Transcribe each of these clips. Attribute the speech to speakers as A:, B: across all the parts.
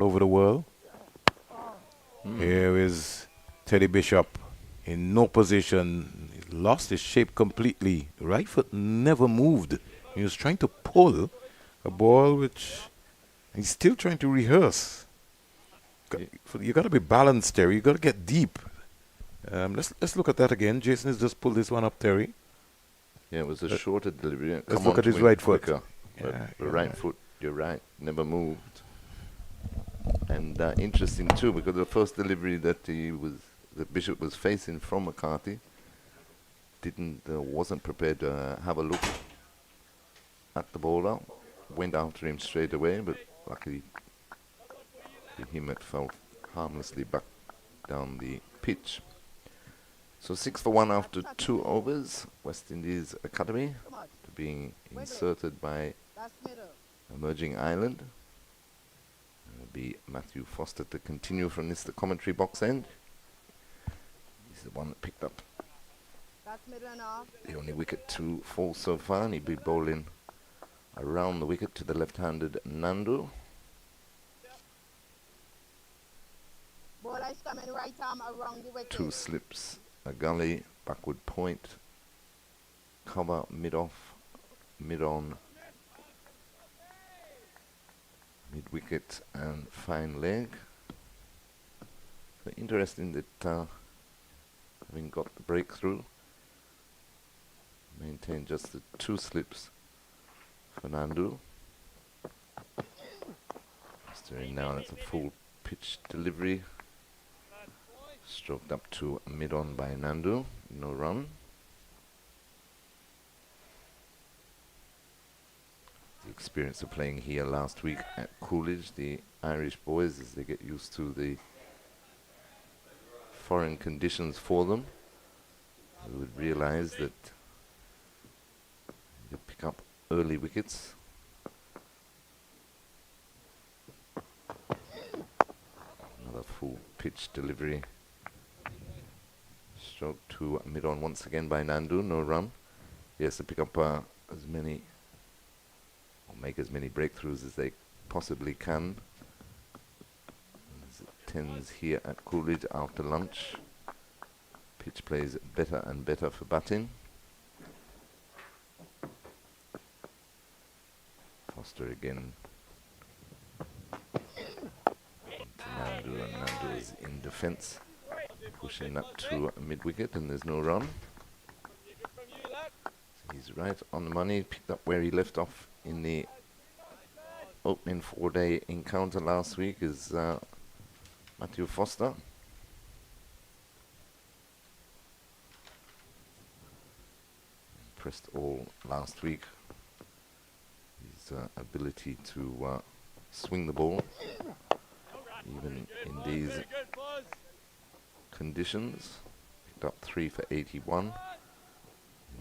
A: over the world. Here is Teddy Bishop in no position. He lost his shape completely. Right foot never moved. He was trying to pull a ball which he's still trying to rehearse. You got to be balanced, Terry. You got to get deep. Let's look at that again. Jason has just pulled this one up, Terry.
B: Yeah, it was a shorter delivery.
A: Let's look at his right foot.
B: The right foot, you're right, never moved. And interesting too, because the first delivery that the Bishop was facing from McCarthy wasn't prepared to have a look at the bowler. Went after him straight away, but luckily for him it fell harmlessly back down the pitch. So 6 for 1 after 2 overs. West Indies Academy being inserted by Emerging Island. It'll be Matthew Foster to continue from this, the commentary box end. He's the one that picked up the only wicket to fall so far, and he'll be bowling around the wicket to the left-handed Nandu.
C: Bowler is coming right arm around the wicket.
B: 2 slips, a gully, backward point, cover, mid-off, mid-on, mid-wicket and fine leg. So interesting that having got the breakthrough, maintain just the 2 slips for Nandu. Steering now, that's a full pitch delivery. Stroked up to mid-on by Nandu, no run. The experience of playing here last week at Coolidge, the Irish boys, as they get used to the foreign conditions for them, they would realize that you pick up early wickets. Another full pitch delivery. Stroke to mid-on once again by Nandu, no run. He has to pick up as many, or make as many breakthroughs as they possibly can. As it tends here at Coolidge after lunch. Pitch plays better and better for batting. Foster again to Nandu, and Nandu is in defence, pushing up to mid-wicket, and there's no run. So he's right on the money, picked up where he left off in the opening 4-day encounter last week is Matthew Foster. Impressed all last week. His ability to swing the ball, even in these conditions. Picked up 3 for 81 in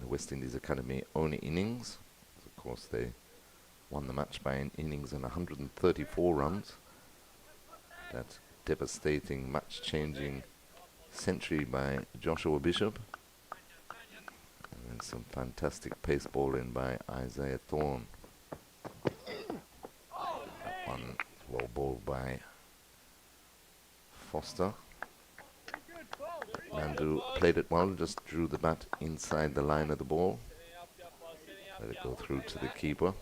B: the West Indies Academy only innings. Of course, they won the match by an innings and 134 runs. That devastating, match-changing century by Joshua Bishop. And then some fantastic pace bowling by Isaiah Thorne. That one well bowled by Foster. Nandu played it well, just drew the bat inside the line of the ball. Let it go through to the keeper.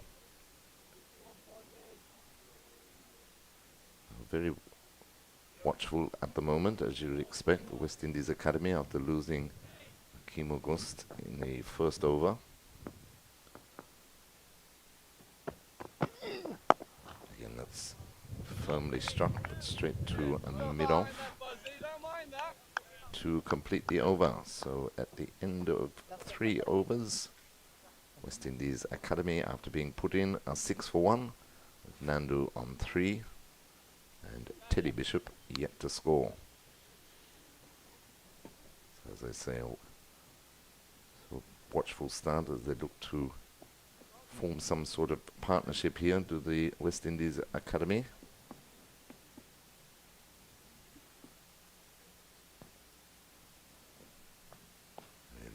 B: Very watchful at the moment, as you'd expect, the West Indies Academy after losing Hakeem August in the first over. Again, that's firmly struck, but straight to a mid-off to complete the over. So at the end of 3 overs, West Indies Academy, after being put in, are 6 for 1, with Nandu on 3, and Teddy Bishop yet to score. So as I say, so watchful start as they look to form some sort of partnership here to the West Indies Academy.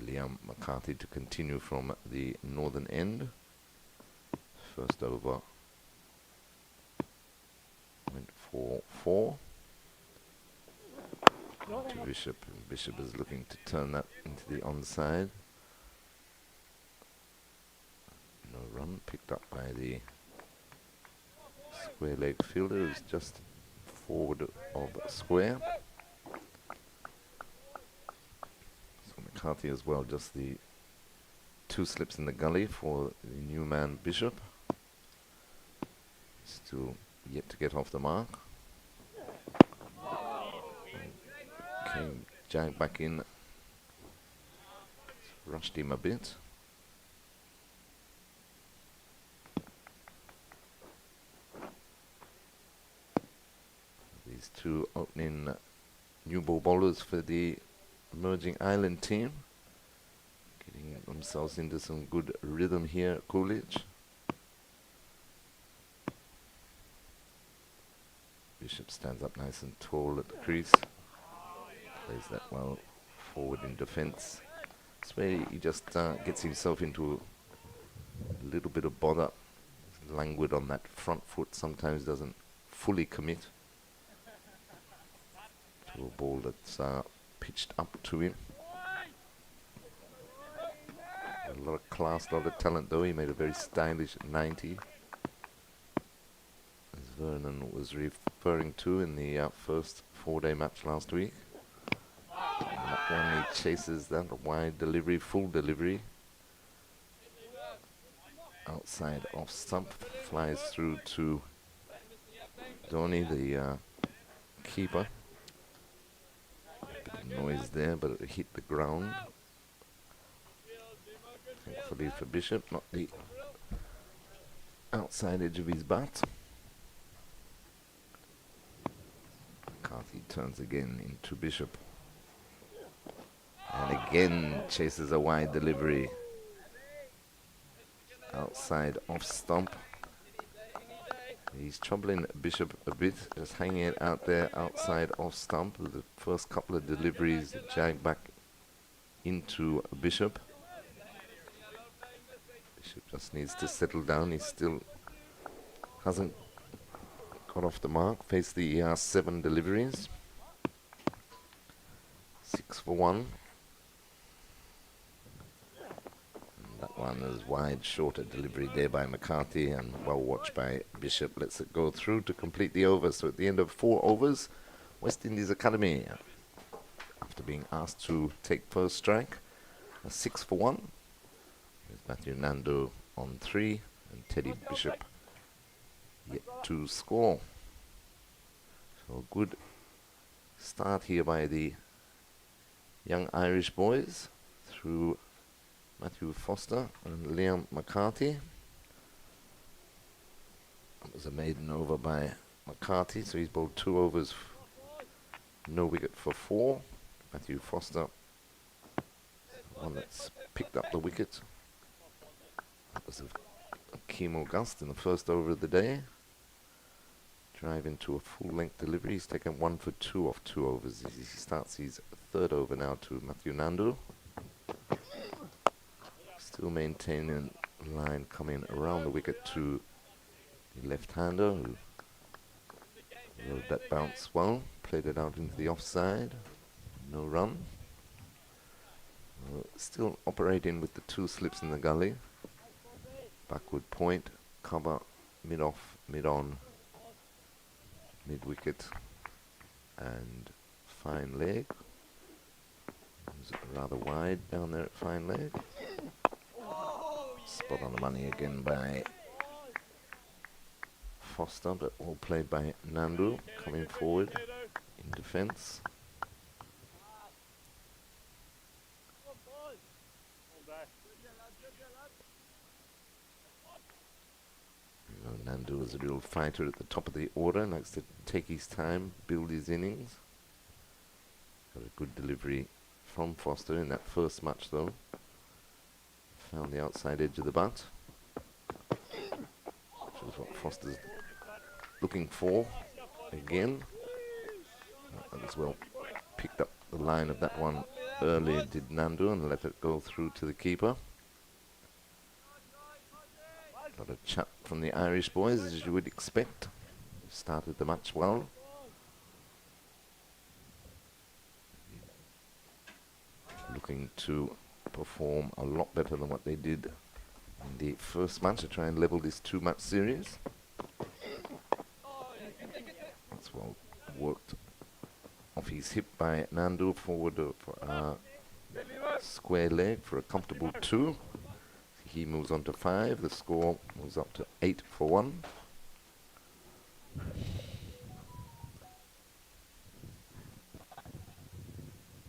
B: Liam McCarthy to continue from the northern end. First over went for 4. To Bishop. And Bishop is looking to turn that into the onside. No run picked up by the square leg fielder, who's just forward of square. So McCarthy as well, just the 2 slips in the gully for the new man Bishop. Still yet to get off the mark. Came jagged back in, rushed him a bit. These 2 opening new ball bowlers for the emerging island team, getting themselves into some good rhythm here at Coolidge. Bishop stands up nice and tall at the crease. Plays that well forward in defence. That's where he just gets himself into a little bit of bother. Languid on that front foot, sometimes doesn't fully commit to a ball that's pitched up to him. A lot of class, a lot of talent though. He made a very stylish 90. As Vernon was referring to in the first 4-day match last week. And that one, he chases that, a wide delivery, full delivery. Outside off stump, flies through to Donny, the keeper. Bit of noise there, but it hit the ground. Thankfully for Bishop, not the outside edge of his bat. McCarthy turns again into Bishop. And again chases a wide delivery. Outside off stump. He's troubling Bishop a bit, just hanging it out there outside off stump. The first couple of deliveries jag back into Bishop. Bishop just needs to settle down. He still hasn't got off the mark. Faced the 7 deliveries. 6 for 1. That one is wide, shorter delivery there by McCarthy and well watched by Bishop. Lets it go through to complete the over. So at the end of 4 overs, West Indies Academy, after being asked to take first strike, a 6 for 1. There's Matthew Nando on 3 and Teddy Bishop yet to score. So a good start here by the young Irish boys through Matthew Foster and Liam McCarthy. That was a maiden over by McCarthy, so he's bowled 2 overs, no wicket for 4. Matthew Foster, one that's picked up the wicket. That was a chemo gust in the first over of the day. Drive into a full-length delivery. He's taken 1 for 2 off 2 overs. He starts his 3rd over now to Matthew Nandu. Still maintaining line coming around the wicket to the left-hander who rode that bounce well, played it out into the offside, no run. Still operating with the 2 slips in the gully. Backward point, cover, mid-off, mid-on, mid-wicket and fine leg. It was rather wide down there at fine leg. Spot on the money again by Foster, but all played by Nandu, coming forward in defence. Nandu is a real fighter at the top of the order, likes to take his time, build his innings. Got a good delivery from Foster in that first match though. Found the outside edge of the bat, which is what Foster's looking for again. That as well picked up the line of that one earlier, did Nandu, and let it go through to the keeper. Got a chat from the Irish boys, as you would expect. Started the match well. looking to perform a lot better than what they did in the first match to try and level this 2-match series. That's well worked off his hip by Nandu forward for a square leg for a comfortable 2. He moves on to 5. The score moves up to 8 for 1.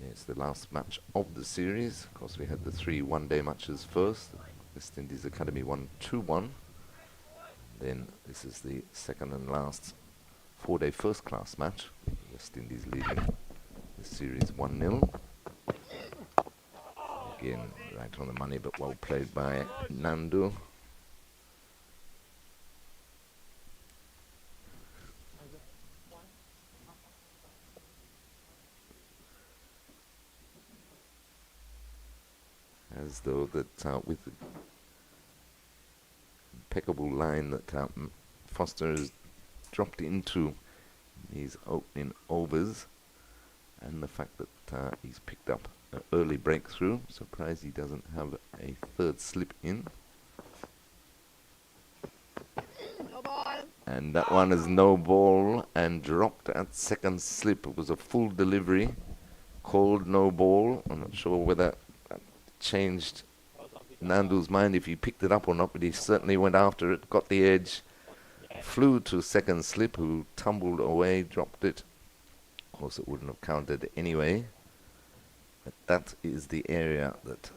B: It's the last match of the series. Of course, we had the 3 one-day matches first. West Indies Academy won 2-1. Then this is the second and last 4-day first-class match. West Indies leading the series 1-0. Again, right on the money, but well played by Nandu. As though that with the impeccable line that Foster has dropped into these opening overs, and the fact that he's picked up an early breakthrough. Surprised he doesn't have a third slip in.
C: No ball.
B: And that one is no ball and dropped at second slip. It was a full delivery, called no ball. I'm not sure whether that changed Nandu's mind if he picked it up or not, but he certainly went after it, got the edge, flew to second slip, who tumbled away, dropped it. Of course, it wouldn't have counted anyway. But that is the area that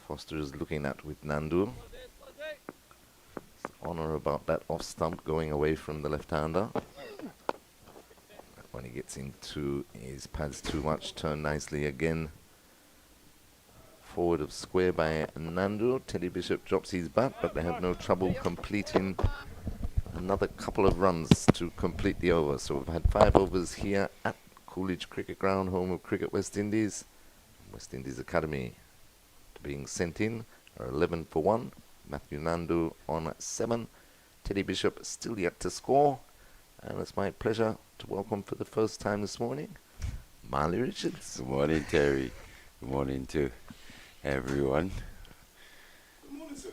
B: Foster is looking at with Nandu. Honor about that off stump going away from the left-hander. When he gets into his pads too much, turn nicely again. Forward of square by Nandu. Teddy Bishop drops his bat, but they have no trouble completing another couple of runs to complete the over. So we've had 5 overs here at Coolidge Cricket Ground, home of Cricket West Indies. West Indies Academy being sent in are 11 for 1. Matthew Nandu on 7. Teddy Bishop still yet to score. And it's my pleasure to welcome for the first time this morning, Marley Richards.
D: Good morning, Terry. Good morning to everyone.
A: Good morning, sir.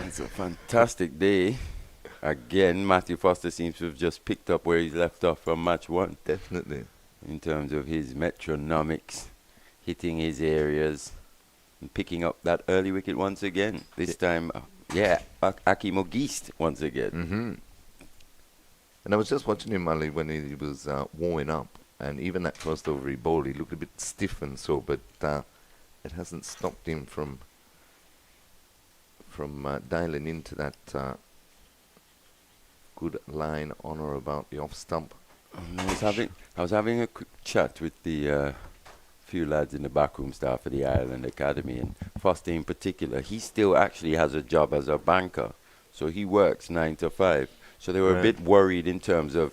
D: It's a fantastic day. Again, Matthew Foster seems to have just picked up where he's left off from match 1.
B: Definitely.
D: In terms of his metronomics, hitting his areas, and picking up that early wicket once again. This time, Aki Mogist once again.
B: Mm-hmm. And I was just watching him, Marley, when he was warming up, and even that first over he bowled, he looked a bit stiff and so, but it hasn't stopped him from dialing into that good line on or about the off stump.
D: I was having a quick chat with the few lads in the backroom staff of the Ireland Academy, and Foster in particular. He still actually has a job as a banker, so he works 9 to 5. So they were a bit worried in terms of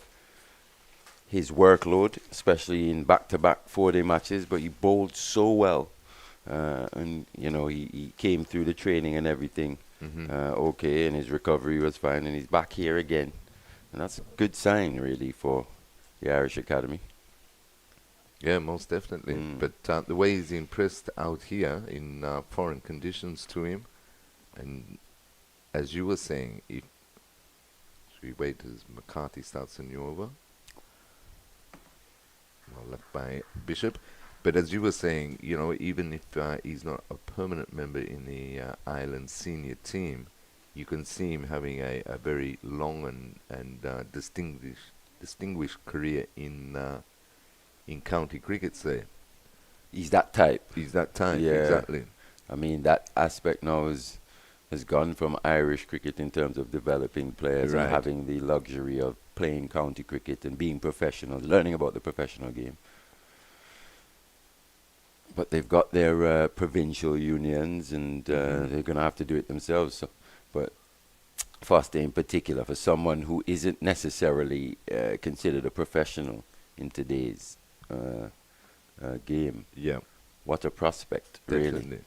D: his workload, especially in back-to-back 4-day matches, but he bowled so well. And, you know, he came through the training and everything okay, and his recovery was fine, and he's back here again. And that's a good sign, really, for the Irish Academy.
B: Yeah, most definitely. But the way he's impressed out here in foreign conditions to him, and as you were saying, if we wait as McCarthy starts a new over. Well, left by Bishop. But as you were saying, you know, even if he's not a permanent member in the Ireland senior team, you can see him having a very long and distinguished career in county cricket, say.
D: He's that type.
B: He's that type,
D: Yeah.
B: exactly.
D: I mean, that aspect now has gone from Irish cricket in terms of developing players and having the luxury of playing county cricket and being professional, learning about the professional game. But they've got their provincial unions, and they're going to have to do it themselves. So, but Foster in particular, for someone who isn't necessarily considered a professional in today's game, what a prospect,
B: Definitely.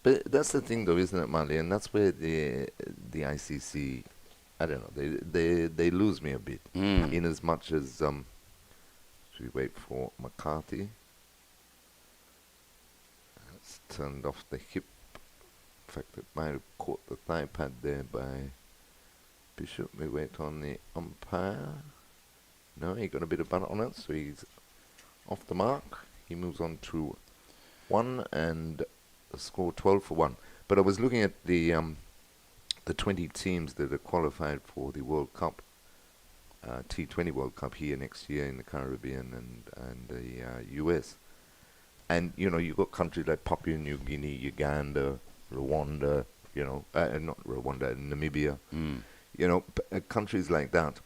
B: But that's the thing, though, isn't it, Marley? And that's where the ICC, I don't know, they lose me a bit. In as much as So we wait for McCarthy. It's turned off the hip. In fact, it might have caught the thigh pad there by Bishop. We wait on the umpire. No, he got a bit of bunt on it, so he's off the mark. He moves on to 1 and the score 12 for 1. But I was looking at the 20 teams that are qualified for the World Cup, T20 World Cup here next year in the Caribbean and the US. And, you know, you've got countries like Papua New Guinea, Uganda, Rwanda, you know, not Rwanda, Namibia, you know, countries like that.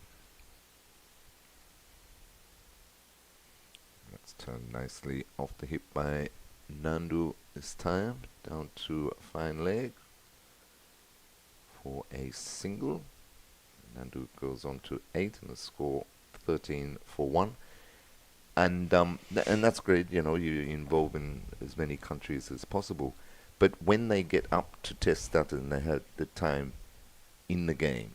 B: That's turned nicely off the hip by Nandu this time, down to a fine leg for a single. Nandu goes on to 8 and the score 13 for 1. And that's great, you know, you involve in as many countries as possible. But when they get up to test status and they have the time in the game,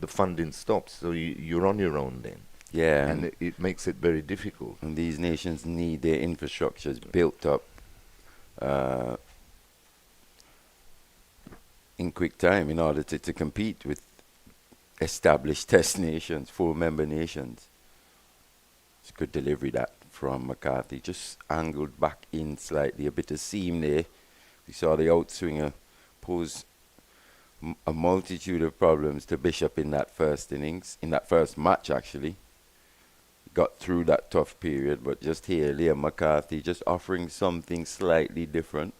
B: the funding stops. So you're on your own then.
D: Yeah.
B: And it makes it very difficult.
D: And these nations need their infrastructures built up in quick time in order to compete with established test nations, full member nations. It's good delivery that from McCarthy. Just angled back in slightly, a bit of seam there. We saw the outswinger pose a multitude of problems to Bishop in that first innings, in that first match actually. Got through that tough period, but just here, Liam McCarthy just offering something slightly different.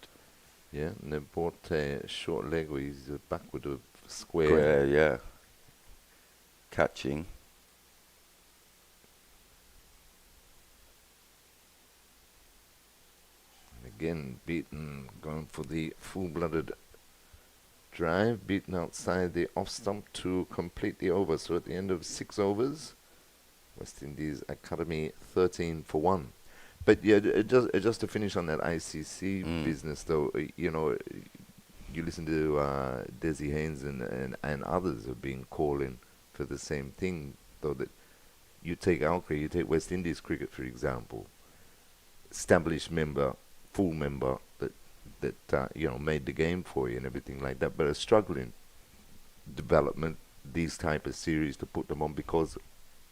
B: Yeah, and they bought a short leg where he's backward of square.
D: Yeah. Catching.
B: And again, beaten, going for the full-blooded drive, beaten outside the off stump to complete the over. So at the end of 6 overs, West Indies Academy 13 for 1. But yeah, just to finish on that ICC business, though, you know, you listen to Desi Haynes and others have been calling for the same thing, though, that you take our cricket, you take West Indies cricket, for example, established member, full member that you know, made the game for you and everything like that, but a struggling development, these type of series to put them on because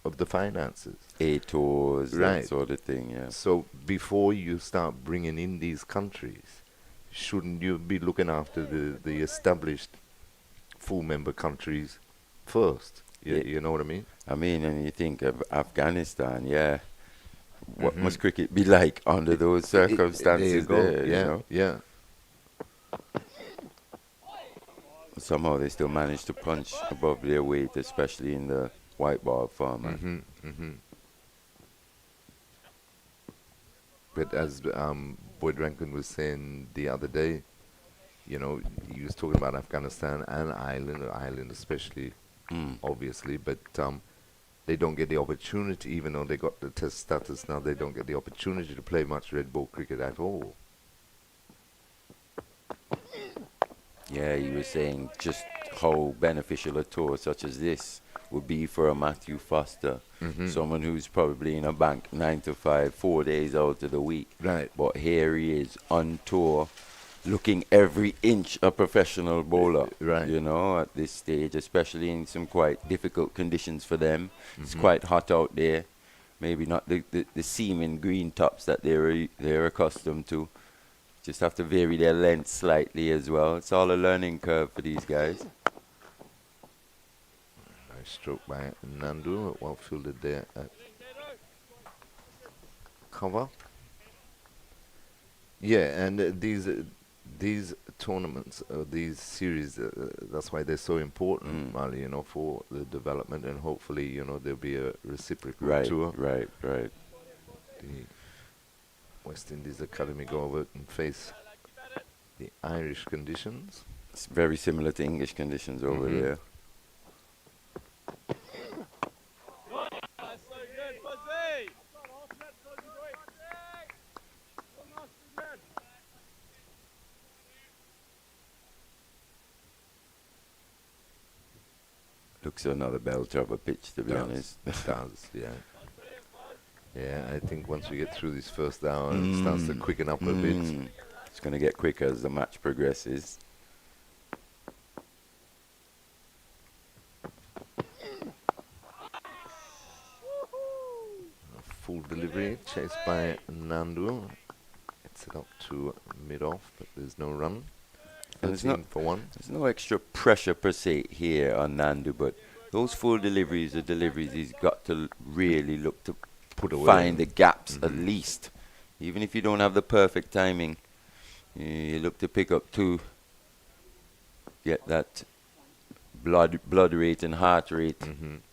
B: of the finances.
D: A-tours,
B: Right.
D: that sort of thing, yeah.
B: So before you start bringing in these countries, shouldn't you be looking after the established full member countries first? You know what I mean?
D: I mean, and you think of Afghanistan, yeah. What must cricket be like under those circumstances there,
B: yeah,
D: you know?
B: Yeah.
D: Somehow they still manage to punch above their weight, especially in the white ball format.
B: But as Boyd Rankin was saying the other day, you know, he was talking about Afghanistan and Ireland especially, obviously, but they don't get the opportunity, even though they got the test status now, they don't get the opportunity to play much red ball cricket at all.
D: Yeah, he was saying just how beneficial a tour such as this would be for a Matthew Foster, someone who's probably in a bank 9 to 5, 4 days out of the week.
B: Right.
D: But here he is on tour, looking every inch a professional bowler.
B: Right.
D: You know, at this stage, especially in some quite difficult conditions for them. It's quite hot out there. Maybe not the seaming green tops that they're accustomed to. Just have to vary their length slightly as well. It's all a learning curve for these guys.
B: Nice stroke by Nandu, well fielded there at cover. Yeah, and these tournaments, these series, that's why they're so important, Mali, you know, for the development, and hopefully, you know, there'll be a reciprocal tour.
D: Right.
B: The West Indies Academy go over and face the Irish conditions.
D: It's very similar to English conditions over there. Looks another belter of a pitch, to be honest.
B: It does, yeah. Yeah, I think once we get through this first hour, it starts to quicken up a bit.
D: It's going to get quicker as the match progresses.
B: Full delivery, chased by Nandu. Gets it up to mid-off, but there's no run.
D: And
B: 13 for 1.
D: There's no extra pressure per se here on Nandu, but those full deliveries are deliveries he's got to really look to
B: Put away.
D: find the gaps at least. Even if you don't have the perfect timing, you look to pick up 2, get that blood rate and heart rate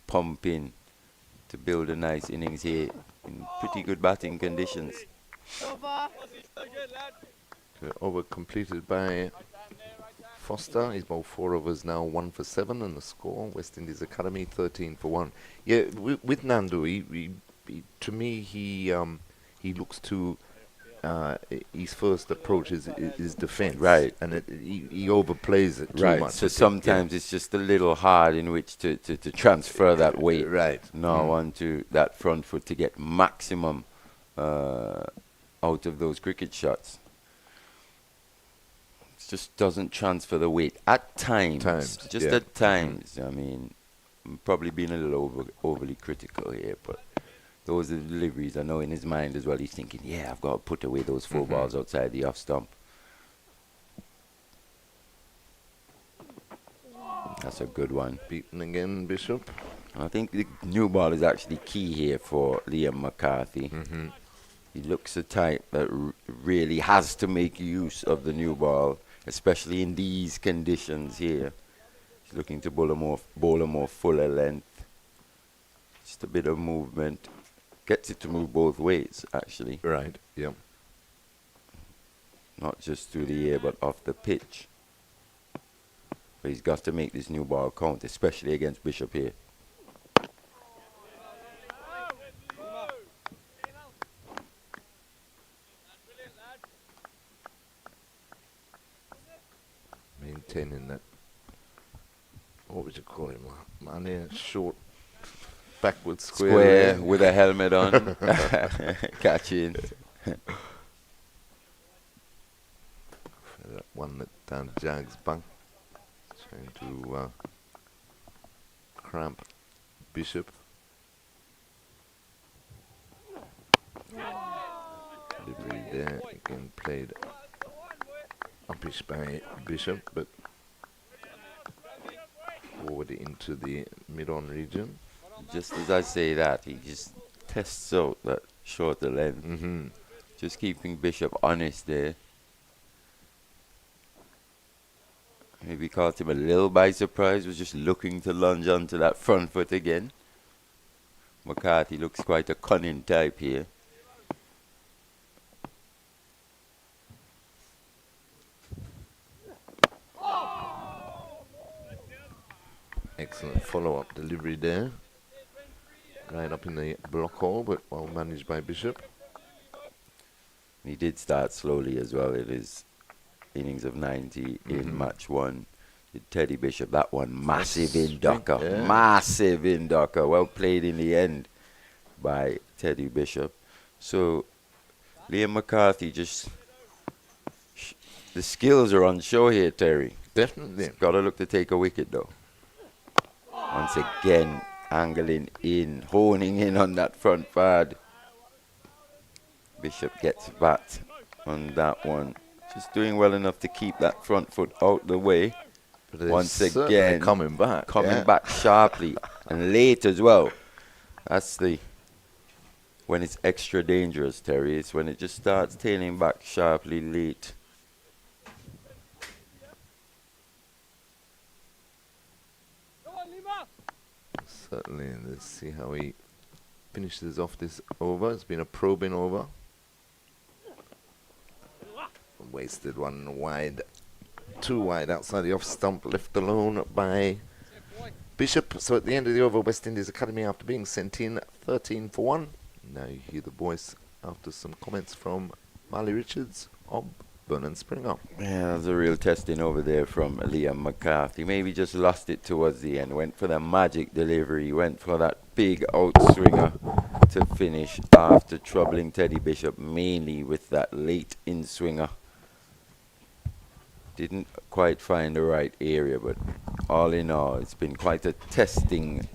D: pumping to build a nice innings here in pretty good batting conditions.
C: Over.
B: The over completed by Foster. He's bowled 4 overs now, 1 for 7, and the score West Indies Academy 13 for 1. Yeah, with Nandu, to me he looks to his first approach is defence,
D: Right.
B: and he overplays it too
D: Right,
B: much.
D: so sometimes it's just a little hard in which to transfer that weight
B: Right.
D: now onto that front foot to get maximum out of those cricket shots. It just doesn't transfer the weight at times. Just
B: yeah.
D: at times. I mean, I'm probably being a little overly critical here, but those are the deliveries. I know in his mind as well, he's thinking, yeah, I've got to put away those 4 balls outside the off stump. That's a good one.
B: Beaten again, Bishop.
D: I think the new ball is actually key here for Liam McCarthy. He looks a type that really has to make use of the new ball, especially in these conditions here. He's looking to bowl a more fuller length. Just a bit of movement. Gets it to move both ways, actually.
B: Right, yeah.
D: Not just through the air, but off the pitch. But he's got to make this new ball count, especially against Bishop here.
B: Maintaining that, what would you call him? Man, short, backward square.
D: Square with a helmet on. Catching.
B: That one that down Jag's bunk. Trying to cramp Bishop. Delivery there, again played uppish by Bishop, but forward into the mid-on region.
D: Just as I say that, he just tests out that shorter length. Just keeping Bishop honest there. Maybe caught him a little by surprise, was just looking to lunge onto that front foot again. McCarthy looks quite a cunning type here.
B: Excellent follow-up delivery there. Right up in the block hole, but well managed by Bishop.
D: He did start slowly as well in his innings of 90 in match 1. Did Teddy Bishop, that one massive inducker.
B: Yeah.
D: Massive inducker. Well played in the end by Teddy Bishop. So Liam McCarthy just... the skills are on show here, Terry.
B: Definitely.
D: Got to look to take a wicket, though. Once again, angling in, honing in on that front pad. Bishop gets bat on that one. Just doing well enough to keep that front foot out the way.
B: But
D: Once
B: certainly
D: again,
B: coming back.
D: coming back sharply and late as well. That's when it's extra dangerous, Terry. It's when it just starts tailing back sharply late.
B: Certainly. Let's see how he finishes off this over. It's been a probing over. Wasted one wide. 2 wide outside the off stump, left alone by Bishop. So at the end of the over, West Indies Academy, after being sent in 13 for 1. Now you hear the voice after some comments from Marley Richards of Vernon Springer.
D: Yeah, there's a real testing over there from Liam McCarthy. Maybe just lost it towards the end. Went for the magic delivery. Went for that big outswinger. to finish after troubling Teddy Bishop mainly with that late in swinger. Didn't quite find the right area, but all in all, it's been quite a testing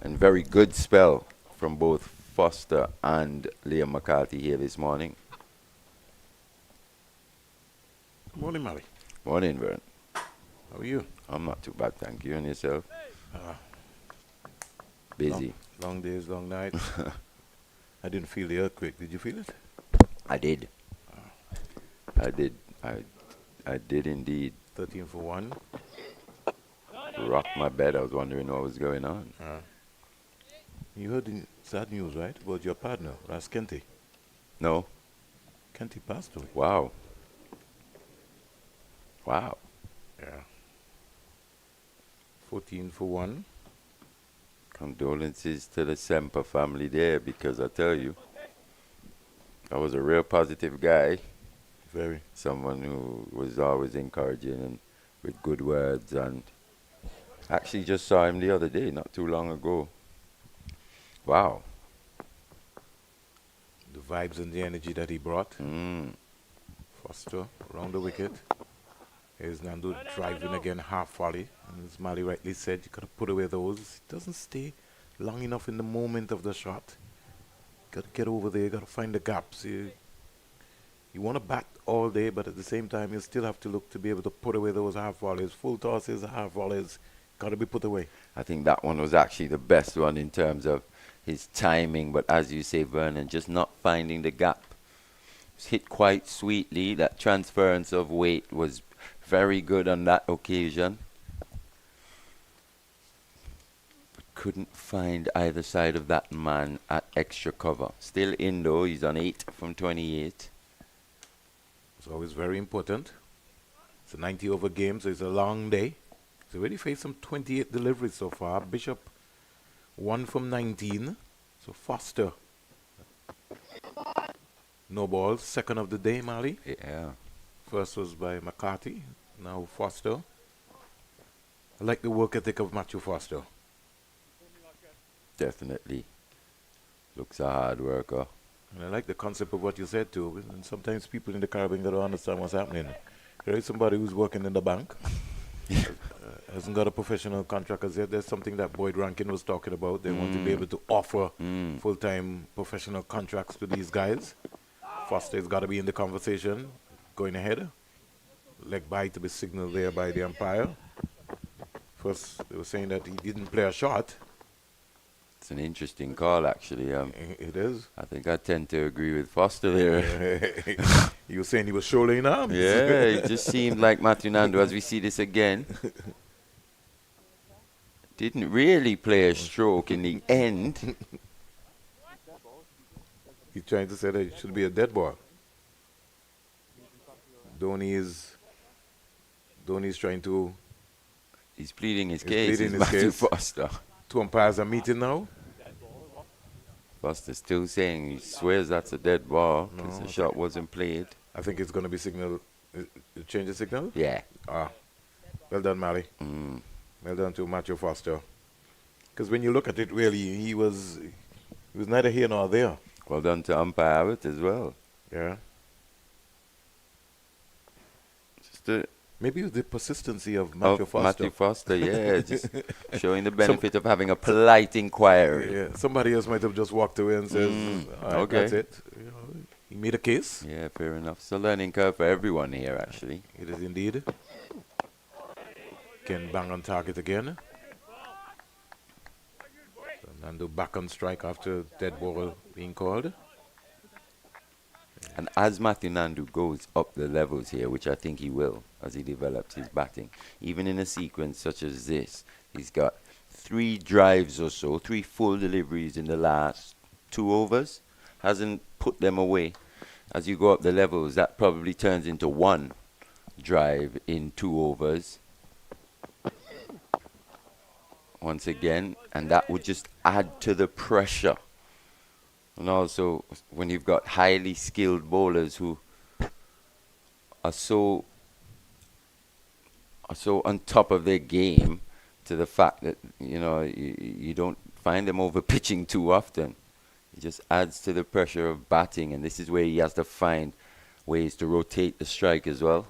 D: and very good spell from both Foster and Liam McCarthy here this morning.
A: Morning, Mally.
D: Morning, Vern.
A: How are you?
D: I'm not too bad, thank you. And yourself?
A: Uh,
D: Busy.
A: Long days, long nights. I didn't feel the earthquake. Did you feel it?
D: I did. I did. I did indeed.
A: 13 for 1.
D: Rocked my bed. I was wondering what was going on.
A: You heard the sad news, right? About your partner, Ras Kente.
D: No?
A: Kente passed away.
D: Wow. Wow.
A: Yeah. 14 for 1.
D: Condolences to the Semper family there, because I tell you, I was a real positive guy.
A: Very.
D: Someone who was always encouraging and with good words, and actually just saw him the other day, not too long ago. Wow.
A: The vibes and the energy that he brought. Foster around the wicket. Here's Nando driving again, half volley. And as Mali rightly said, you got to put away those. It doesn't stay long enough in the moment of the shot. Got to get over there, got to find the gaps. You want to bat all day, but at the same time, you still have to look to be able to put away those half volleys. Full tosses, half volleys, got to be put away.
D: I think that one was actually the best one in terms of his timing, but as you say, Vernon, just not finding the gap. It's hit quite sweetly. That transference of weight was very good on that occasion. But couldn't find either side of that man at extra cover. Still in though, he's on 8 from 28.
A: It's always very important. It's a 90 over game, so it's a long day. He's already faced some 28 deliveries so far. Bishop 1 from 19. So Foster. No balls. Second of the day, Mali.
D: Yeah.
A: First was by McCarthy. Now Foster. I like the work ethic of Matthew Foster.
D: Definitely. Looks a hard worker.
A: And I like the concept of what you said too. And sometimes people in the Caribbean don't understand what's happening. There is somebody who's working in the bank. Hasn't got a professional contract as yet. There's something that Boyd Rankin was talking about. They want to be able to offer full-time professional contracts to these guys. Foster's got to be in the conversation. Going ahead. Leg by to be signaled there by the umpire. First, they were saying that he didn't play a shot.
D: It's an interesting call, actually.
A: It is.
D: I think I tend to agree with Foster there.
A: You were saying he was shouldering arms.
D: Yeah, it just seemed like Matthew Nando, as we see this again, didn't really play a stroke in the end.
A: He's trying to say that it should be a dead ball. Dhoni's trying to...
D: He's pleading his
A: He's
D: case.
A: pleading
D: It's
A: his
D: Matthew
A: case.
D: Foster.
A: Two umpires are meeting now.
D: Foster still saying he swears that's a dead ball because
A: No,
D: the shot wasn't played.
A: I think it's going to be signal. Change the signal?
D: Yeah.
A: Well done, Mally. Well done to Matthew Foster. Because when you look at it, really, he was neither here nor there.
D: Well done to umpire Abbott as well.
A: Yeah.
D: Just a,
A: Maybe it was the persistency of Matthew Foster.
D: Matthew Foster, yeah, just showing the benefit of having a polite inquiry.
A: Yeah, somebody else might have just walked away and says, all right,
D: okay.
A: that's it. You know, he made a case.
D: Yeah, fair enough. It's a learning curve for everyone here, actually.
A: It is indeed. Can bang on target again. So Nando back on strike after dead ball being called.
D: And as Matthew Nandu goes up the levels here, which I think he will, as he develops his batting, even in a sequence such as this, he's got 3 drives or so, 3 full deliveries in the last 2 overs, hasn't put them away. As you go up the levels, that probably turns into 1 drive in 2 overs. Once again, and that would just add to the pressure. And also, when you've got highly skilled bowlers who are so on top of their game, to the fact that, you know, you don't find them over pitching too often. It just adds to the pressure of batting, and this is where he has to find ways to rotate the strike as well.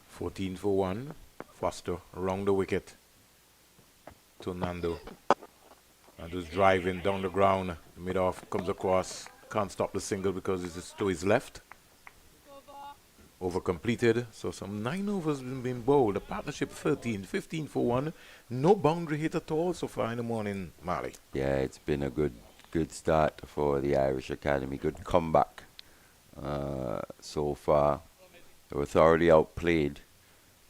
A: 14 for 1. Foster around the wicket to Nando. Nando's driving down the ground. Mid-off comes across. Can't stop the single because it's to his left. Over completed. So some 9 overs been bowled. The partnership 13, 15 for 1. No boundary hit at all so far in the morning, Mali.
D: Yeah, it's been a good start for the Irish Academy. Good comeback so far. They were thoroughly outplayed,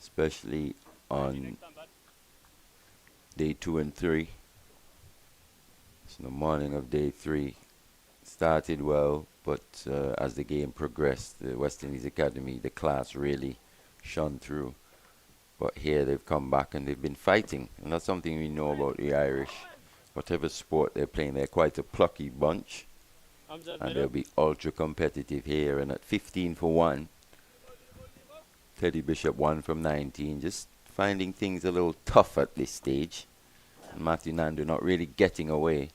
D: especially on day 2 and 3. So the morning of day 3 started well, but as the game progressed, the West Indies Academy, the class really shone through. But here they've come back and they've been fighting, and that's something we know about the Irish. Whatever sport they're playing, they're quite a plucky bunch, and they'll be ultra competitive here. And at 15 for 1, Teddy Bishop 1 from 19, just finding things a little tough at this stage. And Matthew Nandu not really getting away.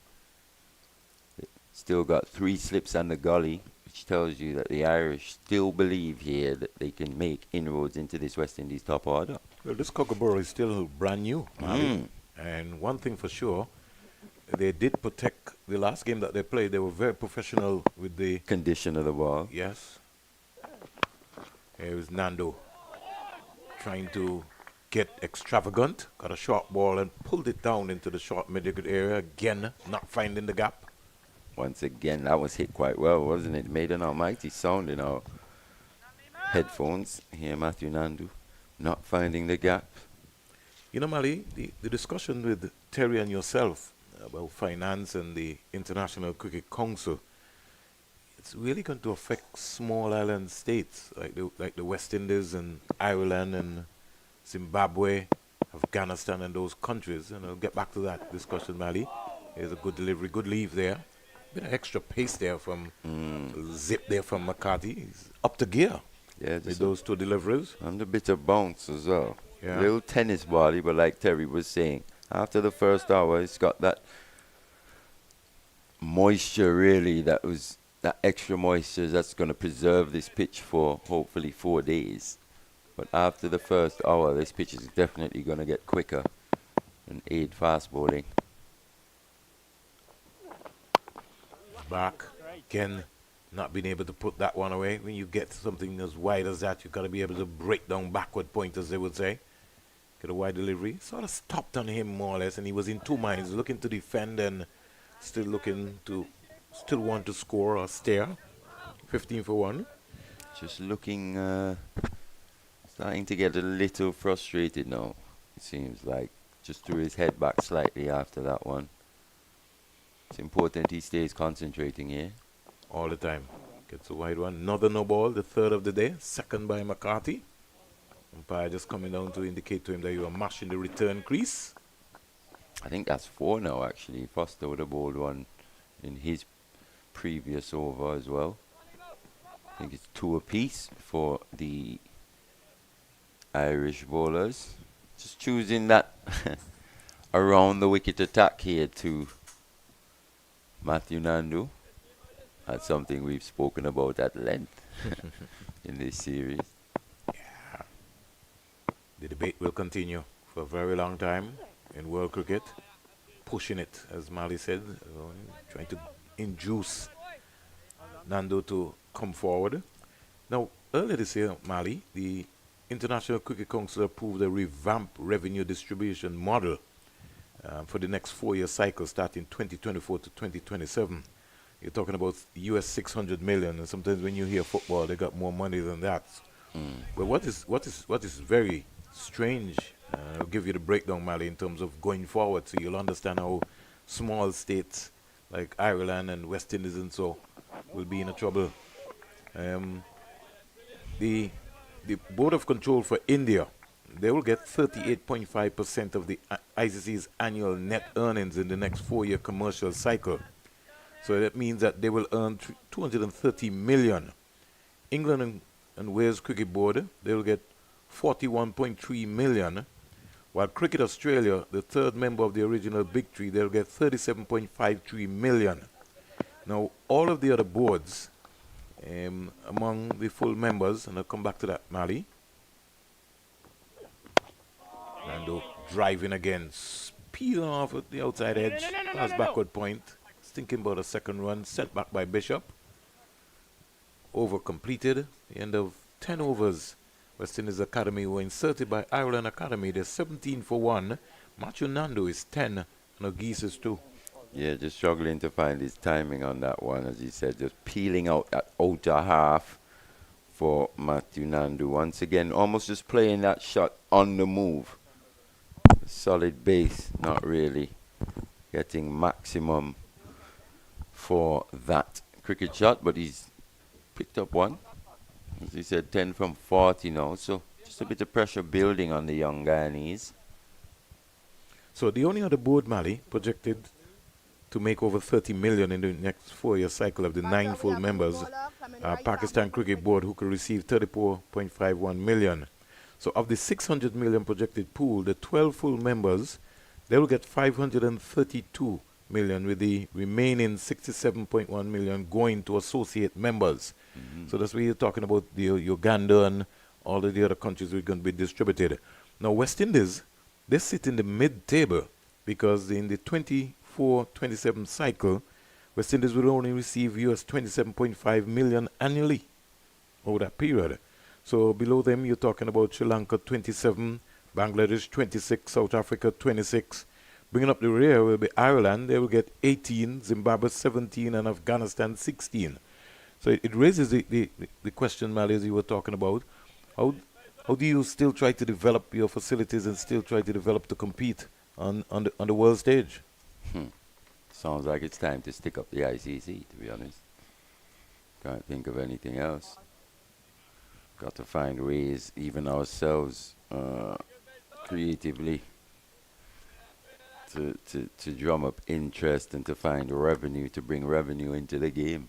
D: Still got 3 slips on the gully, which tells you that the Irish still believe here that they can make inroads into this West Indies top order.
A: Well, this Kookaburra is still brand new, Mali. And one thing for sure, they did protect the last game that they played. They were very professional with the
D: condition of the ball.
A: Yes. Here is Nando trying to get extravagant. Got a short ball and pulled it down into the short mid-wicket area. Again, not finding the gap.
D: Once again, that was hit quite well, wasn't it? Made an almighty sound in our headphones. Here, Matthew Nandu, not finding the gap.
A: You know, Mali, the discussion with Terry and yourself about finance and the International Cricket Council, it's really going to affect small island states like the West Indies and Ireland and Zimbabwe, Afghanistan and those countries. And I'll get back to that discussion, Mali. There's a good delivery, good leave there. Bit of extra pace there from zip there from McCarthy. He's up to gear with those 2 deliveries.
D: And a bit of bounce as well.
A: Yeah.
D: Little tennis body, but like Terry was saying, after the first hour, it's got that moisture really, that extra moisture that's going to preserve this pitch for hopefully 4 days. But after the first hour, this pitch is definitely going to get quicker and aid fast bowling.
A: Back again, not being able to put that one away. When you get something as wide as that, you've got to be able to break down backward point, as they would say. Get a wide delivery. Sort of stopped on him more or less, and he was in 2 minds, looking to defend and still want to score or stare. 15 for 1.
D: Just looking, starting to get a little frustrated now, it seems like. Just threw his head back slightly after that one. It's important he stays concentrating here.
A: All the time. Gets a wide one. Another no ball, the 3rd of the day. Second by McCarthy. Umpire just coming down to indicate to him that you are mashing the return crease.
D: I think that's 4 now, actually. Foster would have bowled one in his previous over as well. I think it's 2 apiece for the Irish bowlers. Just choosing that around the wicket attack here to Matthew Nandu. That's something we've spoken about at length in this series.
A: Yeah. The debate will continue for a very long time in world cricket. Pushing it, as Mali said, trying to induce Nando to come forward. Now, earlier this year, Mali, the International Cricket Council approved a revamped revenue distribution model for the next 4-year cycle starting 2024 to 2027. You're talking about US 600 million, and sometimes when you hear football, they got more money than that. But what is very strange, I'll give you the breakdown, Mali, in terms of going forward, so you'll understand how small states like Ireland and West Indies and so will be in a trouble. The Board of Control for India, they will get 38.5% of the ICC's annual net earnings in the next 4-year commercial cycle. So that means that they will earn 230 million. England and Wales Cricket Board, they will get 41.3 million, While Cricket Australia, the third member of the original Big Three, they'll get 37.53 million. Now, all of the other boards, among the full members, and I'll come back to that, Mali. Nando driving again, peeling off at the outside edge, pass backward point. Thinking about a second run, set back by Bishop. Over completed, the end of 10 overs. West Indies Academy were inserted by Ireland Academy. They're 17 for 1. Matthew Nando is 10, and O'Geese is 2.
D: Yeah, just struggling to find his timing on that one, as he said, just peeling out that outer half for Matthew Nandu. Once again, almost just playing that shot on the move. Solid base, not really getting maximum for that cricket shot, but he's picked up one. As he said, 10 from 40 now, so just a bit of pressure building on the young Guyanese.
A: So the only other board, Mali, projected to make over 30 million in the next 4-year cycle of the 9 full members, Pakistan Cricket Board, who could receive 34.51 million. So of the 600 million projected pool, the 12 full members, they will get 532 million, with the remaining 67.1 million going to associate members. So that's where you're talking about the Uganda and all of the other countries who are going to be distributed. Now, West Indies, they sit in the mid-table because in the 24-27 cycle, West Indies will only receive US 27.5 million annually over that period. So below them, you're talking about Sri Lanka 27, Bangladesh 26, South Africa 26. Bringing up the rear will be Ireland. They will get 18, Zimbabwe 17, and Afghanistan 16. So it raises the question, Mali, as you were talking about. How do you still try to develop your facilities and still try to develop to compete on the world stage?
D: Sounds like it's time to stick up the ICC, to be honest. Can't think of anything else. Got to find ways, even ourselves, creatively, to drum up interest and to find revenue, to bring revenue into the game.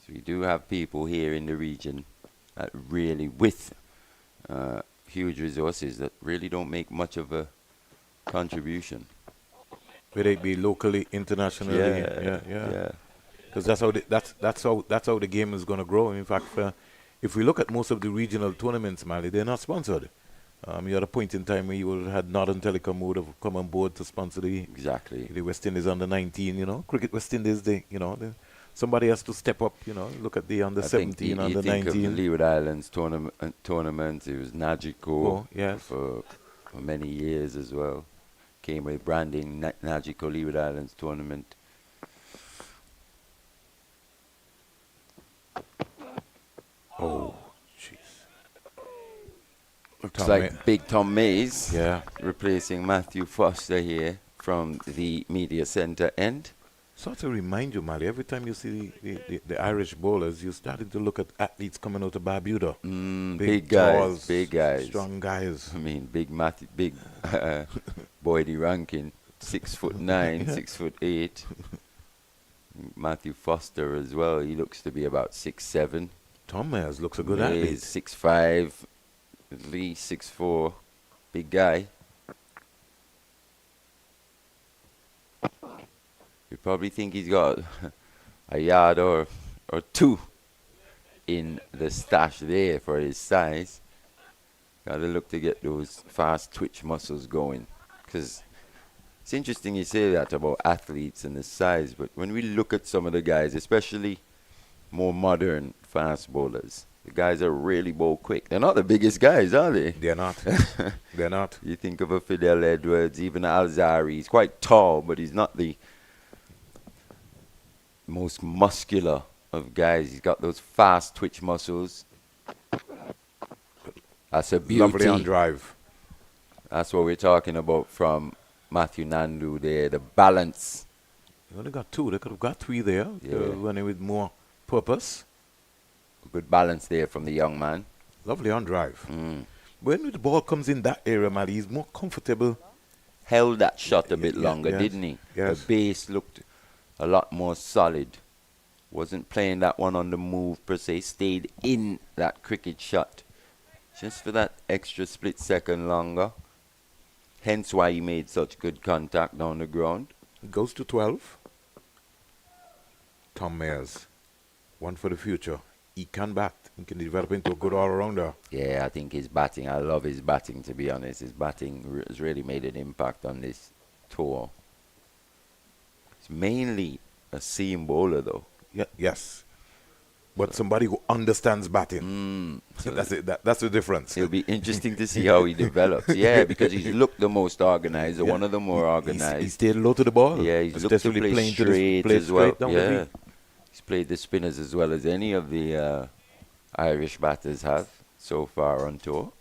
D: So we do have people here in the region that really, with huge resources, that really don't make much of a contribution.
A: Whether it be locally, internationally, yeah. Because that's how the game is going to grow. In fact, if we look at most of the regional tournaments, Mali, they're not sponsored. You had a point in time where you would have had Northern Telecom would have come on board to sponsor the West Indies under 19. Cricket West Indies, somebody has to step up. Look at the under 17, under 19.
D: Of the Leeward Islands tournament. It was Nagico for many years as well. Came with branding, Nagico Leeward Islands tournament.
A: Oh, jeez.
D: Looks like Big Tom Mays replacing Matthew Foster here from the media center end.
A: So to remind you, Mali, every time you see the Irish bowlers, you're starting to look at athletes coming out of Barbuda.
D: Big guys,
A: strong guys.
D: I mean, big Boydie Rankin, 6'9", 6'8". Matthew Foster as well. He looks to be about 6'7".
A: Tom Mayers looks a good athlete.
D: He's 6'5", at least 6'4", big guy. You probably think he's got a yard or two in the stash there for his size. Got to look to get those fast twitch muscles going. Because it's interesting you say that about athletes and the size, but when we look at some of the guys, especially more modern fast bowlers, the guys are really bowl quick. They're not the biggest guys, are they?
A: They're not. They're not.
D: You think of a Fidel Edwards, even Alzari. He's quite tall, but he's not the most muscular of guys. He's got those fast twitch muscles. That's a beauty.
A: Lovely on drive.
D: That's what we're talking about from Matthew Nandu there. The balance.
A: They only got 2. They could have got 3 there.
D: Yeah.
A: Running with more purpose.
D: Good balance there from the young man.
A: Lovely on drive. When the ball comes in that area, Mali, he's more comfortable.
D: Held that shot a bit longer, didn't he?
A: Yes.
D: The base looked a lot more solid. Wasn't playing that one on the move per se. Stayed in that cricket shot. Just for that extra split second longer. Hence why he made such good contact down the ground.
A: Goes to 12. Tom Mayers, one for the future. He can bat. He can develop into a good all-rounder.
D: Yeah, I think his batting, I love his batting, to be honest. His batting has really made an impact on this tour. It's mainly a seam bowler, though.
A: Yeah, yes. But somebody who understands batting. That's it. That's the difference.
D: It'll be interesting to see how he develops. Yeah, because he's looked the most organized, one of the more organized.
A: He stayed low to the ball.
D: Yeah, he's looked to play
A: playing
D: straight
A: play
D: as well.
A: straight down the
D: Yeah,
A: field.
D: he's played the spinners as well as any of the Irish batters have so far on tour.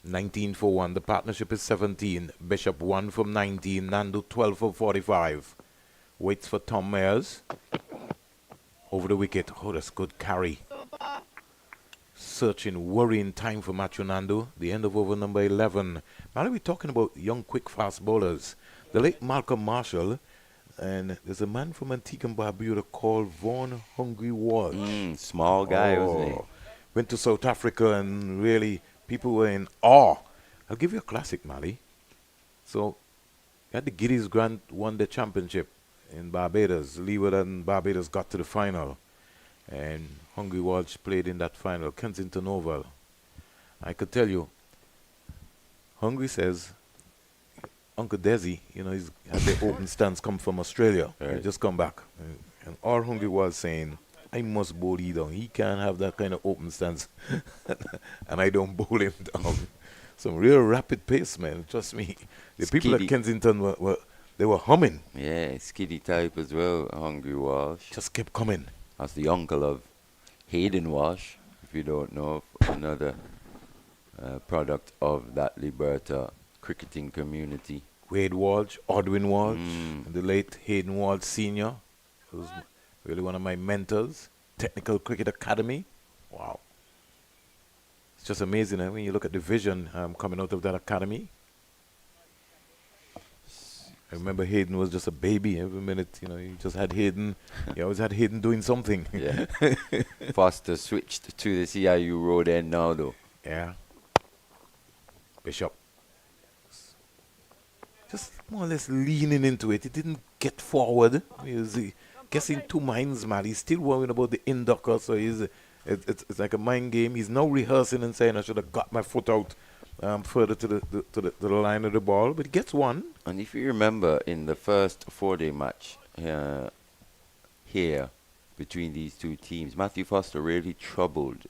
A: 19 for 1. The partnership is 17. Bishop 1 from 19. Nando 12 for 45. Waits for Tom Mayers. Over the wicket. Oh, that's good carry. Searching, worrying time for Macho Nando. The end of over number 11. Now we're talking about young, quick, fast bowlers. The late Malcolm Marshall. And there's a man from Antigua and Barbuda called Vaughan Hungry Walsh.
D: Small guy, wasn't he?
A: Went to South Africa and really people were in awe. I'll give you a classic, Mali. So, had the Giddies Grant won the championship in Barbados. Leeward and Barbados got to the final. And Hungry Walsh played in that final, Kensington Oval. I could tell you, Hungry says, Uncle Desi, he's had the open stance come from Australia.
D: Right.
A: He just come back. And all Hungry was saying, I must bowl he down. He can't have that kind of open stance. And I don't bowl him down. Some real rapid pace, man. Trust me. The people at
D: Skiddy.
A: Kensington were humming.
D: Yeah, skiddy type as well, Hungry Walsh.
A: Just kept coming.
D: That's the uncle of Hayden Walsh, if you don't know, another product of that Liberta cricketing community.
A: Wade Walsh, Odwin Walsh, and the late Hayden Walsh Sr., who was really one of my mentors. Technical Cricket Academy. Wow. It's just amazing when you look at the vision coming out of that academy. I remember Hayden was just a baby. Every minute, you just had Hayden. You always had Hayden doing something.
D: Yeah. Foster switched to the CIU road end now, though.
A: Yeah. Bishop. Just more or less leaning into it. He didn't get forward. He was guessing two minds, man. He's still worrying about the inducker, so it's like a mind game. He's now rehearsing and saying, I should have got my foot out further to the line of the ball, but he gets one.
D: And if you remember, in the first 4-day match here between these two teams, Matthew Foster really troubled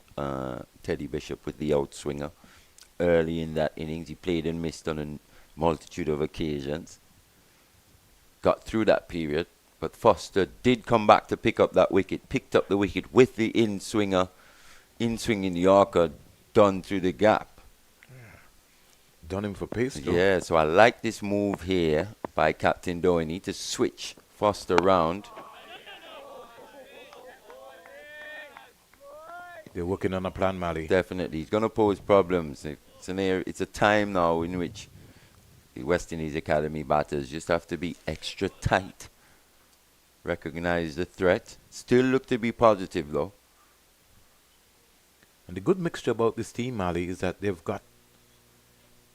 D: Teddy Bishop with the outswinger early in that innings. He played and missed on a multitude of occasions. Got through that period, but Foster did come back to pick up that wicket, picked up the wicket with the in-swinging Yorker done through the gap.
A: Done him for pace, though.
D: Yeah, so I like this move here by Captain Doheny to switch Foster round.
A: They're working on a plan, Mali.
D: Definitely, he's going to pose problems. It's a time now in which the West Indies Academy batters just have to be extra tight. Recognize the threat. Still look to be positive, though.
A: And the good mixture about this team, Mali, is that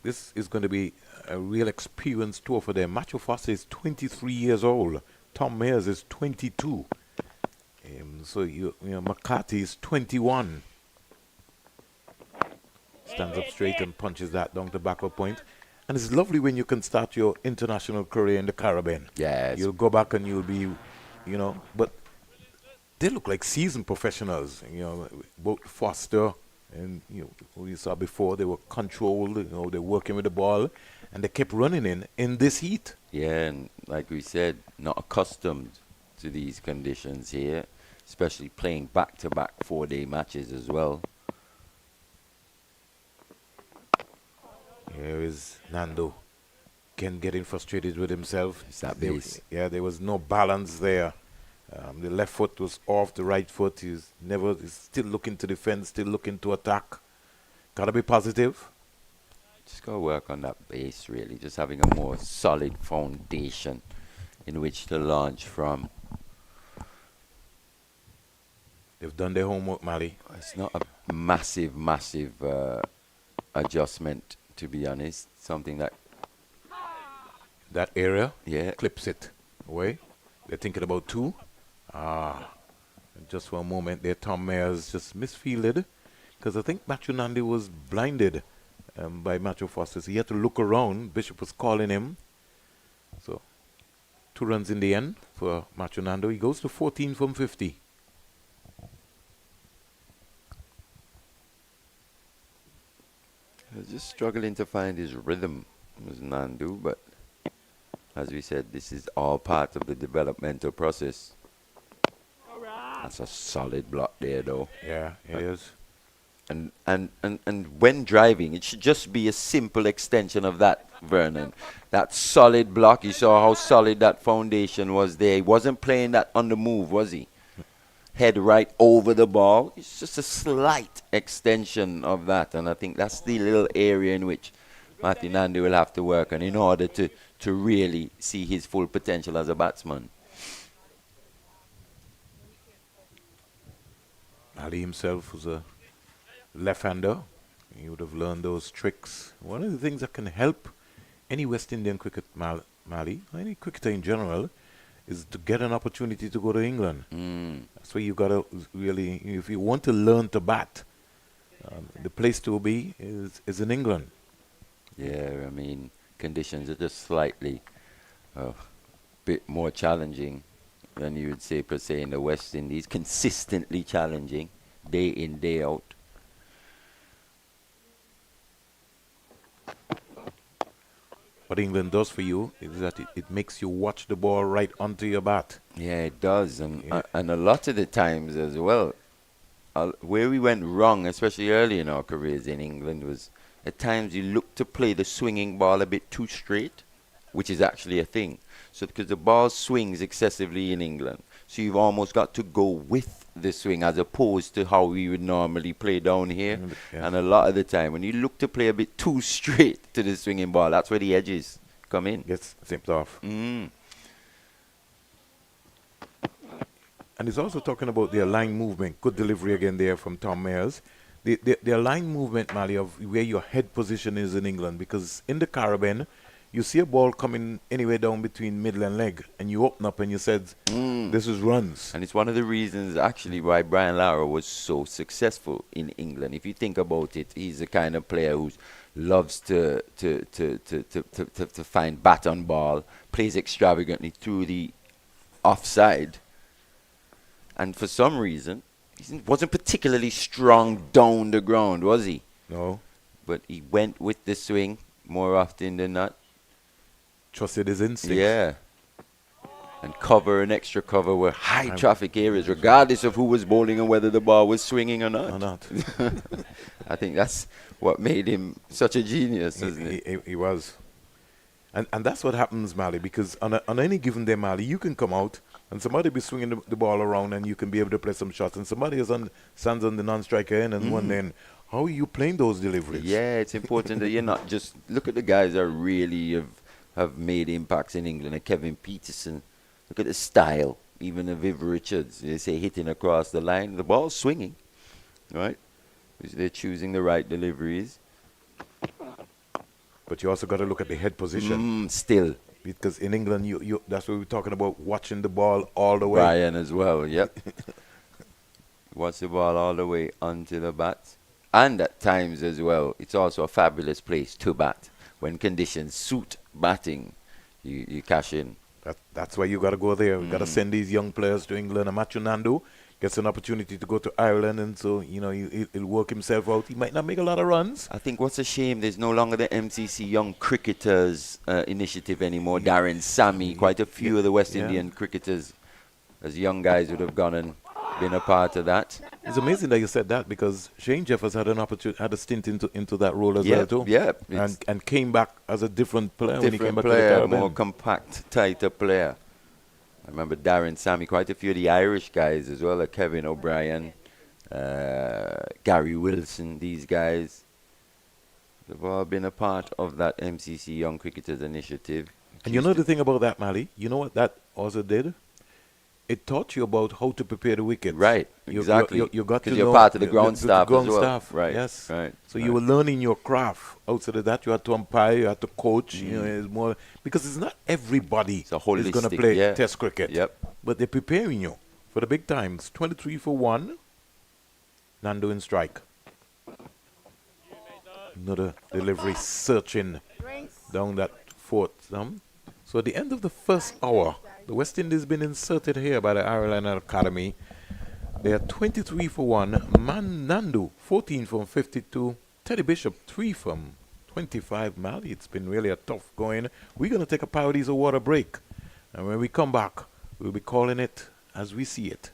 A: this is going to be a real experience tour for them. Macho Foster is 23 years old. Tom Mayers is 22. So McCarthy is 21. Stands up straight and punches that down to backward point. And it's lovely when you can start your international career in the Caribbean.
D: Yes.
A: You'll go back and you'll be, but they look like seasoned professionals. Both Foster and who you saw before, they were controlled. They're working with the ball, and they kept running in this heat.
D: Yeah, and like we said, not accustomed to these conditions here, especially playing back-to-back 4-day matches as well.
A: Here is Nando. Again, getting frustrated with himself.
D: It's that base.
A: There was no balance there. The left foot was off the right foot. He's still looking to defend, still looking to attack. Gotta be positive.
D: Just gotta work on that base, really. Just having a more solid foundation in which to launch from.
A: They've done their homework, Mali.
D: It's not a massive adjustment, to be honest. Something that
A: that area,
D: Yeah.
A: clips it away. They're thinking about two. And just for a moment there, Tom Mayers just misfielded because I think Matthew Nandi was blinded by Matthew Foster. So he had to look around. Bishop was calling him. So 2 runs in the end for Matthew Nando. He goes to 14 from 50.
D: He's just struggling to find his rhythm, was Nandu, but as we said, this is all part of the developmental process. That's a solid block there, though.
A: Yeah, it is.
D: And when driving, it should just be a simple extension of that, Vernon. That solid block, you saw how solid that foundation was there. He wasn't playing that on the move, was he? Head right over the ball. It's just a slight extension of that. And I think that's the little area in which Matthew Nandi will have to work on in order to really see his full potential as a batsman.
A: Ali himself was a left-hander. He would have learned those tricks. One of the things that can help any West Indian cricket, Mali, any cricketer in general, is to get an opportunity to go to England. That's where you got to really, if you want to learn to bat, the place to be is in England.
D: Yeah, I mean, conditions are just slightly bit more challenging than you would say, per se, in the West Indies. Consistently challenging, day in, day out.
A: What England does for you is that it makes you watch the ball right onto your bat.
D: Yeah, it does. And a lot of the times as well, where we went wrong, especially early in our careers in England, was at times you look to play the swinging ball a bit too straight, which is actually a thing. So because the ball swings excessively in England, so you've almost got to go with the swing as opposed to how we would normally play down here.
A: Yeah.
D: And a lot of the time, when you look to play a bit too straight to the swinging ball, that's where the edges come in.
A: Gets zipped off. And he's also talking about the line movement. Good delivery again there from Tom Mayers. The line movement, Mali, of where your head position is in England, because in the Caribbean, you see a ball coming anywhere down between middle and leg, and you open up and you said, this is runs.
D: And it's one of the reasons, actually, why Brian Lara was so successful in England. If you think about it, he's the kind of player who loves to find bat on ball, plays extravagantly through the offside, and for some reason, he wasn't particularly strong down the ground, was he?
A: No.
D: But he went with the swing more often than not.
A: Trusted his instincts.
D: Yeah. And cover and extra cover were high traffic areas, regardless of who was bowling and whether the ball was swinging or not. I think that's what made him such a genius, isn't it?
A: He was. And that's what happens, Mali, because on any given day, Mali, you can come out and somebody be swinging the ball around and you can be able to play some shots, and somebody stands on the non-striker end and one end. How are you playing those deliveries?
D: Yeah, it's important that you're not just... Look at the guys that really have made impacts in England. And Kevin Peterson, look at the style, even of Viv Richards. They say hitting across the line. The ball's swinging, right? They're choosing the right deliveries.
A: But you also got to look at the head position.
D: Still.
A: Because in England, you that's what we're talking about, watching the ball all the way.
D: Brian as well, yep. Watch the ball all the way onto the bat. And at times as well, it's also a fabulous place to bat. When conditions suit batting, you cash in.
A: That's why you got to go there. We got to send these young players to England. And Matthew Nandu gets an opportunity to go to Ireland, and so, he'll work himself out. He might not make a lot of runs.
D: I think what's a shame, there's no longer the MCC Young Cricketers initiative anymore. Darren, Sammy, quite a few of the West Indian cricketers as young guys would have gone and been a part of that.
A: It's amazing that you said that, because Shane Jeffers had a stint into that role as well too.
D: Yeah,
A: and came back as a different player when he came back
D: player,
A: to the Caribbean.
D: more compact, tighter player. I remember Darren, Sammy, quite a few of the Irish guys as well, like Kevin O'Brien, Gary Wilson, these guys. They've all been a part of that MCC Young Cricketers initiative.
A: And you know the thing about that, Mali? You know what that also did? it taught you about how to prepare the wickets.
D: Right,
A: You
D: exactly.
A: you got to
D: 'Cause you're
A: know
D: part of the ground staff
A: ground
D: as well.
A: staff.
D: Right,
A: Yes.
D: right,
A: So you were
D: right.
A: learning your craft. Outside of that, you had to umpire, you had to coach. You know, it's more because it's not everybody
D: It's a
A: is going to
D: holistic,
A: play
D: yeah.
A: Test cricket.
D: Yep.
A: But they're preparing you for the big times. 23 for one. Nando in strike. Another delivery searching down that fourth thumb. So at the end of the first hour, the West Indies been inserted here by the Ireland Academy. They are 23 for 1. Nandu, 14 from 52. Teddy Bishop, 3 from 25. Mali, it's been really a tough going. We're going to take a Parodies of Water break. And when we come back, we'll be calling it as we see it.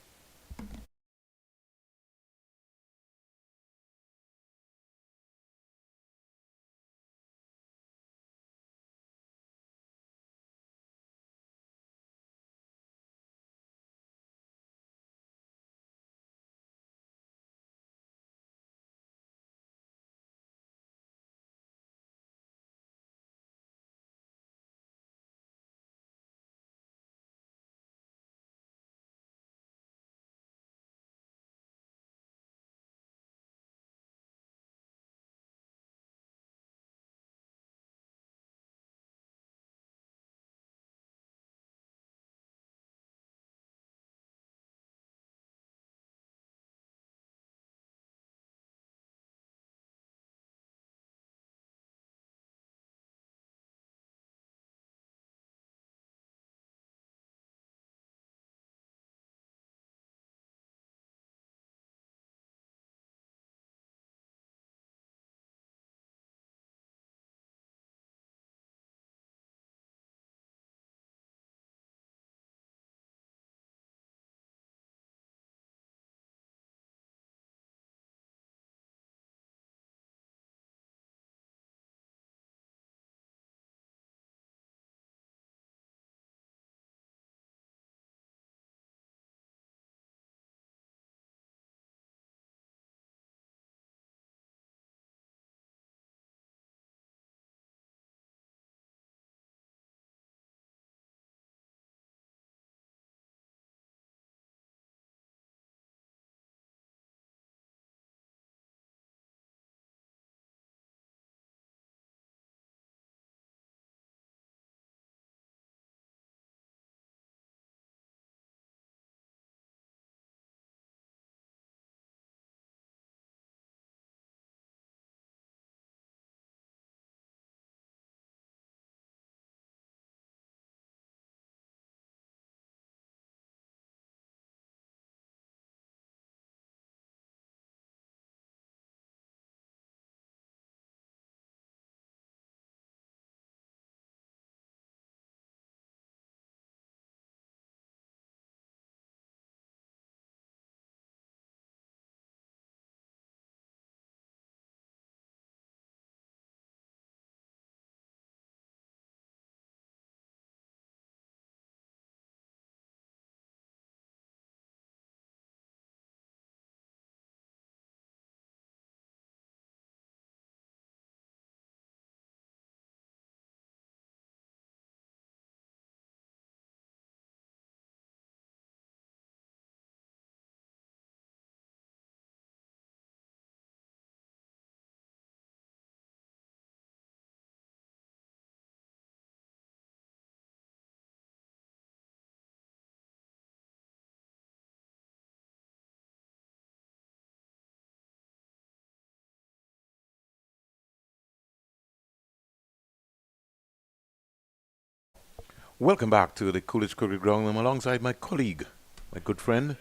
A: Welcome back to the Coolidge Cricket Ground. I'm alongside my colleague, my good friend,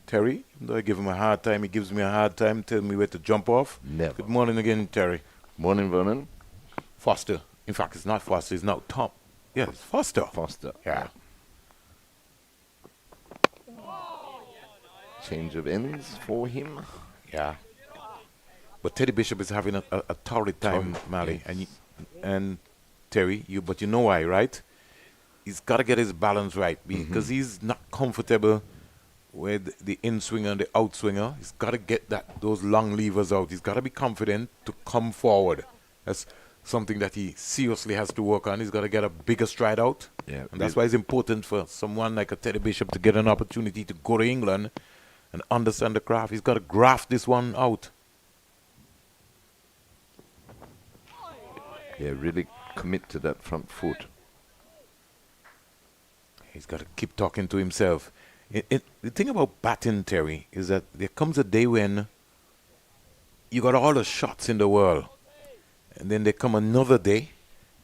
A: Terry. Even though I give him a hard time, he gives me a hard time, telling me where to jump off.
B: Never.
A: Good morning again, Terry.
B: Morning, Vernon.
A: Foster. In fact, it's not Foster, it's now Tom. Yes, Foster.
B: Foster.
A: Yeah.
B: Change of ends for him.
A: Yeah. But Teddy Bishop is having a torrid time,
B: Torrid,
A: Mally.
B: yes.
A: And Terry, but you know why, right? He's got to get his balance right because he's not comfortable with the in-swinger and the out-swinger. He's got to get those long levers out. He's got to be confident to come forward. That's something that he seriously has to work on. He's got to get a bigger stride out.
B: Yeah,
A: And that's why it's important for someone like a Teddy Bishop to get an opportunity to go to England and understand the craft. He's got to graft this one out.
B: Yeah, really commit to that front foot.
A: He's got to keep talking to himself. The thing about batting, Terry, is that there comes a day when you got all the shots in the world. And then there come another day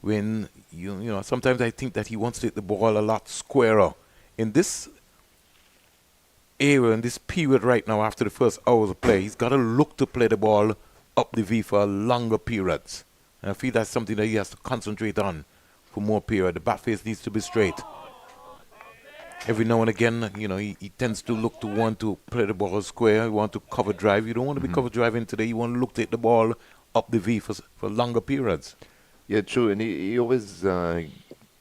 A: when, you know, sometimes I think that he wants to hit the ball a lot squarer. In this era, in this period right now, after the first hours of play, he's got to look to play the ball up the V for longer periods. And I feel that's something that he has to concentrate on for more period. The bat face needs to be straight. Every now and again, you know, he tends to look to want to play the ball square. You want to cover drive. You don't want to be cover driving today. You want to look to hit the ball up the V for longer periods.
B: Yeah, true. And he always, or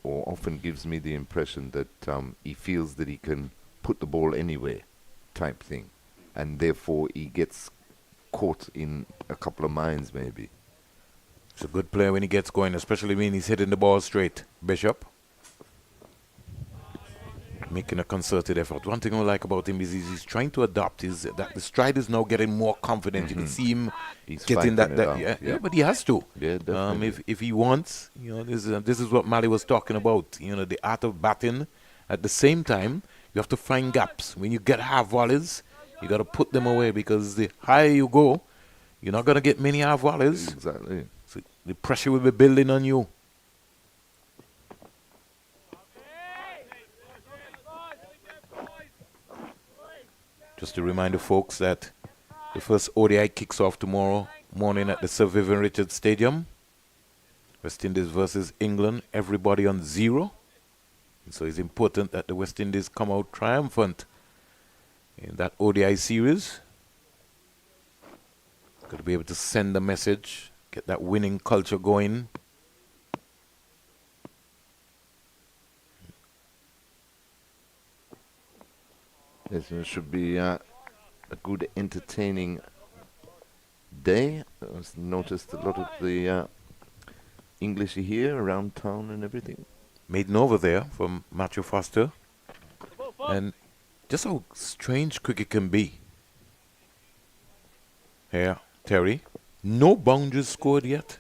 B: often gives me the impression that he feels that he can put the ball anywhere type thing. And therefore he gets caught in a couple of minds maybe.
A: He's a good player when he gets going, especially when he's hitting the ball straight. Bishop. Making a concerted effort. One thing I like about him is he's trying to adapt. Is that the stride is now getting more confident. You can see him
B: He's
A: getting
B: fighting
A: that.
B: it
A: Yeah,
B: out, yeah.
A: but he has to.
B: Yeah, definitely.
A: If he wants, you know, this is what Mali was talking about. You know, the art of batting. At the same time, you have to find gaps. When you get half volleys, you got to put them away because the higher you go, you're not gonna get many half volleys.
B: Exactly.
A: So the pressure will be building on you. Just to remind the folks that the first ODI kicks off tomorrow morning at the Sir Vivian Richards Stadium. West Indies versus England, everybody on 0. And so it's important that the West Indies come out triumphant in that ODI series. Got to be able to send a message, get that winning culture going.
B: Yes, it should be a good, entertaining day. I've noticed a lot of the English here around town and everything.
A: Maiden over there from Matthew Foster. And just how strange cricket can be. Here, Terry. No boundaries scored yet.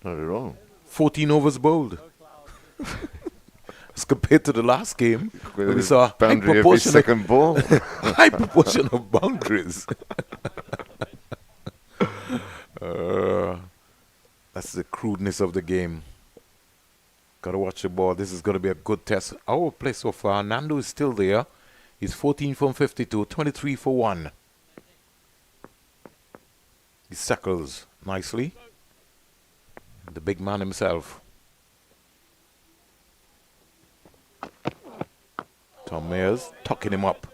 B: Not at all.
A: 14 overs bowled. As compared to the last game, where we
B: With
A: saw a high
B: boundary every
A: proportion,
B: second ball.
A: high proportion of boundaries. That's the crudeness of the game. Gotta watch the ball. This is gonna be a good test. Our play so far, Nando is still there. He's 14 from 52, 23 for 1. He circles nicely. The big man himself. Tom Mayers tucking him up.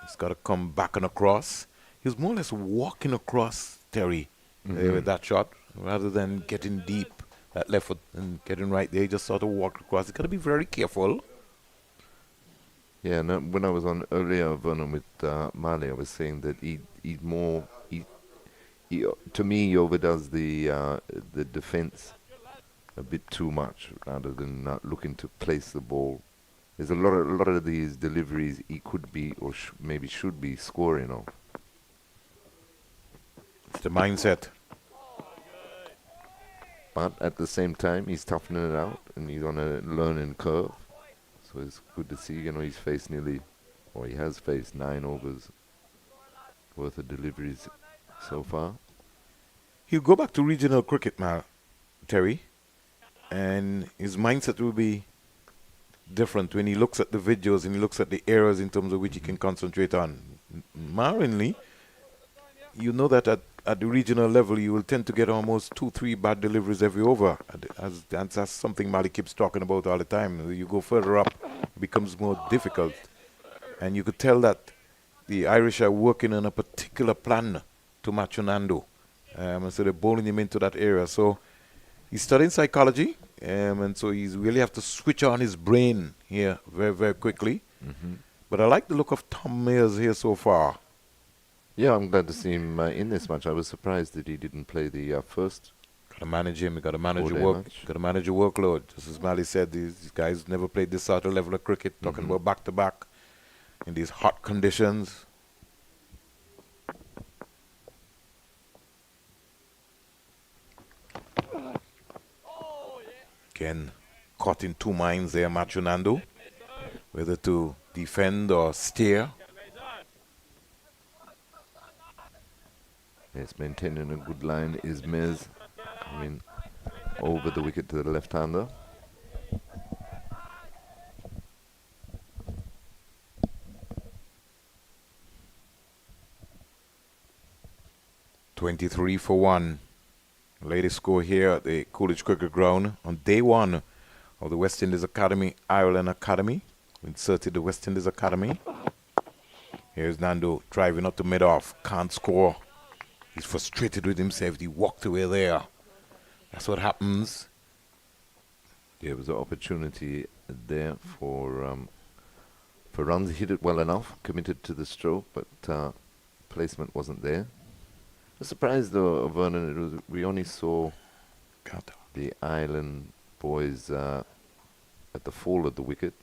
A: He's got to come back and across. He was more or less walking across Terry with that shot rather than getting deep that left foot and getting right there. He just sort of walked across. He's got to be very careful.
B: Yeah, no, when I was on earlier, Vernon, with Mali, I was saying that he to me, he overdoes the defense a bit too much rather than looking to place the ball. There's a lot of these deliveries he could be or maybe should be scoring off.
A: It's the mindset.
B: But at the same time, he's toughening it out and he's on a learning curve. So it's good to see, you know, he's faced he has faced 9 overs worth of deliveries so far.
A: He'll go back to regional cricket now, Terry, and his mindset will be different when he looks at the videos and he looks at the areas in terms of which he can concentrate on. Marinly, you know that at the regional level you will tend to get almost 2-3 bad deliveries every over. That's something Mali keeps talking about all the time. You go further up, it becomes more difficult. And you could tell that the Irish are working on a particular plan to match Nando. And so they're bowling him into that area. So he's studying psychology. And so he's really have to switch on his brain here very, very quickly. But I like the look of Tom Mayers here so far.
B: Yeah, I'm glad to see him in this match. I was surprised that he didn't play the first
A: to manage him. You got to manage your
B: 4-day
A: work.
B: match.
A: Got to manage your workload. Just as Mali said, these guys never played this sort of level of cricket. Talking about back to back in these hot conditions. Again, caught in two minds there, Machunando, whether to defend or steer.
B: Yes, maintaining a good line is Mez coming over the wicket to the left-hander.
A: $23 for 1. Latest score here at the Coolidge Cricket Ground on day 1 of the West Indies Academy, Ireland Academy. Inserted the West Indies Academy. Here's Nando driving up to mid-off. Can't score. He's frustrated with himself. He walked away there. That's what happens.
B: There was an opportunity there for runs. He hit it well enough, committed to the stroke, but placement wasn't there. I was surprised though, Vernon, we only saw the Ireland boys at the fall of the wicket.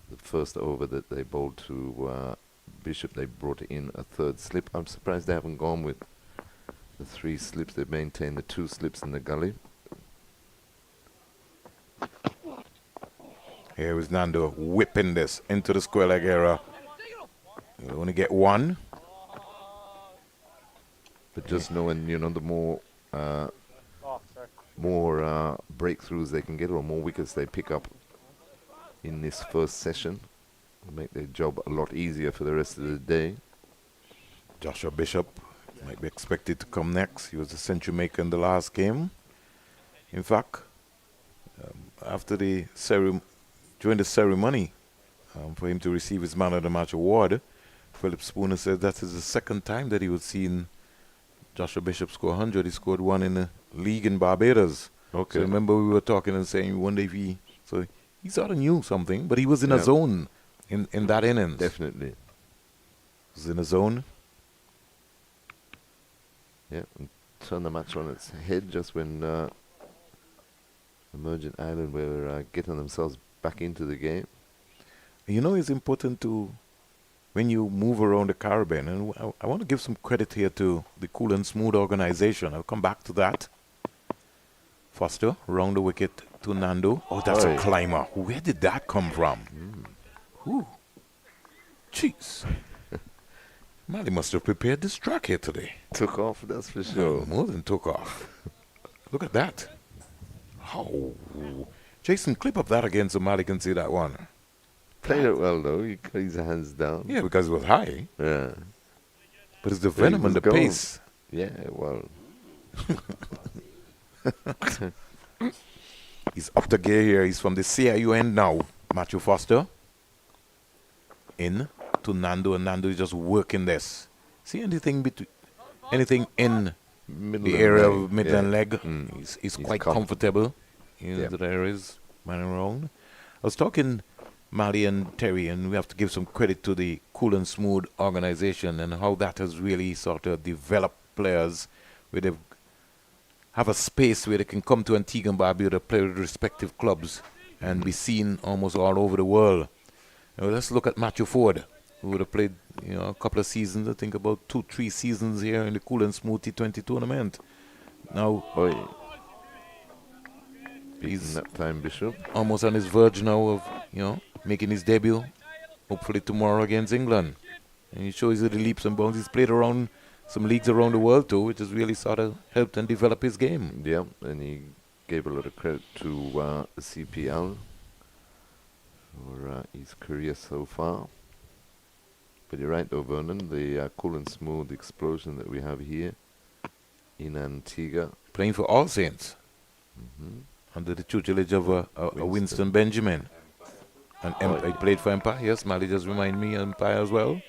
B: The first over that they bowled to Bishop, they brought in a third slip. I'm surprised they haven't gone with the 3 slips. They've maintained the 2 slips in the gully.
A: Here was Nando whipping this into the square leg area. You only get 1.
B: But just knowing, the more breakthroughs they can get or more wickets they pick up in this first session will make their job a lot easier for the rest of the day.
A: Joshua Bishop might be expected to come next. He was the century maker in the last game. In fact, after the during the ceremony, for him to receive his Man of the Match award, Philip Spooner said that is the second time that he was seen Joshua Bishop score 100. He scored 1 in the league in Barbados.
B: Okay.
A: So remember we were talking and saying, we wonder if he sort of knew something, but he was in a zone in that innings.
B: Definitely.
A: He was in a zone.
B: Yeah, and turn the match on its head just when Emergent Ireland were getting themselves back into the game.
A: It's important to, when you move around the Caribbean, and I want to give some credit here to the Cool and Smooth organization. I'll come back to that. Foster, round the wicket to Nando. Oh, that's a climber. Where did that come from? Ooh. Jeez. Mali must have prepared this track here today.
B: Took off, that's for sure.
A: More than took off. Look at that. Oh. Jason, clip up that again so Mali can see that one.
B: Played it well though, he got his hands down.
A: Yeah, because it was high.
B: Yeah.
A: But it's the venom and the pace.
B: Yeah, well.
A: He's up the gear here. He's from the CIU end now. Matthew Foster. In to Nando, and Nando is just working this. See anything in the area of Midland leg? He's quite comfortable. There is running around. I was talking Mali and Terry, and we have to give some credit to the Cool and Smooth organization and how that has really sort of developed players where they have a space where they can come to Antigua and Barbuda, play with respective clubs, and be seen almost all over the world. Let's look at Matthew Ford, who would have played a couple of seasons, I think about 2-3 seasons here in the Cool and Smooth T20 tournament. Now, he's
B: that time, Bishop.
A: Almost on his verge now of, making his debut, hopefully tomorrow against England. And he shows you the leaps and bounds. He's played around some leagues around the world too, which has really sort of helped and developed his game.
B: Yeah, and he gave a lot of credit to the CPL for his career so far. But you're right though, Vernon, the Cool and Smooth explosion that we have here in Antigua.
A: Playing for All Saints. Under the tutelage of Winston Benjamin. And he played for Empire. Yes, Mali just reminded me Empire as well.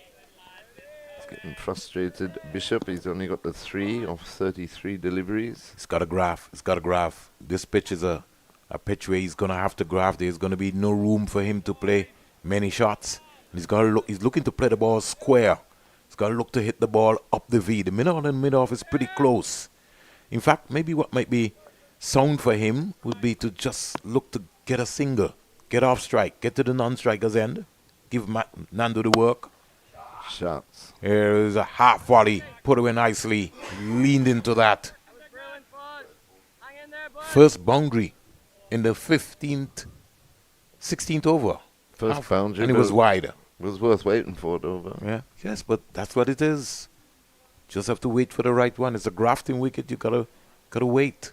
B: He's getting frustrated. Bishop, he's only got the 3 of 33 deliveries.
A: He's got a graph. This pitch is a pitch where he's going to have to graph. There's going to be no room for him to play many shots. And he's looking to play the ball square. He's got to look to hit the ball up the V. The middle and mid-off is pretty close. In fact, maybe what might be sound for him would be to just look to get a single, get off strike, get to the non-striker's end, give Nando the work.
B: Shots.
A: Here is a half volley, put away nicely, leaned into that. First boundary in the 16th over.
B: First boundary.
A: And it was wide.
B: It was worth waiting for, though.
A: Yeah, yes, but that's what it is. Just have to wait for the right one. It's a grafting wicket. You gotta wait.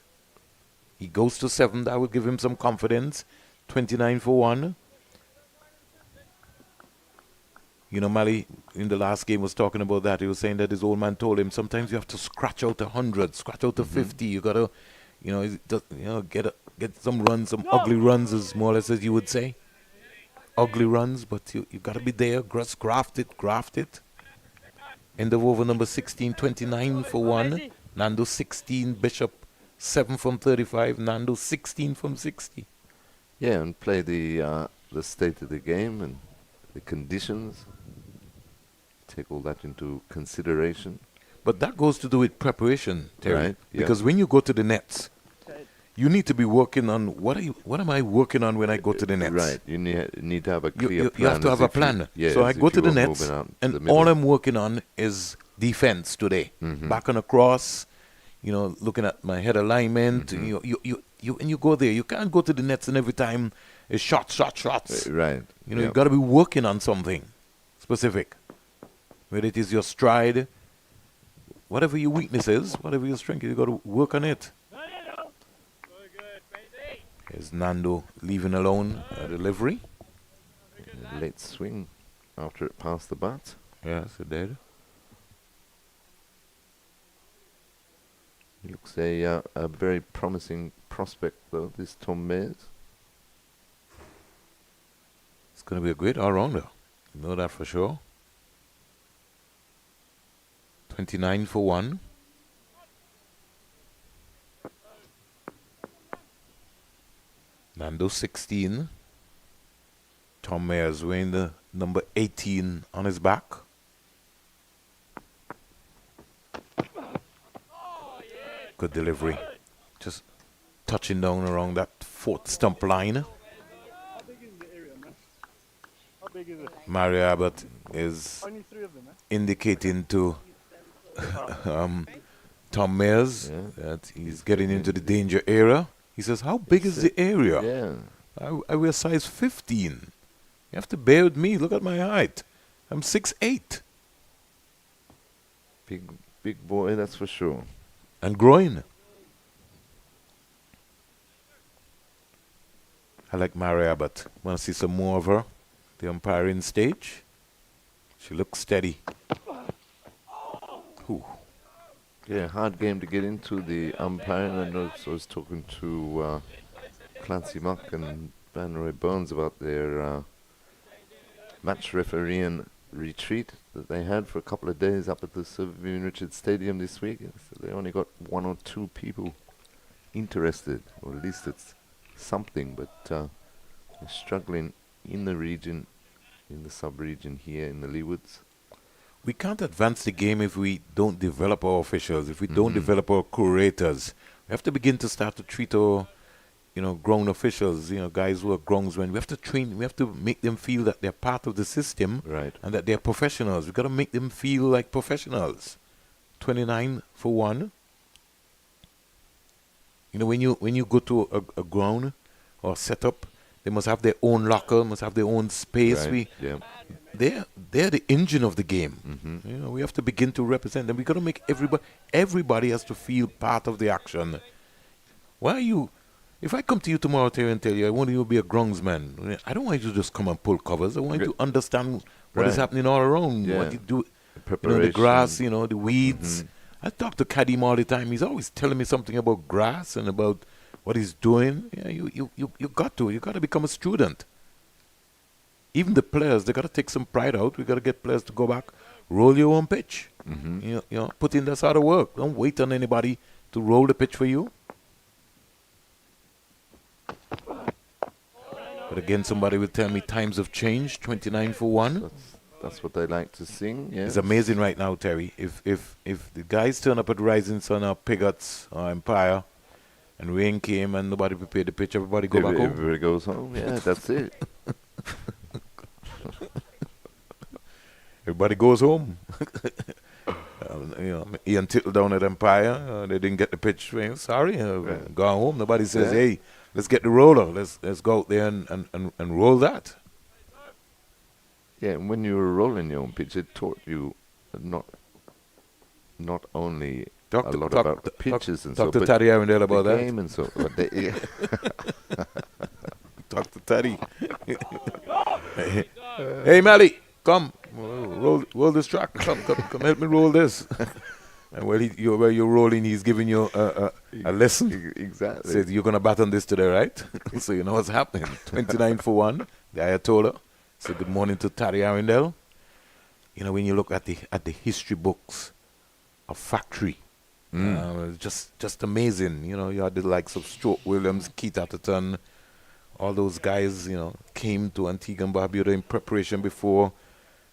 A: He goes to 7. That will give him some confidence. 29 for 1. You know, Mali in the last game was talking about that. He was saying that his old man told him sometimes you have to scratch out 100, scratch out 50. You gotta, get some runs, some ugly runs, as more or less as you would say. Ugly runs, but you gotta be there. Just graft it. End of over number 16, 29 for 1. Nando 16, Bishop 7 from 35. Nando 16 from 60.
B: Yeah, and play the state of the game and the conditions. Take all that into consideration.
A: But that goes to do with preparation, Terry.
B: Right, yeah.
A: Because when you go to the nets, you need to be working on what am I working on when I go to the nets?
B: Right. You need to have a clear plan.
A: You have to have a plan. So I go to the nets, and all I'm working on is defense today. Back and across, looking at my head alignment. You go there. You can't go to the nets and every time it's shots.
B: Right.
A: You got to be working on something specific. Whether it is your stride, whatever your weakness is, whatever your strength is, you got to work on it. Here's Nando leaving alone a delivery.
B: Late swing after it passed the bat.
A: Yes, it did.
B: He looks a very promising prospect, though, this Tom Mayers.
A: It's going to be a great all-rounder. You know that for sure. 29 for 1. Nando 16. Tom Mayers wearing the number 18 on his back. Good delivery. Just touching down around that 4th stump line.
C: How big is the area, man? How big is it?
A: Mario Abbott is
C: Only 3 of them, man.
A: indicating to Tom Mayers that he's getting into the danger area. He says, how big is the area?
B: Yeah.
A: I wear size 15. You have to bear with me. Look at my height. I'm 6'8".
B: Big boy, that's for sure.
A: And growing. I like Maria Abbott. Want to see some more of her? The umpiring stage. She looks steady. Ooh.
B: Yeah, hard game to get into the umpiring. I know I was talking to Clancy Mock and Van Roy Bones about their match refereeing retreat that they had for a couple of days up at the Sir Vivian Richards Stadium this week. So they only got 1 or 2 people interested, or at least it's something, but they're struggling in the region, in the sub-region here in the Leewoods.
A: We can't advance the game if we don't develop our officials, if we don't develop our curators. We have to begin to start to treat our, grown officials, guys who are groundsmen. We have to train, we have to make them feel that they're part of the system,
B: Right.
A: and that they're professionals. We've got to make them feel like professionals. 29 for 1. When you go to a ground or setup, they must have their own locker, must have their own space.
B: Right, yeah.
A: They're the engine of the game. We have to begin to represent them. We got to make everybody has to feel part of the action. Why are you? If I come to you tomorrow, Terry, and tell you I want you to be a groundsman, I don't want you to just come and pull covers. I want you to understand what is happening all around.
B: Yeah.
A: What you do,
B: Preparation.
A: the grass, the weeds. I talk to Kadim all the time. He's always telling me something about grass and about what he's doing. Yeah, you got to become a student. Even the players, they got to take some pride out. We got to get players to go back, roll your own pitch. Put in that sort of work. Don't wait on anybody to roll the pitch for you. But again, somebody will tell me times have changed. 29 for 1.
B: That's what they like to sing. Yes.
A: It's amazing right now, Terry. If the guys turn up at Rising Sun or Pigots or Empire, and rain came and nobody prepared the pitch, everybody go back home.
B: Everybody goes home. Yeah, that's it.
A: Everybody goes home. Ian Tittle down at Empire, they didn't get the pitch. Sorry, gone home. Nobody says, hey, let's get the roller. Let's go out there and roll that.
B: Yeah, and when you were rolling your own pitch, it taught you not only a lot about the pitches and so,
A: talk to
B: but
A: Taddy Arundel about
B: the
A: that.
B: game and so. But they,
A: Talk to Taddy. Hey, Mally, come. Roll this track. Come help me roll this. And while you're rolling, he's giving you a lesson.
B: Exactly.
A: Says you're gonna bat on this today, right? So you know what's happening. 29 for 1. The Ayatollah. So good morning to Taddy Arundel. You know, when you look at the history books of factory, just amazing. You know, you had the likes of Stuart Williams, Keith Atherton, all those guys. You know, came to Antigua and Barbuda in preparation before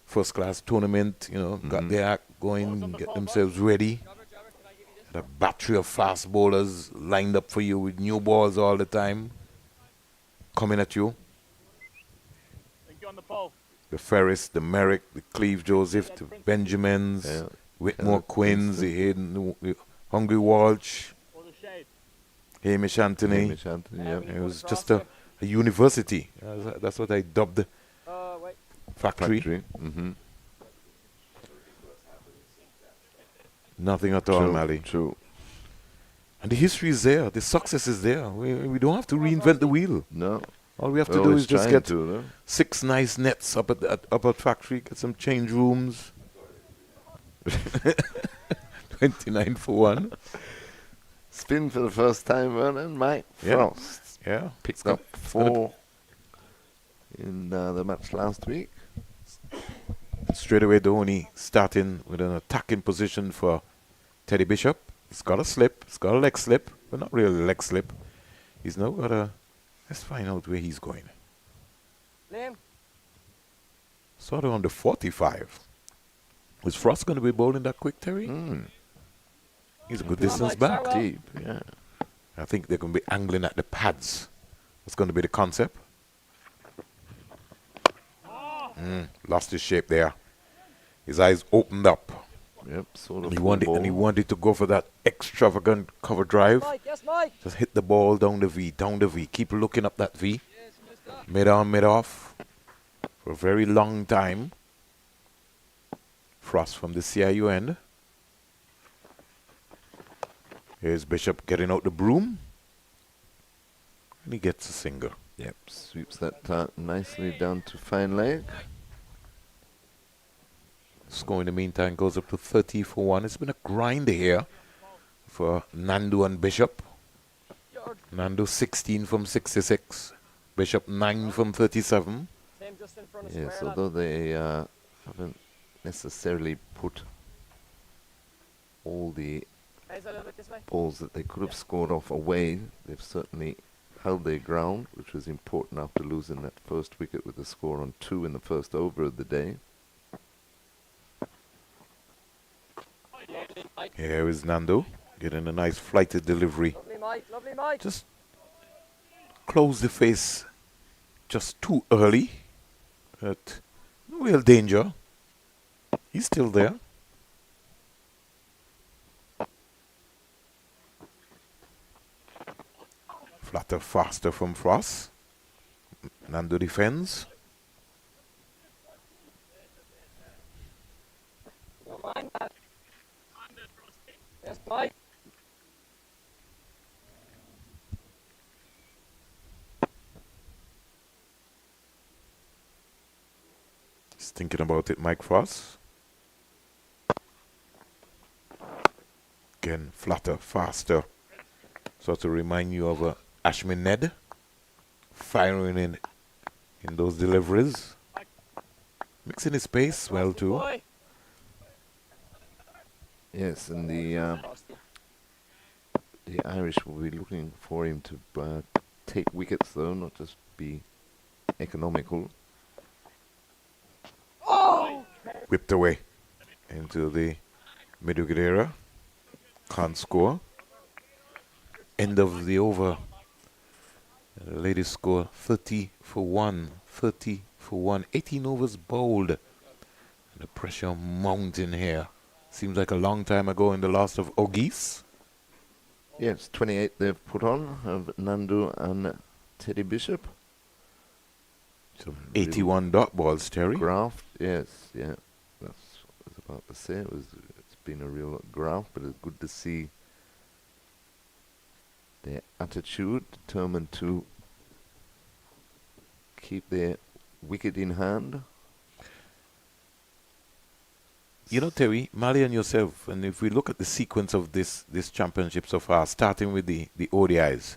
A: first class tournament. You know, got their act going, get themselves ready. Had a battery of fast bowlers lined up for you with new balls all the time, coming at you.
C: On the pole.
A: The Ferris, the Merrick, the Cleve Joseph, the Benjamins, Whitmore Quinns, the Hayden, the Hungry Walsh,
C: Or the shade.
A: Hamish Anthony. It was just a university. That's what I dubbed factory. Nothing at all, Mally.
B: True.
A: And the history is there. The success is there. We don't have to reinvent the wheel.
B: No.
A: All we have to do is just get
B: no?
A: 6 nice nets up at factory, get some change rooms. 29 for 1.
B: Spin for the first time, Vernon. Mike Frost.
A: Yeah.
B: Picked up 4 in the match last week.
A: Straight away, Dhoni starting with an attacking position for Teddy Bishop. He's got a slip. He's got a leg slip, but not really a leg slip. He's now got a... Let's find out where he's going.
E: Liam.
A: Sort of on the 45. Was Frost going to be bowling that quick, Terry? He's a good distance back.
B: Deep, yeah.
A: I think they're going to be angling at the pads. That's going to be the concept. Lost his shape there. His eyes opened up.
B: Yep, sort of.
A: And he wanted to go for that extravagant cover drive.
E: Yes, Mike.
A: Just hit the ball down the V. Keep looking up that V. Mid-on, mid-off. For a very long time. Frost from the CIU end. Here's Bishop getting out the broom. And he gets a single.
B: Yep, sweeps that nicely down to fine leg.
A: Score in the meantime goes up to 30 for 1. It's been a grinder here for Nandu and Bishop. Nandu 16 from 66. Bishop 9 from 37.
B: Yes, although they haven't necessarily put all the balls that they could have scored off away, they've certainly held their ground, which was important after losing that first wicket with a score on 2 in the first over of the day.
A: Here is Nando getting a nice flighted delivery.
E: Lovely Mike.
A: Just close the face just too early. But no real danger. He's still there. Flatter faster from Frost. Nando defends.
E: Yes, Mike.
A: He's thinking about it, Mike Frost. Again, flatter, faster. So to remind you of Ashmin Ned firing in those deliveries. Mixing his pace well too.
B: Yes, and the Irish will be looking for him to take wickets though, not just be economical.
E: Oh!
A: whipped away into the mid-wicket area. Can't score. End of the over. The ladies score 30 for 1. 30 for 1. 18 overs bowled. And the pressure mounting here. Seems like a long time ago in the last of Ogis.
B: Yes, 28 they've put on of Nandu and Teddy Bishop.
A: So 81 dot balls, Terry.
B: Graft, yes, yeah. That's what I was about to say. It's been a real graft, but it's good to see their attitude, determined to keep their wicket in hand.
A: You know, Terry, Mali and yourself, and if we look at the sequence of this championship so far, starting with the ODIs,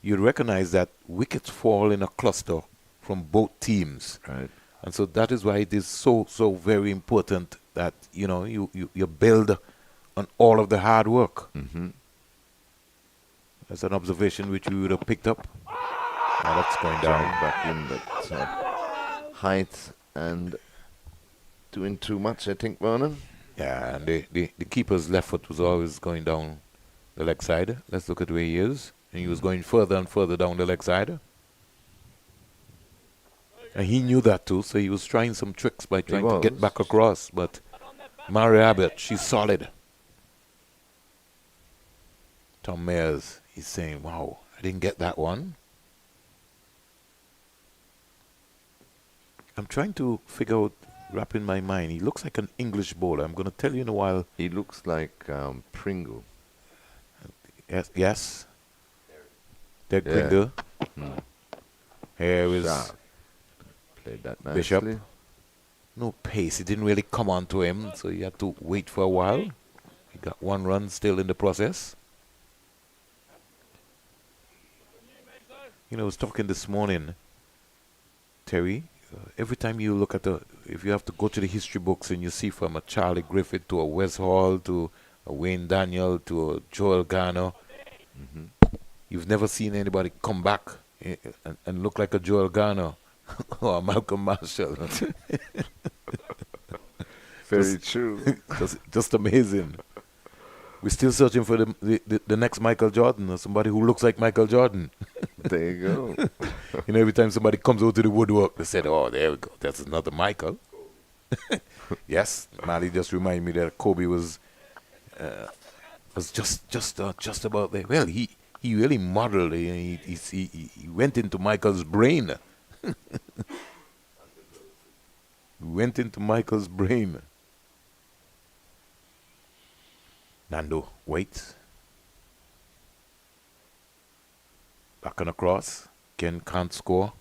A: you recognize that wickets fall in a cluster from both teams.
B: Right.
A: And so that is why it is so very important that, you know, you build on all of the hard work.
B: Mm-hmm.
A: That's an observation which we would have picked up. Now that's going down.
B: Back in, but height and doing too much, I think, Vernon.
A: Yeah, and the keeper's left foot was always going down the leg side. Let's look at where he is. And he was going further and further down the leg side. And he knew that too, so he was trying some tricks by trying to get back across. But Mary Abbott, she's solid. Tom Mayers, he's saying, wow, I didn't get that one. I'm trying to figure out, wrap in my mind, he looks like an English bowler. I'm going to tell you in a while.
B: He looks like Pringle.
A: Yes. Derek Pringle. Here is
B: played that nicely.
A: Bishop. No pace. It didn't really come on to him, so he had to wait for a while. He got 1 run still in the process. You know, I was talking this morning, Terry, every time you look at if you have to go to the history books and you see from a Charlie Griffith to a Wes Hall to a Wayne Daniel to a Joel Garner, you've never seen anybody come back and look like a Joel Garner or a Malcolm Marshall.
B: Very true.
A: Just amazing. We're still searching for the next Michael Jordan, or somebody who looks like Michael Jordan.
B: There you go.
A: You know, every time somebody comes out to the woodwork, they said, oh, there we go. That's another Michael. Yes, Mali just reminded me that Kobe was just about there. Well, he really modeled. He went into Michael's brain. He went into Michael's brain. Nando waits. Back and across. Ken can't score.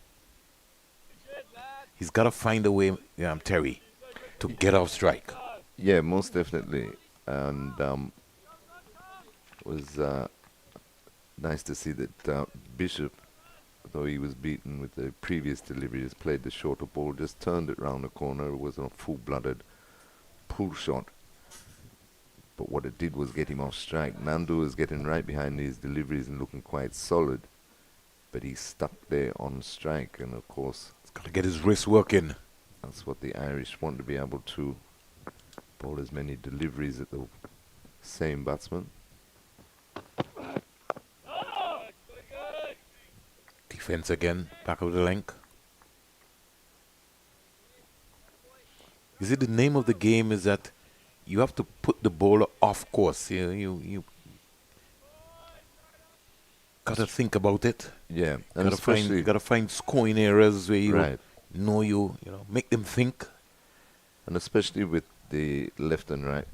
A: He's got to find a way, Terry, to get off strike.
B: Yeah, most definitely. And it was nice to see that Bishop, though he was beaten with the previous delivery, just played the shorter ball, just turned it round the corner. It was a full-blooded pull shot. But what it did was get him off strike. Nandu was getting right behind these deliveries and looking quite solid. But he's stuck there on strike. And, of course,
A: he's got to get his wrist working.
B: That's what the Irish want, to be able to bowl as many deliveries at the same batsman.
A: Defense again, back of the length. Is it the name of the game is that you have to put the bowler off course? You gotta think about it.
B: Yeah,
A: and you gotta find scoring areas where you you make them think.
B: And especially with the left and right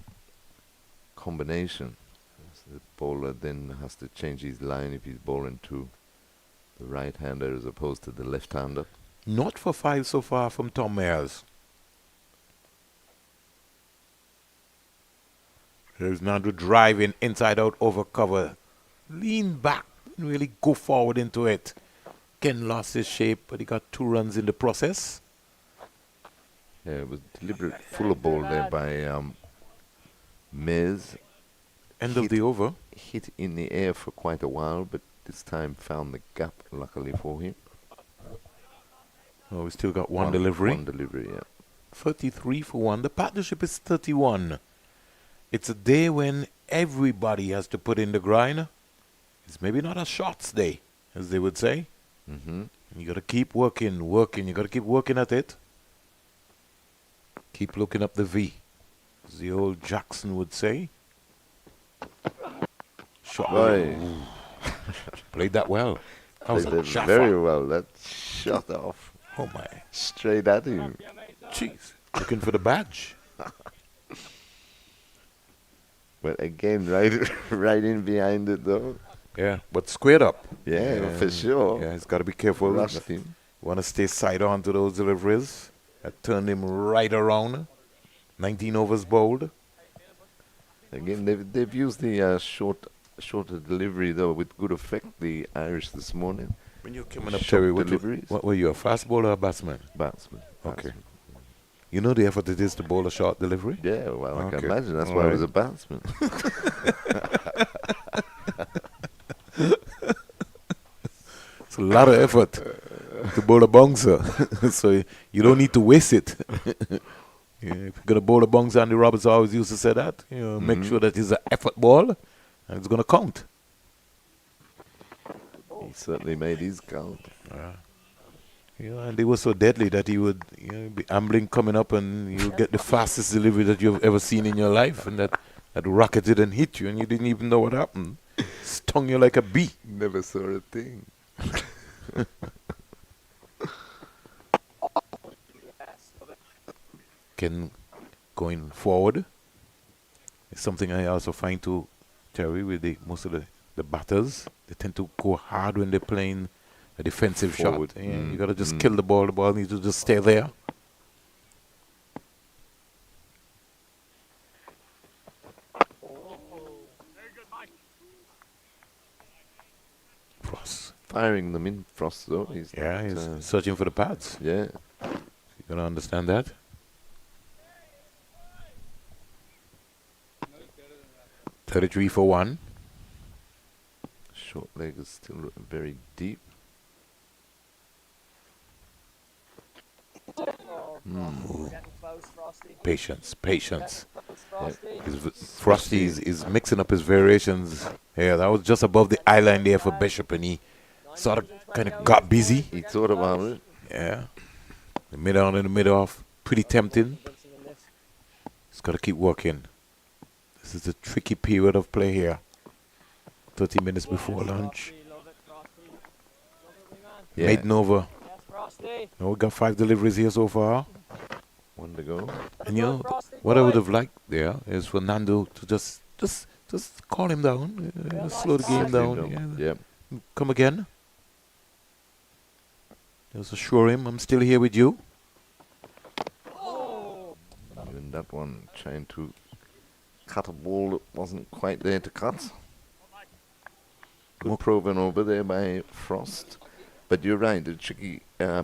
B: combination, so the bowler then has to change his line if he's bowling to the right-hander as opposed to the left-hander.
A: Not for 5 so far from Tom Mayers. There's Nando driving inside out over cover. Lean back, didn't really go forward into it. Ken lost his shape, but he got 2 runs in the process.
B: Yeah, it was deliberate fuller ball there by Miz.
A: End of the over.
B: Hit in the air for quite a while, but this time found the gap, luckily for him.
A: Oh, we still got one delivery.
B: One delivery, yeah.
A: 33 for 1. The partnership is 31. It's a day when everybody has to put in the grind. It's maybe not a shots day, as they would say.
B: Mm-hmm.
A: You got to keep working. You got to keep working at it. Keep looking up the V, as the old Jackson would say. Shot.
B: Right.
A: Ooh. Played that well. That was
B: They
A: a
B: did
A: jaffa.
B: very well. That shot off
A: Oh my.
B: straight at him.
A: Jeez. Looking for the badge.
B: But again, right in behind it though.
A: Yeah, but squared up.
B: Yeah, for sure.
A: Yeah, he's got to be careful.
B: Rushed him.
A: Want to stay side on to those deliveries. That turned him right around. 19 overs bowled.
B: Again, they've used the shorter delivery though with good effect. The Irish this morning.
A: When you came up,
B: Short
A: Terry,
B: deliveries.
A: what were you, a fast bowler or a batsman?
B: Batsman.
A: Okay. You know the effort it is to bowl a short delivery?
B: Yeah, well, I can
A: Okay.
B: imagine. That's
A: All
B: why I
A: right.
B: was a batsman.
A: It's a lot of effort to bowl a bouncer. So you don't need to waste it. Yeah, if you're going to bowl a bouncer, Andy Roberts always used to say that. You know, make sure that it's an effort ball and it's going to count.
B: He certainly made his count.
A: You know, and they were so deadly that he would be ambling coming up and you get the fastest delivery that you've ever seen in your life, and that rocketed and hit you and you didn't even know what happened. Stung you like a bee.
B: Never saw a thing.
A: Ken going forward is something I also find to Terry with most of the batters. They tend to go hard when they're playing a defensive
B: Forward.
A: shot. Yeah, you got to just kill the ball. The ball needs to just stay there. Frost.
B: Firing them in Frost though. He's
A: Searching for the pads.
B: yeah.
A: You got to understand that. $33 for 1.
B: Short leg is still very deep.
E: Getting close, Frosty.
A: Patience.
E: Frosty.
A: Frosty is mixing up his variations. Yeah, that was just above the eye line there for Bishop, and he sort of kind of got busy.
B: He thought about it.
A: Yeah. The mid on and the mid off, pretty tempting. He's got to keep working. This is a tricky period of play here. 30 minutes before lunch.
B: Yeah.
A: Maiden over.
E: Yes, Frosty.
A: Now we got 5 deliveries here so far.
B: One to go.
A: And you know, what I would have liked there is for Nando to just calm him down, slow the game down.
B: Yeah.
A: Come again. Just assure him I'm still here with you.
B: Even that one trying to cut a ball that wasn't quite there to cut. Good proven over there by Frost. But you're right, the tricky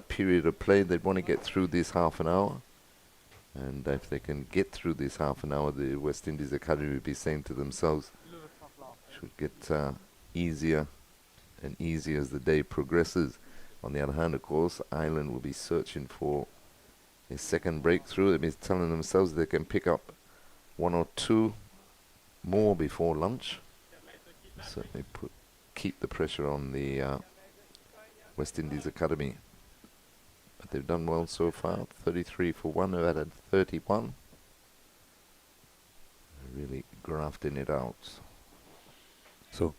B: period of play. They want to get through this half an hour. And if they can get through this half an hour, the West Indies Academy will be saying to themselves, should get easier and easier as the day progresses. On the other hand, of course, Ireland will be searching for a second breakthrough. They'll be telling themselves they can pick up 1 or 2 more before lunch. Certainly keep the pressure on the West Indies Academy. But they've done well so far. 33 for 1. They've added 31. Really grafting it out.
A: So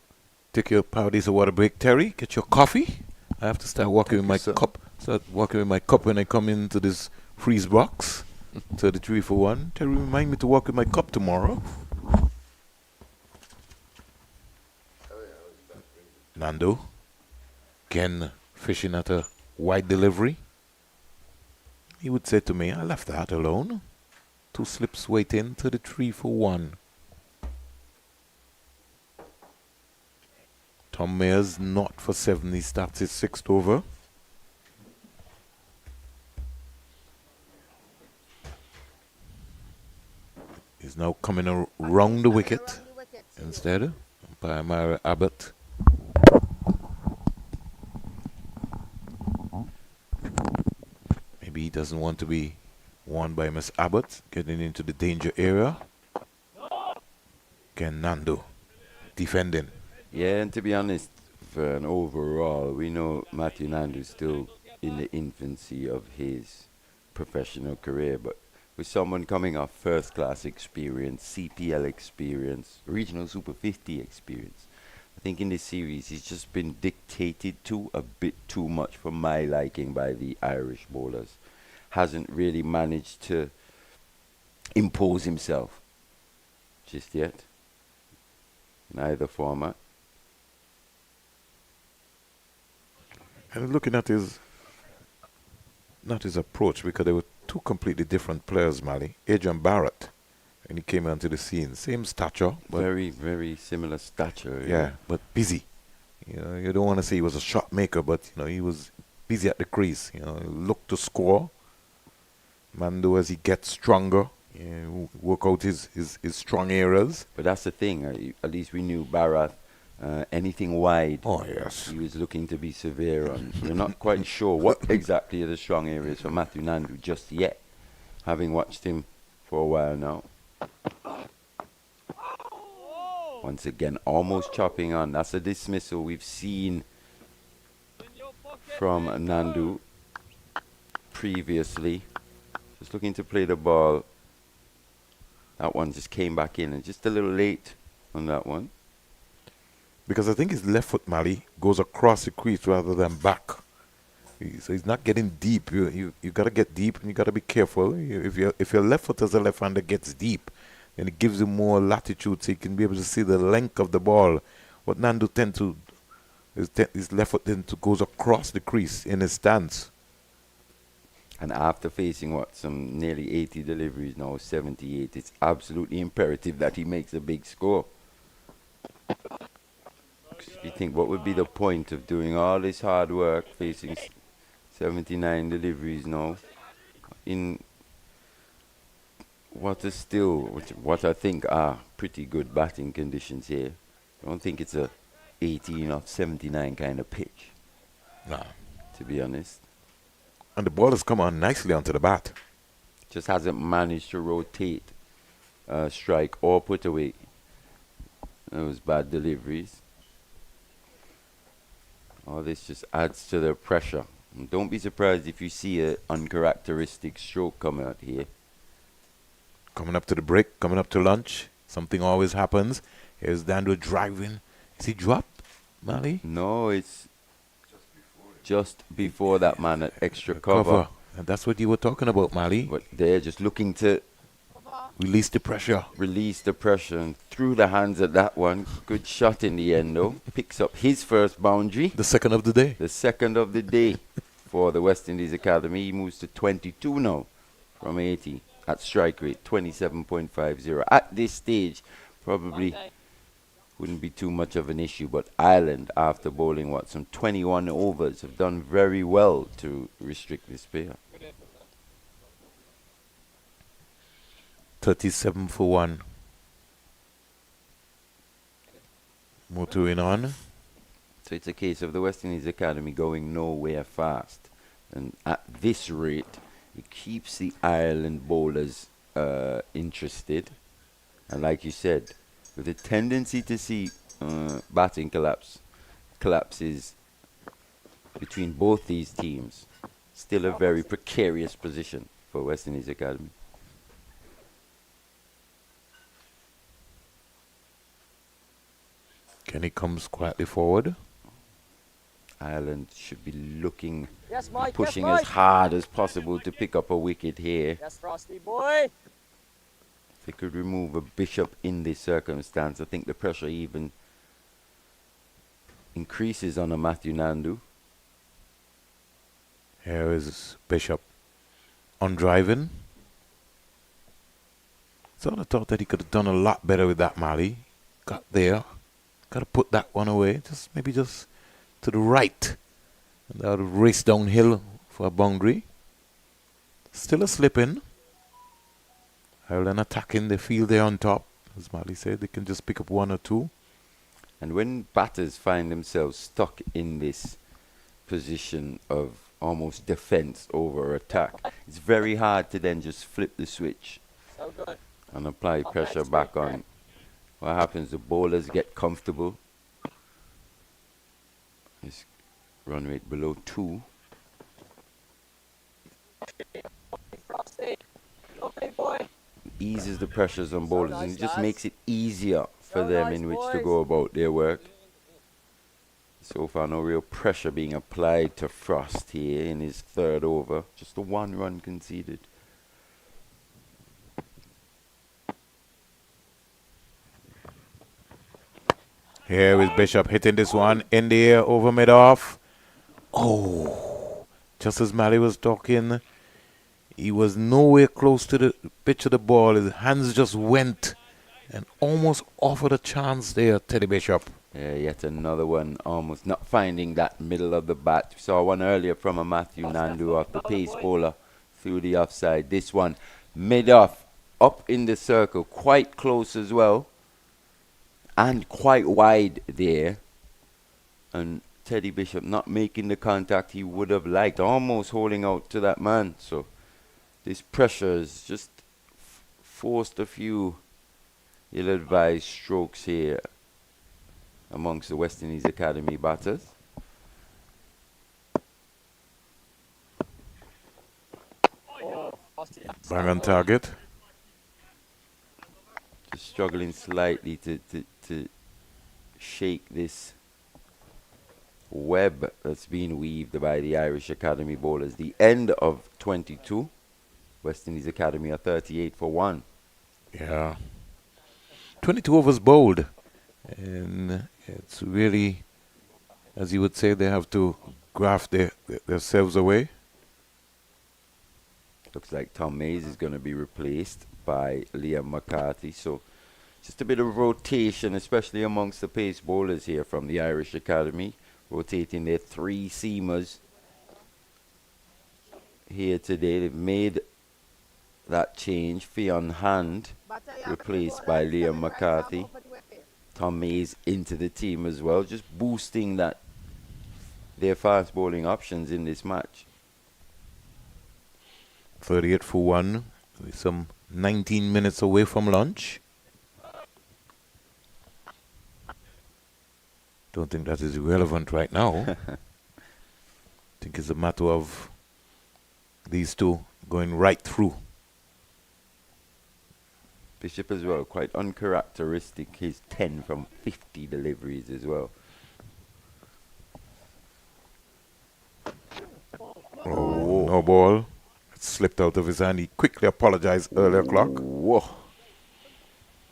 A: take your powders of water break, Terry. Get your coffee. I have to start walking with my cup. Start walking with my cup when I come into this freeze box. 33 for 1. Terry, remind me to walk with my cup tomorrow. Nando. Ken fishing at a wide delivery. He would say to me, I left that alone. 2 slips waiting, 33 for 1. Tom Mayer's not for 7. He starts his 6th over. He's now coming around the wicket instead by Mara Abbott. Maybe he doesn't want to be Won by Miss Abbott, getting into the danger area. Again, Nando defending.
D: Yeah, and to be honest, for an overall, we know Matthew Nando's still in the infancy of his professional career, but with someone coming off first class experience, CPL experience, regional Super 50 experience, I think in this series he's just been dictated to a bit too much for my liking by the Irish bowlers. Hasn't really managed to impose himself just yet in either format.
A: And looking at his, not his approach, because they were two completely different players, Mali. Adrian Barrett, when he came onto the scene, same stature, but
D: Very, very similar stature.
A: yeah, but busy. You know, you don't want to say he was a shot maker, but you know he was busy at the crease. You know, look to score. Mando, as he gets stronger, work out his strong areas.
D: But that's the thing. At least we knew Bharat, anything wide,
A: Oh yes,
D: he was looking to be severe on. We're not quite sure what exactly are the strong areas for Matthew Nandu just yet, having watched him for a while now. Once again, almost chopping on. That's a dismissal we've seen from Nandu previously. Just looking to play the ball. That one just came back in and just a little late on that one.
A: because I think his left foot, Mali, goes across the crease rather than back. So he's not getting deep. You got to get deep, and you got to be careful. If your left foot as a left-hander gets deep, then it gives you more latitude, so you can be able to see the length of the ball. What Nandu tend to, his left foot tend to goes across the crease in his stance.
D: And after facing some nearly 80 deliveries now, 78, it's absolutely imperative that he makes a big score. 'Cause if you think, what would be the point of doing all this hard work, facing 79 deliveries now, in what I think are pretty good batting conditions here. I don't think it's a 18 or 79 kind of pitch,
A: Nah.
D: to be honest.
A: And the ball has come on nicely onto the bat.
D: Just hasn't managed to rotate, strike or put away those bad deliveries. All this just adds to the pressure. And don't be surprised if you see an uncharacteristic stroke come out here.
A: Coming up to the break, coming up to lunch, something always happens. Here's Dando driving. Is he dropped, Mali?
D: No, it's just before that man at extra cover.
A: And that's what you were talking about, Mali.
D: But they're just looking to
A: Release the pressure.
D: release the pressure and through the hands at that one. Good shot in the end though. Picks up his first boundary.
A: The second of the day.
D: The second of the day for the West Indies Academy. He moves to 22 now from 80 at strike rate, 27.50. At this stage, probably wouldn't be too much of an issue, but Ireland, after bowling some 21 overs, have done very well to restrict this pair.
A: 37 for 1. Motoring on.
D: So it's a case of the West Indies Academy going nowhere fast. And at this rate, it keeps the Ireland bowlers interested. And like you said, with a tendency to see batting collapses between both these teams, still a very precarious position for West Indies Academy.
A: Kenny comes quietly forward.
D: Ireland should be looking,
E: Yes, Mike.
D: pushing
E: yes,
D: as
E: Mike.
D: hard as possible to pick up a wicket here.
E: Yes, Frosty boy.
D: If they could remove a bishop in this circumstance, I think the pressure even increases on a Matthew Nandu.
A: Here is Bishop on driving. So I thought that he could have done a lot better with that, Mali. Got there. Got to put that one away. Maybe just to the right. And that would race downhill for a boundary. Still a slip in. Ireland attacking the field there on top. As Mali said, they can just pick up one or two.
D: And when batters find themselves stuck in this position of almost defense over attack. It's very hard to then just flip the switch
E: So good.
D: and apply
E: Up
D: pressure
E: next,
D: back
E: Nick.
D: on. What happens? The bowlers get comfortable. His run rate below 2.
E: Frosty. Lovely boy.
D: Eases the pressures on bowlers, and
E: nice,
D: it just
E: lads.
D: makes it easier for
E: So
D: them
E: nice,
D: in which to
E: boys.
D: go about their work. So far, no real pressure being applied to Frost here in his third over. Just a 1 run conceded.
A: Here is Bishop hitting this one in the air over mid-off. Oh, just as Mally was talking, he was nowhere close to the pitch of the ball. His hands just went and almost offered a chance there, Teddy Bishop.
D: Yeah, yet another one almost not finding that middle of the bat. We saw one earlier from a Matthew Nandu off the pace bowler through the offside. This one mid-off, up in the circle, quite close as well. And quite wide there. And Teddy Bishop not making the contact he would have liked. Almost holding out to that man. So this pressure has just forced a few ill-advised strokes here amongst the West Indies Academy batters.
E: Oh, Frosty.
A: Bang on target.
D: Just struggling slightly to shake this web that's been weaved by the Irish Academy bowlers. The end of 22. West Indies Academy are 38 for 1.
A: Yeah. 22 overs bowled. And it's really, as you would say, they have to graft themselves away.
D: Looks like Tom Mays is going to be replaced by Liam McCarthy. So just a bit of rotation, especially amongst the pace bowlers here from the Irish Academy. Rotating their 3 seamers here today. They've made that change. Fionn Hand replaced by Liam McCarthy. Tom Mays into the team as well. Just boosting their fast bowling options in this match.
A: 38 for 1. With some 19 minutes away from lunch. Don't think that is relevant right now. I think it's a matter of these two going right through.
D: Bishop as well, quite uncharacteristic. His 10 from 50 deliveries as well.
A: Oh, no ball. It slipped out of his hand. He quickly apologized earlier clock.
D: Whoa.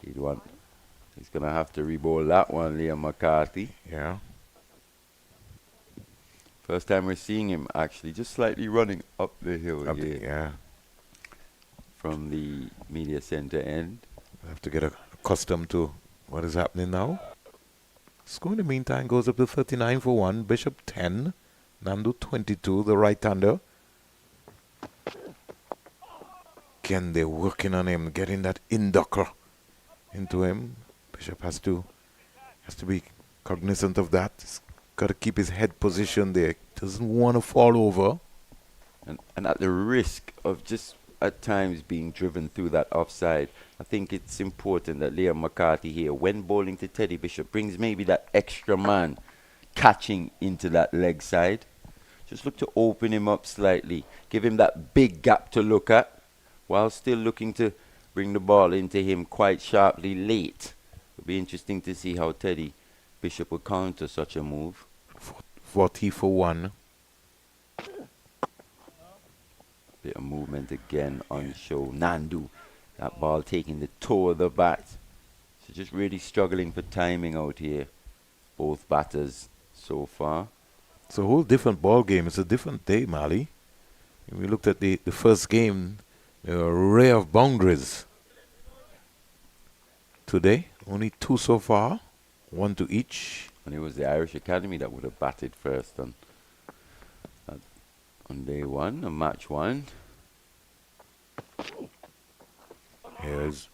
D: He's going to have to re-bowl that one, Liam McCarthy.
A: Yeah.
D: First time we're seeing him actually just slightly running up the hill
A: Up
D: here
A: the- yeah.
D: from the media center end.
A: I have to get accustomed to what is happening now. Score in the meantime goes up to 39 for 1. Bishop 10. Nandu 22, the right-hander. Again, they're working on him, getting that inducker into him. Bishop has to be cognizant of that. He's got to keep his head positioned there. Doesn't want to fall over.
D: And at the risk of just at times being driven through that offside, I think it's important that Liam McCarthy here, when bowling to Teddy Bishop, brings maybe that extra man catching into that leg side. Just look to open him up slightly, give him that big gap to look at, while still looking to bring the ball into him quite sharply late. It'll be interesting to see how Teddy Bishop will counter such a move.
A: 40 for 1.
D: Bit of movement again on show. Nandu, that ball taking the toe of the bat. So just really struggling for timing out here. Both batters so far.
A: It's a whole different ball game. It's a different day, Mali. When we looked at the first game, there were an array of boundaries. Today, only 2 so far. 1 to each.
D: And it was the Irish Academy that would have batted first on day 1, on match 1.
A: Here's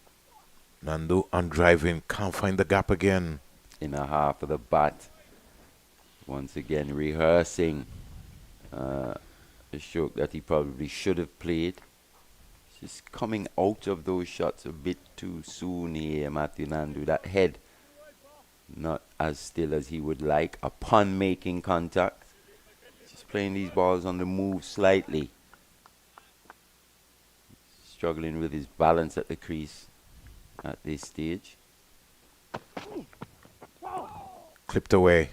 A: Nandu on driving. Can't find the gap again.
D: In a half of the bat. Once again rehearsing a stroke that he probably should have played. Just coming out of those shots a bit too soon here, Matthew Nandu. That head not as still as he would like upon making contact. Just playing these balls on the move slightly. Struggling with his balance at the crease at this stage.
A: Clipped away.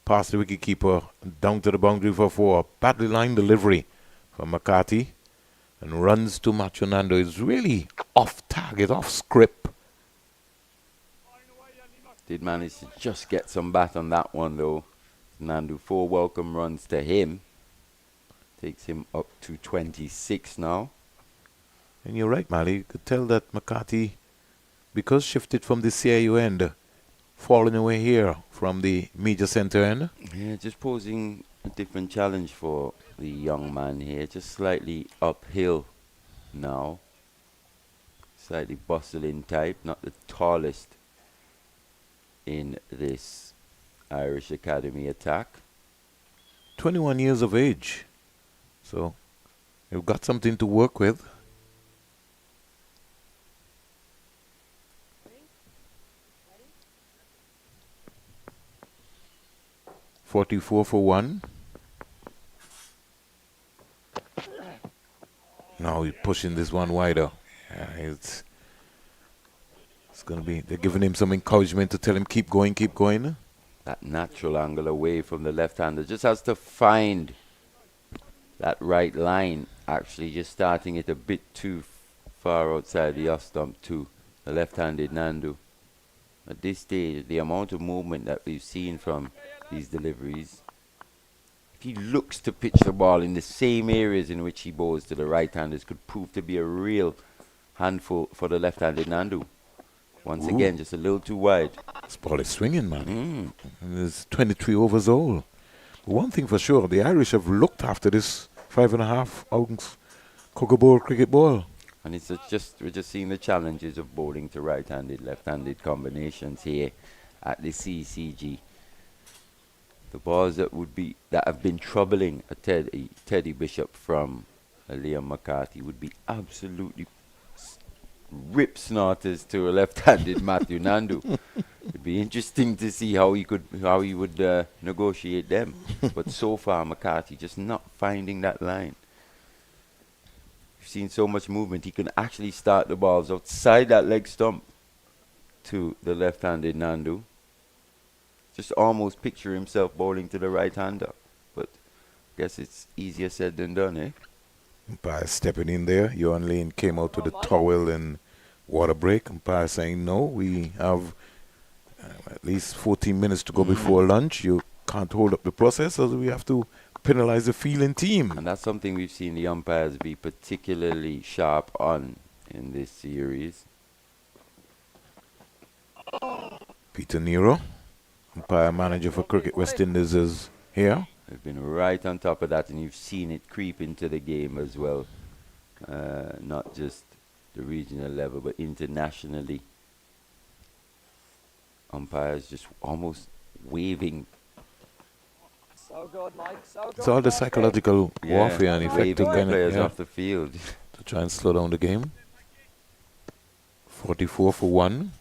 A: Past the wicketkeeper. Down to the boundary for 4. Badly lined delivery from McCarthy. And runs to Matthew Nandu. Is really off target, off script.
D: Did manage to just get some bat on that one though. Nandu, 4 welcome runs to him. Takes him up to 26 now.
A: And you're right, Mali. You could tell that McCarthy, because shifted from the CIU end, falling away here from the major centre end.
D: Yeah, just posing a different challenge for the young man here. Just slightly uphill now. Slightly bustling type. Not the tallest in this Irish Academy attack.
A: 21 years of age. So you've got something to work with. .44 for 1. Now he's pushing this one wider. It's going to be, they're giving him some encouragement to tell him keep going, keep going.
D: That natural angle away from the left-hander. Just has to find that right line. Actually just starting it a bit too far outside the off stump to the left-handed Nandu. At this stage, the amount of movement that we've seen from these deliveries, if he looks to pitch the ball in the same areas in which he bowls to the right-handers, could prove to be a real handful for the left-handed Nandu. Once again, just a little too wide.
A: This ball is swinging, man. And it's 23 overs all. One thing for sure, the Irish have looked after this 5.5 ounce cocoa ball cricket ball.
D: And it's we're just seeing the challenges of bowling to right-handed, left-handed combinations here at the CCG. The balls that have been troubling a Teddy Bishop from Liam McCarthy would be absolutely rip snorters to a left-handed Matthew Nandu. It'd be interesting to see how he would negotiate them. But so far, McCarthy just not finding that line. We've seen so much movement. He can actually start the balls outside that leg stump to the left-handed Nandu. Just almost picture himself bowling to the right-hander. But I guess it's easier said than done, eh?
A: Umpire stepping in there. Johan Lane came out with a towel and water break. Umpire saying, no, we have at least 14 minutes to go before lunch. You can't hold up the process, so we have to penalize the fielding team.
D: And that's something we've seen the umpires be particularly sharp on in this series.
A: Peter Nero, umpire manager for Cricket West Indies, is here.
D: They've been right on top of that, and you've seen it creep into the game as well. Not just the regional level, but internationally. Umpires just almost waving.
E: So good, Mike. So good.
A: It's all the psychological warfare and effect
D: waving
A: to
D: the players off the field.
A: to try and slow down the game. 44 for 1.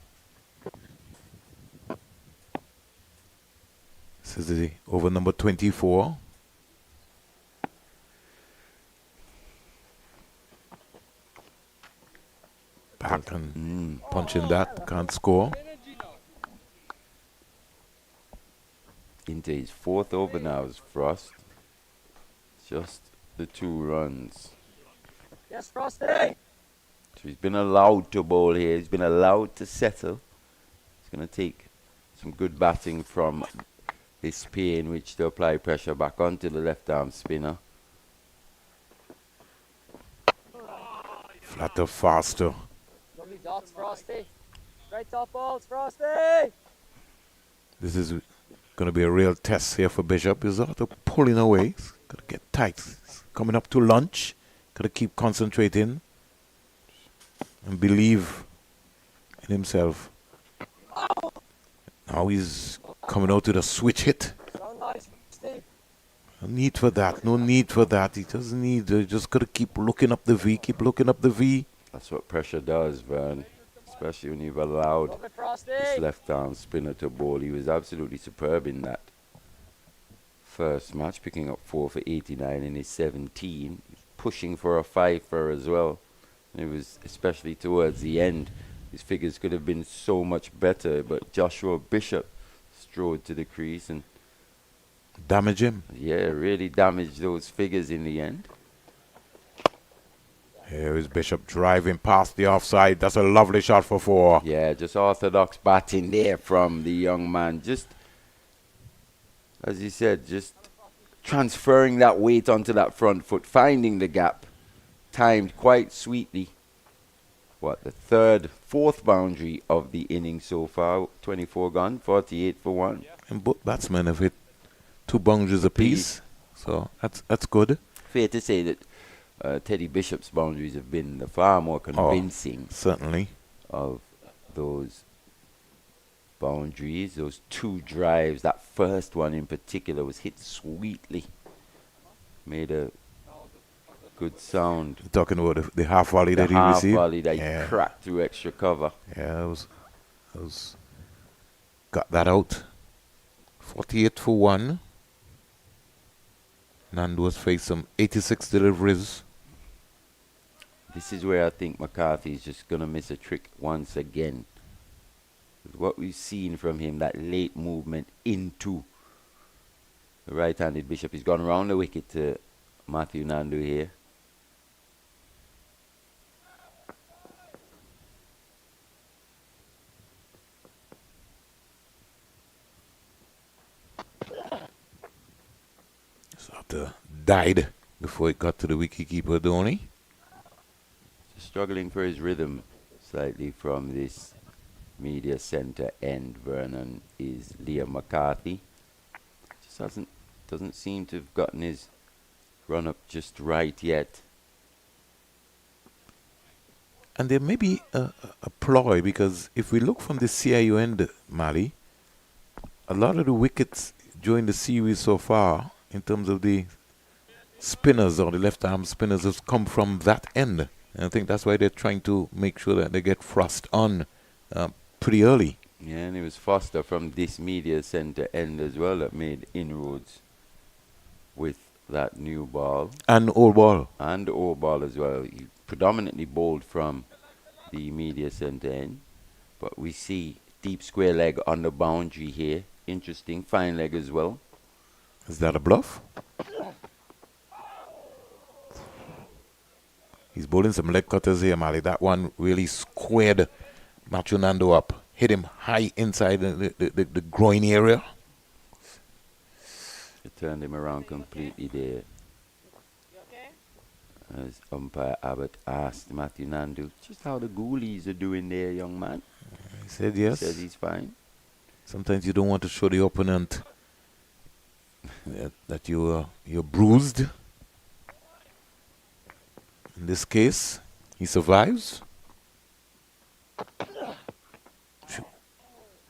A: This is the over number 24. Back and punching that, can't score.
D: Into his 4th over now is Frost. Just the 2 runs.
E: Yes, Frosty.
D: So he's been allowed to bowl here. He's been allowed to settle. He's going to take some good batting from his spear in which to apply pressure back onto the left arm spinner.
A: Flatter, faster.
E: Lovely dots, Frosty. Straight top balls, Frosty.
A: This is going to be a real test here for Bishop. He's sort of pulling away. He's got to get tight. He's coming up to lunch. Got to keep concentrating and believe in himself. Now he's coming out with a switch hit.
E: So nice, Frosty.
A: No need for that. No need for that. He doesn't need. Just got to keep looking up the V. Keep looking up the V.
D: That's what pressure does, Vern. Especially when you've allowed
E: Love it, Frosty.
D: this left-arm spinner to bowl. He was absolutely superb in that first match, picking up 4 for 89 in his 17. Pushing for a 5 for as well. And it was especially towards the end. His figures could have been so much better, but Joshua Bishop strode to the crease and
A: Damage him.
D: yeah, really damaged those figures in the end.
A: Here is Bishop driving past the offside. That's a lovely shot for 4.
D: Yeah, just orthodox batting there from the young man. Just, as you said, just transferring that weight onto that front foot, finding the gap, timed quite sweetly. What, the fourth boundary of the inning so far, 24 gone, 48 for 1.
A: And both batsmen have hit 2 boundaries apiece. So that's good.
D: Fair to say that Teddy Bishop's boundaries have been the far more convincing
A: Certainly.
D: of those boundaries, those 2 drives. That first one in particular was hit sweetly, made a good sound.
A: You're talking about the half volley
D: The
A: that he
D: half
A: received.
D: volley that
A: Yeah.
D: he cracked through extra cover.
A: Yeah, that was got that out. 48 for 1. Nando's faced some 86 deliveries.
D: This is where I think McCarthy's just going to miss a trick once again. With what we've seen from him, that late movement into the right-handed Bishop. He's gone around the wicket to Matthew Nandu here.
A: Sort of died before it got to the wicketkeeper, Dhoni.
D: Struggling for his rhythm slightly from this media centre end. Vernon is Liam McCarthy. Just doesn't seem to have gotten his run up just right yet.
A: And there may be a ploy, because if we look from the CIU end, Mali, a lot of the wickets during the series so far, in terms of the spinners or the left-arm spinners, have come from that end. And I think that's why they're trying to make sure that they get Frost on pretty early.
D: Yeah, and it was Foster from this media centre end as well that made inroads with that new ball.
A: And old ball.
D: And old ball as well. He predominantly bowled from the media centre end. But we see deep square leg on the boundary here. Interesting. Fine leg as well.
A: Is that a bluff? He's bowling some leg cutters here, Mali. That one really squared Macho Nando up. Hit him high inside the groin area.
D: It turned him around completely there. As umpire Abbott asked Matthew Nandu just how the ghoulies are doing there, young man.
A: He said yes.
D: He says he's fine.
A: Sometimes you don't want to show the opponent that you're bruised. In this case, he survives.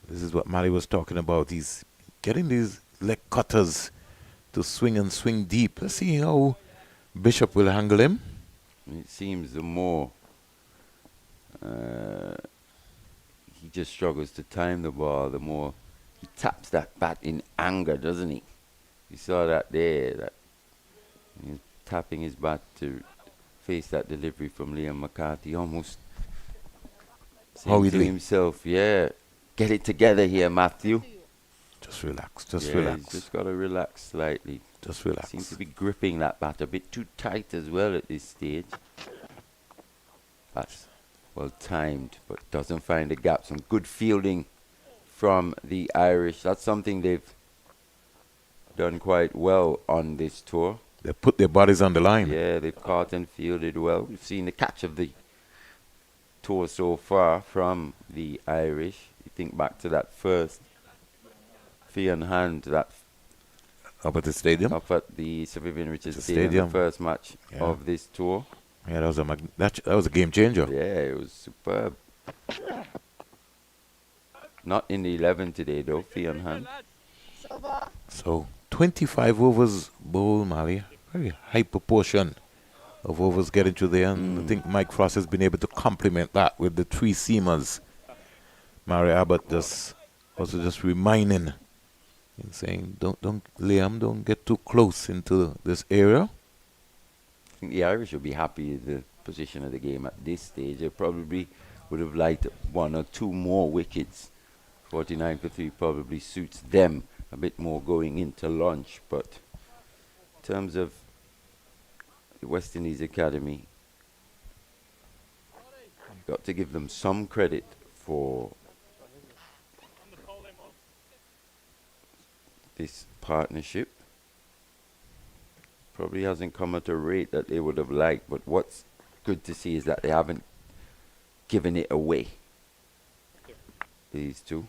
A: This is what Mali was talking about. He's getting these leg cutters to swing and swing deep. Let's see how Bishop will handle him.
D: It seems the more he just struggles to time the ball, the more he taps that bat in anger, doesn't he? You saw that there, that he's tapping his bat to face that delivery from Liam McCarthy, almost saying to himself, yeah, get it together here, Matthew.
A: Just relax, just
D: yeah,
A: relax.
D: He's just got to relax slightly.
A: Just relax.
D: Seems to be gripping that bat a bit too tight as well at this stage. That's well timed, but doesn't find the gap. Some good fielding from the Irish. That's something they've done quite well on this tour.
A: They put their bodies on the line.
D: Yeah, they've caught and fielded well. We've seen the catch of the tour so far from the Irish. You think back to that first fee on hand, that
A: up at the stadium.
D: Up at the Sir Vivian Richards
A: Stadium.
D: Stadium, the first match of this tour.
A: Yeah, that was a game changer.
D: Yeah, it was superb. Not in the 11 today, though, fee on hand.
A: So, 25 overs bowl, Mali. Very high proportion of overs getting through there. And I think Mike Frost has been able to complement that with the three seamers. Mary Abbott just reminding and saying, Liam, don't get too close into this area.
D: I think the Irish will be happy with the position of the game at this stage. They probably would have liked one or two more wickets. 49 for 3 probably suits them a bit more going into lunch. But in terms of the West Indies Academy, you've got to give them some credit for this partnership. Probably hasn't come at a rate that they would have liked, but what's good to see is that they haven't given it away. These two.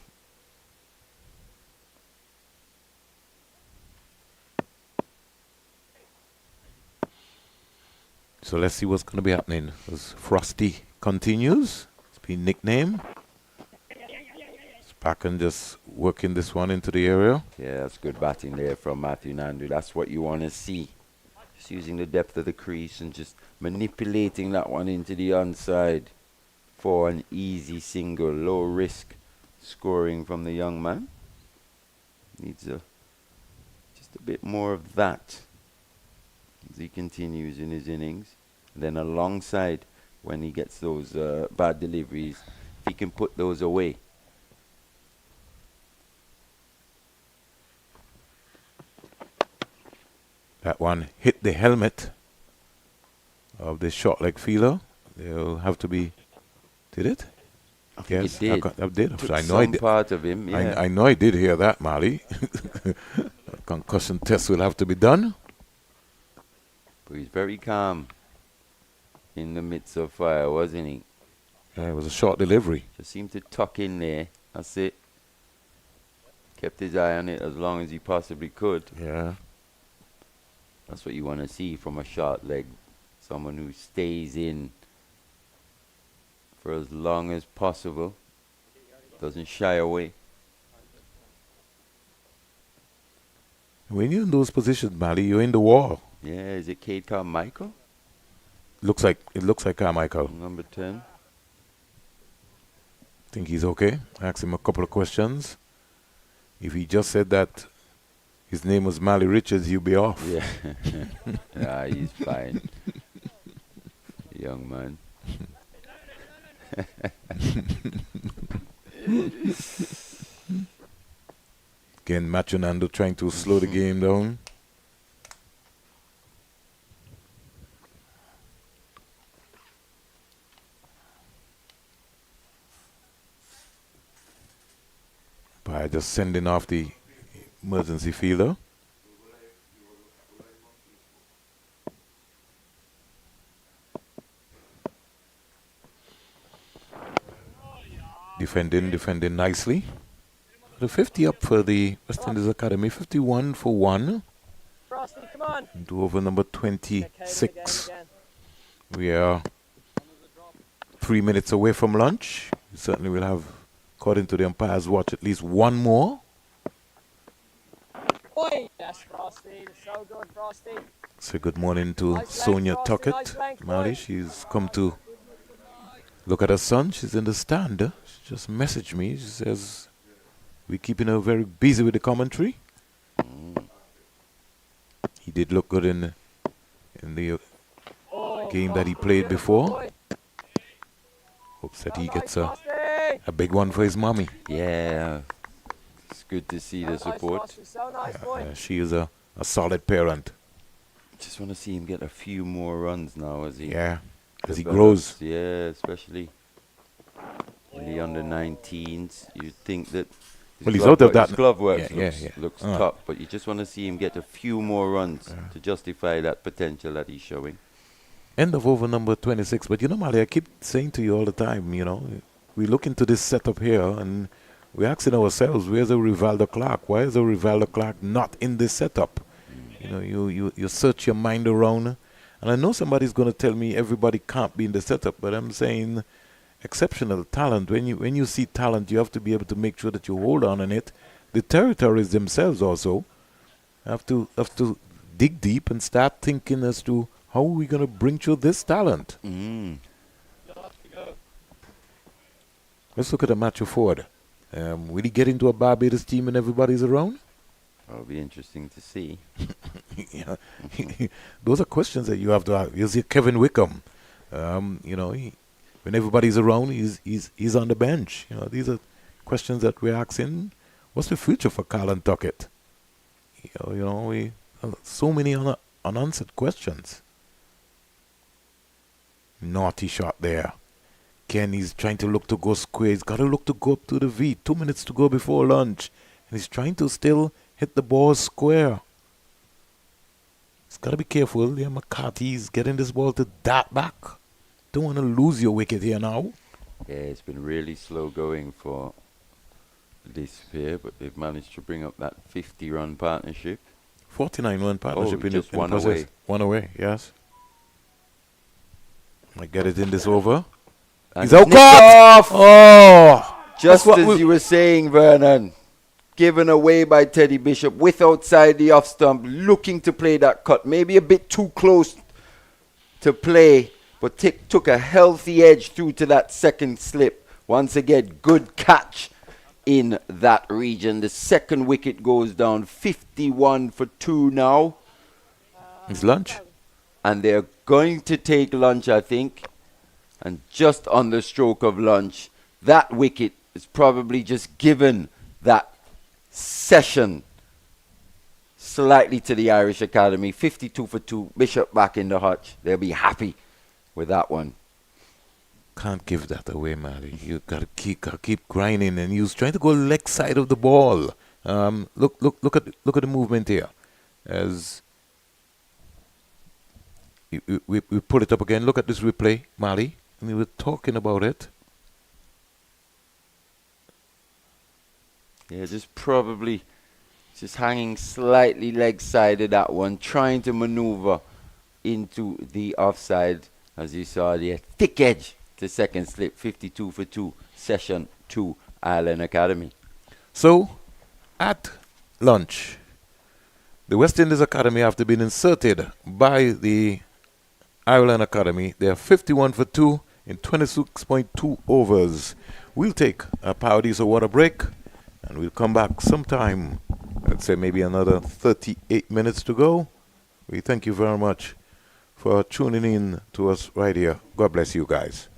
A: So let's see what's going to be happening as Frosty continues. It's been nicknamed. Spacken just working this one into the area.
D: Yeah, that's good batting there from Matthew Nandu. That's what you want to see. Just using the depth of the crease and just manipulating that one into the onside for an easy single, low risk scoring from the young man. Needs just a bit more of that as he continues in his innings. And then alongside, when he gets those bad deliveries, if he can put those away.
A: That one hit the helmet of the short leg fielder. They'll have to be. Did it?
D: I think it did.
A: I did.
D: Took
A: I know
D: some
A: I did.
D: part of him, yeah.
A: I know I did hear that, Mali. Concussion test will have to be done.
D: But he's very calm in the midst of fire, wasn't he?
A: Yeah, it was a short delivery.
D: Just seemed to tuck in there. That's it. Kept his eye on it as long as he possibly could.
A: Yeah.
D: That's what you want to see from a short leg. Someone who stays in for as long as possible. Doesn't shy away.
A: When you're in those positions, Mali, you're in the wall.
D: Yeah, is it Cade Carmichael?
A: It looks like Carmichael.
D: Number 10.
A: Think he's okay. Asked him a couple of questions. If he just said that his name was Mali Richards, you'd be off.
D: Yeah. Nah, he's fine. Young man.
A: Again, Machunando trying to slow the game down. By just sending off the emergency fielder. Defending nicely. The 50 up for the West Indies Academy, 51 for 1.
E: Frosty, come on.
A: Into over number 26. We are 3 minutes away from lunch. We certainly will have, according to the umpire's watch, at least one more.
E: Oi, that's Frosty. So good, Frosty.
A: Say good morning to
E: Nice
A: Sonia
E: length, Frosty,
A: Tuckett.
E: nice length,
A: Mali,
E: boy.
A: she's come to look at her son. She's in the stand. She just messaged me. She says we're keeping her very busy with the commentary. He did look good in the game that he played before. Hopes that he gets a big one for his mommy.
D: Yeah. It's good to see the support.
E: So nice, boy.
A: She is a solid parent.
D: Just want to see him get a few more runs now as he
A: as he
D: develops.
A: grows.
D: Yeah, especially in the under-19s. You'd think that
A: Well, he's out of that.
D: his glove work
A: Yeah,
D: looks top, but you just want to see him get a few more runs to justify that potential that he's showing.
A: End of over number 26. But you know, Mali, I keep saying to you all the time, you know, we look into this setup here and we're asking ourselves, where's a Rivaldo Clark? Why is a Rivaldo Clark not in this setup? You know, you search your mind around, and I know somebody's going to tell me everybody can't be in the setup, but I'm saying exceptional talent. When you see talent, you have to be able to make sure that you hold on in it. The territories themselves also, Have to dig deep and start thinking as to how are we going to bring through this talent. Let's look at a Matthew Ford. Will he get into a Barbados team and everybody's around?
D: That'll be interesting to see.
A: Yeah. Those are questions that you have to ask. You see Kevin Wickham. When everybody's around, he's on the bench. These are questions that we're asking. What's the future for Colin Tuckett? We so many unanswered questions. Naughty shot there. Kenny's trying to look to go square. He's got to look to go up to the V. 2 minutes to go before lunch. And he's trying to still hit the ball square. He's got to be careful. Yeah, McCarthy's getting this ball to dart back. Don't want to lose your wicket here now.
D: Yeah, it's been really slow going for this pair, but they've managed to bring up that 50-run partnership.
A: 49-run partnership in
D: just
A: the
D: one
A: process.
D: away.
A: One away, yes. I get it in this over.
D: And
A: He's out
D: nicked off!
A: Oh!
D: Just
A: what
D: as
A: we-
D: you were saying, Vernon. Given away by Teddy Bishop with outside the off stump, looking to play that cut. Maybe a bit too close to play, but took a healthy edge through to that second slip. Once again, good catch in that region. The second wicket goes down, 51 for 2 now.
A: It's lunch.
D: And they're going to take lunch, I think. And just on the stroke of lunch, that wicket is probably just given that session slightly to the Irish Academy. 52 for 2. Bishop back in the hutch. They'll be happy with that one.
A: Can't give that away, Matty. You gotta keep grinding, and he was trying to go leg side of the ball. Look at the movement here. As we put it up again. Look at this replay, Mali. And we were talking about it.
D: Yeah, just hanging slightly leg side of that one, trying to maneuver into the offside, as you saw there. Thick edge to second slip, 52 for 2, session 2, Ireland Academy.
A: So, at lunch, the West Indies Academy, after being inserted by the Ireland Academy, they are 51 for 2 in 26.2 overs. We'll take a Paradiso water break, and we'll come back sometime, let's say maybe another 38 minutes to go. We thank you very much for tuning in to us right here. God bless you guys.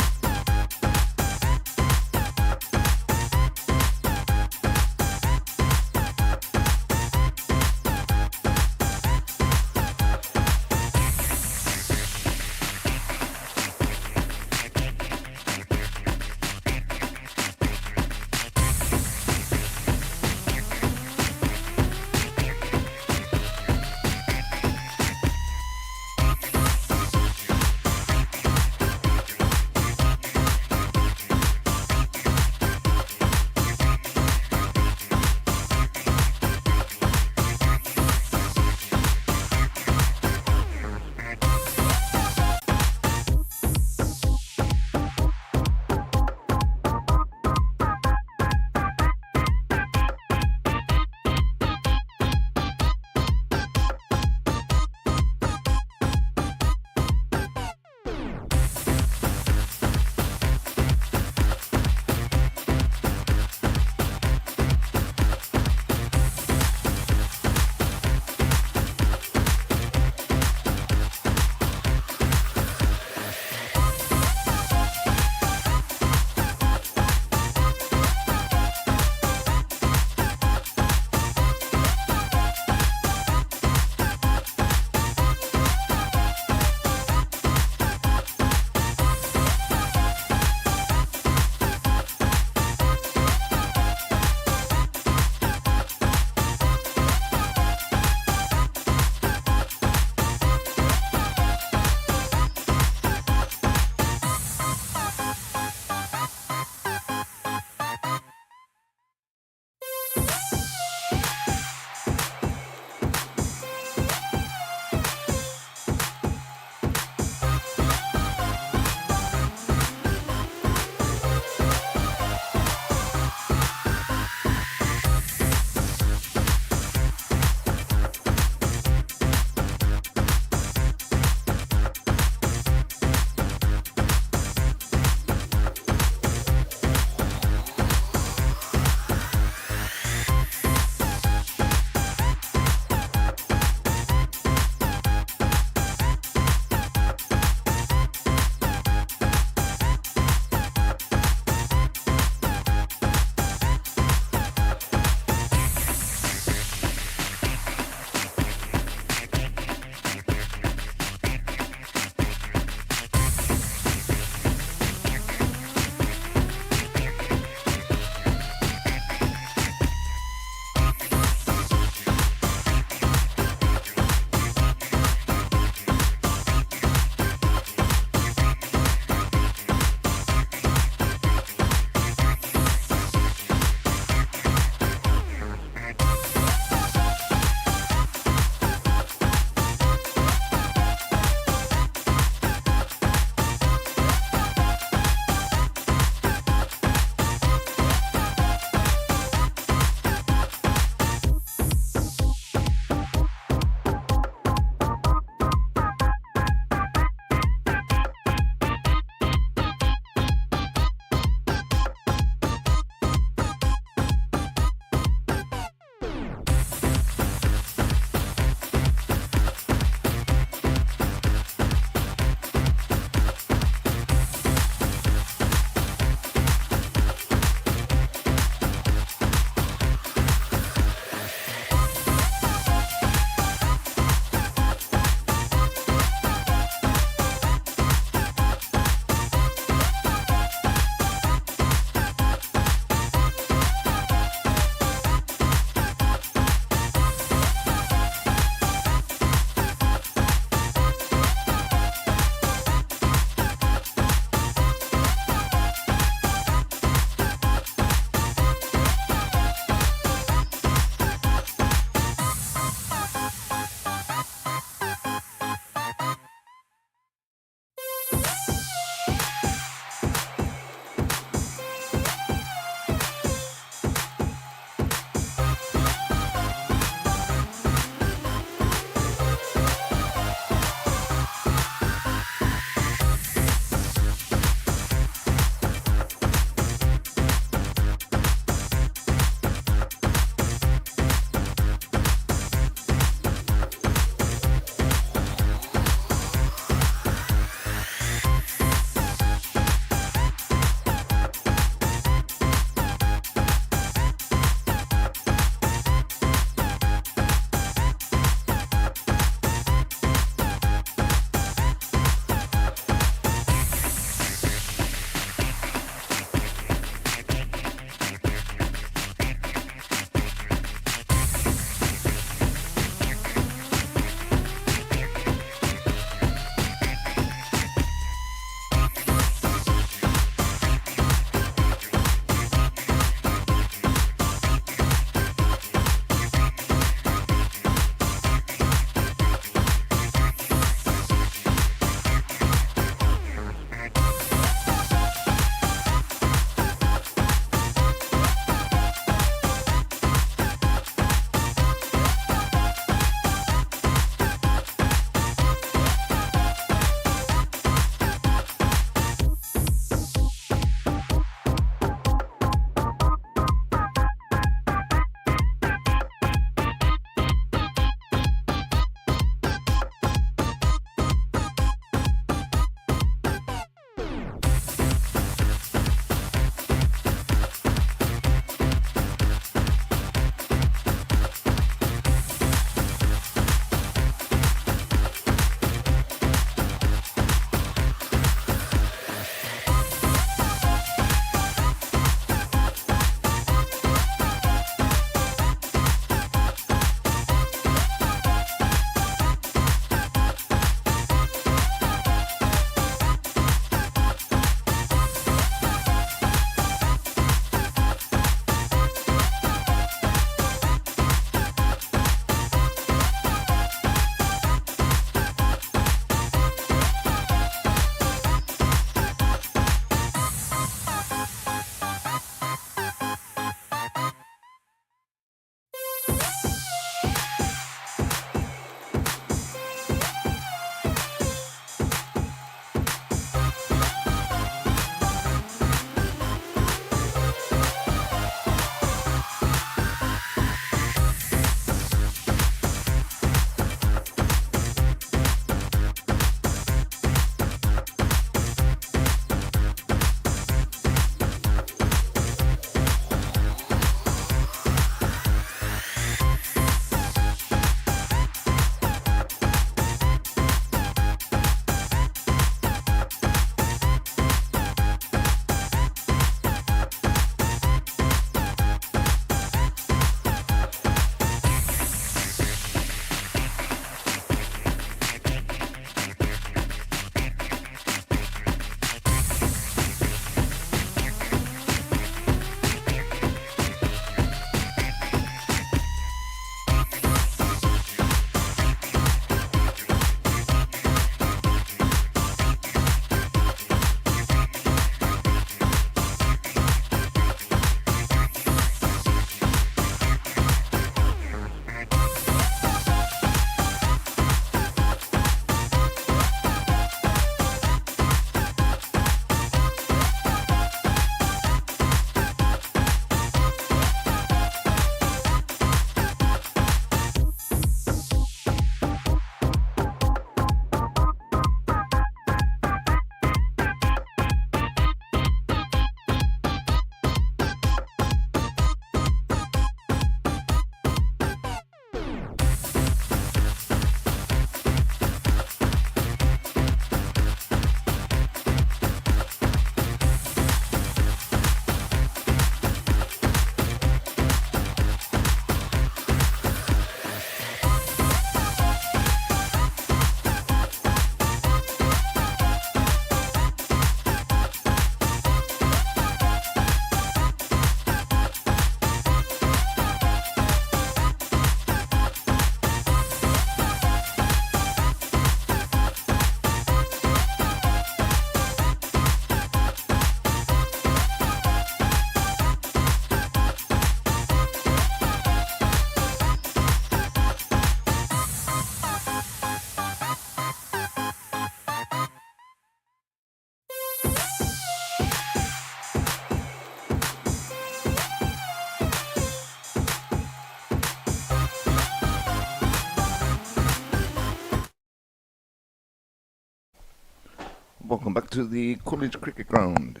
B: Welcome back to the College Cricket Ground,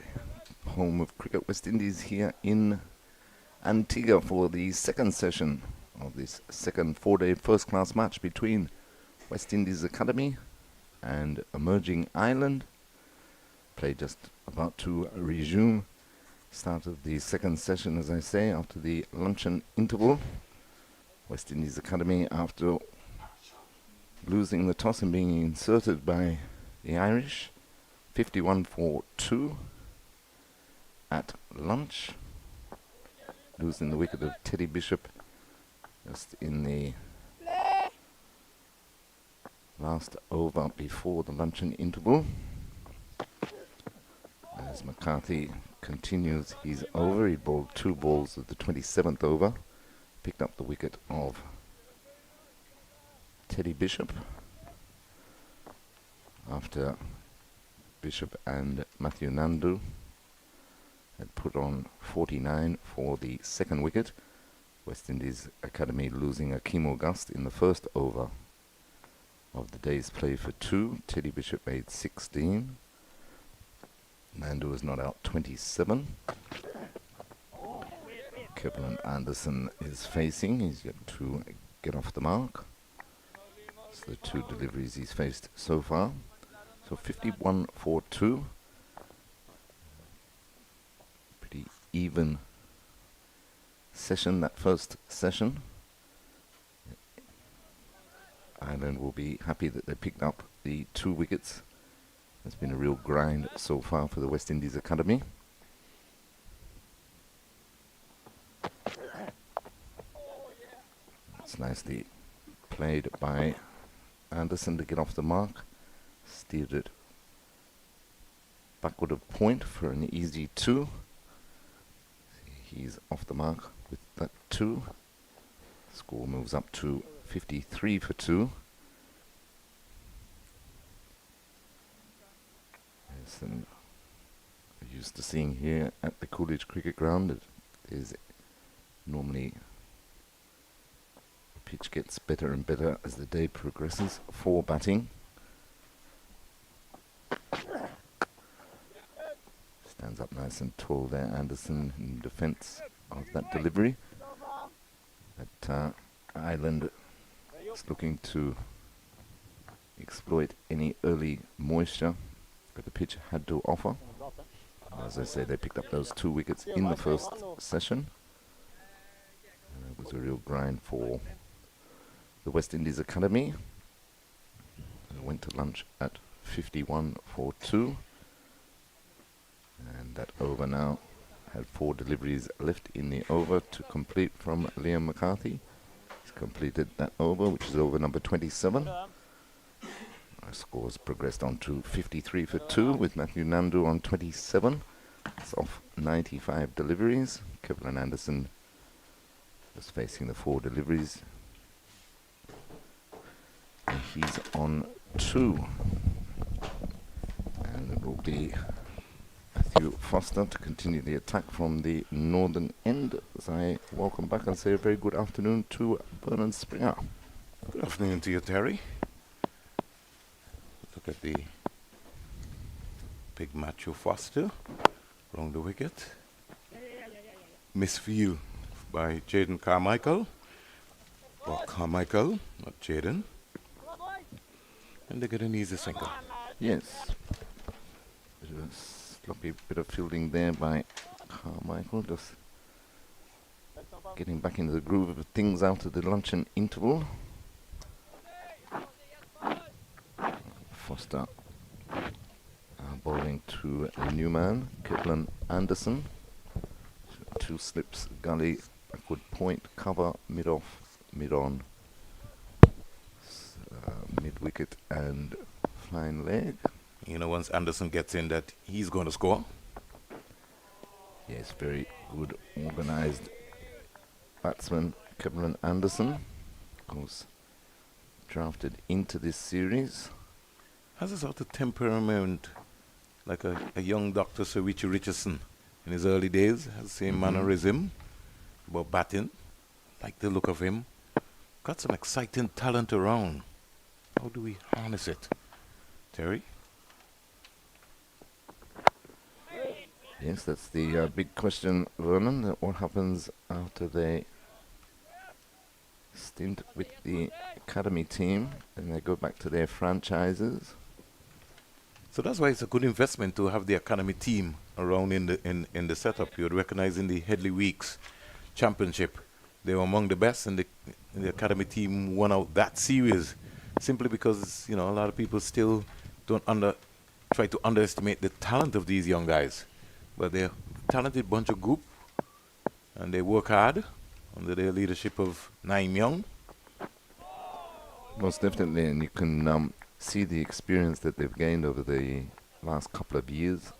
B: home of Cricket West Indies here in Antigua for the second session of this second four-day first-class match between West Indies Academy and Emerging Island. Play just about to resume. Start of the second session, as I say, after the luncheon interval. West Indies Academy, after losing the toss and being inserted by the Irish, 51 for 2 at lunch, losing the wicket of Teddy Bishop just in the last over before the luncheon interval. As McCarthy continues his over, he bowled 2 balls at the 27th over, picked up the wicket of Teddy Bishop after Bishop and Matthew Nandu had put on 49 for the second wicket. West Indies Academy losing Akeem August in the first over of the day's play for 2. Teddy Bishop made 16. Nandu was not out 27. Kevin Anderson is facing. He's yet to get off the mark. It's the 2 deliveries he's faced so far. So 51 for 2. Pretty even session, that first session. Ireland will be happy that they picked up the 2 wickets. It's been a real grind so far for the West Indies Academy. It's nicely played by Anderson to get off the mark. Steered it backward of point for an easy 2. He's off the mark with that 2. Score moves up to 53 for 2. Yes, and we're used to seeing here at the Coolidge Cricket Ground, it is normally the pitch gets better and better as the day progresses for batting. Stands up nice and tall there, Anderson, in defence of that delivery. But Ireland is looking to exploit any early moisture that the pitch had to offer. As I say, they picked up those 2 wickets in the first session. It was a real grind for the West Indies Academy. They went to lunch at 51 for 2. And that over now had 4 deliveries left in the over to complete from Liam McCarthy. He's completed that over, which is over number 27. Our scores progressed on to 53 for 2 with Matthew Nandu on 27. It's off 95 deliveries. Kevin Anderson is facing the 4 deliveries. And he's on 2. And it will be Matthew Foster to continue the attack from the northern end, as I welcome back and say a very good afternoon to Vernon Springer.
A: Good afternoon to you, Terry. Look at the big Matthew Foster along the wicket. Misfield by Jaden Carmichael. Or Carmichael, not Jaden. And they get an easy single.
B: Yes. Sloppy bit of fielding there by Carmichael, just getting back into the groove of things after the luncheon interval. Foster bowling to a new man, Kevin Anderson. 2 slips, gully, backward point, cover, mid-off, mid-on, mid-wicket and flying leg.
A: You know, once Anderson gets in that, he's going to score.
B: Yes, very good organised batsman, Kevin Anderson. Of course, drafted into this series.
A: Has a sort of temperament, like a young Dr. Sir Richie Richardson in his early days. Has the same mannerism about batting. Like the look of him. Got some exciting talent around. How do we harness it? Terry?
B: Yes, that's the big question, Vernon. What happens after they stint with the academy team and they go back to their franchises?
A: So that's why it's a good investment to have the academy team around in the setup. You'd recognize in the Headley Weeks Championship, they were among the best, and the academy team won out that series simply because a lot of people still don't try to underestimate the talent of these young guys, but they're a talented bunch of group, and they work hard under the leadership of Naim Young.
B: Most definitely, and you can see the experience that they've gained over the last couple of years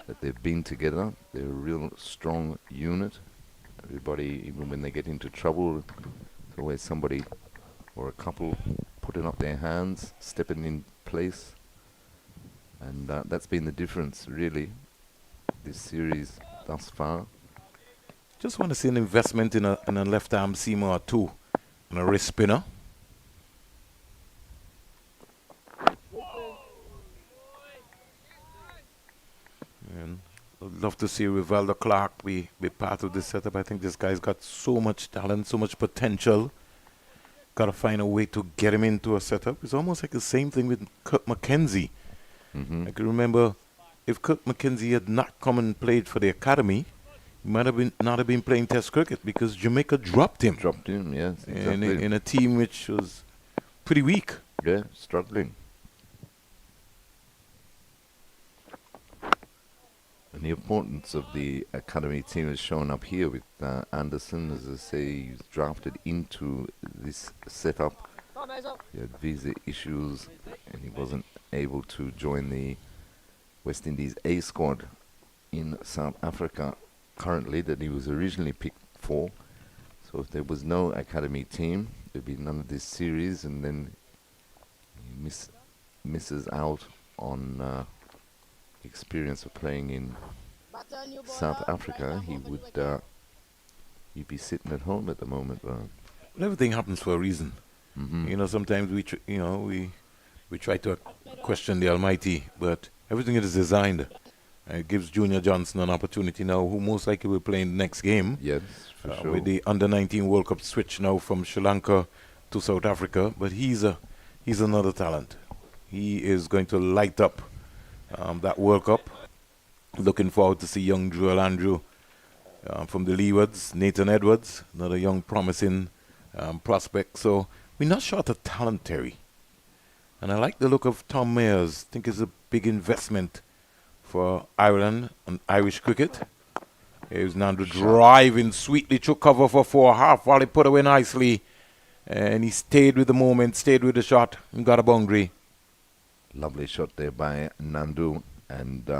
B: that they've been together. They're a real strong unit. Everybody, even when they get into trouble, there's always somebody or a couple putting up their hands, stepping in place. And that's been the difference, really, this series thus far.
A: Just want to see an investment in a left arm seamer or two and a wrist spinner. And I'd love to see Rivaldo Clark be part of this setup. I think this guy's got so much talent, so much potential. Got to find a way to get him into a setup. It's almost like the same thing with Kurt McKenzie. I can remember if Kurt McKenzie had not come and played for the academy, he might have not have been playing Test cricket because Jamaica dropped him.
B: Dropped him, yes, exactly.
A: In a team which was pretty weak.
B: Yeah, struggling. And the importance of the academy team is shown up here with Anderson. As I say, he's drafted into this setup. He had visa issues and he wasn't able to join the West Indies A squad in South Africa currently that he was originally picked for. So if there was no academy team, there'd be none of this series, and then he misses out on experience of playing in South Africa. He'd be sitting at home at the moment.
A: But everything happens for a reason. Sometimes we try to question the Almighty, but everything is designed. It gives Junior Johnson an opportunity now, who most likely will play in the next game.
B: Yes, for sure.
A: With the Under-19 World Cup switch now from Sri Lanka to South Africa. But he's another talent. He is going to light up that World Cup. Looking forward to see young Joel Andrew from the Leewards, Nathan Edwards, another young promising prospect. So we're not short of talent, Terry. And I like the look of Tom Mayers. I think it's a big investment for Ireland and Irish cricket. Here's Nando driving sweetly to cover for 4.5 while he put away nicely. And he stayed with the moment, stayed with the shot, and got a boundary.
B: Lovely shot there by Nandu. And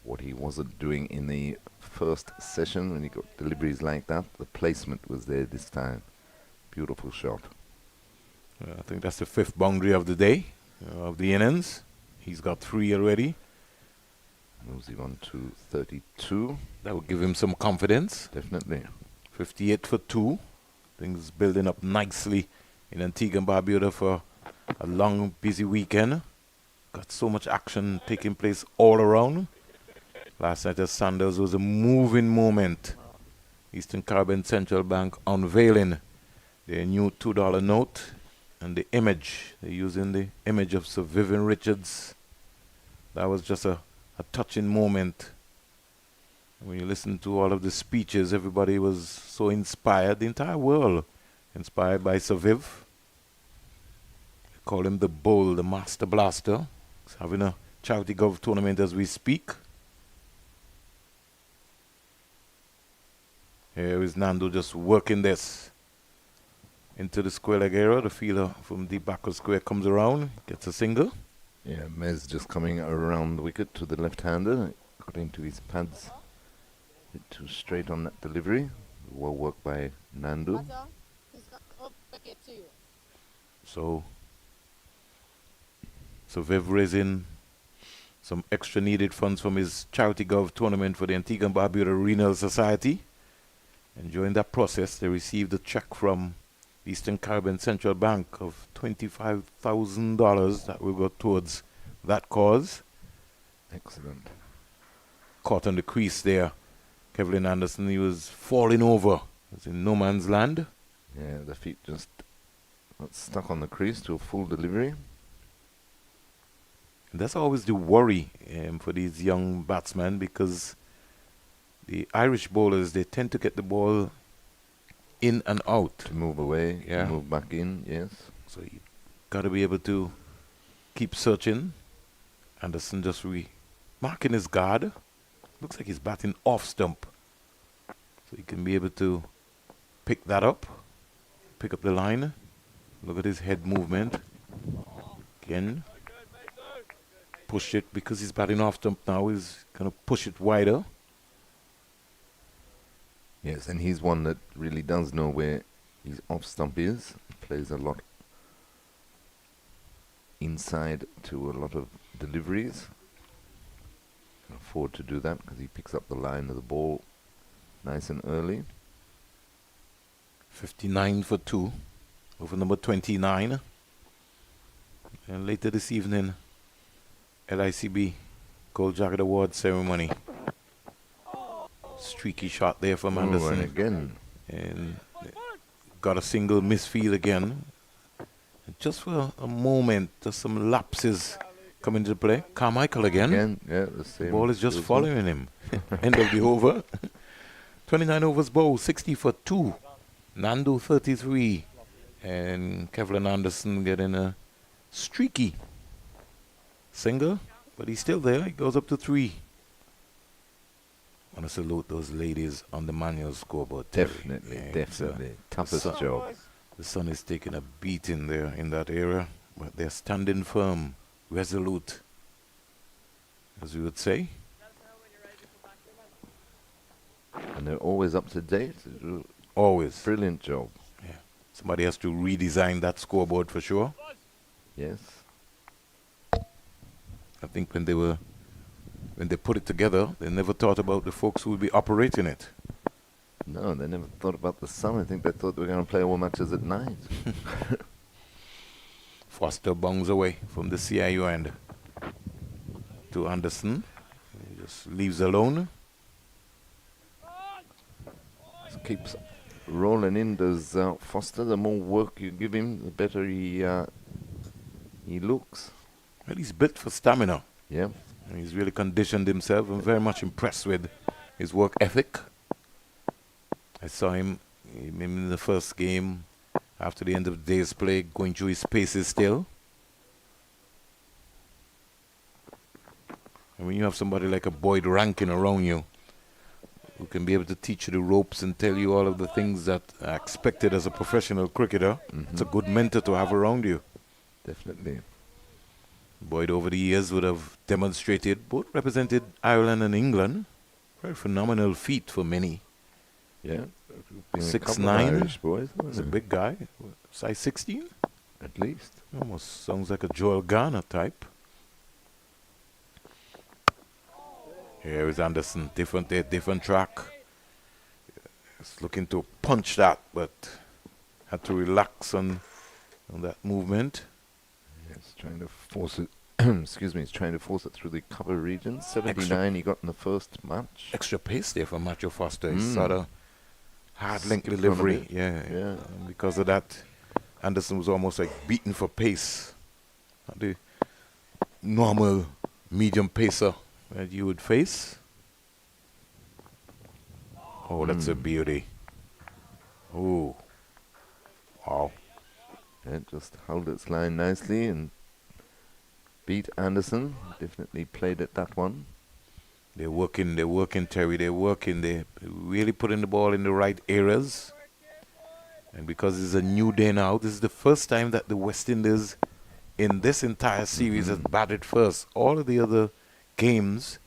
B: what he wasn't doing in the first session when he got deliveries like that, the placement was there this time. Beautiful shot.
A: I think that's the 5th boundary of the day, of the innings. He's got 3 already.
B: Moves him on to 32.
A: That would give him some confidence.
B: Definitely.
A: 58 for 2. Things building up nicely in Antigua and Barbuda for a long, busy weekend. Got so much action taking place all around. Last night at Sanders was a moving moment. Eastern Caribbean Central Bank unveiling their new $2 note. And the image, they're using the image of Sir Vivian Richards. That was just a touching moment. And when you listen to all of the speeches, everybody was so inspired. The entire world inspired by Sir Viv. They call him the Bull, the Master Blaster. He's having a charity golf tournament as we speak. Here is Nando just working this into the square leg area. The fielder from deep back of square comes around, gets a single.
B: Yeah, Mez just coming around the wicket to the left-hander. Got into his pads. Bit too straight on that delivery. Well worked by Nandu.
A: So Viv raising some extra needed funds from his charity golf tournament for the Antigua and Barbuda Renal Society. And during that process, they received a check from Eastern Caribbean Central Bank of $25,000 that will go towards that cause.
B: Excellent.
A: Caught on the crease there. Kevlin Anderson, he was falling over. He was in no man's land.
B: Yeah, the feet just got stuck on the crease to a full delivery.
A: And that's always the worry for these young batsmen, because the Irish bowlers, they tend to get the ball in and out.
B: To move away,
A: Yeah.
B: to move back in, yes.
A: So you got to be able to keep searching. Anderson just marking his guard. Looks like he's batting off stump. So he can be able to pick that up. Pick up the line. Look at his head movement. Again. Push it because he's batting off stump now. He's going to push it wider.
B: Yes, and he's one that really does know where his off stump is. Plays a lot inside to a lot of deliveries. Can afford to do that because he picks up the line of the ball nice and early.
A: 59 for 2 over number 29. And later this evening, LICB Gold Jacket Award ceremony. Streaky shot there from
B: Oh,
A: Anderson.
B: and again.
A: And got a single misfield again. And just for a moment, just some lapses come into play. Carmichael again.
B: Again, yeah, the same.
A: Ball is just
B: movement.
A: following him. End of the over. 29 overs bowl, 60 for 2. Nando 33. And Kevlin Anderson getting a streaky single. But he's still there. He goes up to 3. I want to salute those ladies on the manual scoreboard. Terry.
B: Definitely,
A: Yeah,
B: definitely. Toughest
A: so-
B: job.
A: The sun is taking a beating there in that area. But they're standing firm, resolute, as we would say.
B: And they're always up to date.
A: Always.
B: Brilliant job.
A: Somebody has to redesign that scoreboard for sure.
B: Yes.
A: I think when they put it together, they never thought about the folks who would be operating it.
B: No, they never thought about the sun. I think they thought they were going to play all matches at night.
A: Foster bongs away from the CIU end to Anderson. He just leaves alone.
B: Just keeps rolling in. Does Foster? The more work you give him, the better he looks.
A: Well, he's built for stamina.
B: Yeah.
A: And he's really conditioned himself. I'm very much impressed with his work ethic. I saw him in the first game after the end of the day's play, going through his paces still. And when you have somebody like a Boyd Rankin around you, who can be able to teach you the ropes and tell you all of the things that are expected as a professional cricketer, it's a good mentor to have around you.
B: Definitely.
A: Boyd over the years would have demonstrated, both represented Ireland and England. Very phenomenal feat for many.
B: Yeah. Been a
A: 6'9".
B: couple of Irish boys.
A: He's a big guy. Size 16?
B: At least.
A: Almost sounds like a Joel Garner type. Here is Anderson. Different day, different track. He's looking to punch that, but had to relax on that movement.
B: Yes, trying to force it. Excuse me. He's trying to force it through the cover region. 79 he got in the first match.
A: Extra pace there for Matthew Foster. He
B: Mm.
A: sort of hard link
B: Skipped on a
A: delivery.
B: bit.
A: Yeah.
B: Yeah.
A: And because of that, Anderson was almost like beaten for pace. Not the normal medium pacer that you would face. Oh, that's a beauty. Oh. Wow.
B: Yeah, just held its line nicely and beat Anderson. Definitely played at that one.
A: They're working, Terry. They're working. They're really putting the ball in the right areas. And because it's a new day now, this is the first time that the West Indies in this entire series has batted first. All of the other games,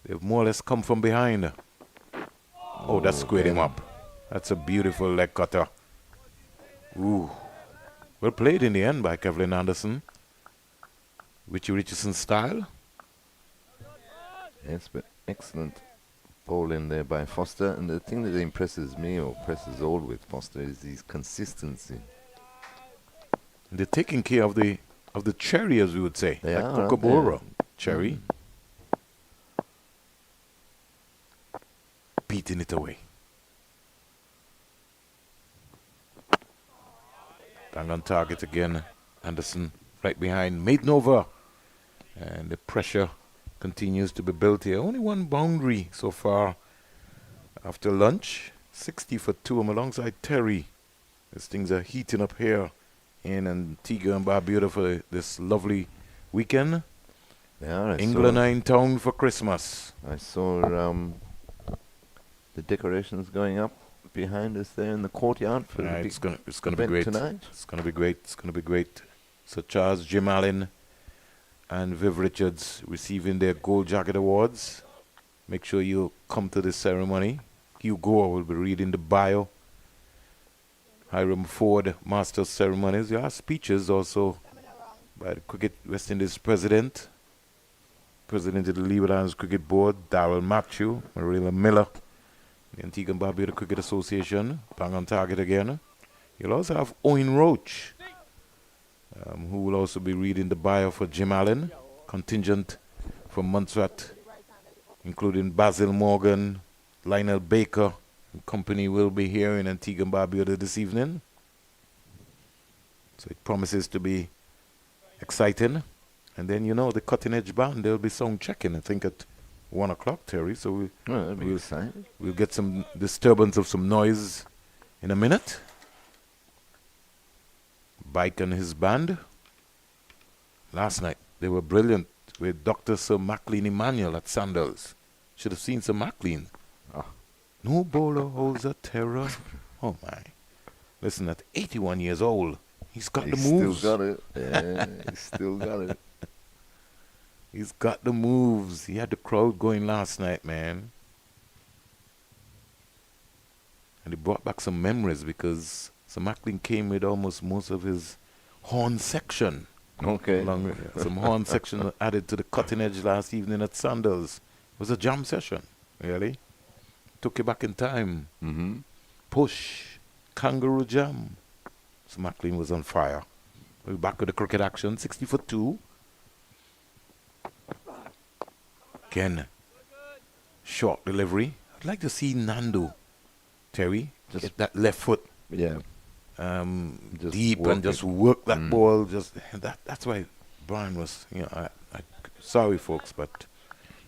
A: they've more or less come from behind. Oh, that squared him up. That's a beautiful leg cutter. Ooh. Well played in the end by Kevlin Anderson. Richie Richardson style.
B: Yes, but excellent ball in there by Foster. And the thing that impresses me, or impresses all with Foster, is his consistency.
A: And they're taking care of the cherry, as we would say.
B: They
A: like
B: are, aren't
A: Kookaburra
B: they?
A: cherry. beating it away. Bang on target again. Anderson right behind. Maiden over. And the pressure continues to be built here. Only one boundary so far after lunch. 60 for 2. I'm alongside Terry. As things are heating up here in Antigua and Barbuda for this lovely weekend.
B: Yeah,
A: England are in town for Christmas.
B: I saw the decorations going up behind us there in the courtyard for the big
A: It's gonna be
B: event
A: great.
B: tonight.
A: It's gonna be great. It's gonna be great. Sir Charles, Jim Allen, and Viv Richards receiving their Gold Jacket Awards. Make sure you come to this ceremony. Hugh Gore will be reading the bio. Hiram Ford, Master of Ceremonies. There are speeches also by the Cricket West Indies President of the Leeward Islands Cricket Board, Darrell Matthew, Marilla Miller, the Antigua and Barbuda Cricket Association, bang on target again. You'll also have Owen Roach, who will also be reading the bio for Jim Allen, contingent from Montserrat, including Basil Morgan, Lionel Baker, and company will be here in Antigua and Barbuda this evening. So it promises to be exciting. And then, you know, the cutting edge band, they'll be sound checking, I think, at 1 o'clock, Terry. So we'll get some disturbance of some noise in a minute. Bike and his band. Last night, they were brilliant with Dr. Sir Maclean Emmanuel at Sandals. Should have seen Sir Maclean. No bowler holds a terror. Oh, my. Listen, at 81 years old, he's got the moves.
B: Still got it. Yeah, he's still got it.
A: He's got the moves. He had the crowd going last night, man. And he brought back some memories because Sir Maclean came with almost most of his horn section.
B: Okay.
A: Along with some horn section added to the cutting edge last evening at Sandals. It was a jam session, really. Took you back in time.
B: Mm-hmm.
A: Push. Kangaroo jam. Sir Maclean was on fire. We're back with the cricket action. 60 for 2. Again, short delivery. I'd like to see Nando, Terry,
B: Just
A: get that left foot
B: Yeah.
A: deep
B: work
A: and just
B: it.
A: work that ball. Just that's why Brian was, I sorry folks, but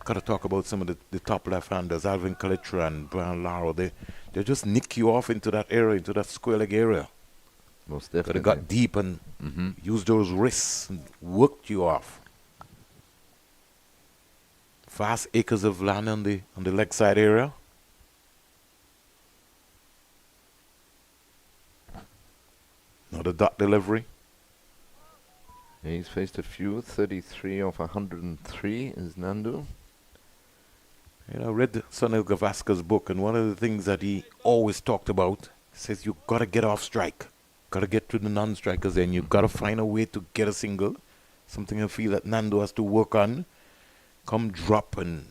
A: gotta talk about some of the top left-handers, Alvin Kalitra and Brian Laro. They just nick you off into that area, into that square leg area.
B: Most
A: But
B: definitely.
A: they got deep and used those wrists and worked you off. Vast acres of land on the leg side area. Another dot delivery.
B: Yeah, he's faced a few. 33 off 103 is Nando.
A: I read Sunil Gavaskar's book, and one of the things that he always talked about says you got to get off strike. Got to get to the non-strikers, and you got to find a way to get a single. Something I feel that Nando has to work on. Come drop and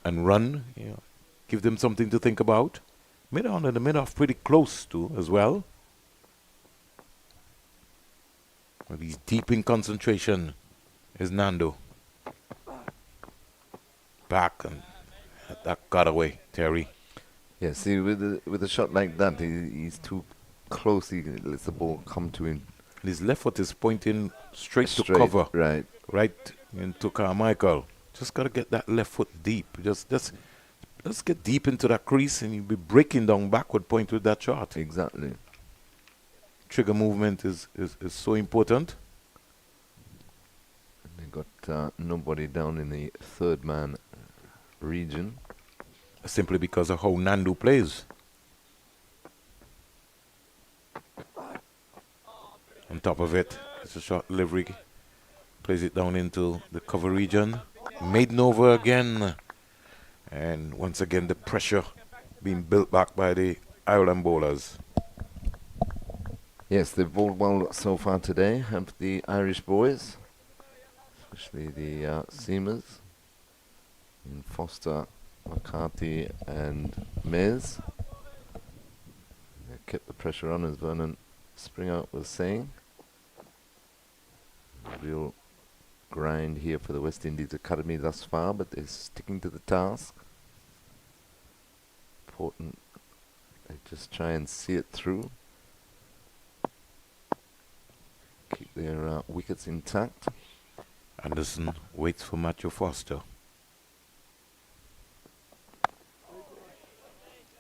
A: run. Give them something to think about. Mid-on and the mid-off pretty close to as well. Well, he's deep in concentration is Nando. Back and that got away, Terry.
B: Yeah, see, with a shot like that, he's too close. He lets the ball come to him.
A: And his left foot is pointing straight to cover. Right into Carmichael. Just got to get that left foot deep. Just get deep into that crease and you'll be breaking down backward point with that shot.
B: Exactly.
A: Trigger movement is so important.
B: They got nobody down in the third man region.
A: Simply because of how Nando plays. On top of it, it's a short delivery. Plays it down into the cover region. Maiden over again. And once again, the pressure being built back by the Ireland bowlers.
B: Yes, they've bowled well so far today, have the Irish boys, especially the seamers in Foster, McCarthy and Mez. They kept the pressure on, as Vernon Springer was saying. A real grind here for the West Indies Academy thus far, but they're sticking to the task. important. They just try and see it through. Keep their wickets intact.
A: Anderson waits for Matthew Foster.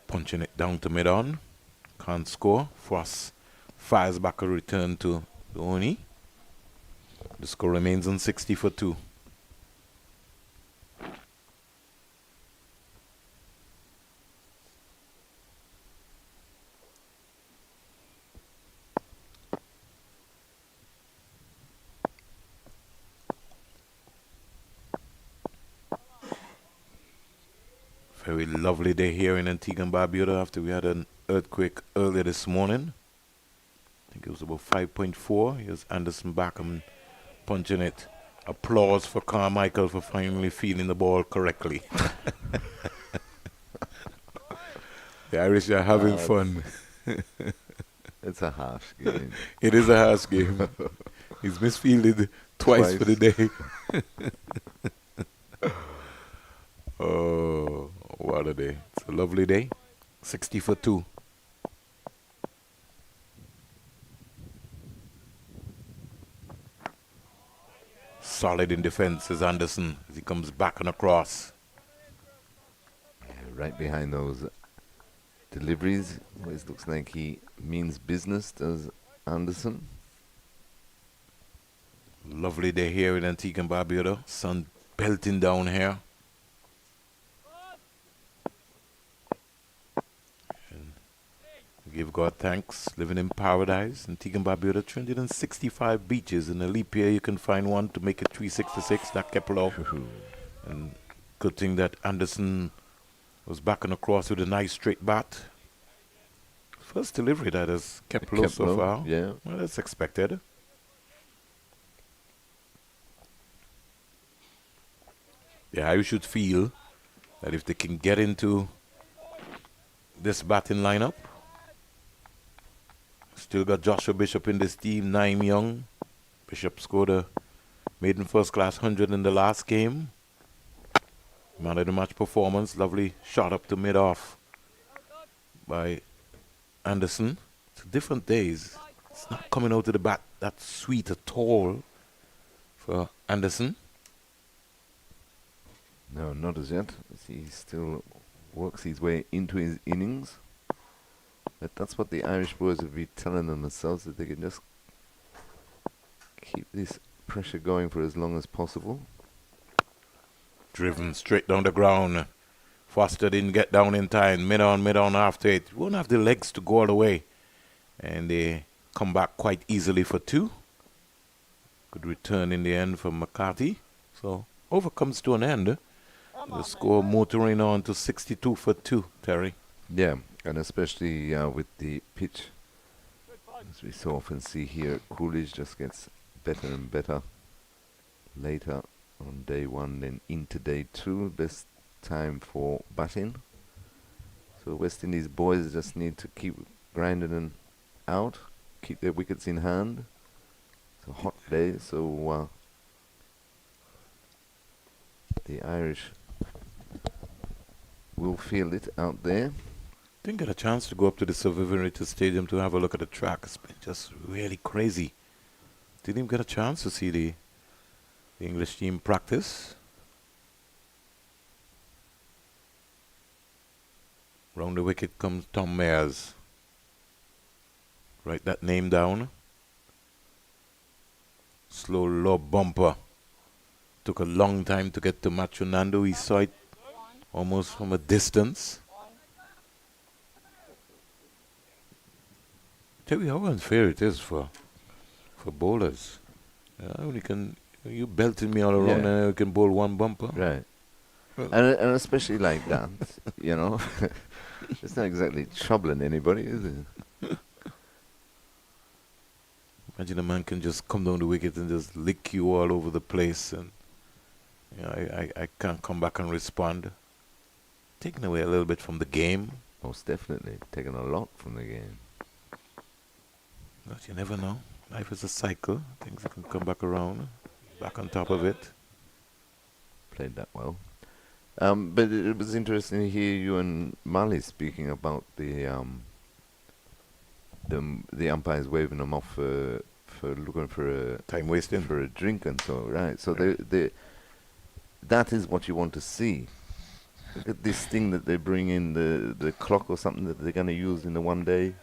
A: Punching it down to mid-on. Can't score. Frost fires back a return to Dhoni. The score remains on 60 for 2. Very lovely day here in Antigua and Barbuda after we had an earthquake earlier this morning. I think it was about 5.4. Here's Anderson back and punching it. Applause for Carmichael for finally feeling the ball correctly. The Irish are having fun.
B: It's a harsh game.
A: It is a harsh game. He's misfielded twice for the day. Oh, what a day. It's a lovely day. 60 for 2. Solid in defense is Anderson as he comes back and across.
B: Yeah, right behind those deliveries. Always looks like he means business, does Anderson.
A: Lovely day here in Antigua and Barbuda. Sun pelting down here. And we give God thanks. Living in paradise. Antigua and Barbuda, 365 beaches. In a leap year, you can find one to make it 366. That kept low. And good thing that Anderson was backing across with a nice straight bat. First delivery that has kept low so far.
B: Yeah.
A: Well, that's expected. The Irish should feel that if they can get into this batting lineup, still got Joshua Bishop in this team, Naim Young. Bishop scored a maiden first class 100 in the last game. Man of the match performance, lovely shot up to mid-off by Anderson. It's different days. It's not coming out of the bat that sweet at all for Anderson.
B: No, not as yet. He still works his way into his innings. But that's what the Irish boys would be telling themselves, that they can just keep this pressure going for as long as possible.
A: Driven straight down the ground. Foster didn't get down in time. Mid-on after it. Won't have the legs to go all the way. And they come back quite easily for 2. Good return in the end from McCarthy. So over comes to an end. The score motoring on to 62 for 2, Terry.
B: Yeah, and especially with the pitch, as we so often see here, Coolidge just gets better and better later on day 1 than into day 2. Best time for batting. So West Indies boys just need to keep grinding and out, keep their wickets in hand. It's a hot day, so the Irish will feel it out there.
A: Didn't get a chance to go up to the Survivor Stadium to have a look at the track. It's been just really crazy. Didn't even get a chance to see the English team practice. Round the wicket comes Tom Mayers. Write that name down. Slow lob bumper. Took a long time to get to Macho Nando. He saw it almost from a distance. Tell you how unfair it is for bowlers. You belting me all around and you can bowl one bumper.
B: Right. And especially like that, you know. It's not exactly troubling anybody, is it?
A: Imagine a man can just come down the wicket and just lick you all over the place, and I can't come back and respond. Taking away a little bit from the game.
B: Most definitely. Taking a lot from the game.
A: But you never know. Life is a cycle. Things can come back around. Back on top of it.
B: Played that well. But it was interesting to hear you and Mali speaking about the umpires waving them off for looking for
A: Time wasting.
B: a drink and so right. So
A: Yeah.
B: that is what you want to see. Look at this thing that they bring in, the clock or something that they're going to use in the 1 day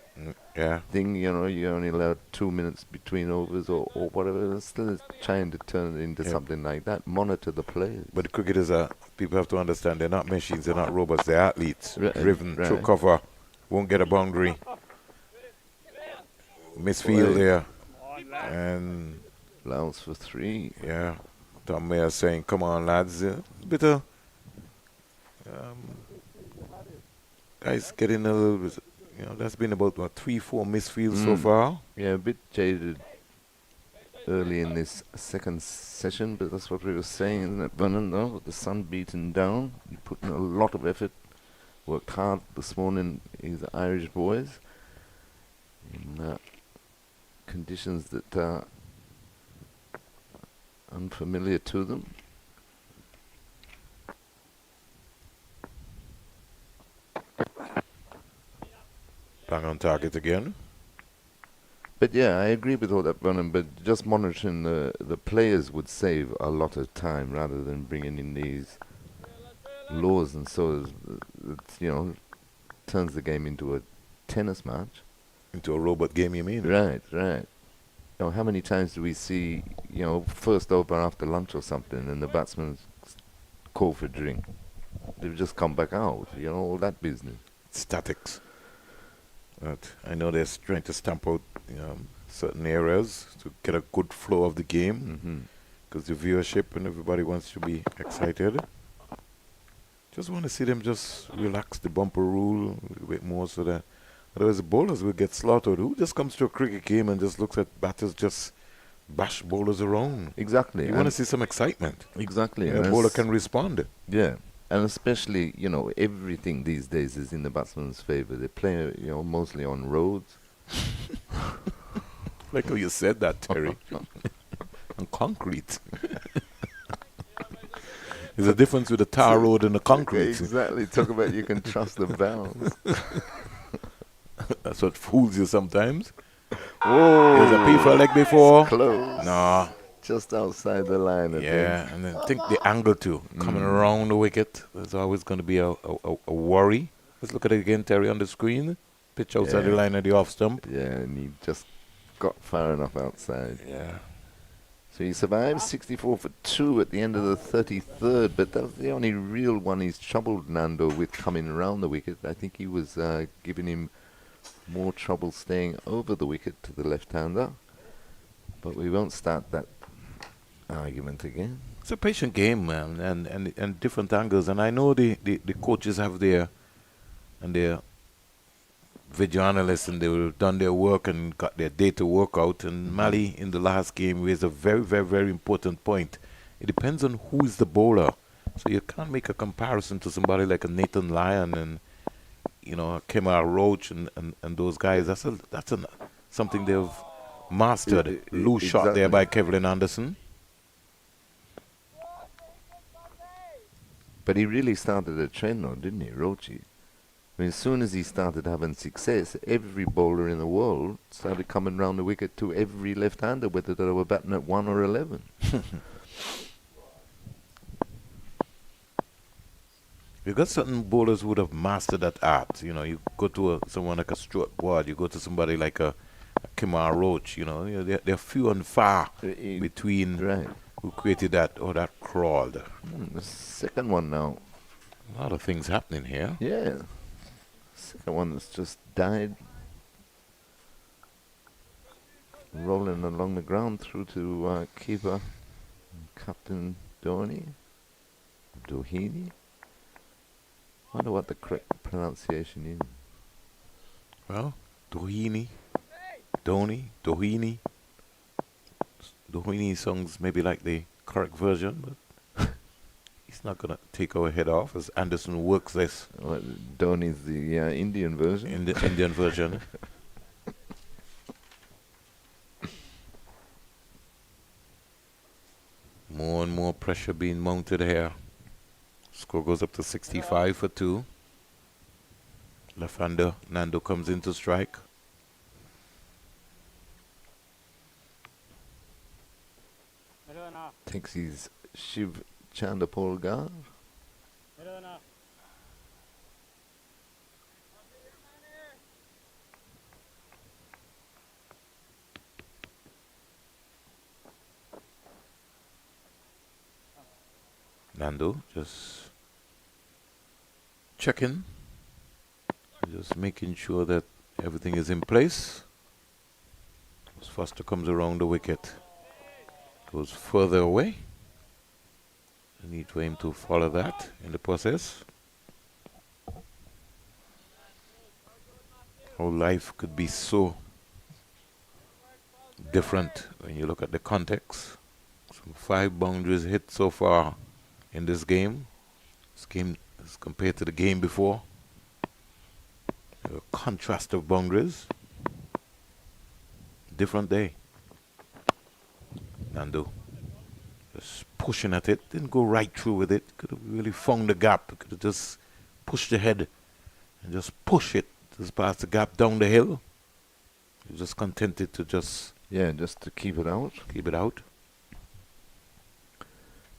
A: Yeah.
B: thing. You know, you're only allowed 2 minutes between overs or whatever. They're still trying to turn it into
A: Yeah.
B: something like that. Monitor the players.
A: But cricketers are, people have to understand, they're not machines, they're not robots, they're athletes.
B: Right,
A: Driven, through
B: right.
A: cover, won't get a boundary. Misfield
B: Boy.
A: there.
C: On, lad.
A: And,
B: Allows for 3.
A: yeah, Tom Mayer saying, come on, lads. Bit of, guys getting a little bit, that's been about, 3-4 misfields so far.
B: Yeah, a bit jaded early in this second session, but that's what we were saying, isn't it, Vernon? No, with the sun beating down, you put in a lot of effort. Worked hard this morning, these Irish boys, in conditions that are unfamiliar to them.
A: Bang on target again.
B: But yeah, I agree with all that, Vernon, but just monitoring the players would save a lot of time rather than bringing in these laws, and so it turns the game into a tennis match.
A: Into a robot game, you mean?
B: Right. How many times do we see, first over after lunch or something, and the batsman call for drink? They've just come back out, all that business.
A: Statics. But I know they're trying to stamp out certain areas to get a good flow of the game, because the viewership and everybody wants to be excited. Just want to see them just relax the bumper rule a little bit more, so that otherwise the bowlers will get slaughtered. Who just comes to a cricket game and just looks at batters just bash bowlers around?
B: Exactly.
A: You want to see some excitement.
B: Exactly.
A: A bowler can respond.
B: Yeah. And especially, everything these days is in the batsman's favor. They play, mostly on roads.
A: Like how you said that, Terry. On concrete. There's a difference with a tar road and a concrete.
B: Exactly. Talk about you can trust the bounce.
A: That's what fools you sometimes.
B: Whoa.
A: There's a P for a leg before.
B: Close.
A: No.
B: Just outside the line.
A: Yeah, and then think the angle too. Coming around the wicket. There's always going to be a worry. Let's look at it again, Terry, on the screen. Pitch outside the line of the off stump.
B: Yeah, and he just got far enough outside.
A: Yeah.
B: So he survived 64 for 2 at the end of the 33rd, but that was the only real one he's troubled Nando with coming around the wicket. I think he was giving him more trouble staying over the wicket to the left-hander. But we won't start that argument again.
A: It's a patient game, man, and different angles. And I know the coaches have their video analysts, and they've done their work and got their data work out. And Mali in the last game raised a very, very, very important point. It depends on who is the bowler. So you can't make a comparison to somebody like a Nathan Lyon and Kemar Roach and those guys. That's something they've mastered. Loose shot there by Kevlin Anderson.
B: But he really started a trend though, didn't he, Rochi? I mean, as soon as he started having success, every bowler in the world started coming round the wicket to every left-hander, whether they were batting at 1 or 11.
A: You got certain bowlers who would have mastered that art. You go to someone like a Stuart Ward, you go to somebody like a Kemar Roach. They're few and far between who created that or that crawled.
B: The second one now.
A: A lot of things happening here.
B: Yeah. Second one that's just died. Rolling along the ground through to keeper Captain Doheny. Wonder what the correct pronunciation is.
A: Well, Doheny. Doheny songs maybe like the correct version, but he's not going to take our head off as Anderson works this.
B: Well, Dhoni's the Indian version.
A: In the Indian version. More and more pressure being mounted here. Score goes up to 65 for 2. Left-hander Nando comes in to strike.
E: Middle and off.
B: Thinks he's Shiv Chandapolgar.
E: Middle and off.
A: Nando just checking, just making sure that everything is in place. As Foster comes around the wicket, goes further away. I need for him to follow that in the process. How life could be so different when you look at the context. Some 5 boundaries hit so far in this game. This game as compared to the game before. A contrast of boundaries. Different day. Nando just pushing at it. Didn't go right through with it. Could have really found the gap. Could have just pushed ahead and just push it just past the gap down the hill. He was just contented to just
B: to keep it out.
A: keep it out.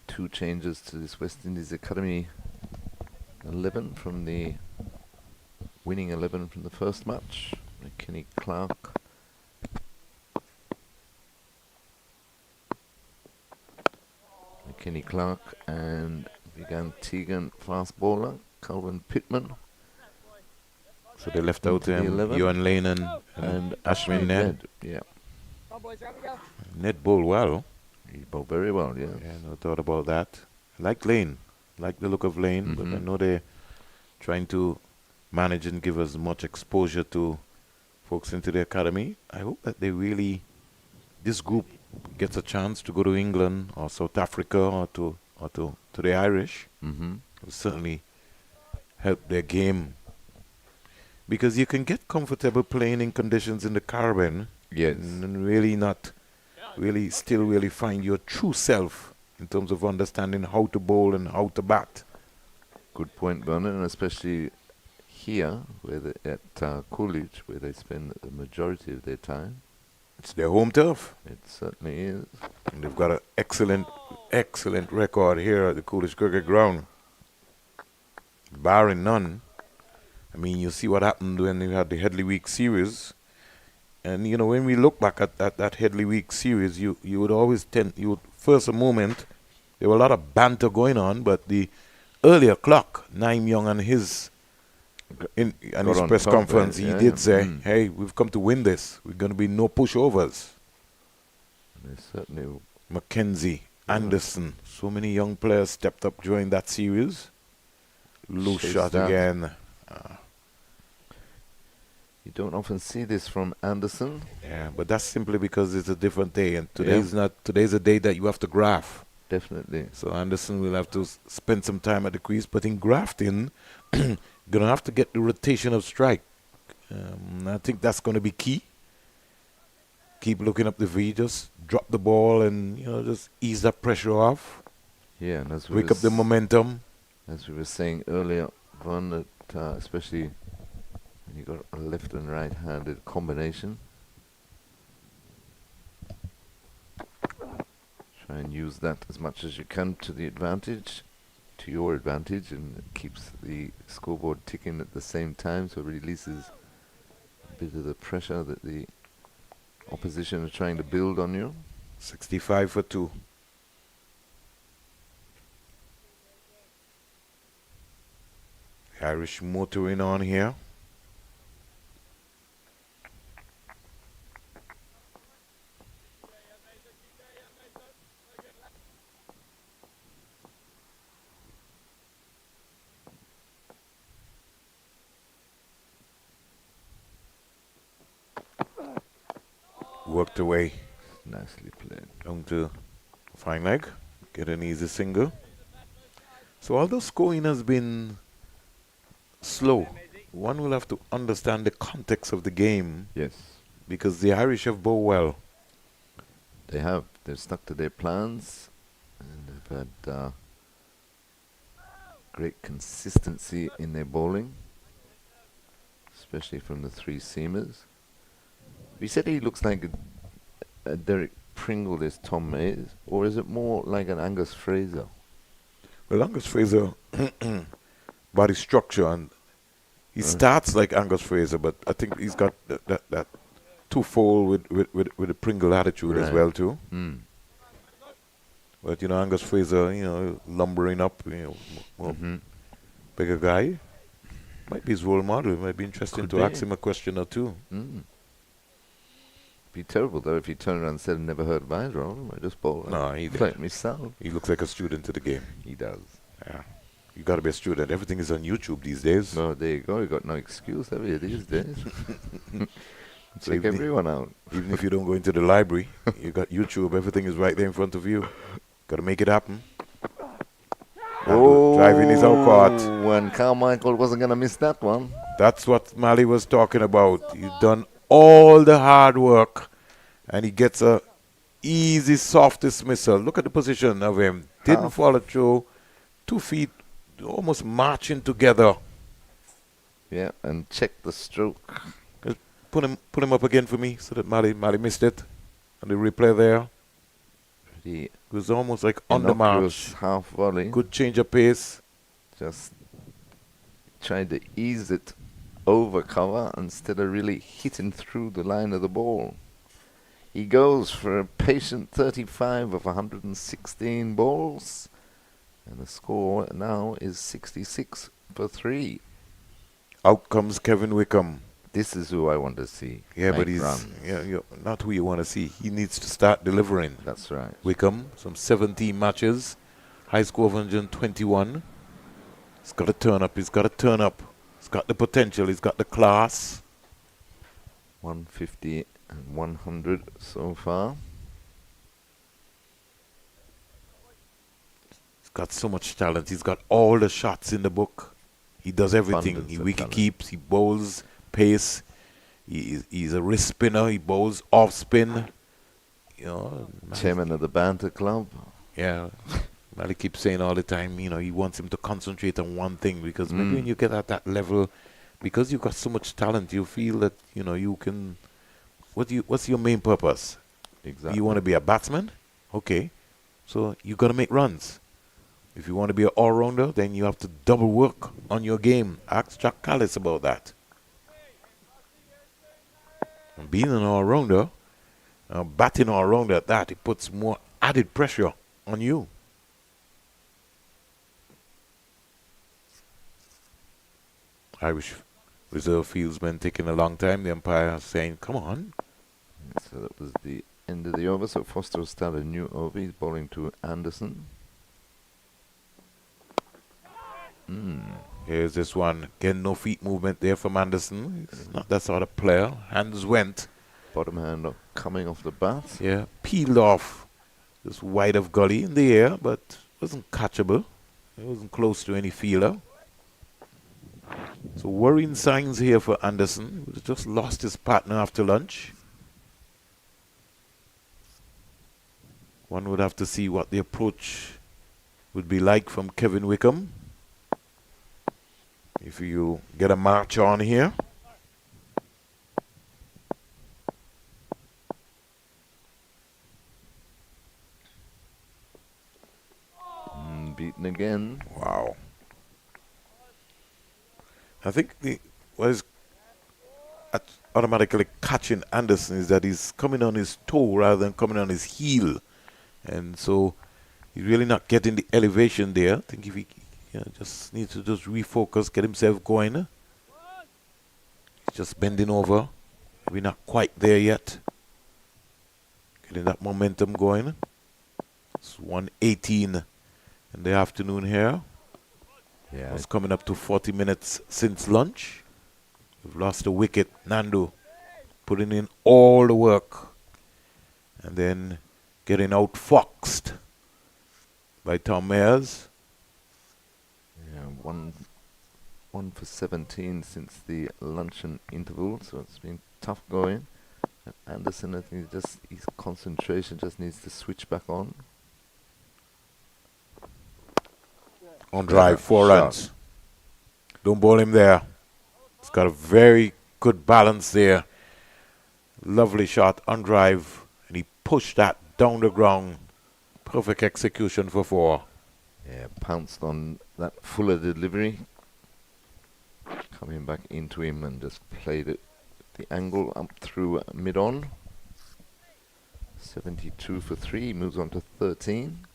B: 2 changes to this West Indies Academy 11 from the winning 11 from the first match. Kenny Clark. Kenny Clark and began Tegan fast bowler, Calvin Pittman.
A: So they left out
B: Into the 11.
A: Ewan Lane and Ashwin Ned.
B: Yeah,
E: Come on, boys, round we go.
A: Ned bowled well.
B: he bowled very well, yeah.
A: Yeah, no doubt about that. Like Lane. Like the look of Lane. But I know they're trying to manage and give as much exposure to folks into the academy. I hope that they really, this group gets a chance to go to England or South Africa or to the Irish.
B: Mm-hmm.
A: Will certainly help their game. Because you can get comfortable playing in conditions in the Caribbean
B: Yes.
A: and really not still really find your true self in terms of understanding how to bowl and how to bat.
B: Good point, Vernon, and especially here, where at Coolidge, where they spend the majority of their time.
A: It's their home turf.
B: It certainly is.
A: And they've got an excellent record here at the Coolidge Cricket Ground. Barring none. I mean, you see what happened when you had the Headley Week series. And, you know, when we look back at that Headley Week series, you would always first a moment, there were a lot of banter going on, but the earlier clock, Naeem Young and his press conference, he did say, hey, we've come to win this. We're going to be no pushovers.
B: They certainly.
A: Mackenzie, Anderson, so many young players stepped up during that series. Loose
B: Chase
A: shot
B: that.
A: again.
B: You don't often see this from Anderson.
A: Yeah, but that's simply because it's a different day, and today's a day that you have to graph.
B: Definitely.
A: So Anderson will have to spend some time at the crease, but in grafting, gonna have to get the rotation of strike. I think that's gonna be key. Keep looking up the V, just drop the ball and just ease that pressure off.
B: Yeah, and as we
A: Wake up the momentum.
B: As we were saying earlier, Von, that especially when you got a left and right-handed combination, try and use that as much as you can to your advantage, and it keeps the scoreboard ticking at the same time, so it releases a bit of the pressure that the opposition are trying to build on you.
A: 65 for 2. Irish motoring on here. Worked away
B: Nicely played.
A: down to fine leg. Get an easy single. So although scoring has been slow, one will have to understand the context of the game,
B: Yes,
A: because the Irish have bowled well.
B: they have. They've stuck to their plans, and they've had great consistency in their bowling, especially from the three seamers. We said he looks like a Derek Pringle, this Tom Mays, or is it more like an Angus Fraser?
A: Well, Angus Fraser, body structure, and he starts like Angus Fraser, but I think he's got that twofold with the Pringle attitude as
B: Right.
A: well too.
B: Mm.
A: But you know, Angus Fraser, you know, lumbering up, you know, more
B: Mhm.
A: bigger guy, might be his role model. It might be interesting
B: Could
A: to
B: be.
A: ask him a question or two.
B: Mm. Be terrible though if he turned around and said, "Never heard of either of them." I just bowl.
A: No, he
B: like myself.
A: He looks like a student to the game.
B: He does.
A: Yeah, you got to be a student. Everything is on YouTube these days.
B: No, there you go. You got no excuse, have you, these days?
A: So
B: Check
A: even,
B: everyone out.
A: even if you don't go into the library, you got YouTube. Everything is right there in front of you. Got to make it happen. Driving is out caught.
B: And Carmichael wasn't going to miss that one.
A: That's what Mali was talking about. He's done all the hard work, and he gets a easy, soft dismissal. Look at the position of him. Didn't
B: Half.
A: follow through. 2 feet almost marching together.
B: Yeah, and check the stroke.
A: Just put him up again for me so that Mali missed it. And the replay there.
B: The
A: It was almost like on the
B: innocuous
A: march.
B: half volley.
A: Good change of pace.
B: Just tried to ease it over cover instead of really hitting through the line of the ball. He goes for a patient 35 of 116 balls. And the score now is 66 for 3.
A: Out comes Kevin Wickham.
B: This is who I want to see.
A: Yeah, but
B: make
A: he's
B: runs.
A: not who you want to see. He needs to start delivering.
B: That's right.
A: Wickham, some 17 matches, high score of 121. He's got to turn up. He's got to turn up. He's got the potential. He's got the class.
B: 150 and 100 so far.
A: He's got so much talent. He's got all the shots in the book. He does everything.
B: Abundance
A: He
B: of
A: wicket
B: talent.
A: keeps. He bowls pace. He's a wrist spinner. He bowls off spin. You know,
B: Chairman of the Banter Club.
A: yeah. Mali keeps saying all the time, you know, he wants him to concentrate on one thing because maybe when you get at that level, because you've got so much talent, you feel that, you know, you can. What's your main purpose?
B: Exactly.
A: You want to be a batsman? Okay. So you got to make runs. If you want to be an all-rounder, then you have to double work on your game. Ask Jack Callis about that. And being an all-rounder, batting all-rounder at that, it puts more added pressure on you. Irish reserve fieldsman taking a long time. The umpire saying, come on.
B: So that was the end of the over. So Foster will start a new over. He's bowling to Anderson.
A: Here's this one. Again, no feet movement there from Anderson. He's not that sort of player. Hands went.
B: Bottom hand coming off the bat.
A: Yeah, peeled off. Just wide of gully in the air, but wasn't catchable. It wasn't close to any fielder. So worrying signs here for Anderson, who just lost his partner after lunch. One would have to see what the approach would be like from Kevin Wickham. If you get a march on here.
B: Beaten again.
A: Wow. I think what is automatically catching Anderson is that he's coming on his toe rather than coming on his heel. And so he's really not getting the elevation there. I think if he just needs to just refocus, get himself going. He's just bending over. We're not quite there yet. Getting that momentum going. It's 1:18 in the afternoon here.
B: Yeah.
A: It's coming up to 40 minutes since lunch. We've lost a wicket. Nando putting in all the work and then getting outfoxed by Tom Mayers.
B: Yeah, one for 17 since the luncheon interval, so it's been tough going. And Anderson, I think his concentration just needs to switch back on.
A: On drive, 4
B: shot.
A: runs. Don't bowl him there. It's got a very good balance there. Lovely shot on drive. And he pushed that down the ground. Perfect execution for 4.
B: Yeah, pounced on that fuller delivery. Coming back into him and just played it the angle up through mid-on. 72 for 3, moves on to 13.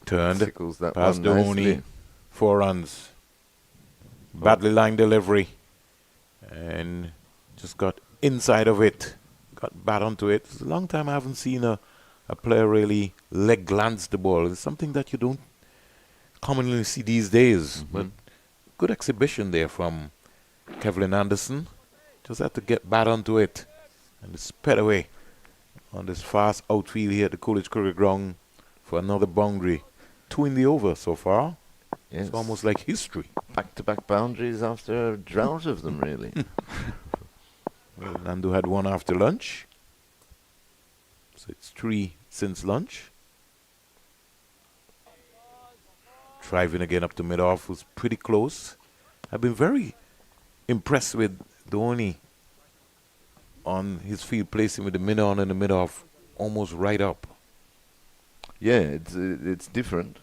A: Turned.
B: Sickles that
A: Past
B: one
A: the
B: nicely.
A: Oni. 4 runs. Badly lined delivery. And just got inside of it. Got bat onto it. It's a long time I haven't seen a player really leg glance the ball. It's something that you don't commonly see these days. But good exhibition there from Kevlin Anderson. Just had to get bat onto it. And it's sped away on this fast outfield here at the Coolidge Cricket Ground for another boundary. 2 in the over so far.
B: Yes.
A: It's almost like history.
B: Back-to-back boundaries after a drought of them, really.
A: Well, Nandu had 1 after lunch. So it's 3 since lunch. Driving again up to mid-off was pretty close. I've been very impressed with Dhoni on his field placing with the mid-on and the mid-off almost right up.
B: Yeah, it's different.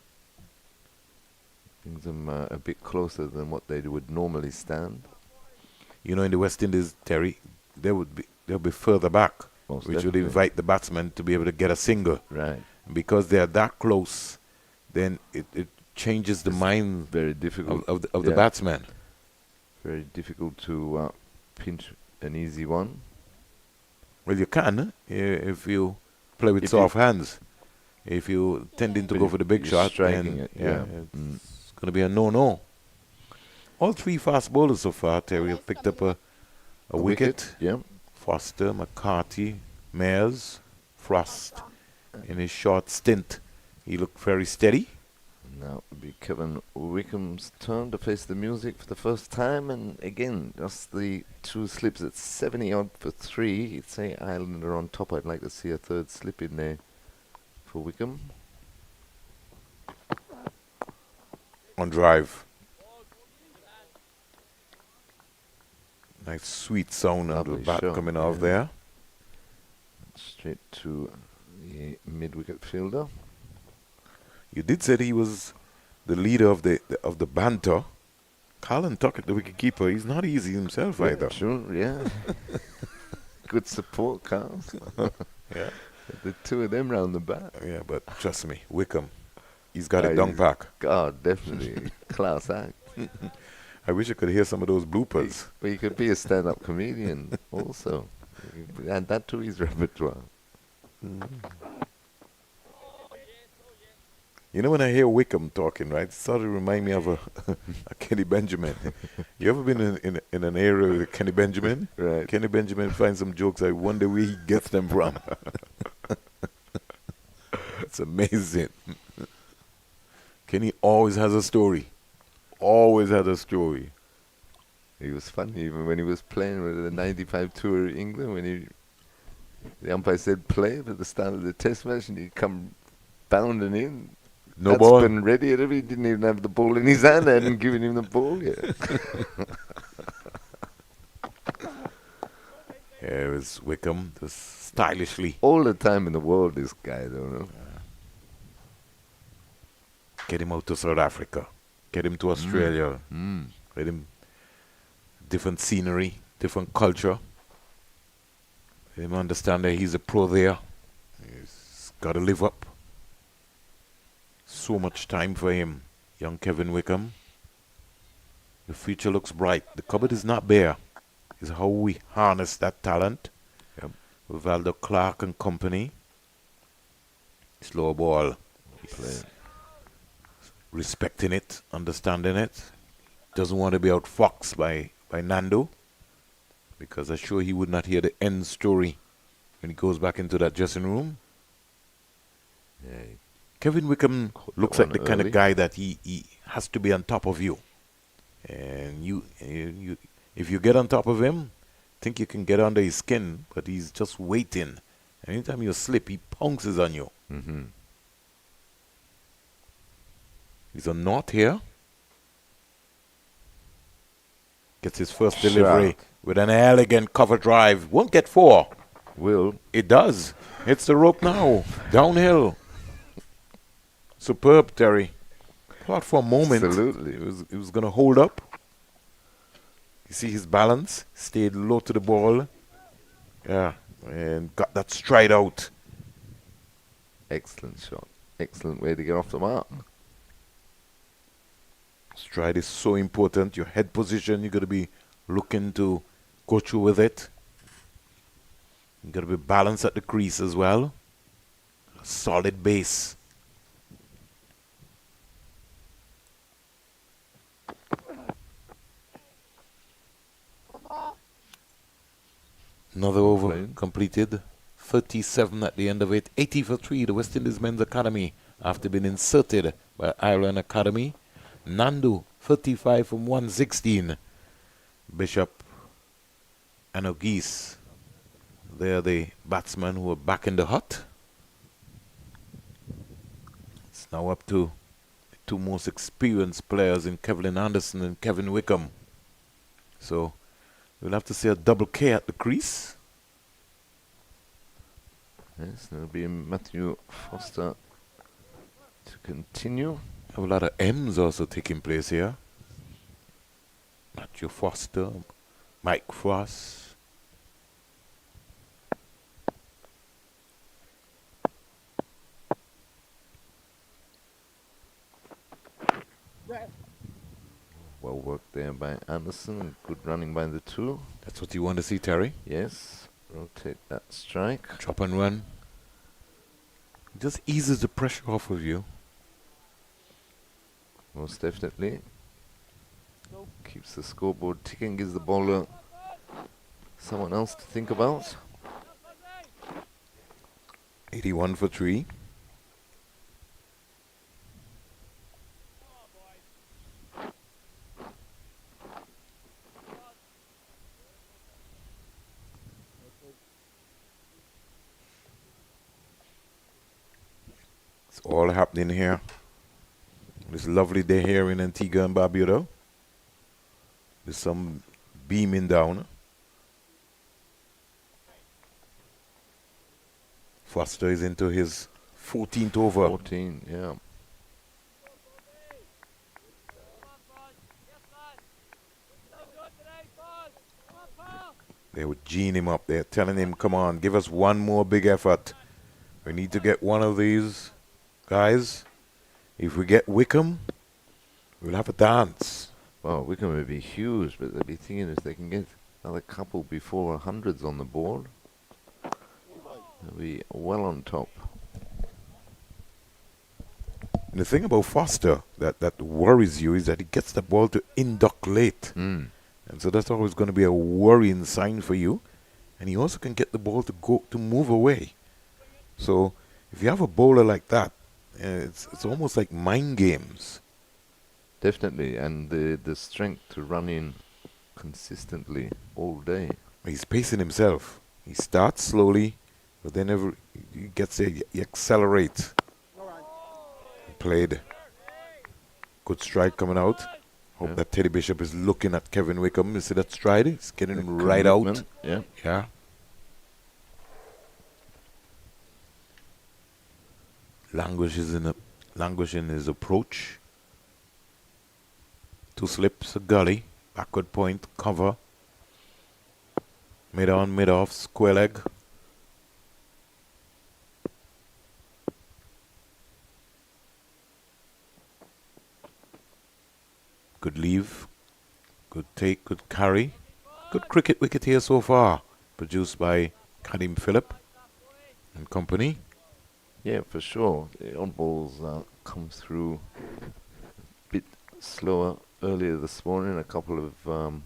B: Brings them a bit closer than what they would normally stand.
A: You know, in the West Indies, Terry, they'll be further back,
B: Most
A: which would
B: definitely.
A: invite the batsman to be able to get a single.
B: Right.
A: Because they are that close, then it changes the mind
B: Very difficult.
A: of the
B: Yeah.
A: batsman.
B: Very difficult to pinch an easy one.
A: Well, you can if you play with
B: If
A: soft hands. If you tending to
B: But
A: go
B: if
A: for the big
B: you're
A: shot,
B: striking
A: then
B: it, yeah.
A: it's going to be a no-no. All 3 fast bowlers so far, Terry, have picked up a wicket.
B: Yeah.
A: Foster, McCarthy, Mayers, Frost. In his short stint, he looked very steady.
B: Now it'll be Kevin Wickham's turn to face the music for the first time, and again, just the 2 slips at 70 odd for 3. You'd say Islander on top. I'd like to see a 3rd slip in there for Wickham.
A: On drive. Nice sweet sound out of the
B: Lovely
A: bat
B: shot,
A: coming off
B: yeah.
A: there.
B: Straight to the mid-wicket fielder.
A: You did say that he was the leader of the banter. Colin Tuckett, the wicketkeeper, he's not easy himself either.
B: Sure, yeah. Good support, Carl.
A: Yeah.
B: The 2 of them round the bat.
A: Yeah, but trust me, Wickham, he's got it
B: Ah,
A: down
B: he's-
A: pack.
B: God, definitely. Class act.
A: I wish I could hear some of those bloopers.
B: But he could be a stand-up comedian also. He could add that to his repertoire.
A: You know, when I hear Wickham talking, right, it sort of remind me of a Kenny Benjamin. You ever been in an area with Kenny Benjamin?
B: Right.
A: Kenny Benjamin finds some jokes. I wonder where he gets them from. It's amazing. Kenny always has a story. Always had a story.
B: He was funny even when he was playing with the 95 tour of England, when the umpire said play at the start of the test match and he'd come bounding in.
A: No ball.
B: Been ready and everything. He didn't even have the ball in his hand. I hadn't given him the ball yet.
A: Yeah, it was Wickham, just stylishly.
B: All the time in the world, this guy, don't know.
A: Get him out to South Africa. Get him to Australia. Get him different scenery, different culture. Let him understand that he's a pro there. He's got to live up. So much time for him, young Kevin Wickham. The future looks bright. The cupboard is not bare. It's how we harness that talent.
B: Yep.
A: With Valdo Clark and company. Slow ball. He's respecting it, understanding it. Doesn't want to be outfoxed by Nando. Because I'm sure he would not hear the end story when he goes back into that dressing room.
B: Yeah,
A: Kevin Wickham looks
B: that
A: like the
B: one
A: kind
B: early.
A: of guy that he has to be on top of you. And you if you get on top of him, think you can get under his skin, but he's just waiting. Anytime you slip, he pounces on you.
B: Mm-hmm.
A: He's a knot here. Gets his first delivery with an elegant cover drive. Won't get 4.
B: Will.
A: It does. Hits the rope now. Downhill. Superb, Terry. Thought for a moment
B: Absolutely.
A: it was going to hold up. You see his balance. Stayed low to the ball. Yeah. And got that stride out.
B: Excellent shot. Excellent way to get off the mark.
A: Stride is so important. Your head position, you got to be looking to go through with it. You got to be balanced at the crease as well. A solid base. Another over
B: Played.
A: completed. 37 at the end of it. 80 for 3, the West Indies Men's Academy, after being inserted by Ireland Academy. Nandu, 35 from 116. Bishop and O'Geese, they're the batsmen who are back in the hut. It's now up to the 2 most experienced players in Kevin Anderson and Kevin Wickham. So we'll have to see a double K at the crease.
B: Yes, there'll be Matthew Foster to continue.
A: A lot of M's also taking place here. Matthew Foster, Mike Frost.
B: Well worked there by Anderson. Good running by the 2.
A: That's what you want to see, Terry.
B: Yes. Rotate that strike.
A: Chop and run. It just eases the pressure off of you.
B: Most definitely. Keeps the scoreboard ticking. Gives the bowler someone else to think about.
A: 81 for 3. It's all happening here. This lovely day here in Antigua and Barbuda. There's some beaming down. Foster is into his 14th over.
B: 14, yeah.
A: They would gene him up. They're telling him, come on, give us one more big effort. We need to get one of these guys. If we get Wickham, we'll have a dance.
B: Well, Wickham would be huge, but they'll be thinking if they can get another couple before hundreds on the board, they'll be well on top.
A: And the thing about Foster that worries you is that he gets the ball to induct late. And so that's always going to be a worrying sign for you. And he also can get the ball to move away. So if you have a bowler like that, it's almost like mind games.
B: Definitely, and the strength to run in consistently all day.
A: He's pacing himself. He starts slowly, but then he gets there, he accelerates. Played. Good stride coming out. Hope that Teddy Bishop is looking at Kevin Wickham. You see that stride? He's getting right out.
B: Yeah.
A: Yeah. Languish in his approach. 2 slips, a gully, backward point, cover. Mid on, mid off, square leg. Good leave, good take, good carry. Good cricket wicket here so far, produced by Kadim Phillip and company.
B: Yeah, for sure. The odd balls come through a bit slower earlier this morning. A couple of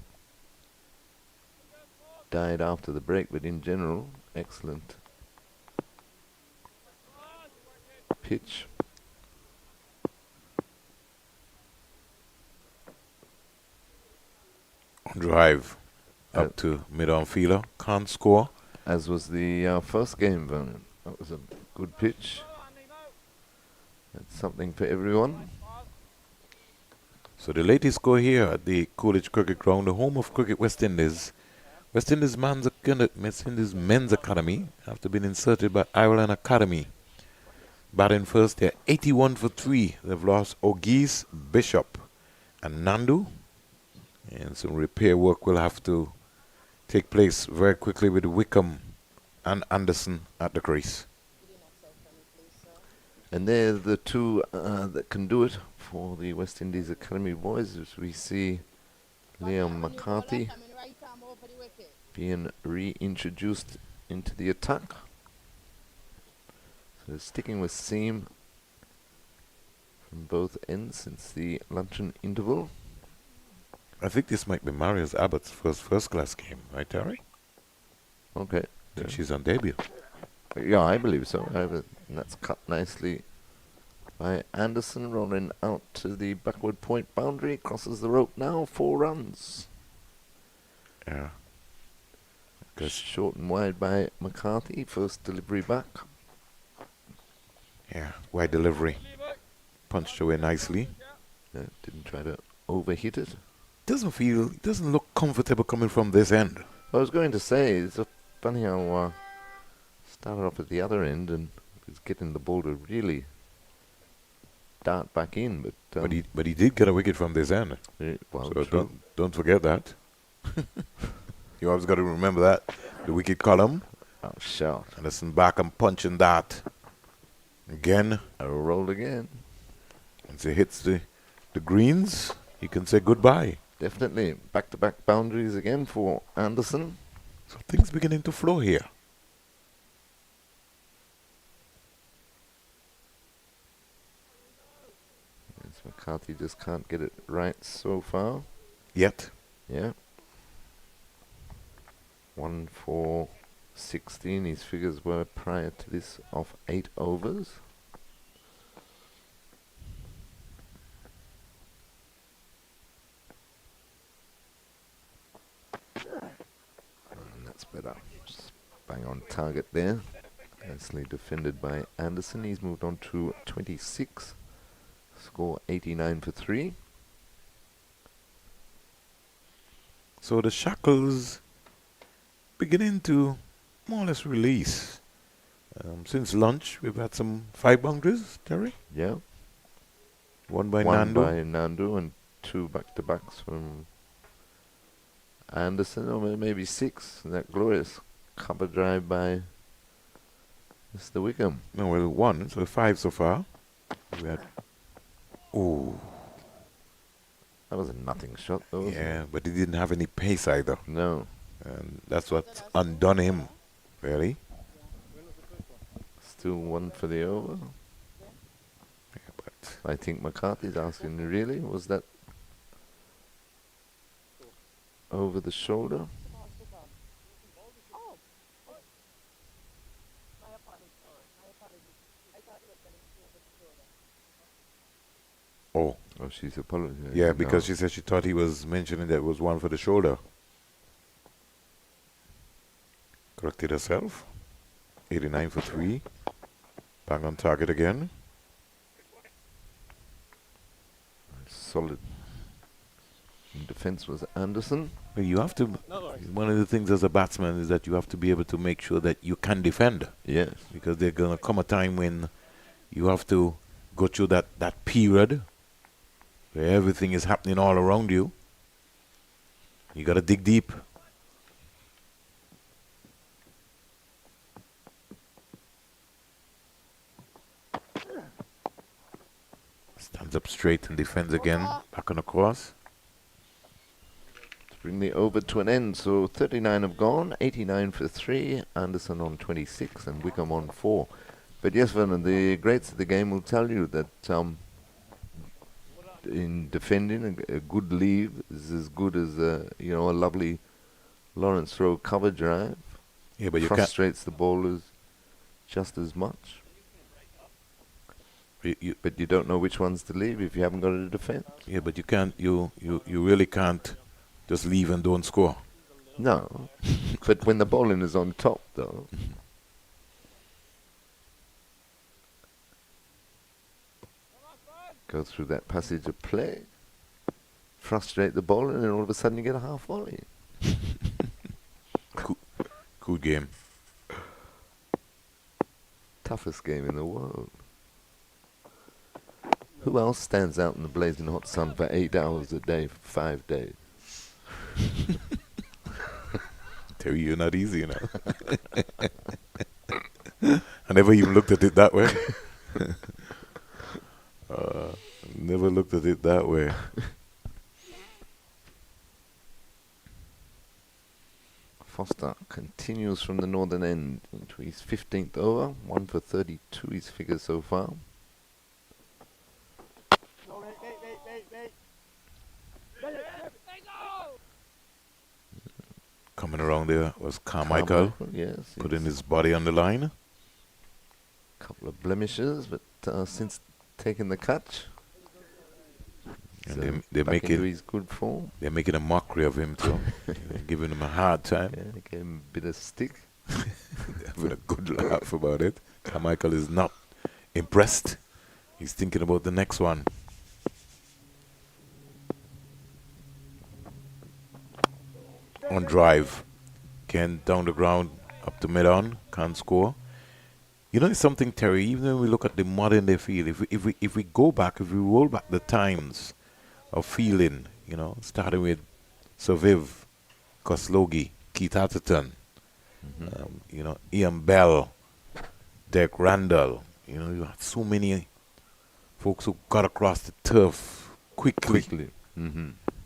B: died after the break, but in general, excellent pitch.
A: Drive up to mid-on fielder. Can't score.
B: As was the first game, Vernon. That was a good pitch. That's something for everyone.
A: So the latest score here at the Coolidge Cricket Ground, the home of Cricket West Indies. West Indies Men's Academy, after being inserted by Ireland Academy. Batting first, they're 81 for 3. They've lost O'Geese, Bishop, and Nandu. And some repair work will have to take place very quickly with Wickham and Anderson at the crease.
B: And they're the two that can do it for the West Indies Academy boys, as we see Liam McCarthy being reintroduced into the attack. So sticking with seam from both ends since the luncheon interval.
A: I think this might be Marius Abbott's first class game, right, Terry?
B: Okay.
A: I think she's on debut.
B: Yeah, I believe so. And that's cut nicely by Anderson, rolling out to the backward point boundary. Crosses the rope now, 4 runs.
A: Yeah.
B: Short and wide by McCarthy. First delivery back.
A: Yeah, wide delivery. Punched away nicely.
B: Yeah, didn't try to overhit it.
A: Doesn't look comfortable coming from this end.
B: I was going to say, it's funny how started off at the other end and was getting the ball to really dart back in, but
A: he did get a wicket from this end.
B: well,
A: So
B: true.
A: don't forget that. You always got to remember that. The wicket column.
B: Oh, shout.
A: Anderson back and punching that. Again.
B: Rolled again.
A: Once he hits the greens, he can say goodbye.
B: Definitely back-to-back boundaries again for Anderson.
A: So things beginning to flow here.
B: Yes, McCarthy just can't get it right so far.
A: Yet.
B: Yeah. 1 for 16. His figures were prior to this of 8 overs. And that's better. Just bang on target there. Nicely defended by Anderson. He's moved on to 26. Score 89 for 3.
A: So the shackles beginning to more or less release. Since lunch, we've had some 5 boundaries, Terry.
B: Yeah.
A: One by
B: One
A: Nandu.
B: by Nandu and 2 back-to-backs from Anderson, or maybe 6. And that glorious cover drive by Mr. Wickham.
A: No, well, 1, so 5 so far. We had. Ooh.
B: That was a nothing shot, though. Wasn't
A: Yeah, but he didn't have any pace either.
B: it? No.
A: And that's what's undone him, really.
B: Still 1 for the over.
A: Yeah, but
B: I think McCarthy's asking, really? Was that over the shoulder?
A: oh,
B: Oh, she's apologizing.
A: yeah, because
B: No.
A: she said she thought he was mentioning that it was 1 for the shoulder. Corrected herself. 89 for 3. Bang on target again.
B: Solid. In defense was Anderson.
A: But you have to. One of the things as a batsman is that you have to be able to make sure that you can defend,
B: Yes.
A: because there's gonna come a time when you have to go through that period where everything is happening all around you. You gotta dig deep. Stands up straight and defends again. Back on the cross.
B: To bring the over to an end. So 39 have gone, 89 for 3, Anderson on 26 and Wickham on 4. But yes, Vernon, the greats of the game will tell you that in defending, a good leave is as good as a lovely Lawrence Rowe cover drive.
A: Yeah, but you can't.
B: Frustrates the bowlers just as much. But you don't know which ones to leave if you haven't got a defense.
A: Yeah, but you can't. You really can't just leave and don't score.
B: No. But when the bowling is on top, though. Go through that passage of play, frustrate the bowler, and then all of a sudden you get a half volley.
A: Good game.
B: Toughest game in the world. Who else stands out in the blazing hot sun for 8 hours a day for 5 days?
A: Terry, you're not easy, you know. I never even looked at it that way. Never looked at it that way.
B: Foster continues from the northern end into his 15th over. 1 for 32 his figure so far.
C: No, wait.
A: Coming around there was Carmichael,
B: Yes.
A: putting his body on the line.
B: Couple of blemishes, but since taking the catch,
A: And they're
B: back into
A: making
B: his good form.
A: they're making a mockery of him too, giving him a hard time.
B: Yeah, they gave him a bit of stick.
A: Having a good laugh about it. Carmichael is not impressed. He's thinking about the next one. On drive, Ken down the ground, up to mid-on, can't score. You know, it's something, Terry. Even when we look at the modern day field, if we go back, if we roll back the times of fielding, you know, starting with Surviv, Koslogi, Keith Atherton, you know, Ian Bell, Derek Randall. You know, you had so many folks who got across the turf quickly.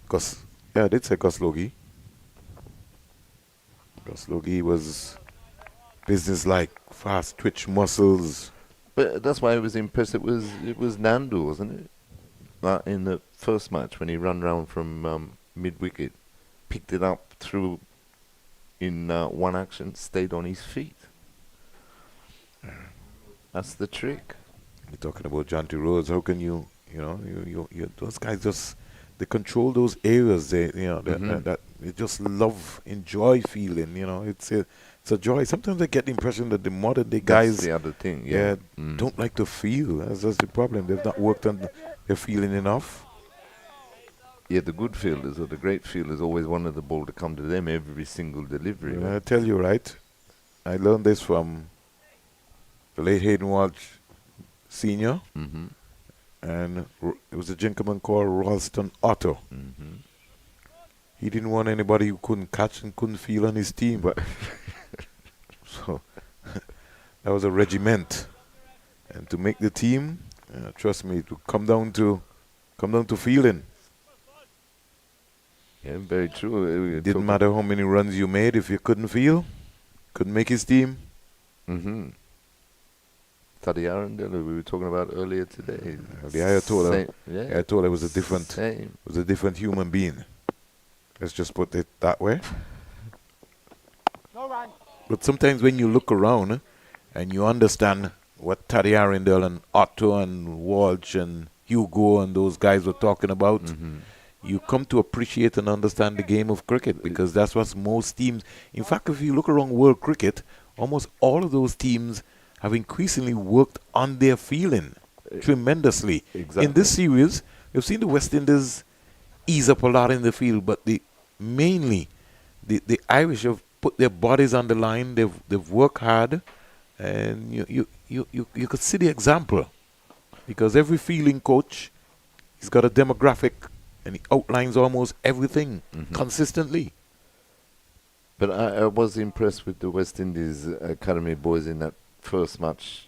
A: Because, yeah, I did say Koslogi. Koslogi was business-like, fast twitch muscles.
B: But that's why I was impressed. It was Nandu, wasn't it? In the first match when he ran round from mid-wicket, picked it up through in one action, stayed on his feet. That's the trick.
A: You're talking about Jonty Rhodes. How can you know, you those guys just, they control those areas. They, you know, that they just love, enjoy feeling. You know, it's a joy. Sometimes I get the impression that the modern day guys,
B: That's the other thing. Yeah.
A: don't like to feel. That's the problem. They've not worked on their feeling enough.
B: Yeah, the good fielders or the great fielders always wanted the ball to come to them every single delivery.
A: I tell you, right? I learned this from the late Hayden Walsh Senior, and it was a gentleman called Ralston Otto. He didn't want anybody who couldn't catch and couldn't feel on his team, but so that was a regiment. And to make the team, trust me, to come down to feeling.
B: Yeah, very true.
A: It didn't matter how many runs you made if you couldn't feel, couldn't make his team.
B: Taddy Arundel, who we were talking about earlier today.
A: The Ayatollah,
B: Yeah.
A: Ayatollah was
B: Same.
A: a different human being. Let's just put it that way.
C: No run.
A: But sometimes when you look around and you understand what Taddy Arundel and Otto and Walsh and Hugo and those guys were talking about, you come to appreciate and understand the game of cricket, because that's what most teams, in fact, if you look around world cricket, almost all of those teams have increasingly worked on their feeling tremendously.
B: Exactly.
A: In this series, we've seen the West Indies ease up a lot in the field, but mainly the Irish have put their bodies on the line. They've worked hard, and you could see the example, because every fielding coach, he's got a demographic, and he outlines almost everything consistently.
B: But I was impressed with the West Indies Academy boys in that first match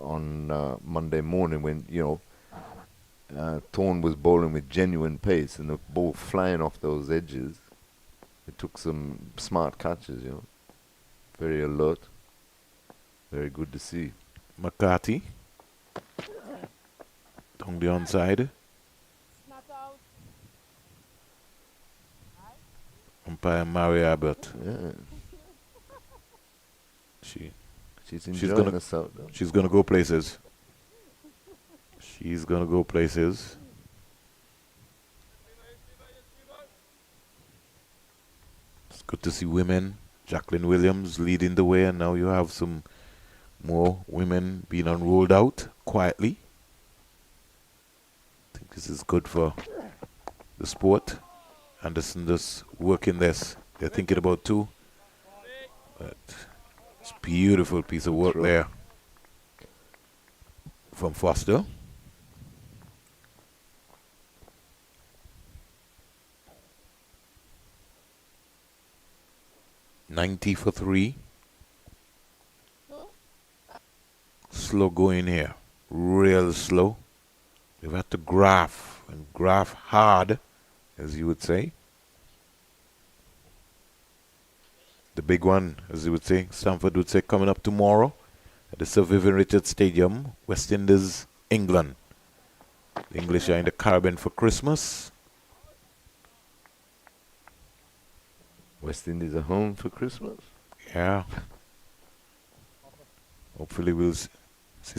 B: on Monday morning when, Thorne was bowling with genuine pace and the ball flying off those edges. It took some smart catches, Very alert. Very good to see.
A: McCarthy down the onside. Umpire Mary Abbott.
B: Yeah. She's
A: She's
B: enjoying
A: gonna-
B: herself, though.
A: She's going to go places. She's going to go places. to see women. Jacqueline Williams leading the way, and now you have some more women being unrolled out quietly. I think this is good for the sport. Anderson just working this. They're thinking about two. But it's a beautiful piece of work there from Foster. $90 for 3. Slow going here. Real slow. They've had to graph, and graph hard, as you would say. The big one, as you would say, Stamford would say, coming up tomorrow at the Sir Vivian Richards Stadium, West Indies, England. The English are in the Caribbean for Christmas.
B: West Indies are home for Christmas.
A: Yeah. Hopefully we'll see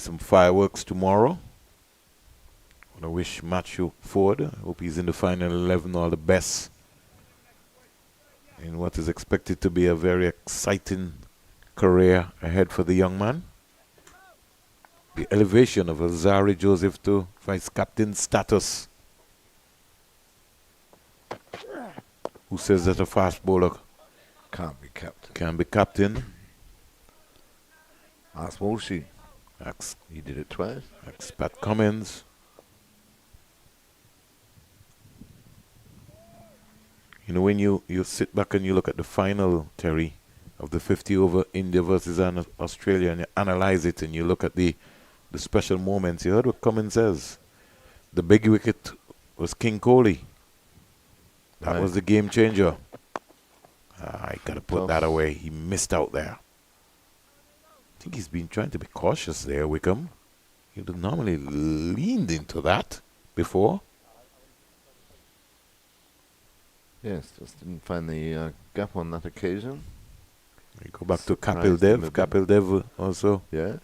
A: some fireworks tomorrow. I want to wish Matthew Ford, I hope he's in the final 11, all the best in what is expected to be a very exciting career ahead for the young man. The elevation of Azari Joseph to vice captain status. Who says that a fast bowler
B: Can't be captain.
A: can be captain?
B: Ask Walshy.
A: Ask
B: He did it twice.
A: Pat Cummins. You know, when you sit back and you look at the final, Terry, of the 50 over India versus Australia, and you analyze it and you look at the special moments, you heard what Cummins says. The big wicket was King Kohli. That was the game changer. I got to put that away. He missed out there. I think he's been trying to be cautious there, Wickham. He would have normally leaned into that before.
B: Yes, just didn't find the gap on that occasion.
A: We go back to
B: Surprised
A: Kapil Dev.
B: him a bit.
A: Kapil Dev also.
B: Yeah.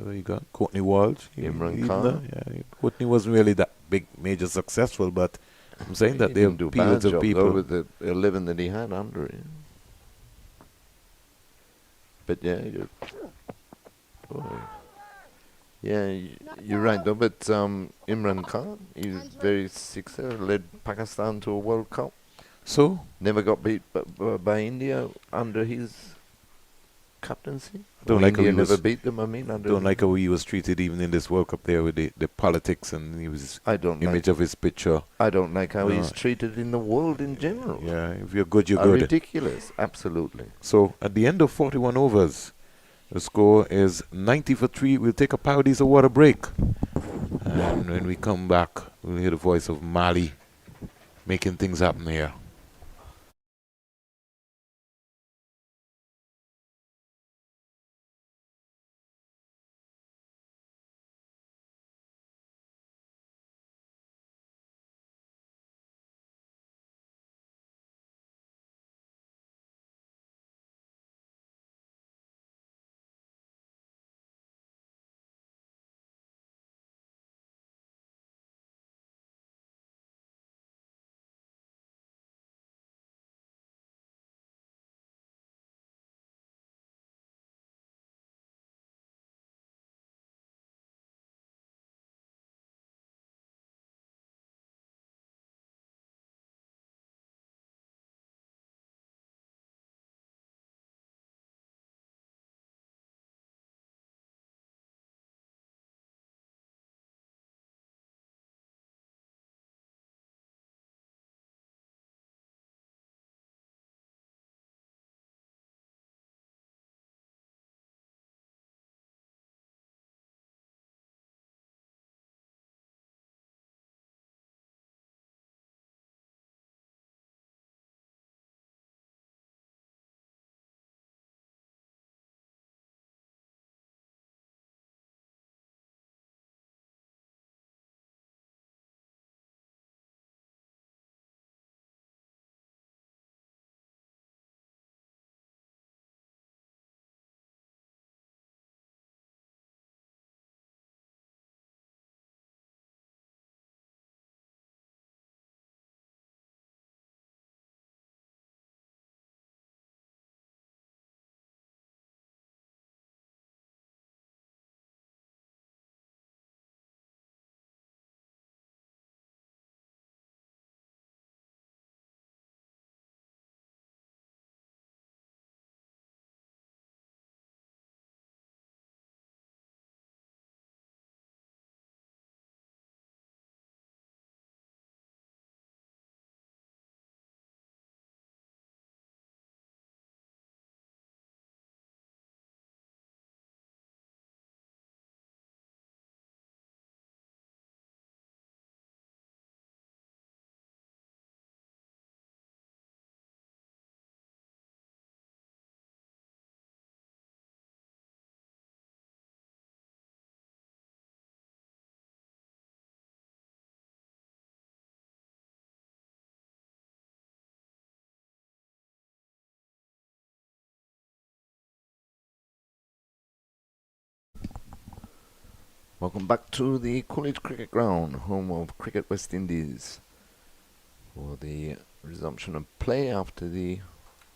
A: You got Courtney Walsh.
B: Imran Khan.
A: Courtney wasn't really that big, major successful, but I'm saying that
B: He
A: there are
B: didn't do a bad
A: periods of
B: job,
A: people.
B: though, with the 11 that he had under him. But yeah, you're right though. But Imran Khan, he's very successful. Led Pakistan to a World Cup.
A: So
B: Never got beat by India under his captaincy.
A: Don't like how
B: India
A: he
B: never
A: was-
B: beat them. I mean, under
A: don't like how he was treated even in this World Cup there with the politics and his
B: I don't
A: image
B: like.
A: of his picture.
B: I don't like how
A: No.
B: he's treated in the world in general.
A: Yeah, if you're good, you're
B: Are
A: good.
B: ridiculous. Absolutely.
A: So at the end of 41 overs, the score is 90 for 3. We'll take a Paradise of water break. And when we come back, we'll hear the voice of Mali making things happen here.
B: Welcome back to the Coolidge Cricket Ground, home of Cricket West Indies, for the resumption of play after the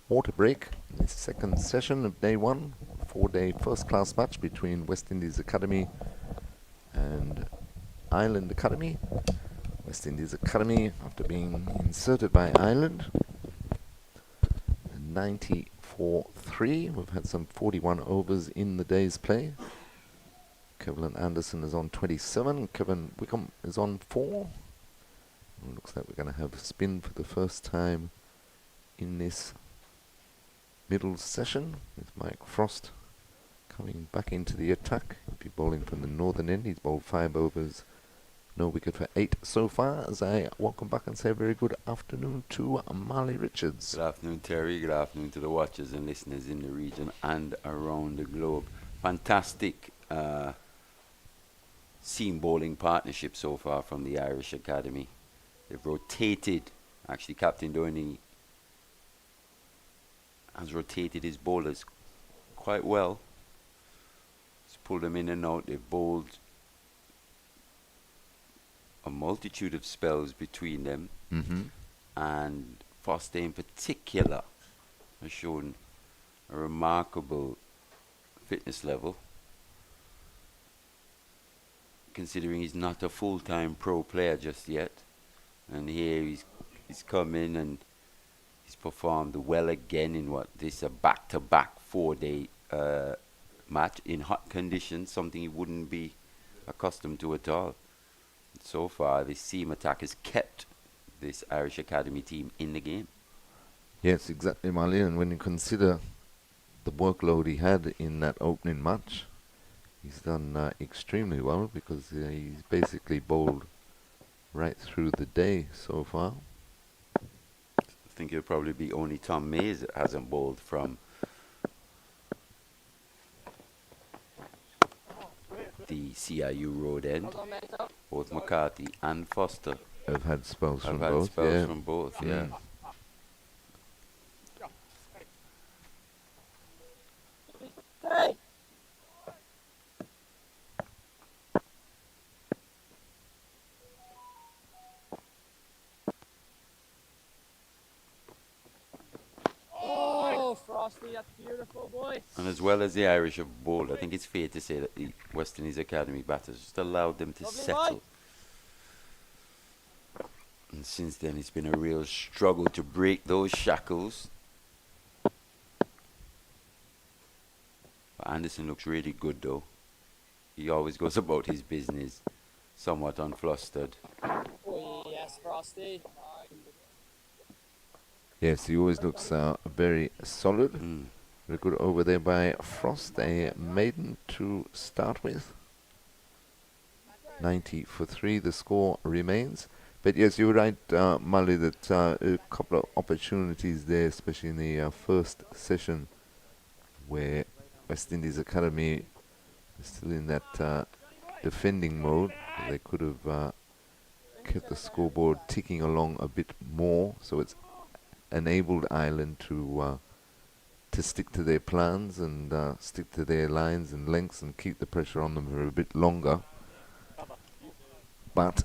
B: water break. The second session of day one, 4-day first-class match between West Indies Academy and Ireland Academy. West Indies Academy, after being inserted by Ireland, 90 for 3. We've had some 41 overs in the day's play. Kevin Anderson is on 27. Kevin Wickham is on 4. It looks like we're going to have a spin for the first time in this middle session, with Mike Frost coming back into the attack. He'll be bowling from the northern end. He's bowled 5 overs, no wicket for 8 so far, as I welcome back and say a very good afternoon to Marley Richards.
D: Good afternoon, Terry. Good afternoon to the watchers and listeners in the region and around the globe. Fantastic seam bowling partnership so far from the Irish Academy. They've rotated, actually Captain Dhoni has rotated his bowlers quite well. He's pulled them in and out. They've bowled a multitude of spells between them. And Foster in particular has shown a remarkable fitness level, considering he's not a full-time pro player just yet. And here he's come in and he's performed well again in a back-to-back 4-day match in hot conditions, something he wouldn't be accustomed to at all. So far, this seam attack has kept this Irish Academy team in the game.
B: Yes, exactly, Marley. And when you consider the workload he had in that opening match, he's done extremely well, because he's basically bowled right through the day so far.
D: I think it'll probably be only Tom Mays that hasn't bowled from the CIU road end. Both McCarthy and Foster
B: Have had spells
D: have
B: from
D: had
B: both.
D: spells from both, yeah.
E: Hey! Oh, Frosty, that's beautiful, boy.
D: And as well as the Irish have bowled, I think it's fair to say that the West Indies Academy batters just allowed them to
E: Lovely
D: settle. And since then, it's been a real struggle to break those shackles. But Anderson looks really good, though. He always goes about his business, somewhat unflustered.
E: Oh, yes, Frosty.
B: Yes, he always looks very solid.
D: Mm.
B: Very good over there by Frost. A maiden to start with. 90 for 3, the score remains. But yes, you're right, Mali, that a couple of opportunities there, especially in the first session, where West Indies Academy is still in that defending mode. They could have kept the scoreboard ticking along a bit more, so it's enabled Ireland to stick to their plans and stick to their lines and lengths and keep the pressure on them for a bit longer. But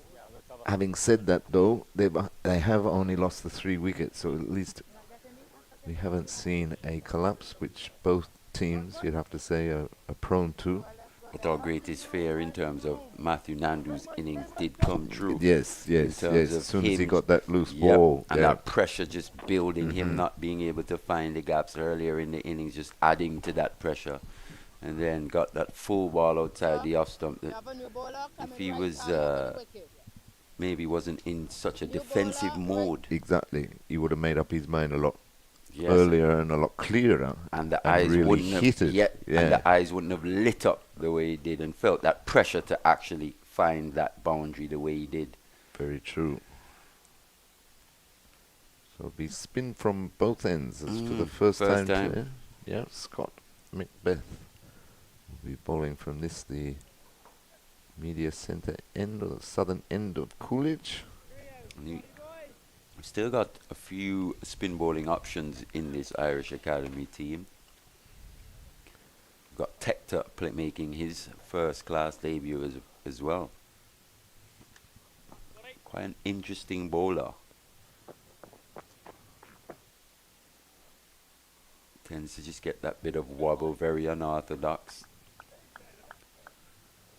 B: having said that, though, they have only lost the 3 wickets, so at least we haven't seen a collapse, which both teams, you'd have to say, are prone to.
D: But our greatest fear in terms of Matthew Nandu's innings did come true.
B: Yes. As soon as he got that loose ball.
D: And that pressure just building, him not being able to find the gaps earlier in the innings, just adding to that pressure. And then got that full ball outside the off stump. That if he was maybe wasn't in such a defensive mode.
B: Exactly. He would have made up his mind a lot earlier and a lot clearer.
D: And the eyes
B: really
D: wouldn't have and the eyes wouldn't have lit up the way he did, and felt that pressure to actually find that boundary the way he did.
B: Very true. So it'll be spin from both ends. As for the first time. Today. Yeah, Scott Macbeth will be bowling from the media centre end, or the southern end of Coolidge.
D: We've still got a few spin bowling options in this Irish Academy team. We've got Tector making his first class debut as a as well. Quite an interesting bowler. Tends to just get that bit of wobble, very unorthodox.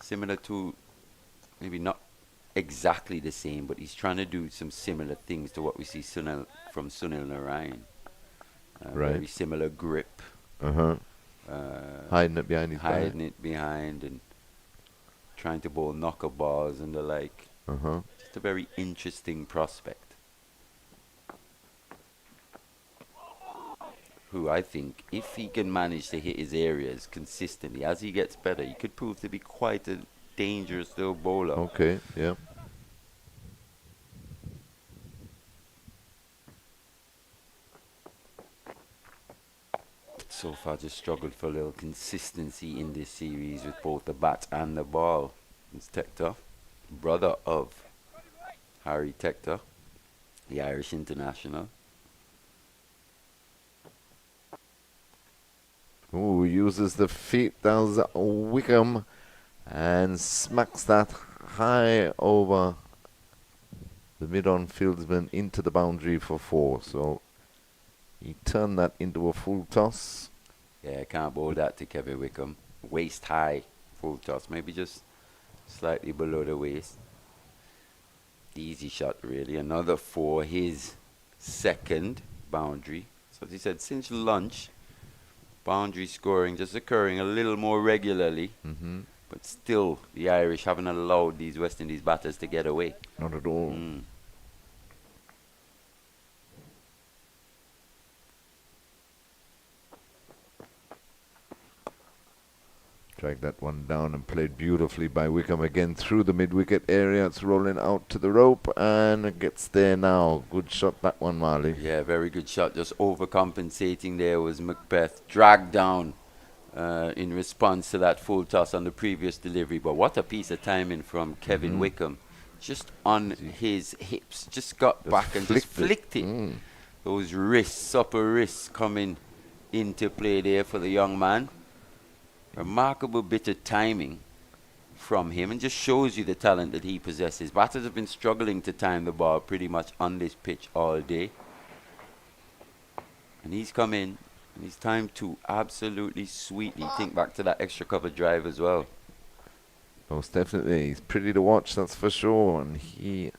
D: Similar to, maybe not exactly the same, but he's trying to do some similar things to what we see from Sunil Narayan.
B: Right.
D: Very similar grip.
B: Hiding it behind his back.
D: Hiding it behind and trying to bowl knocker balls and the like. Just a very interesting prospect, who I think, if he can manage to hit his areas consistently, as he gets better, he could prove to be quite a dangerous little bowler.
B: Okay, yeah.
D: So far just struggled for a little consistency in this series with both the bat and the ball. It's Tector, brother of Harry Tector, the Irish international.
B: Ooh, uses the feet, does Wickham, and smacks that high over the mid-on fieldsman into the boundary for 4. So he turned that into a full toss.
D: Yeah, can't bowl that to Kevin Wickham. Waist high, full toss, maybe just slightly below the waist. Easy shot, really. Another for his second boundary. So as he said, since lunch, boundary scoring just occurring a little more regularly. But still, the Irish haven't allowed these West Indies batters to get away.
B: Not at all. Dragged that one down and played beautifully by Wickham again through the mid-wicket area. It's rolling out to the rope and it gets there now. Good shot, that one, Marley.
D: Yeah, very good shot. Just overcompensating there was Macbeth. Dragged down in response to that full toss on the previous delivery. But what a piece of timing from Kevin Wickham. Just on his hips. Just got back and just flicked it. Those wrists, upper wrists coming into play there for the young man. Remarkable bit of timing from him, and just shows you the talent that he possesses. Batters have been struggling to time the ball pretty much on this pitch all day. And he's come in, and he's timed to absolutely sweetly. Think back to that extra cover drive as well.
B: Most definitely. He's pretty to watch, that's for sure. And he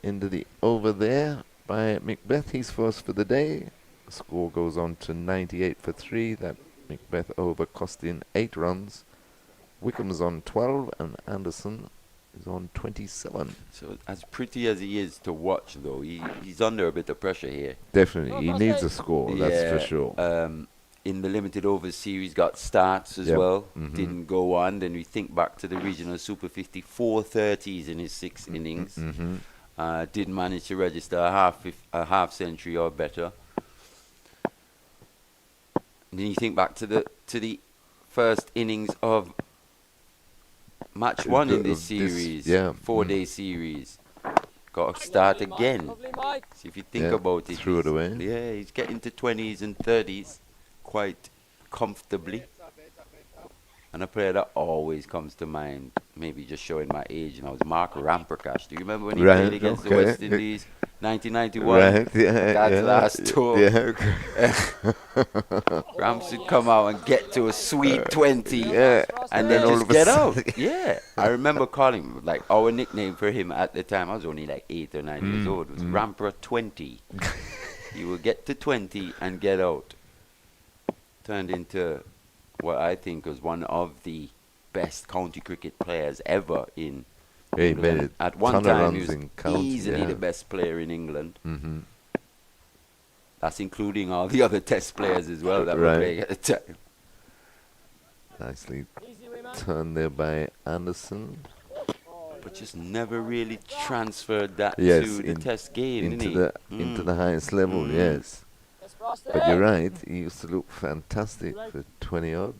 B: into the over there by Macbeth. He's first for the day. The score goes on to 98 for 3. That Macbeth over costing 8 runs. Wickham's on 12 and Anderson is on 27.
D: So as pretty as he is to watch, though, he's under a bit of pressure here.
B: Definitely. He needs a score, that's for sure.
D: In the limited overs series, got starts as well. Didn't go on. Then we think back to the regional Super 50, 430s in his 6 innings. Didn't manage to register a half century or better. And then you think back to the first innings of match 1 in this series, 4-day series. Got to start again. So if you think about it,
B: threw it away.
D: Yeah, he's getting to 20s and 30s quite comfortably. And a player that always comes to mind, maybe just showing my age now, is Mark Ramprakash. Do you remember when he played against the West Indies? 1991.
B: Right,
D: That's last tour.
B: Yeah.
D: Rams would come out and get to a sweet 20 and then
B: all
D: just
B: of a
D: get
B: sudden-
D: out. Yeah. I remember calling him, like, our nickname for him at the time, I was only like 8 or 9 years old, was Rampra 20. He would get to 20 and get out. Turned into what I think was one of the best county cricket players ever in England. At one time, he was easily the best player in England. That's including all the other test players as well that were playing at the time.
B: Nicely turned there by Anderson.
D: But just never really transferred that to the test game,
B: into the highest level, yes. But you're right, he used to look fantastic for 20 odd.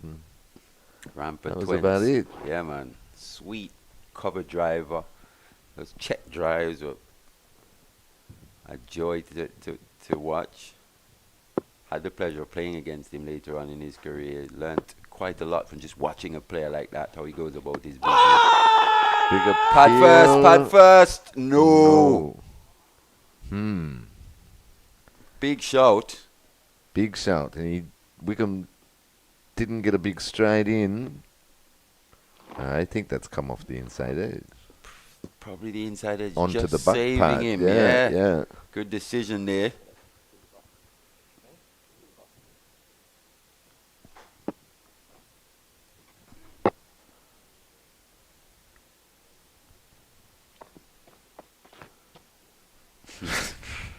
D: Rampant
B: that was
D: twins.
B: about it.
D: Yeah, man. Sweet cover driver. Those check drives were a joy to watch. Had the pleasure of playing against him later on in his career. Learnt quite a lot from just watching a player like that, how he goes about his business.
B: Big
D: Pad first. No.
B: No.
D: Big shout.
B: Big shout. And Wickham didn't get a big stride in. I think that's come off the inside edge.
D: Probably the inside edge
B: Onto
D: just
B: the back
D: saving
B: pad.
D: him.
B: Yeah.
D: Good decision there.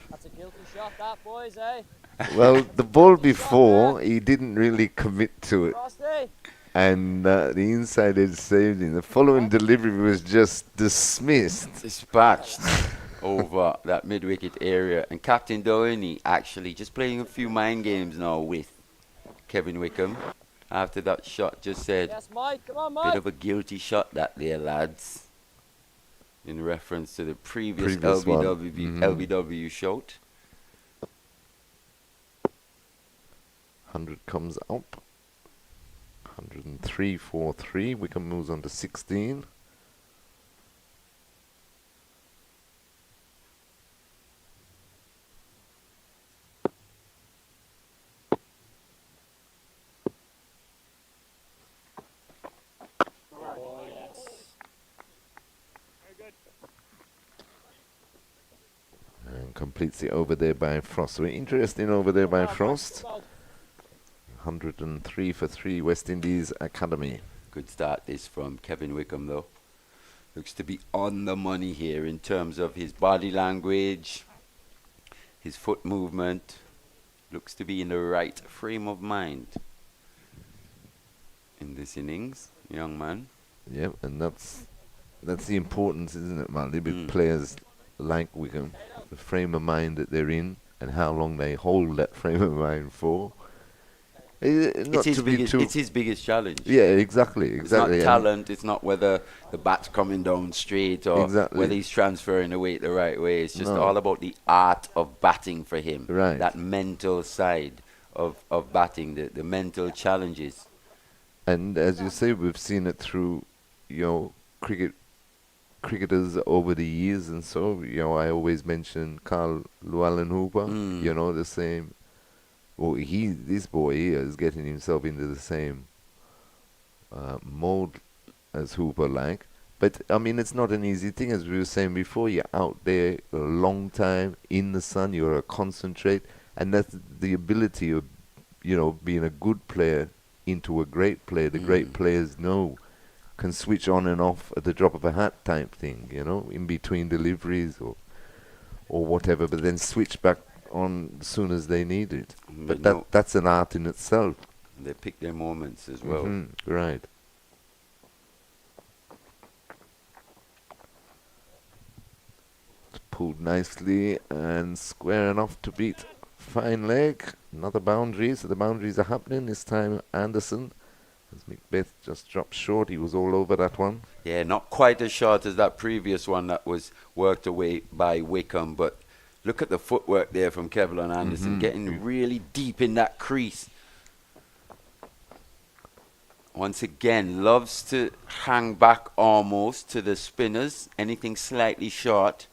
E: That's a guilty shot, that, boys, eh?
B: Well, the ball before, he didn't really commit to it.
E: Frosty!
B: And the inside edge saved him. The following delivery was just dismissed.
D: Dispatched over that mid-wicket area. And Captain Doheny actually just playing a few mind games now with Kevin Wickham. After that shot just said,
E: Yes, Mike, come on,
D: bit
E: Mike!
D: of a guilty shot that there, lads. In reference to the previous
B: one.
D: LBW shot.
B: 100 comes up. 103.43. Wickham moves on to 16.
E: Oh, yes.
C: Very good.
B: And completes the over there by Frost. So interesting over there by
C: Come on,
B: Frost.
C: come on.
B: 103 for 3 West Indies Academy.
D: Good start this from Kevin Wickham though. Looks to be on the money here in terms of his body language, his foot movement. Looks to be in the right frame of mind in this innings, young man.
B: Yep, and that's the importance, isn't it, Marley, with players like Wickham, the frame of mind that they're in and how long they hold that frame of mind for. Not
D: It's
B: to be too.
D: his biggest challenge.
B: Yeah, exactly.
D: It's not
B: And
D: talent. It's not whether the bat's coming down straight or
B: Exactly.
D: whether he's transferring the weight the right way. It's just
B: No.
D: all about the art of batting for him.
B: Right.
D: That mental side of batting, the mental challenges.
B: And as you say, we've seen it through, cricketers over the years, and so I always mention Carl Llewellyn Hooper. The same. Well, this boy here is getting himself into the same mode as Hooper, like. But I mean, it's not an easy thing, as we were saying before. You're out there a long time in the sun. You're a concentrate, and that's the ability of, being a good player into a great player. The great players can switch on and off at the drop of a hat type thing. In between deliveries or whatever, but then switch back on as soon as they need it. But that's an art in itself.
D: They pick their moments as well.
B: Right. It's pulled nicely and square enough to beat fine leg. Another boundary, so the boundaries are happening. This time Anderson, as Macbeth just dropped short. He was all over that one.
D: Yeah, not quite as short as that previous one that was worked away by Wickham, but look at the footwork there from Kevlin Anderson, getting really deep in that crease. Once again, loves to hang back almost to the spinners. Anything slightly short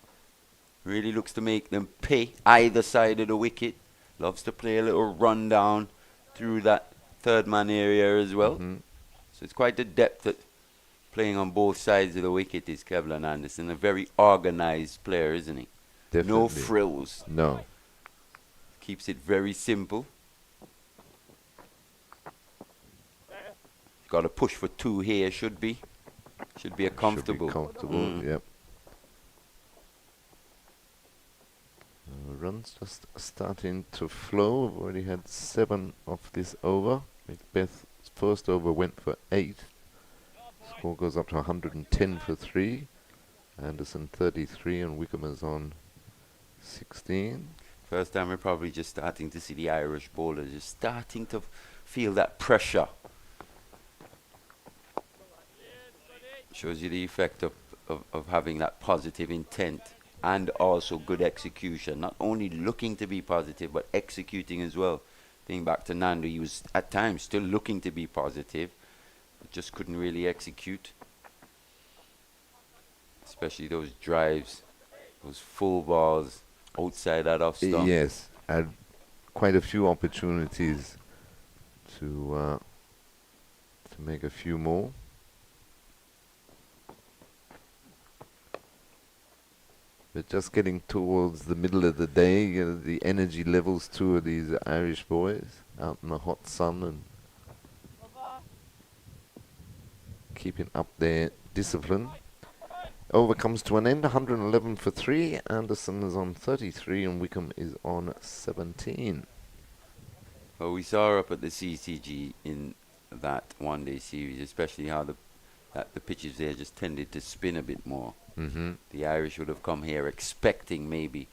D: really looks to make them pay either side of the wicket. Loves to play a little run down through that third man area as well. So it's quite the depth that playing on both sides of the wicket is Kevlin Anderson. A very organized player, isn't he?
B: Definitely.
D: No frills.
B: No.
D: Keeps it very simple. Got a push for 2 here, should be a comfortable.
B: Should be comfortable, yep. Runs just starting to flow. We've already had 7 of this over. Macbeth's first over went for 8. Score goes up to 110 for 3. Anderson 33 and Wickham is on 16.
D: First time we're probably just starting to see the Irish bowlers just starting to feel that pressure. Shows you the effect of having that positive intent and also good execution. Not only looking to be positive, but executing as well. Being back to Nando, he was at times still looking to be positive, but just couldn't really execute. especially those drives, those full balls outside that off stump.
B: Yes, had quite a few opportunities to make a few more. But just getting towards the middle of the day, you know, the energy levels too of these Irish boys out in the hot sun and keeping up their discipline. Over comes to an end, 111 for 3. Anderson is on 33 and Wickham is on 17.
D: Well, we saw up at the CCG in that one-day series, especially how the pitches there just tended to spin a bit more.
B: Mm-hmm.
D: The Irish would have come here expecting maybe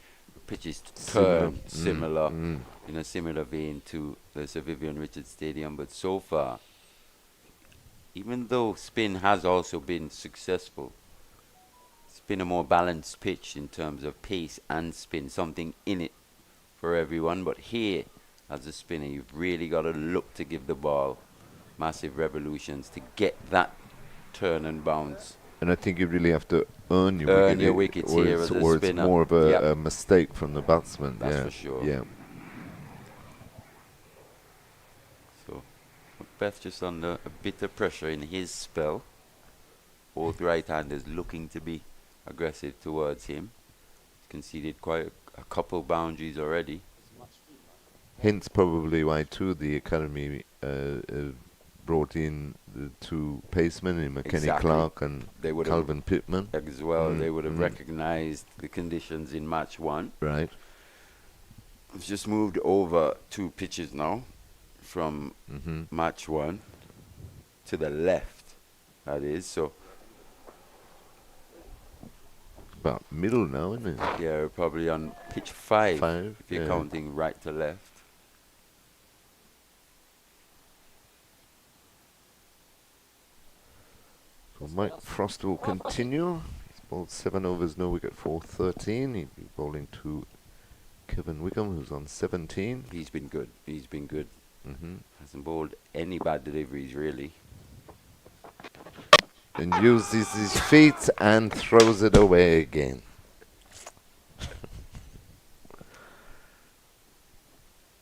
D: pitches to turn similar in a similar vein to the Sir Vivian Richards Stadium, but so far, even though spin has also been successful, it's been a more balanced pitch in terms of pace and spin, something in it for everyone. But here, as a spinner, you've really got to look to give the ball massive revolutions to get that turn and bounce.
B: And I think you really have to earn your
D: wickets
B: or
D: here
B: it's,
D: as a
B: or it's
D: spinner.
B: more of a mistake from the batsman.
D: That's
B: yeah.
D: for sure.
B: Yeah.
D: So, Macbeth just under a bit of pressure in his spell. Both right-handers looking to be aggressive towards him. He's conceded quite a couple boundaries already.
B: Hence probably why too the academy brought in the two pacemen in McKenny
D: Exactly.
B: Clark and
D: They would
B: Calvin Pittman.
D: as well. They would have recognized the conditions in match one.
B: Right.
D: We've just moved over 2 pitches now from match one to the left. That is so.
B: About middle now, isn't it?
D: Yeah, we're probably on pitch 5
B: 5,
D: if you're
B: yeah.
D: counting right to left.
B: So Mike Frost will continue. He's bowled 7 overs, no wicket for 13. He'll be bowling to Kevin Wickham, who's on 17.
D: He's been good. He's been good.
B: Mm-hmm.
D: Hasn't bowled any bad deliveries, really.
B: And uses his feet and throws it away again.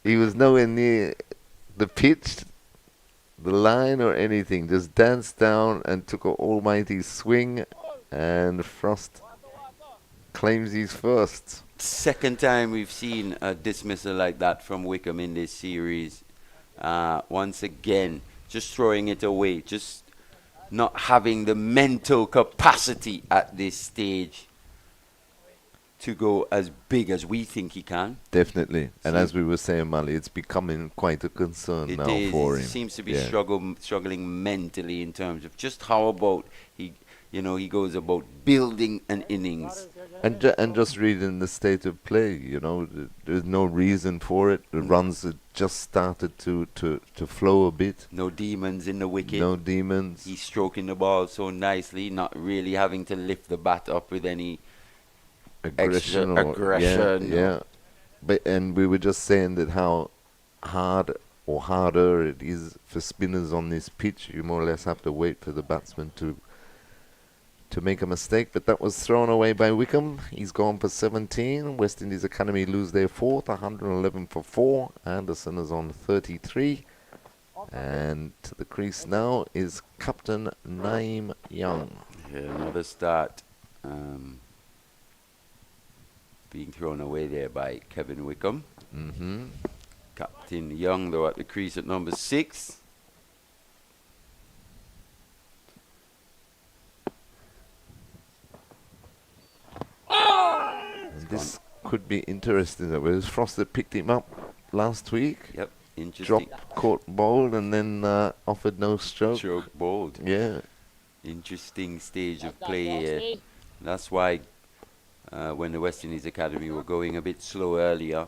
B: He was nowhere near the pitch, the line or anything. Just danced down and took an almighty swing, and Frost claims his first.
D: Second time we've seen a dismissal like that from Wickham in this series. Once again, just throwing it away, just not having the mental capacity at this stage to go as big as we think he can.
B: Definitely. And
D: See?
B: as we were saying, Mali, it's becoming quite a concern
D: It
B: now
D: is.
B: for
D: He
B: him.
D: seems to be
B: Yeah.
D: struggling mentally in terms of just how about he goes about building an innings.
B: And just reading the state of play, there's no reason for it. The runs had just started to flow a bit.
D: No demons in the wicket.
B: No demons.
D: He's stroking the ball so nicely, not really having to lift the bat up with any
B: aggression.
D: extra aggression.
B: Yeah. And we were just saying that how hard or harder it is for spinners on this pitch. You more or less have to wait for the batsman to make a mistake, but that was thrown away by Wickham. He's gone for 17. West Indies Academy lose their 4th, 111 for 4. Anderson is on 33. And to the crease now is Captain Naeem Young.
D: Yeah, another start being thrown away there by Kevin Wickham.
B: Mm-hmm.
D: Captain Young, though, at the crease at number 6.
B: This could be interesting. It was Frost that picked him up last week.
D: Yep, interesting.
B: Dropped, caught bowled, and then offered no stroke.
D: Stroke bowled.
B: Yeah.
D: Interesting stage of play here. That's why when the West Indies Academy were going a bit slow earlier,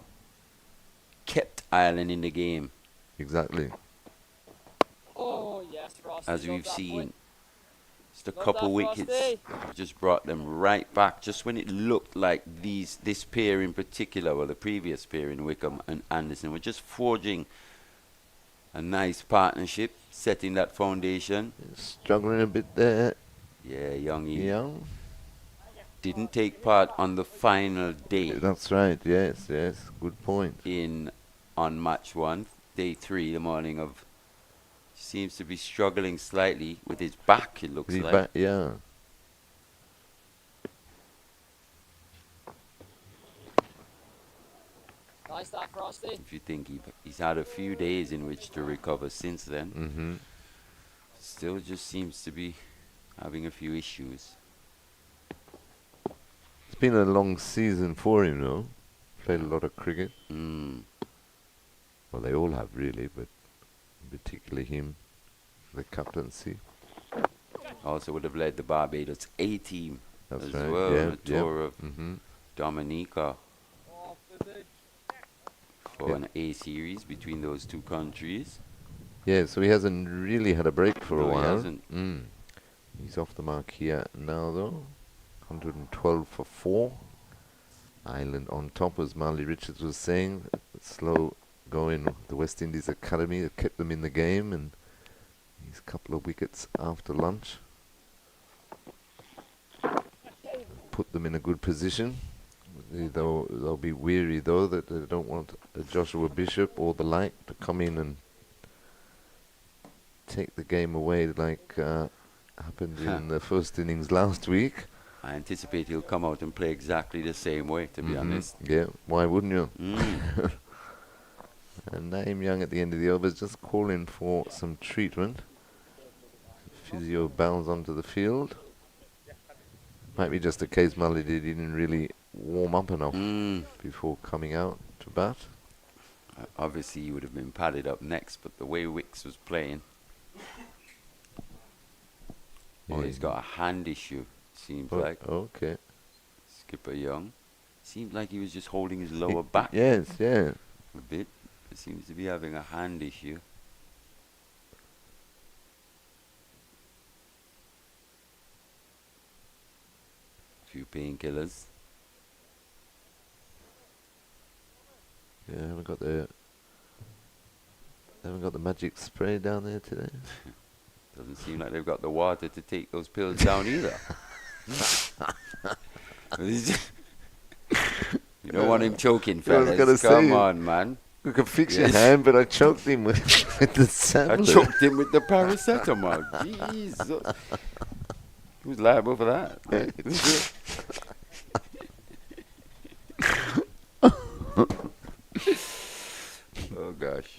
D: kept Ireland in the game.
B: Exactly.
E: Oh, yes, Frosty.
D: As
E: love
D: we've
E: that
D: seen.
E: point.
D: Just a
E: Love
D: couple
E: that,
D: wickets
E: Frosty.
D: just brought them right back. Just when it looked like this pair in particular, well, the previous pair in Wickham and Anderson, were just forging a nice partnership, setting that foundation.
B: Struggling a bit there.
D: Yeah, Youngie.
B: Young.
D: didn't take part on the final day
B: That's right. Yes, yes. Good point.
D: on match 1, day 3, the morning of. Seems to be struggling slightly with his back, it looks
B: He's
D: like.
B: back, yeah.
E: Nice that, Frosty.
D: If you think he's had a few days in which to recover since then.
B: Mm-hmm.
D: Still just seems to be having a few issues.
B: It's been a long season for him, though. Played a lot of cricket. Well, they all have, really, but particularly him, the captaincy.
D: Also would have led the Barbados A team
B: That's
D: as
B: right.
D: well
B: Yeah,
D: on a tour of
B: Mm-hmm.
D: Dominica
E: Off the
D: for
B: Yeah.
D: an A series between those two countries.
B: Yeah, so he hasn't really had a break for
D: No,
B: a
D: he
B: while.
D: hasn't.
B: He's off the mark here now, though. 112 for 4. Ireland on top, as Marley Richards was saying. Slow going. The West Indies Academy that kept them in the game, and these couple of wickets after lunch put them in a good position. They'll be weary, though, that they don't want Joshua Bishop or the like to come in and take the game away like happened in the first innings last week.
D: I anticipate he'll come out and play exactly the same way, to be honest.
B: Yeah, why wouldn't you?
D: Mm.
B: And Naeem Young at the end of the over is just calling for some treatment. Physio bounds onto the field. Might be just a case Mully didn't really warm up enough before coming out to bat.
D: Obviously, he would have been padded up next, but the way Wicks was playing. Oh,
B: Yeah.
D: he's got a hand issue, seems
B: Oh,
D: like.
B: okay.
D: Skipper Young. Seemed like he was just holding his lower back
B: Yes, yeah.
D: a bit. He seems to be having a hand issue. Few painkillers.
B: Yeah, haven't got the magic spray down there today.
D: Doesn't seem like they've got the water to take those pills down either. You don't want him choking,
B: I was
D: fellas.
B: gonna
D: Come
B: say-
D: on, man.
B: We could fix
D: Yes.
B: your hand, but I choked him with the
D: I
B: sample.
D: choked him with the paracetamol. Jesus. Who's liable for that? Oh, gosh.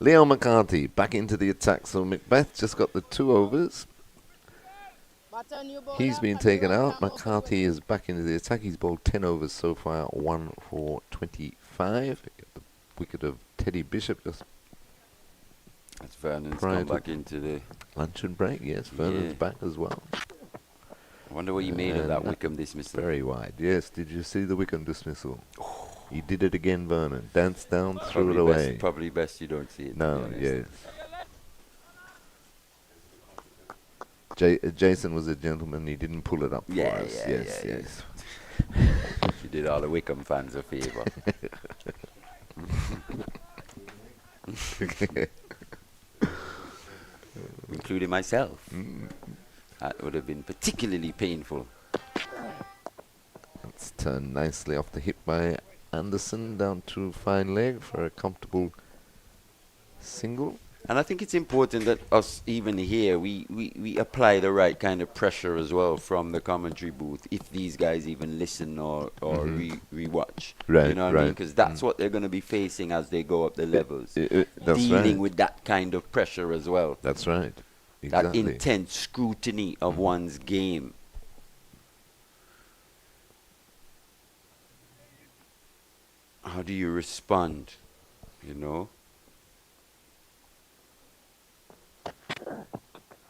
B: Leo McCarthy back into the attack. So Macbeth just got the 2 overs. He's been taken out. McCarthy is back into the attack. He's bowled 10 overs so far, 1 for 25. The wicket of Teddy Bishop just
D: That's Vernon's
B: Prior
D: come
B: to-
D: back into the...
B: luncheon break. Yes, Vernon's
D: Yeah.
B: back as well.
D: I wonder what he made of that Wickham dismissal.
B: Very wide. Yes, did you see the Wickham dismissal? He did it again, Vernon. Danced down, threw it away.
D: Probably best you don't see it. to be
B: No,
D: honest.
B: yes. Jason was a gentleman. He didn't pull it up for
D: Yeah,
B: us.
D: yeah,
B: Yes,
D: yeah,
B: yes.
D: You did all the Wickham fans a favour. Including myself. That would have been particularly painful.
B: It's turned nicely off the hip by Anderson down to fine leg for a comfortable single.
D: And I think it's important that us, even here, we apply the right kind of pressure as well from the commentary booth, if these guys even listen or re-watch.
B: Right,
D: You know what I mean?
B: right.
D: Because that's what they're going to be facing as they go up the levels.
B: That's
D: Dealing
B: right.
D: with that kind of pressure as well.
B: That's right.
D: That
B: Exactly.
D: intense scrutiny of one's game. How do you respond? You know?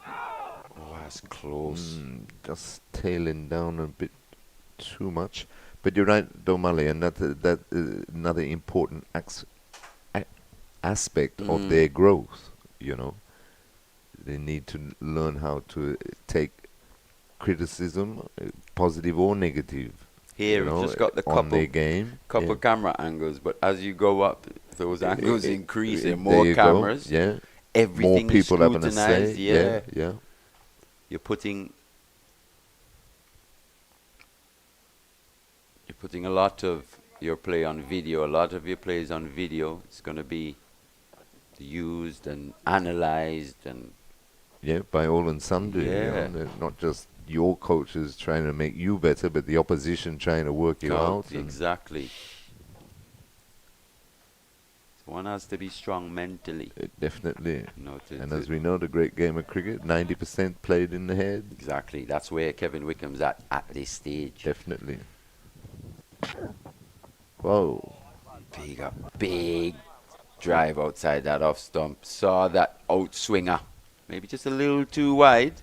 D: Oh, that's close.
B: Just tailing down a bit too much. But you're right, Domali, and that another important aspect of their growth, you know. They need to learn how to take criticism, positive or negative.
D: Here,
B: you
D: we've
B: know,
D: just got the
B: on their
D: couple
B: game. Yeah.
D: camera angles, but as you go up, those angles increase
B: There
D: and more
B: you go.
D: cameras.
B: Yeah.
D: everything
B: More
D: is
B: people having a say.
D: scrutinized. Yeah.
B: Yeah.
D: You're putting a lot of your play on video. A lot of your plays on video. It's going to be used and analyzed and
B: Yeah, by all and sundry.
D: Yeah.
B: They're not just your coaches trying to make you better, but the opposition trying to work you out. and-
D: exactly. So one has to be strong mentally.
B: Definitely.
D: You know,
B: And as we know, the great game of cricket, 90% played in the head.
D: exactly. That's where Kevin Wickham's at this stage.
B: Definitely. Whoa.
D: Big drive outside that off stump. Saw that outswinger. Maybe just a little too wide.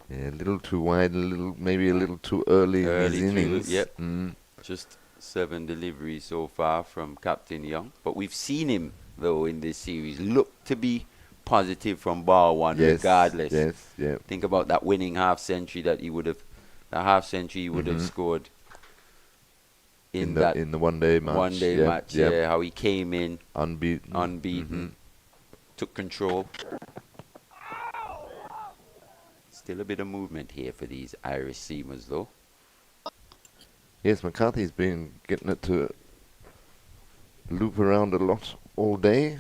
B: Yeah, a little too wide, maybe a little too early in
D: Early
B: his
D: too,
B: innings.
D: yep.
B: Mm.
D: Just 7 deliveries so far from Captain Young. But we've seen him, though, in this series look to be positive from ball one,
B: Yes,
D: regardless.
B: yes, yeah.
D: Think about that winning half century that he would have, scored in that
B: the one-day match.
D: one-day
B: yeah,
D: match.
B: yeah.
D: Yeah, how he came in
B: Unbeaten.
D: unbeaten, took control. Still a bit of movement here for these Irish seamers, though.
B: Yes, McCarthy's been getting it to loop around a lot all day.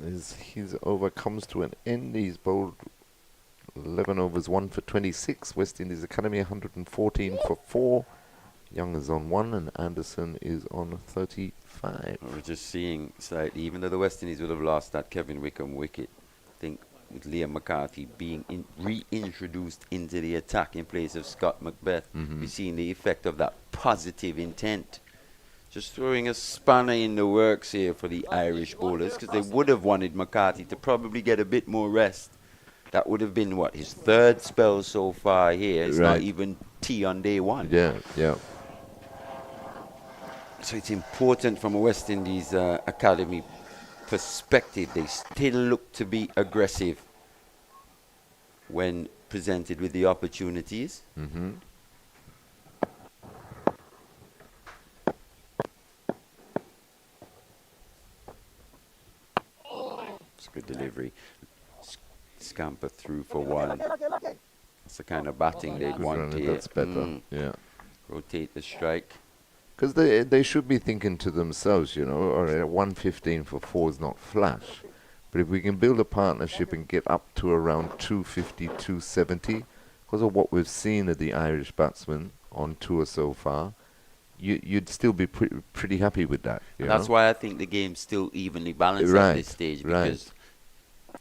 B: As his over comes to an end, he's bowled 11 overs, 1 for 26. West Indies Academy 114 for 4. Young is on 1 and Anderson is on 35.
D: We're just seeing slightly, even though the West Indies would have lost that Kevin Wickham wicket, I think with Liam McCarthy being reintroduced into the attack in place of Scott Macbeth, we're seeing the effect of that positive intent. Just throwing a spanner in the works here for the Irish bowlers, because they would have wanted McCarthy to probably get a bit more rest. That would have been, what, his third spell so far here. It's not
B: Right.
D: even tea on day one.
B: Yeah, yeah.
D: So it's important from a West Indies Academy perspective. They still look to be aggressive when presented with the opportunities.
B: Mm-hmm.
D: It's a good delivery. Scamper through for one. That's the kind of batting they'd
B: Good
D: want
B: run,
D: here.
B: that's better. Yeah.
D: Rotate the strike.
B: Because they should be thinking to themselves, you know, all right, 115 for 4 is not flash. But if we can build a partnership and get up to around 250, 270, because of what we've seen of the Irish batsmen on tour so far, you'd still be pretty happy with that.
D: That's why I think the game's still evenly balanced at this stage, because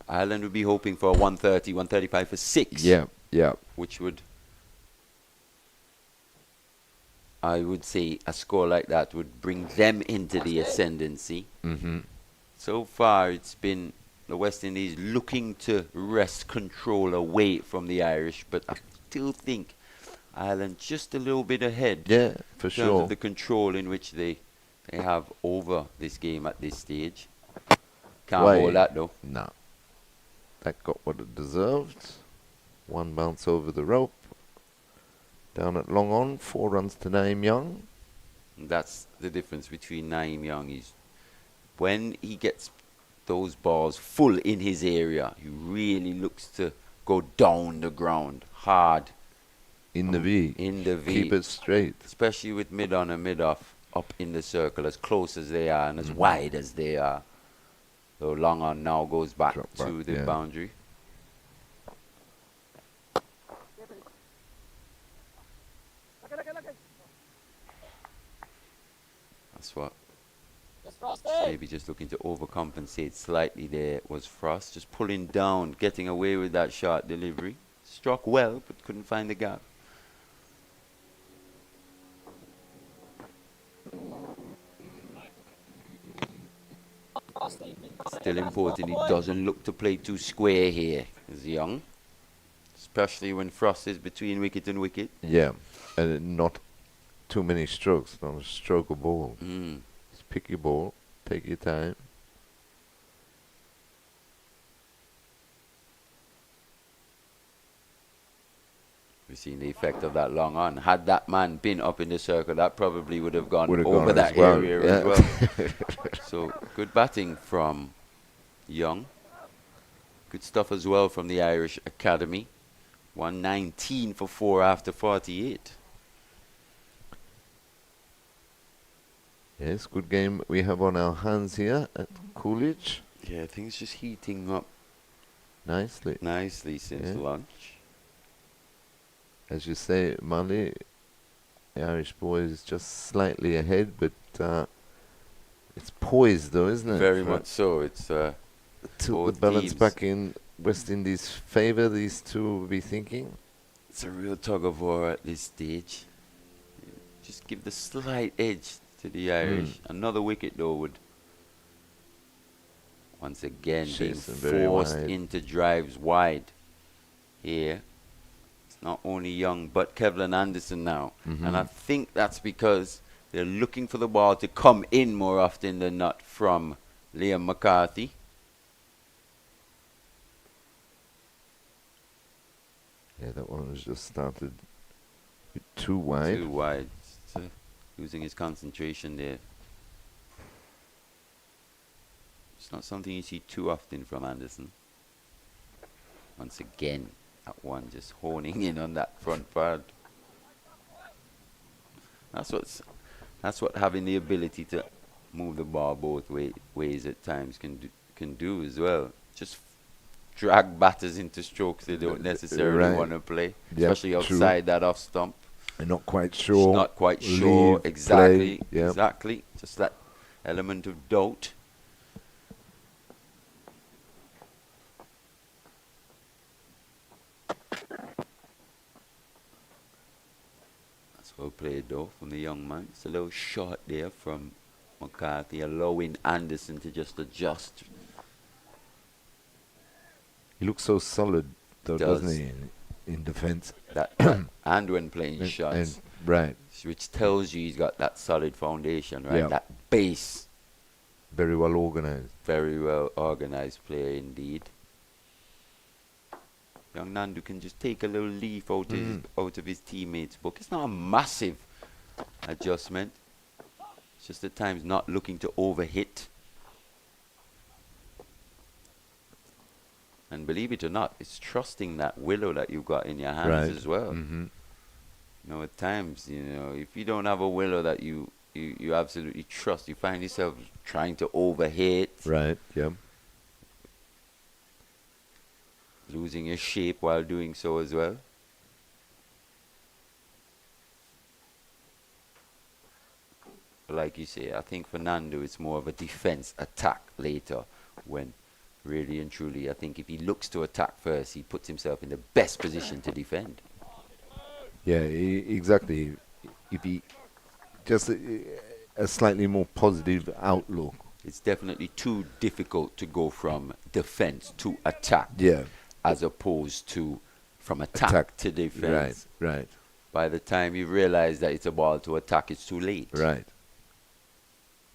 D: Ireland would be hoping for 130, 135 for 6.
B: Yeah, yeah.
D: Which would, I would say, a score like that would bring them into the ascendancy.
B: Mm-hmm.
D: So far, it's been the West Indies looking to wrest control away from the Irish, but I still think Ireland just a little bit ahead.
B: Yeah, for
D: in terms
B: sure.
D: of the control in which they have over this game at this stage. Can't hold that, though.
B: No. That got what it deserved. 1 bounce over the rope. Down at long on, 4 runs to Naeem Young.
D: That's the difference between Naeem Young. Is when he gets those balls full in his area, he really looks to go down the ground hard.
B: In the V.
D: In the V.
B: Keep it straight.
D: Especially with mid-on and mid-off up in the circle, as close as they are and as wide as they are. So long on now goes back to the boundary. That's what. Maybe just looking to overcompensate slightly there was Frost. Just pulling down, getting away with that short delivery. Struck well, but couldn't find the gap. Still important, he doesn't look to play too square here, is Young. Especially when Frost is between wicket and wicket.
B: Yeah, and not too many strokes, not a stroke a ball. Just pick your ball, take your time.
D: We've seen the effect of that long on. Had that man been up in the circle, that probably would have gone
B: Would've
D: over
B: gone
D: that
B: as well,
D: area
B: yeah.
D: as well. So good batting from Young. Good stuff as well from the Irish Academy. 119 for 4 after 48.
B: Yes, good game we have on our hands here at Coolidge.
D: Yeah, things just heating up
B: Nicely.
D: since
B: Yeah.
D: lunch.
B: As you say, Mali, the Irish boys just slightly ahead, but it's poised though, isn't it?
D: Very
B: for
D: much so. It's
B: tilt the
D: both
B: balance
D: teams.
B: back in West Indies' favour, these two will be thinking.
D: It's a real tug of war at this stage. Just give the slight edge to the Irish. Another wicket though would once again being
B: Chase them very
D: forced
B: wide.
D: into drives wide here. It's not only Young but Kevlin Anderson now. And I think that's because they're looking for the ball to come in more often than not from Liam McCarthy.
B: Yeah, that one was just started a bit too wide.
D: Too wide. So losing his concentration there. It's not something you see too often from Anderson. Once again, that one just honing in on that front pad. That's what having the ability to move the ball both ways at times can do as well. Just drag batters into strokes they don't necessarily
B: Right.
D: want to play,
B: Yep,
D: especially
B: true.
D: outside that off stump.
B: I'm not quite sure.
D: Not quite sure
B: Leave,
D: exactly.
B: play, yep.
D: Exactly. Just that element of doubt. That's well played though from the young man. It's a little short there from McCarthy, allowing Anderson to just adjust.
B: He looks so solid, though,
D: Does.
B: doesn't he, in defence?
D: That and when playing shots,
B: Right,
D: which tells you he's got that solid foundation, right?
B: Yeah.
D: That base.
B: very well organised.
D: Very well organized player indeed. Young Nandu can just take a little leaf out of his teammates' book. It's not a massive adjustment. It's just at times not looking to overhit. And believe it or not, it's trusting that willow that you've got in your hands
B: Right.
D: as well.
B: Mm-hmm.
D: You know, at times, you know, if you don't have a willow that you absolutely trust, you find yourself trying to overhit,
B: Right, yeah.
D: losing your shape while doing so as well. But like you say, I think for Nandu it's more of a defense attack later, when really and truly I think if he looks to attack first, he puts himself in the best position to defend.
B: Yeah, exactly. If he just a slightly more positive outlook.
D: It's definitely too difficult to go from defense to attack,
B: Yeah,
D: as opposed to from attack to defense.
B: right,
D: By the time you realize that it's a ball to attack, it's too late.
B: right.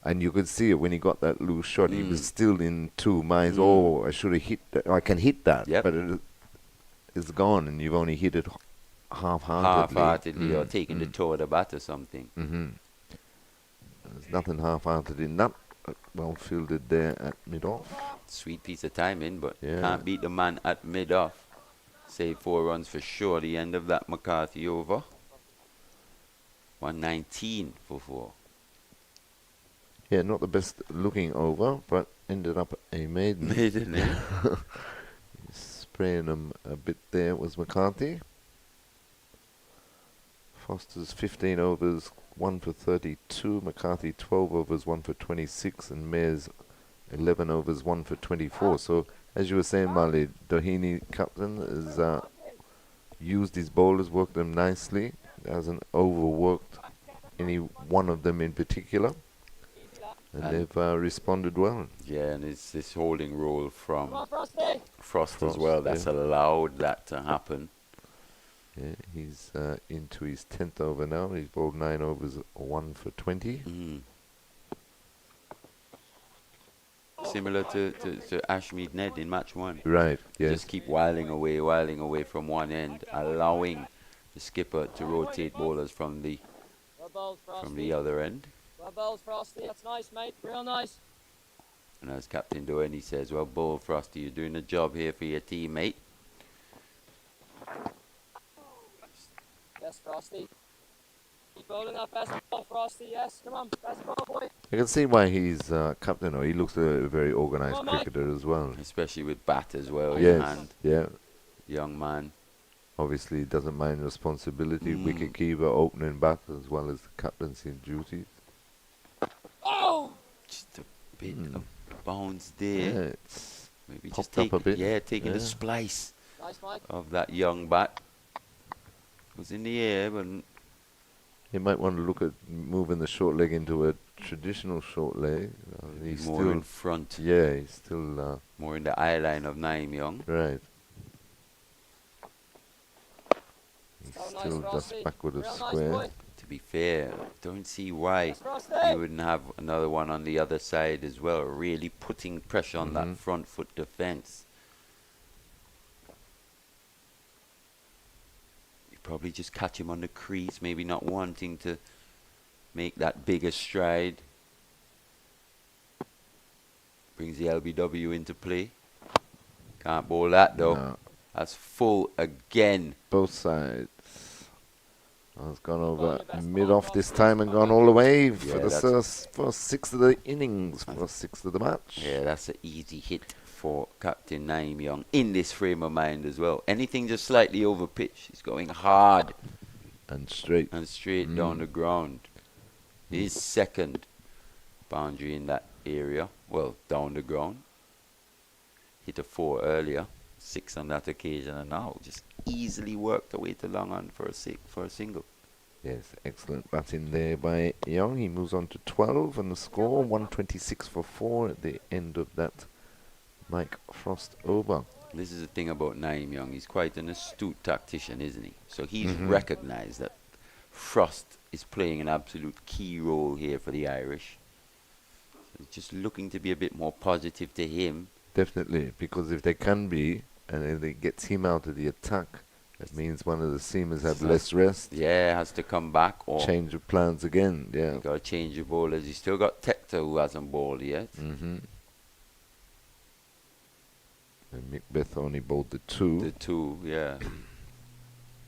B: And you could see it when he got that loose shot. He was still in two minds. Oh, I should have hit that. I can hit that,
D: Yep.
B: but it's gone, and you've only hit it half-heartedly.
D: Half-heartedly, or taking the toe of the bat or something.
B: There's nothing half-hearted in that. Well fielded there at mid-off.
D: Sweet piece of timing, but
B: Yeah.
D: can't beat the man at mid-off. Save 4 runs for sure. The end of that McCarthy over. 119 for 4.
B: Yeah, not the best looking over, but ended up a maiden.
D: Maiden, eh?
B: Spraying them a bit there was McCarthy. Foster's 15 overs, 1 for 32. McCarthy 12 overs, 1 for 26. And Mayer's 11 overs, 1 for 24. So, as you were saying, Mali, Doheny, captain, has used his bowlers, worked them nicely. Hasn't overworked any one of them in particular. And they've responded well.
D: Yeah, and it's this holding role from
E: Come on, Frosty.
D: Frost as well that's allowed that to happen.
B: Yeah, he's into his 10th over now. He's bowled 9 overs, 1 for 20.
D: Similar to Ashmead Ned in match 1.
B: Right, yes.
D: Just keep whiling away from one end, allowing the skipper to rotate bowlers from the
E: Well bowled, Frosty.
D: other end.
E: Well bowled, Frosty. That's nice, mate. Real nice.
D: And as Captain Doheny says, well, Bull Frosty, you're doing a job here for your teammate.
E: Yes, Frosty. Keep bowling that best ball, Frosty. Yes, come on, best ball, boy.
B: I can see why he's captain. Or he looks a very organised
E: Come on, Mike.
B: cricketer as well.
D: Especially with bat as well in
B: Yes,
D: hand.
B: yeah.
D: Young man.
B: Obviously, doesn't mind responsibility.
D: Mm.
B: Wicket keeper, opening bat, as well as the captaincy duties.
E: Oh!
D: Just a bit of bounce there.
B: Yeah, it's
D: Maybe
B: popped
D: just take,
B: up a bit.
D: yeah, taking the
B: Yeah.
D: splice
E: Nice, Mike.
D: of that young bat. It was in the air, but
B: He might want to look at moving the short leg into a traditional short leg. He's
D: more
B: still,
D: in front,
B: yeah, he's still
D: more in the eye line of Naeem Young.
B: right. He's
E: So nice,
B: still just
E: Frosty.
B: backward of
E: Real nice,
B: square.
E: boy.
D: To be fair, don't see why
E: Yes, Frosty.
D: you wouldn't have another one on the other side as well, really putting pressure on that front foot defense. You probably just catch him on the crease, maybe not wanting to make that bigger stride. Brings the LBW into play. Can't bowl that though.
B: No,
D: That's full again.
B: both sides. Has gone over
E: the best
B: mid
E: ball,
B: off this
E: Frosty.
B: time and gone all the way for
D: Yeah,
B: the
D: that's-
B: first six of the innings, first six of the match.
D: Yeah, that's an easy hit for Captain Naeem Young in this frame of mind as well. Anything just slightly over pitch, he's going hard
B: And straight.
D: and straight down the ground. His second boundary in that area, well, down the ground. Hit a 4 earlier, 6 on that occasion, and now just easily worked away to long on for a single.
B: Yes, excellent batting there by Young. He moves on to 12 and the score 126 for 4 at the end of that Mike Frost over.
D: This is the thing about Naeem Young. He's quite an astute tactician, isn't he? So he's recognized that Frost is playing an absolute key role here for the Irish. So he's just looking to be a bit more positive to him.
B: Definitely, because if they can be, and if it gets him out of the attack, that means one of the seamers had
D: So
B: less rest.
D: Yeah, has to come back or
B: Change of plans again, yeah.
D: you got to change your bowlers. He's still got Tector who hasn't bowled yet.
B: And Macbeth only bowled the 2.
D: The 2, yeah.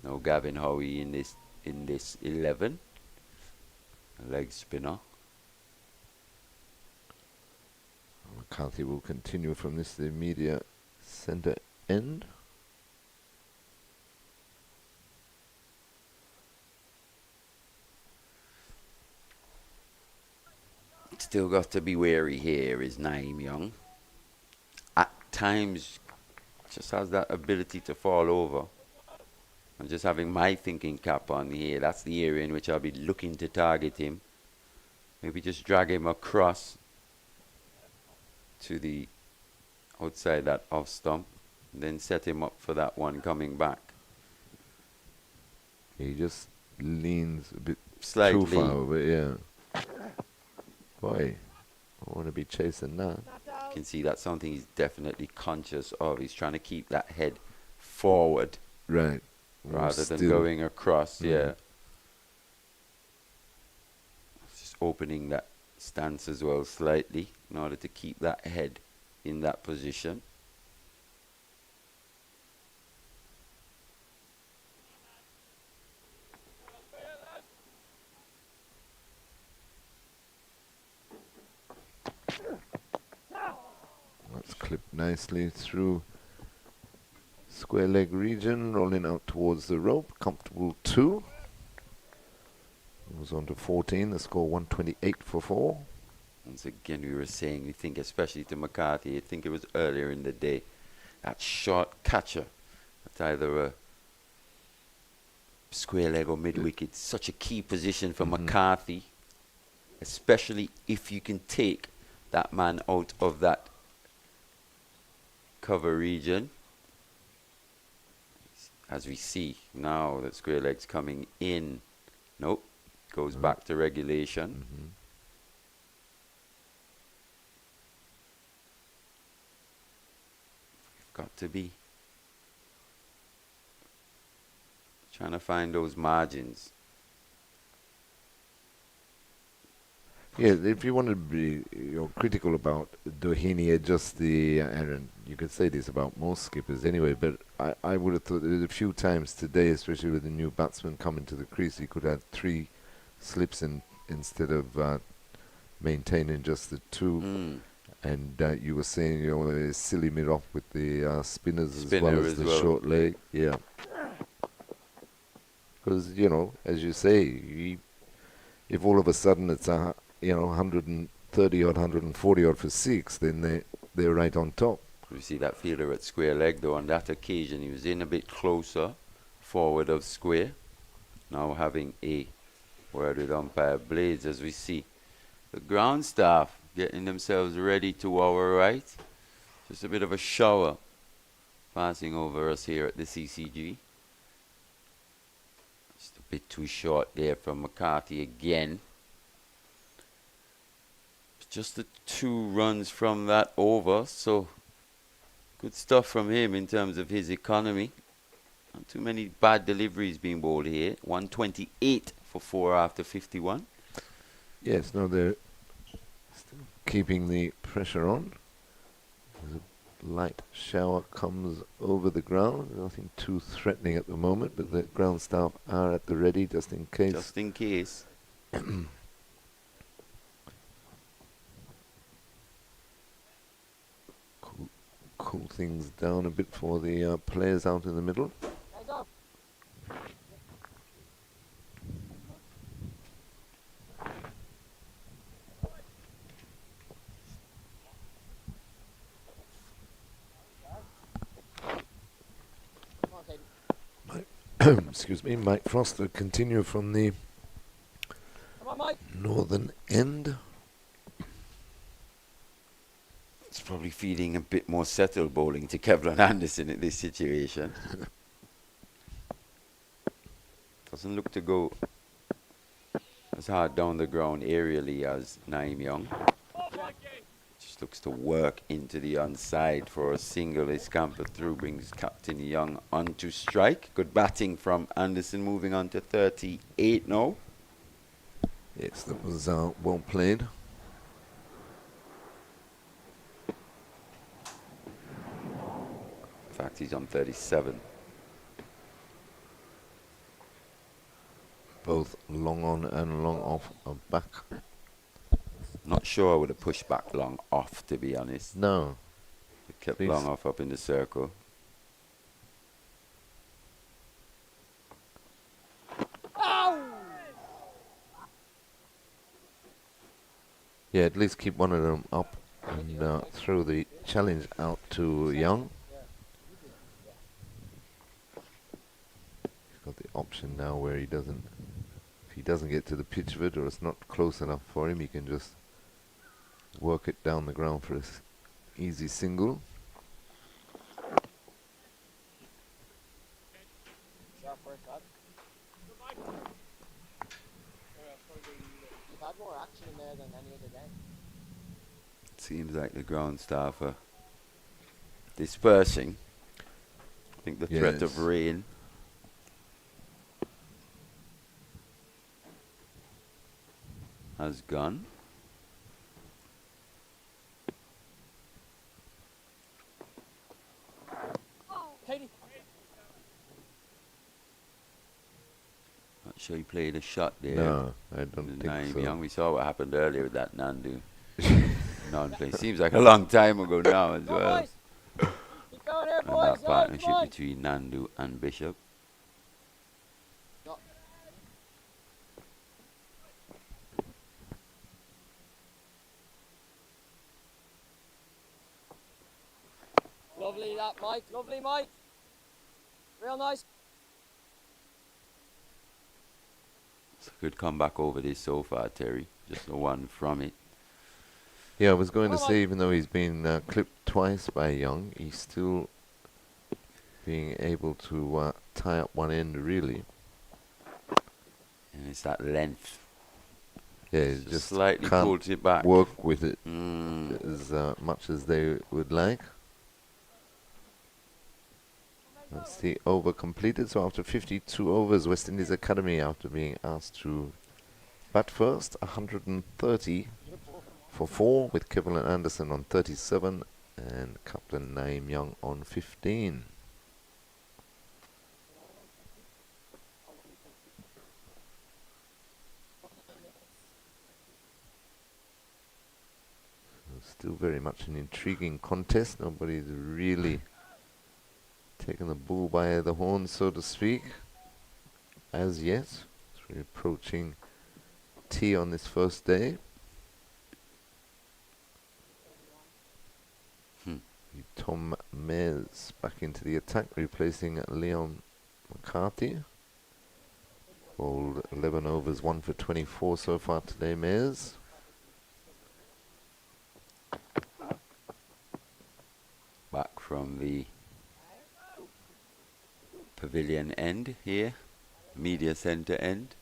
D: No Gavin Howie in this 11. A leg spinner.
B: McCarthy will continue from this the immediate centre end.
D: Still got to be wary here is Naeem Young. At times just has that ability to fall over. I'm just having my thinking cap on here. That's the area in which I'll be looking to target him. Maybe just drag him across to the outside that off stump. Then set him up for that one coming back.
B: He just leans a bit
D: Slightly.
B: too far over, yeah. Boy, I want to be chasing that.
D: You can see that's something he's definitely conscious of. He's trying to keep that head forward
B: Right.
D: rather than
B: Still.
D: going across. Yeah. Just opening that stance as well slightly in order to keep that head in that position.
B: That's clipped nicely through square leg region, rolling out towards the rope. Comfortable 2. Moves on to 14. The score 128 for 4.
D: Once again, we were saying, we think especially to McCarthy, I think it was earlier in the day, that short catcher, that's either a square leg or mid wicket, such a key position for McCarthy, especially if you can take that man out of that cover region. As we see now, that square leg's coming in. Nope, goes back to regulation. Got to be trying to find those margins.
B: Yeah, if you want to be critical about Doheny, just the and you could say this about most skippers anyway, but I would have thought that a few times today, especially with the new batsman coming to the crease, he could have 3 slips instead of maintaining just the 2.
D: Mm.
B: And you were saying, silly mid off with the spinners as
D: Spinner
B: well as
D: as
B: the
D: well.
B: short leg. Yeah. Because, as you say, if all of a sudden it's 130 odd, 140 odd for 6, then they're right on top.
D: You see that fielder at square leg, though. On that occasion, he was in a bit closer forward of square. Now having a word with umpire Blades, as we see the ground staff getting themselves ready to our right. Just a bit of a shower passing over us here at the CCG. Just a bit too short there from McCarthy again. Just the 2 runs from that over, so good stuff from him in terms of his economy. Not too many bad deliveries being bowled here. 128 for 4 after 51.
B: Yes, no, they're still keeping the pressure on. There's a light shower comes over the ground. Nothing too threatening at the moment, but the ground staff are at the ready just in case.
D: Just in case.
B: Cool things down a bit for the players out in the middle.
E: Hands up. Come on, Katie.
B: Excuse me, Mike Frost will continue from the
E: Come on, Mike.
B: northern end.
D: It's probably feeling a bit more settled bowling to Kevlin Anderson in this situation. Doesn't look to go as hard down the ground aerially as Naeem Young. Just looks to work into the onside for a single. His camper through brings Captain Young onto strike. Good batting from Anderson, moving on to 38 now.
B: Yes, that was well played.
D: In fact, he's on 37.
B: Both long on and long off are back.
D: Not sure I would have pushed back long off, to be honest.
B: No.
D: Kept
B: Please.
D: long off up in the circle.
B: Yeah, at least keep one of them up and throw the challenge out to Young. He's got the option now where he doesn't, if he doesn't get to the pitch of it or it's not close enough for him, he can just work it down the ground for his easy single.
E: Sharp work, lad. You've had more action in there than any other game.
D: Seems like the ground staff are dispersing. I think the threat of
B: Yes.
D: rain has gone.
E: Katie.
D: Not sure he played a shot there.
B: No, I don't think
D: Naeem
B: so.
D: Young. We saw what happened earlier with that Nandu non-play. Seems like a long time ago now as
E: Go,
D: well.
E: boys. Keep going here,
D: And
E: boys.
D: that
E: Yeah,
D: partnership
E: come on.
D: between Nandu and Bishop.
E: No. Lovely that, Mike. Lovely, Mike. Real nice.
D: It's a good comeback over this so far, Terry. Just the one from it.
B: Yeah, I was going to
E: Come
B: say,
E: on.
B: even though he's been clipped twice by Young, he's still being able to tie up one end, really.
D: And it's that length.
B: Yeah, he
D: Just
B: just
D: slightly
B: can't
D: pulls it back.
B: work with it
D: Mm.
B: as much as they would like. That's the over completed. So after 52 overs, West Indies Academy, after being asked to bat first, 130 for 4 with Kevin Anderson on 37 and Captain Naeem Young on 15. Still very much an intriguing contest. Nobody's really taken the bull by the horn, so to speak, as yet. So we're approaching tea on this first day. Tom Mayers back into the attack, replacing Leon McCarthy. Bowled 11 overs, 1 for 24 so far today, Mayers.
D: Back from the pavilion end here, media center end.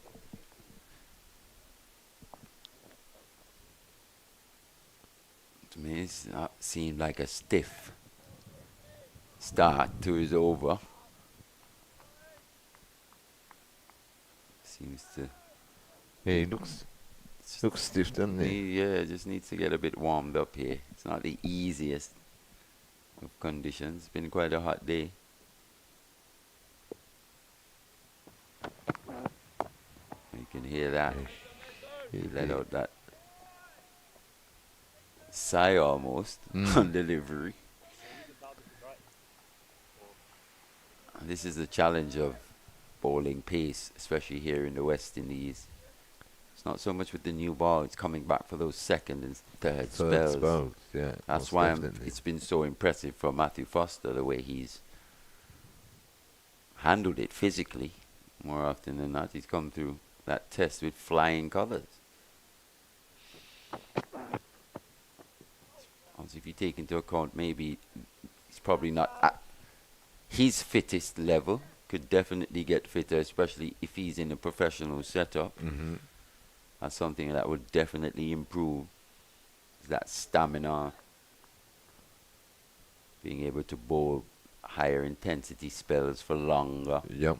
D: To me, it's not seemed like a stiff start to his over. Seems to.
B: Yeah, he looks stiff, doesn't he?
D: Yeah, just needs to get a bit warmed up here. It's not the easiest of conditions. It's been quite a hot day. You can hear that. He let out that sigh almost on delivery. This is the challenge of bowling pace, especially here in the West Indies. It's not so much with the new ball, it's coming back for those second and third spells.
B: Yeah,
D: that's why it's been so impressive for Matthew Foster, the way he's handled it physically. More often than not, he's come through that test with flying colours. Also, if you take into account, maybe he's probably not at his fittest level, could definitely get fitter, especially if he's in a professional setup. That's something that would definitely improve, that stamina, being able to bowl higher intensity spells for longer.
B: Yep.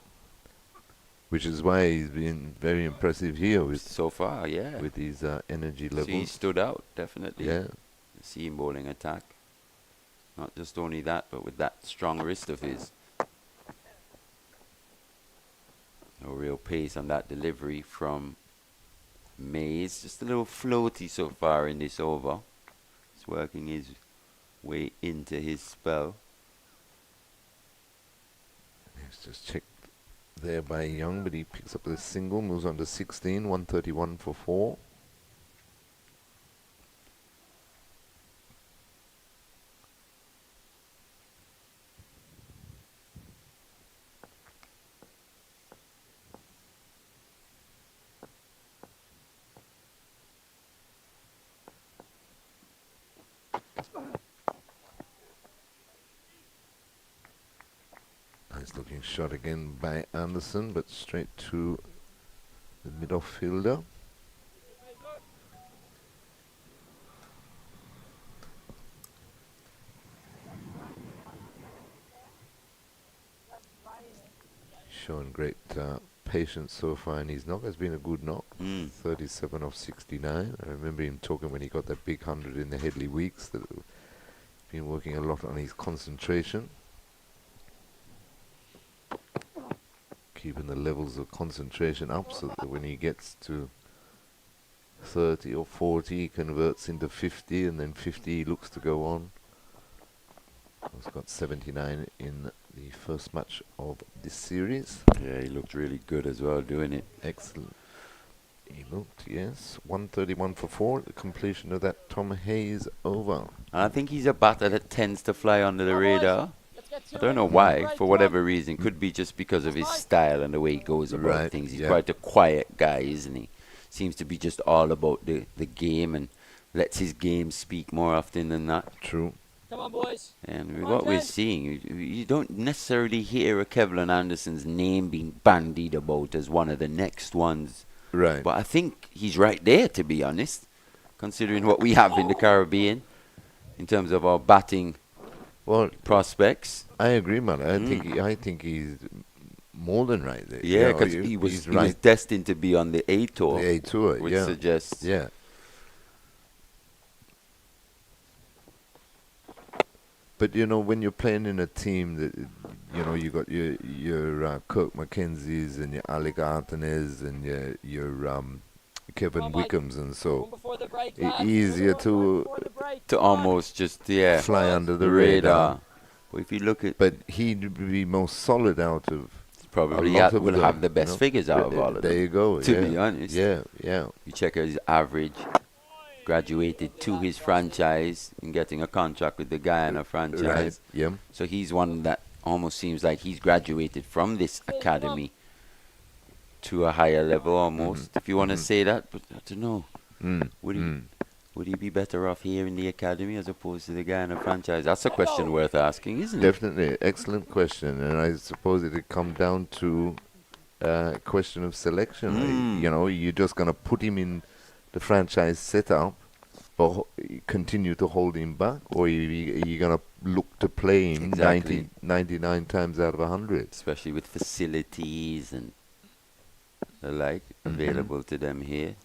B: Which is why he's been very impressive here with
D: So far, yeah.
B: with his energy
D: So
B: levels.
D: he stood out, definitely.
B: Yeah.
D: The seam bowling attack. Not just only that, but with that strong wrist of his. No real pace on that delivery from Mays. Just a little floaty so far in this over. He's working his way into his spell.
B: He's just checked there by Young, but he picks up the single, moves on to 16, 131 for 4. Nice looking shot again by Anderson, but straight to the middle fielder. Showing great patience so far, and his knock has been a good knock. 37 of 69. I remember him talking when he got that big 100 in the Headley Weeks that been working a lot on his concentration. Keeping the levels of concentration up so that when he gets to 30 or 40 he converts into 50, and then 50 he looks to go on. He's got 79 in the first match of this series.
D: Yeah, he looked really good as well doing it.
B: Excellent. He looked, yes. 131 for 4 at the completion of that Tom Hayes over.
D: And I think he's a batter that tends to fly under the radar. I don't know why, for whatever reason. Could be just because of his style and the way he goes about things. He's quite a quiet guy, isn't he? Seems to be just all about the game and lets his game speak more often than not.
B: True.
E: Come on, boys.
D: And with what we're seeing, you don't necessarily hear a Kevlin Anderson's name being bandied about as one of the next ones.
B: Right.
D: But I think he's right there, to be honest, considering what we have in the Caribbean in terms of our batting prospects.
B: I agree, man. I think he's more than right there.
D: Yeah,
B: You know,
D: because he was
B: he's
D: he was destined to be on the A tour,
B: The A tour,
D: which
B: yeah.
D: suggests
B: Yeah. But you know, when you're playing in a team that, you know, you got your Kirk McKenzie's and your Alec Anthony's and your Kevin Wickhams, and
E: One
B: so
E: before the break,
B: easier
E: lads.
B: to
E: Before the break.
D: to almost just
B: fly under
D: the
B: the radar.
D: But if you look at,
B: But he'd be most solid out of
D: probably
B: a lot of
D: will
B: them,
D: have the
B: you
D: best
B: know.
D: figures out of all of
B: There
D: them.
B: you go.
D: To
B: yeah.
D: be honest,
B: Yeah, yeah.
D: you check out his average, graduated to his franchise and getting a contract with the Guyana franchise.
B: Right. Yeah.
D: So he's one that almost seems like he's graduated from this academy to a higher level almost, if you want to say that. But I don't know. Would he be better off here in the academy as opposed to the Guyana franchise? That's a question worth asking, isn't it?
B: Definitely. Excellent question. And I suppose it'd come down to a question of selection. You know, you're just going to put him in the franchise setup, but continue to hold him back, or you're going to look to play him
D: Exactly.
B: 99 times out of 100.
D: Especially with facilities and the like available to them here.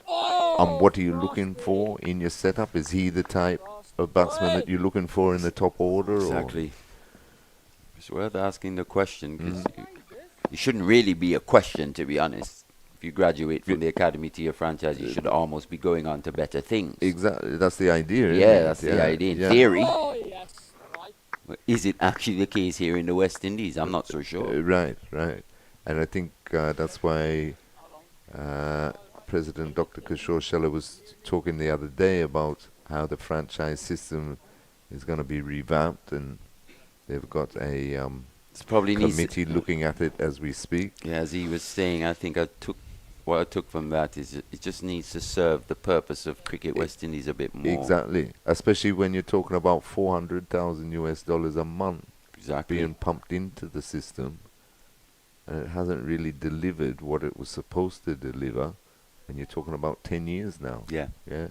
B: And what are you looking for in your setup? Is he the type of batsman that you're looking for in the top order?
D: Exactly. It's worth asking the question because it shouldn't really be a question, to be honest. If you graduate from the academy to your franchise, you should almost be going on to better things.
B: Exactly. That's the idea, isn't
D: Yeah,
B: it?
D: that's the idea. In theory.
E: Oh, yes. Right.
D: But is it actually the case here in the West Indies? I'm not so sure.
B: Right. And I think that's why President Dr. Kishore Shella was talking the other day about how the franchise system is going to be revamped, and they've got a
D: It's probably
B: committee looking at it as we speak.
D: Yeah, as he was saying, I think what I took from that is it just needs to serve the purpose of Cricket West Indies a bit more.
B: Exactly. Especially when you're talking about $400,000 a month being pumped into the system, and it hasn't really delivered what it was supposed to deliver. And you're talking about 10 years now.
D: Yeah.
B: Yeah.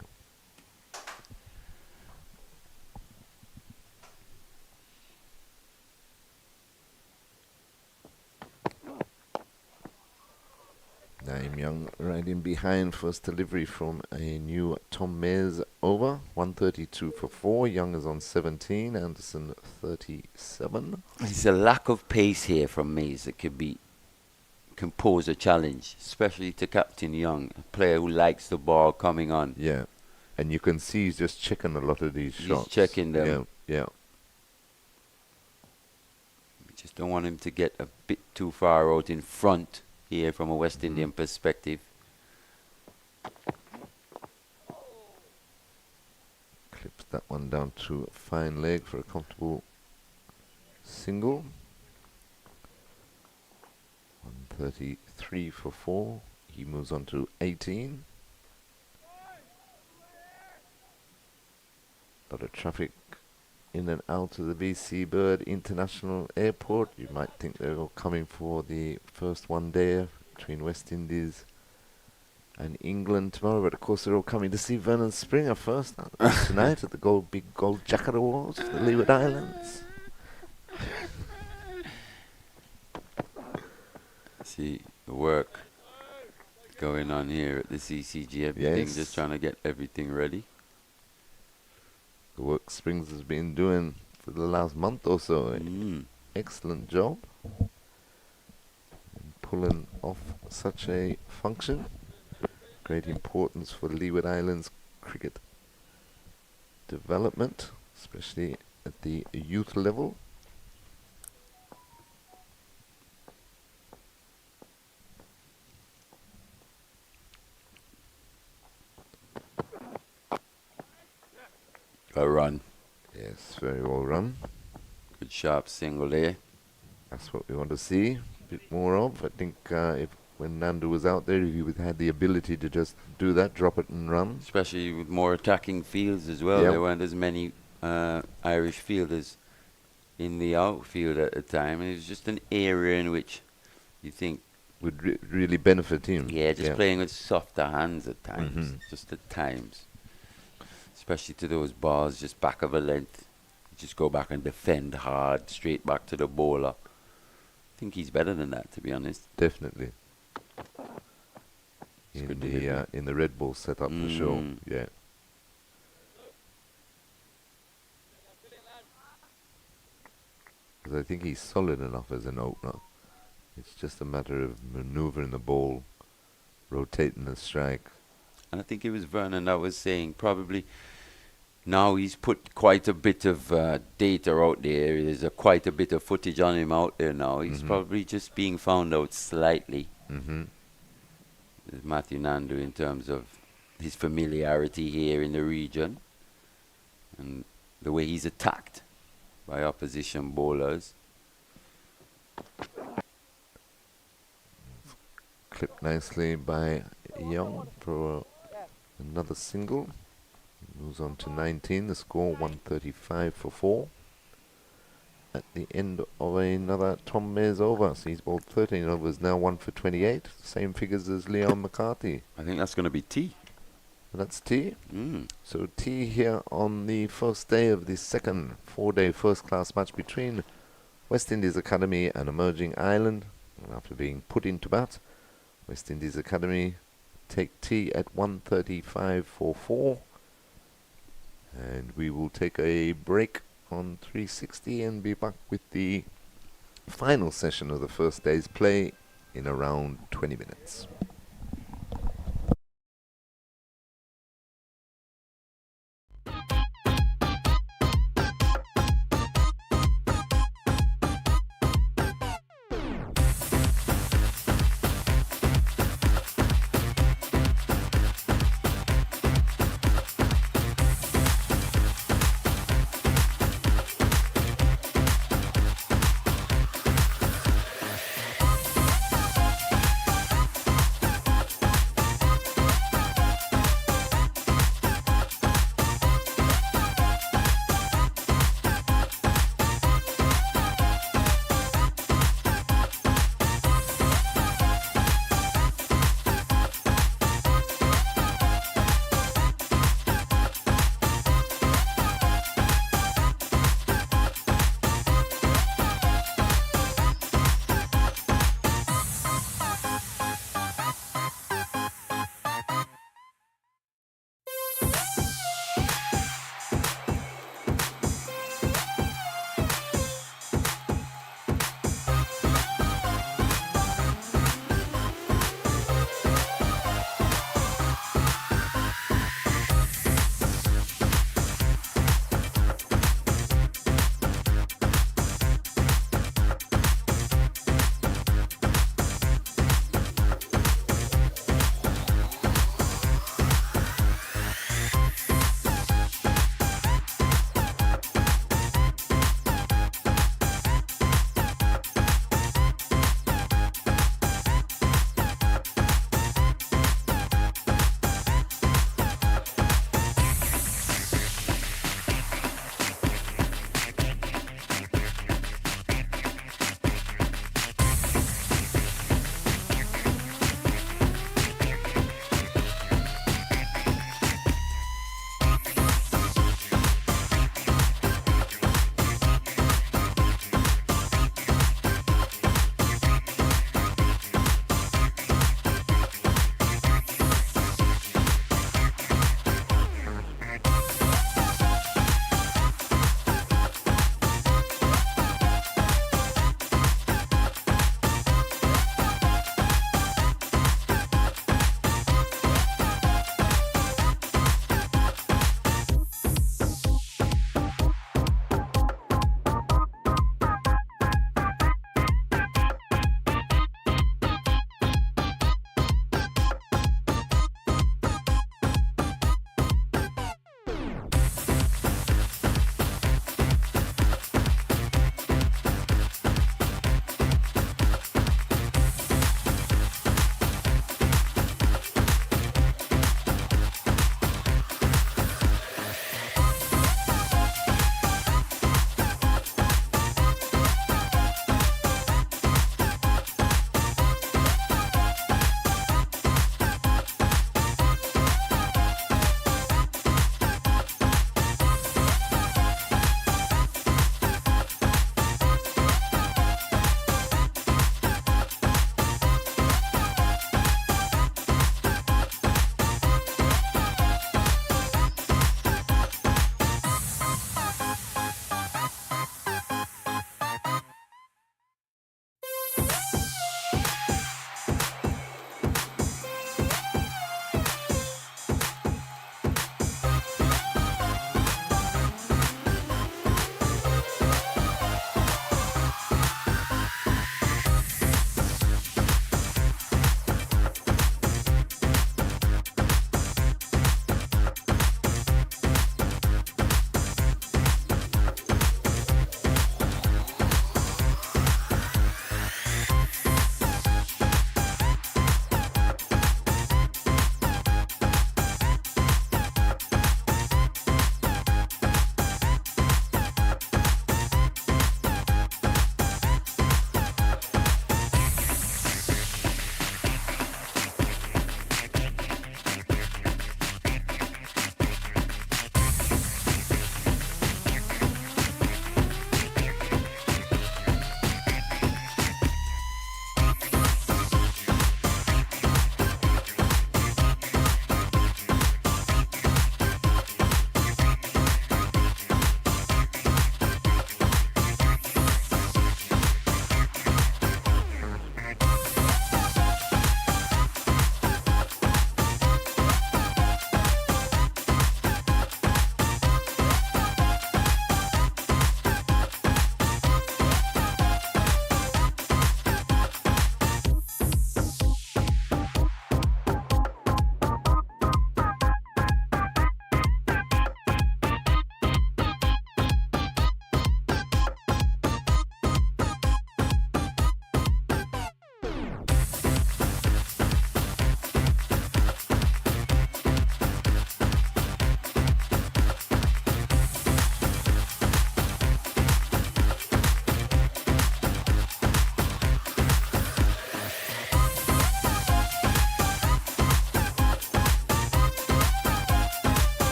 B: Naeem Young riding behind, first delivery from a new Tom Mayers over. 132 for 4. Young is on 17. Anderson 37.
D: It's a lack of pace here from Mays that can pose a challenge, especially to Captain Young, a player who likes the ball coming on.
B: Yeah. And you can see he's just checking a lot of these shots.
D: He's checking them.
B: Yeah.
D: We just don't want him to get a bit too far out in front here from a West Indian perspective.
B: Clips that one down to a fine leg for a comfortable single. 133 for 4. He moves on to 18. A lot of traffic in and out of the VC Bird International Airport. You might think they're all coming for the first one day between West Indies and England tomorrow, but of course they're all coming to see Vernon Springer first tonight at the Big Gold Jacket Awards for the Leeward Islands.
D: See the work going on here at the CCG. Everything,
B: Yes.
D: just trying to get everything ready.
B: The work Springs has been doing for the last month or so. Excellent job in pulling off such a function. Great importance for Leeward Islands cricket development, especially at the youth level.
D: A run.
B: Yes, very well run.
D: Good sharp single there.
B: That's what we want to see. A bit more of. I think if when Nandu was out there, he would had the ability to just do that, drop it and run.
D: Especially with more attacking fields as well.
B: Yep.
D: There weren't as many Irish fielders in the outfield at the time. And it was just an area in which you think
B: would really benefit him.
D: Yeah, just playing with softer hands at times.
B: Mhm.
D: Just at times. Especially to those balls just back of a length. Just go back and defend hard, straight back to the bowler. think he's better than that, to be honest.
B: Definitely.
D: It's good to hear.
B: In the Red Bull setup for sure.
D: Mm.
B: Yeah. Because I think he's solid enough as an opener. It's just a matter of maneuvering the ball, rotating the strike.
D: And I think it was Vernon that was saying probably now he's put quite a bit of data out there. There's quite a bit of footage on him out there now. He's probably just being found out slightly.
B: Mm-hmm.
D: Matthew Nandu in terms of his familiarity here in the region and the way he's attacked by opposition bowlers.
B: Clipped nicely by Young for another single. Moves on to 19. The score 135 for 4. At the end of another Tom Mayer's over. So he's bowled 13 overs now, 1 for 28. Same figures as Leon McCarthy.
D: I think that's going to be T.
B: And that's T.
D: Mm.
B: So T here on the first day of the second 4-day first-class match between West Indies Academy and Emerging Ireland. And after being put into bat, West Indies Academy take T at 135 for 4. And we will take a break on 360 and be back with the final session of the first day's play in around 20 minutes.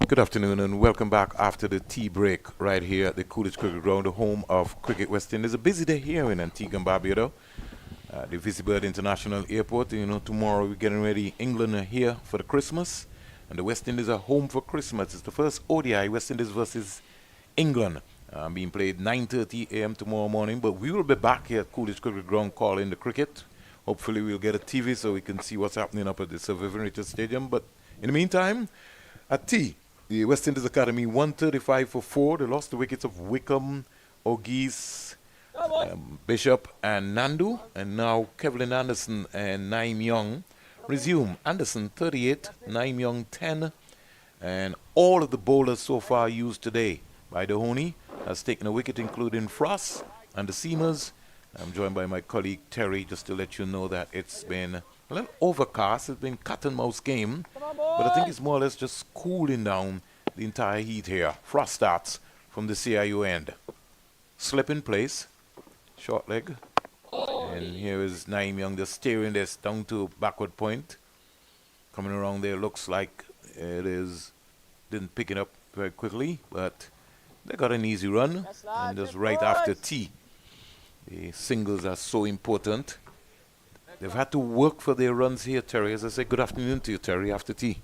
A: Good afternoon and welcome back after the tea break right here at the Coolidge Cricket Ground, the home of Cricket West Indies. A busy day here in Antigua and Barbuda, the Visibird International Airport. You know, tomorrow we're getting ready. England are here for the Christmas, and the West Indies are home for Christmas. It's the first ODI, West Indies versus England, being played 9:30 a.m. tomorrow morning. But we will be back here at Coolidge Cricket Ground calling the cricket. Hopefully we'll get a TV so we can see what's happening up at the Sir Vivian Richards Stadium. But in the meantime, at tea, the West Indies Academy 135 for 4. They lost the wickets of Wickham, O'Geese, Bishop and Nandu. And now Kevlin Anderson and Naim Young resume. Anderson 38, Naim Young 10. And all of the bowlers so far used today by Dhoni has taken a wicket, including Frost and the seamers. I'm joined by my colleague Terry, just to let you know that it's been a little overcast. It's been cat and mouse game, but I think it's more or less just cooling down the entire heat here. Frost starts from the CIU end. Slip in place, short leg, and here is Naim Young just steering this down to backward point. Coming around there, looks like it is, didn't pick it up very quickly, but they got an easy run, and just right after tea. The singles are so important. They've had to work for their runs here, Terry. As I say, good afternoon to you, Terry, after tea.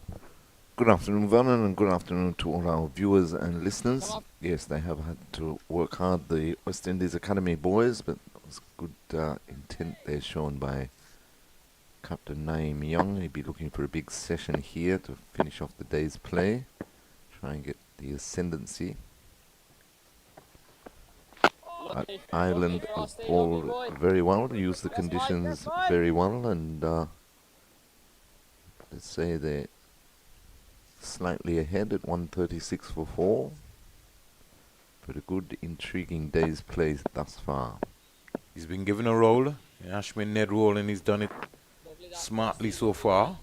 B: Good afternoon, Vernon, and good afternoon to all our viewers and listeners. Yes, they have had to work hard, the West Indies Academy boys, but it was good intent there shown by Captain Naim Young. He'd be looking for a big session here to finish off the day's play, try and get the ascendancy. Ireland have bowled very well, used the conditions very well, and let's say they're slightly ahead at 136 for 4. But a good, intriguing day's play thus far.
A: He's been given a role, Ashwin Ned role, and he's done it smartly so far.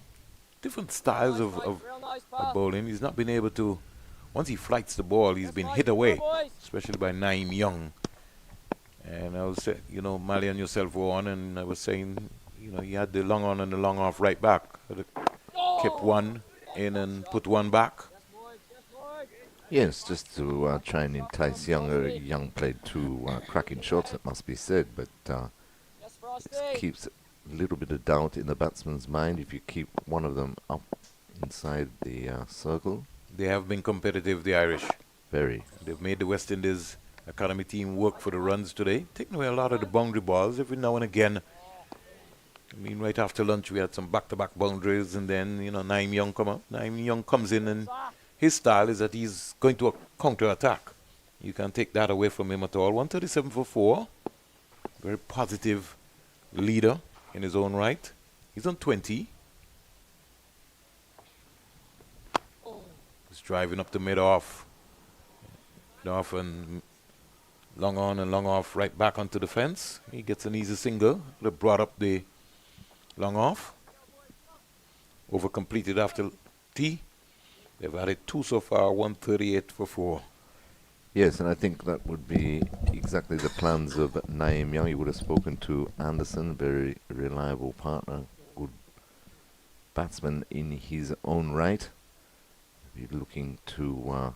A: Different styles of bowling. He's not been able to, once he flights the ball, he's been hit away, especially by Naim Young. And I was saying, you know, Mali and yourself were on, and I was saying, you know, he had the long on and the long off right back. Kept one in and put one back.
B: Yes, just to try and entice Young. Young played two cracking shots, it must be said, but it keeps a little bit of doubt in the batsman's mind if you keep one of them up inside the circle.
A: They have been competitive, the Irish.
B: Very.
A: They've made the West Indies Academy team work for the runs today, taking away a lot of the boundary balls every now and again. I mean, right after lunch we had some back-to-back boundaries, and then, you know, Naim Young come up. Naim Young comes in, and his style is that he's going to a counter-attack. You can't take that away from him at all. 137 for 4. Very positive leader in his own right. He's on 20. He's driving up the mid-off. Mid-off and long on and long off right back onto the fence. He gets an easy single. They brought up the long off. Over completed after tea. They've added 2 so far, 138 for 4.
B: Yes, and I think that would be exactly the plans of Naim Young. He would have spoken to Anderson, very reliable partner, good batsman in his own right. Be looking to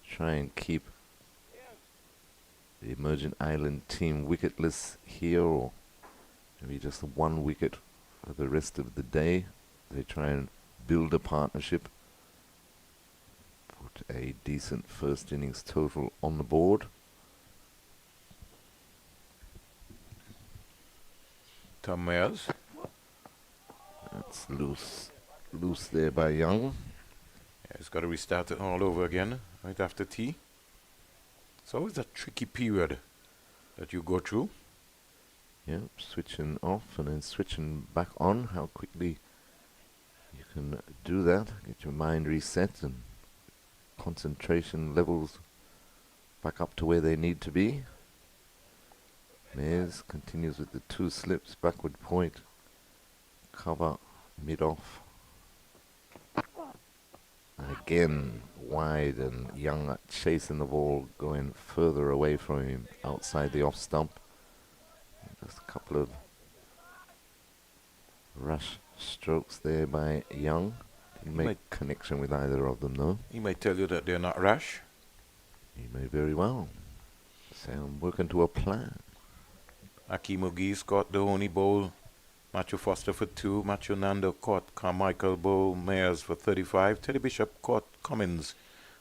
B: try and keep the emergent island team wicketless here, or maybe just 1 wicket for the rest of the day. They try and build a partnership, put a decent first innings total on the board.
A: Tom Mayers.
B: That's loose there by Young.
A: Yeah, he's got to restart it all over again right after tea. It's always a tricky period that you go through.
B: Yeah, switching off and then switching back on. How quickly you can do that. Get your mind reset and concentration levels back up to where they need to be. Mayers continues with the 2 slips, backward point, cover, mid-off. And again, wide, and Young chasing the ball, going further away from him outside the off stump. Just a couple of rush strokes there by Young. make
A: might-
B: connection with either of them, though.
A: He might tell you that they're not rash.
B: He may very well say, I'm working to a plan.
A: Aki Mugi caught the only bowl. Matthew Foster for 2. Matthew Nando caught Carmichael Bowl Mayers for 35. Teddy Bishop caught Cummins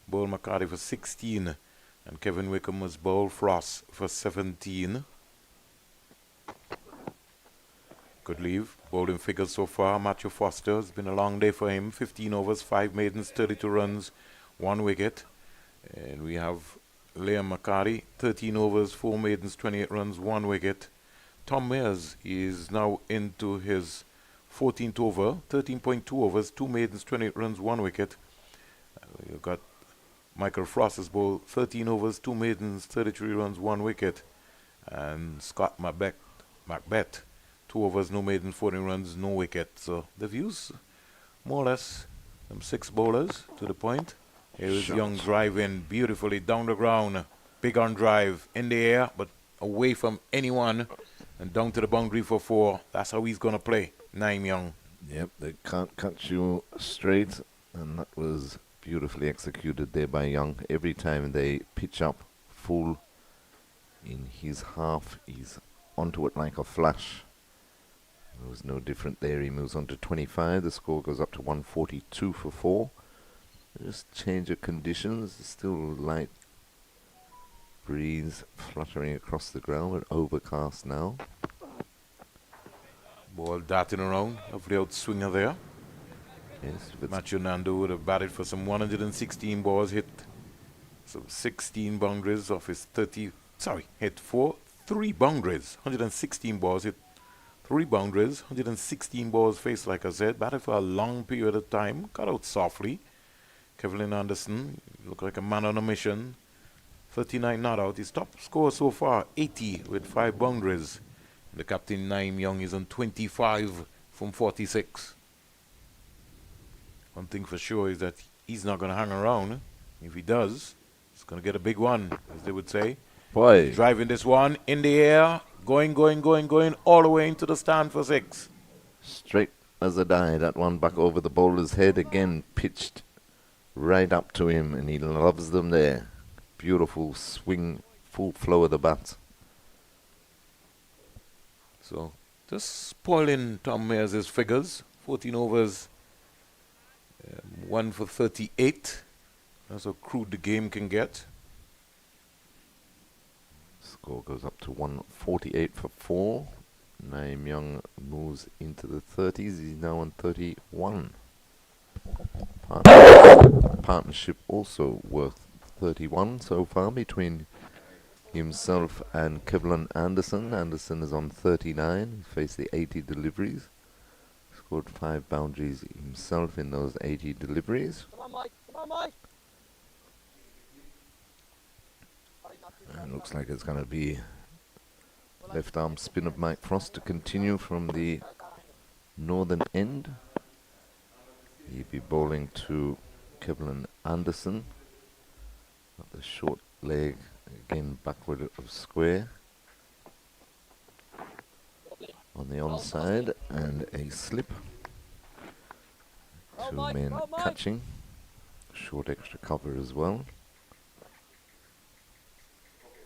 A: Bowl McCarty for 16. And Kevin Wickham was Bowl Frost for 17. Good leave. Bowling figures so far. Matthew Foster, it's been a long day for him. 15 overs, 5 maidens, 32 runs, 1 wicket. And we have Liam McCarty, 13 overs, 4 maidens, 28 runs, 1 wicket. Tom Mayers is now into his 14th over, 13.2 overs, 2 maidens, 28 runs, 1 wicket. You've got Michael Frost's bowl, 13 overs, 2 maidens, 33 runs, 1 wicket. And Scott Macbeth, 2 overs, no maidens, 14 runs, no wicket. So the views, more or less, them 6 bowlers to the point. Here is Young driving beautifully down the ground. Big on drive, in the air, but away from anyone. And down to the boundary for 4. That's how he's going to play. Naim Young.
B: Yep, they can't cut you straight, and that was beautifully executed there by Young. Every time they pitch up full in his half, he's onto it like a flash. It was no different there. He moves on to 25. The score goes up to 142 for 4. Just change of conditions. Still light breeze fluttering across the ground, but overcast now.
A: Ball darting around. Lovely out swinger there.
B: Yes, if it's
A: Matthew Nando would have batted for some 116 balls, hit some 16 boundaries off his 30. Sorry, hit 3 boundaries. 116 balls, hit 3 boundaries. 116 balls faced, like I said. Batted for a long period of time. Got out softly. Kevin Anderson looked like a man on a mission. 39 not out. His top score so far, 80 with 5 boundaries. The captain, Naim Young, is on 25 from 46. One thing for sure is that he's not going to hang around. If he does, he's going to get a big one, as they would say.
B: boy.
A: Driving this one in the air, going, all the way into the stand for 6.
B: Straight as a die. That one back over the bowler's head again, pitched right up to him, and he loves them there. Beautiful swing, full flow of the bat.
A: So, just spoiling Tom Mayers' figures. 14 overs, 1 for 38. That's how crude the game can get.
B: Score goes up to 148 for 4. Naim Young moves into the 30s. He's now on 31. Partnership also worth 31 so far between himself and Kevlin Anderson. Anderson is on 39. He faced the 80 deliveries. Scored 5 boundaries himself in those 80 deliveries.
E: Come on, Mike. Come on, Mike.
B: And looks like it's going to be left arm spin of Mike Frost to continue from the northern end. He'll be bowling to Kevlin Anderson. At the short leg, again backward of square. On the onside, and a slip. 2 men catching. Short extra cover as well.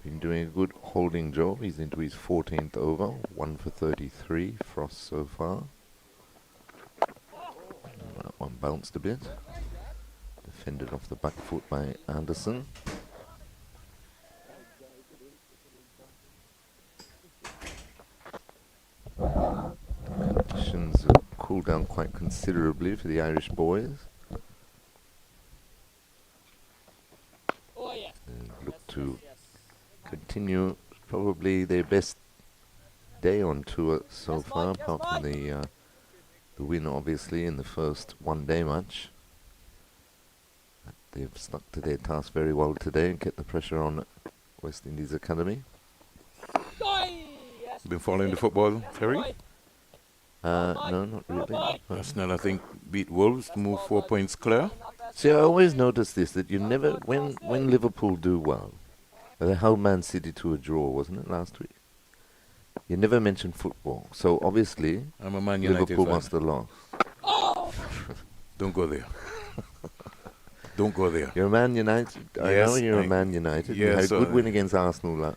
B: Been doing a good holding job. He's into his 14th over. 1 for 33. Frost so far. That one bounced a bit. Defended off the back foot by Anderson. Conditions have cooled down quite considerably for the Irish boys.
E: Oh, yeah.
B: And look to continue probably their best day on tour so far, apart from the win obviously in the first one-day match. But they've stuck to their task very well today and kept the pressure on West Indies Academy.
A: Been following the football, Terry?
B: No, not really.
A: Arsenal, I think, beat Wolves to move 4 points clear.
B: See, I always notice this, that you never, when Liverpool do well, they held Man City to a draw, wasn't it, last week? You never mention football. So obviously,
A: I'm a Man United
B: Liverpool
A: fan.
B: must have lost.
A: Don't go there. Don't go there.
B: You're a Man United. I
A: Yes,
B: know you're a
A: I-
B: Man United. You
A: yes,
B: had a good
A: so-
B: win against Arsenal,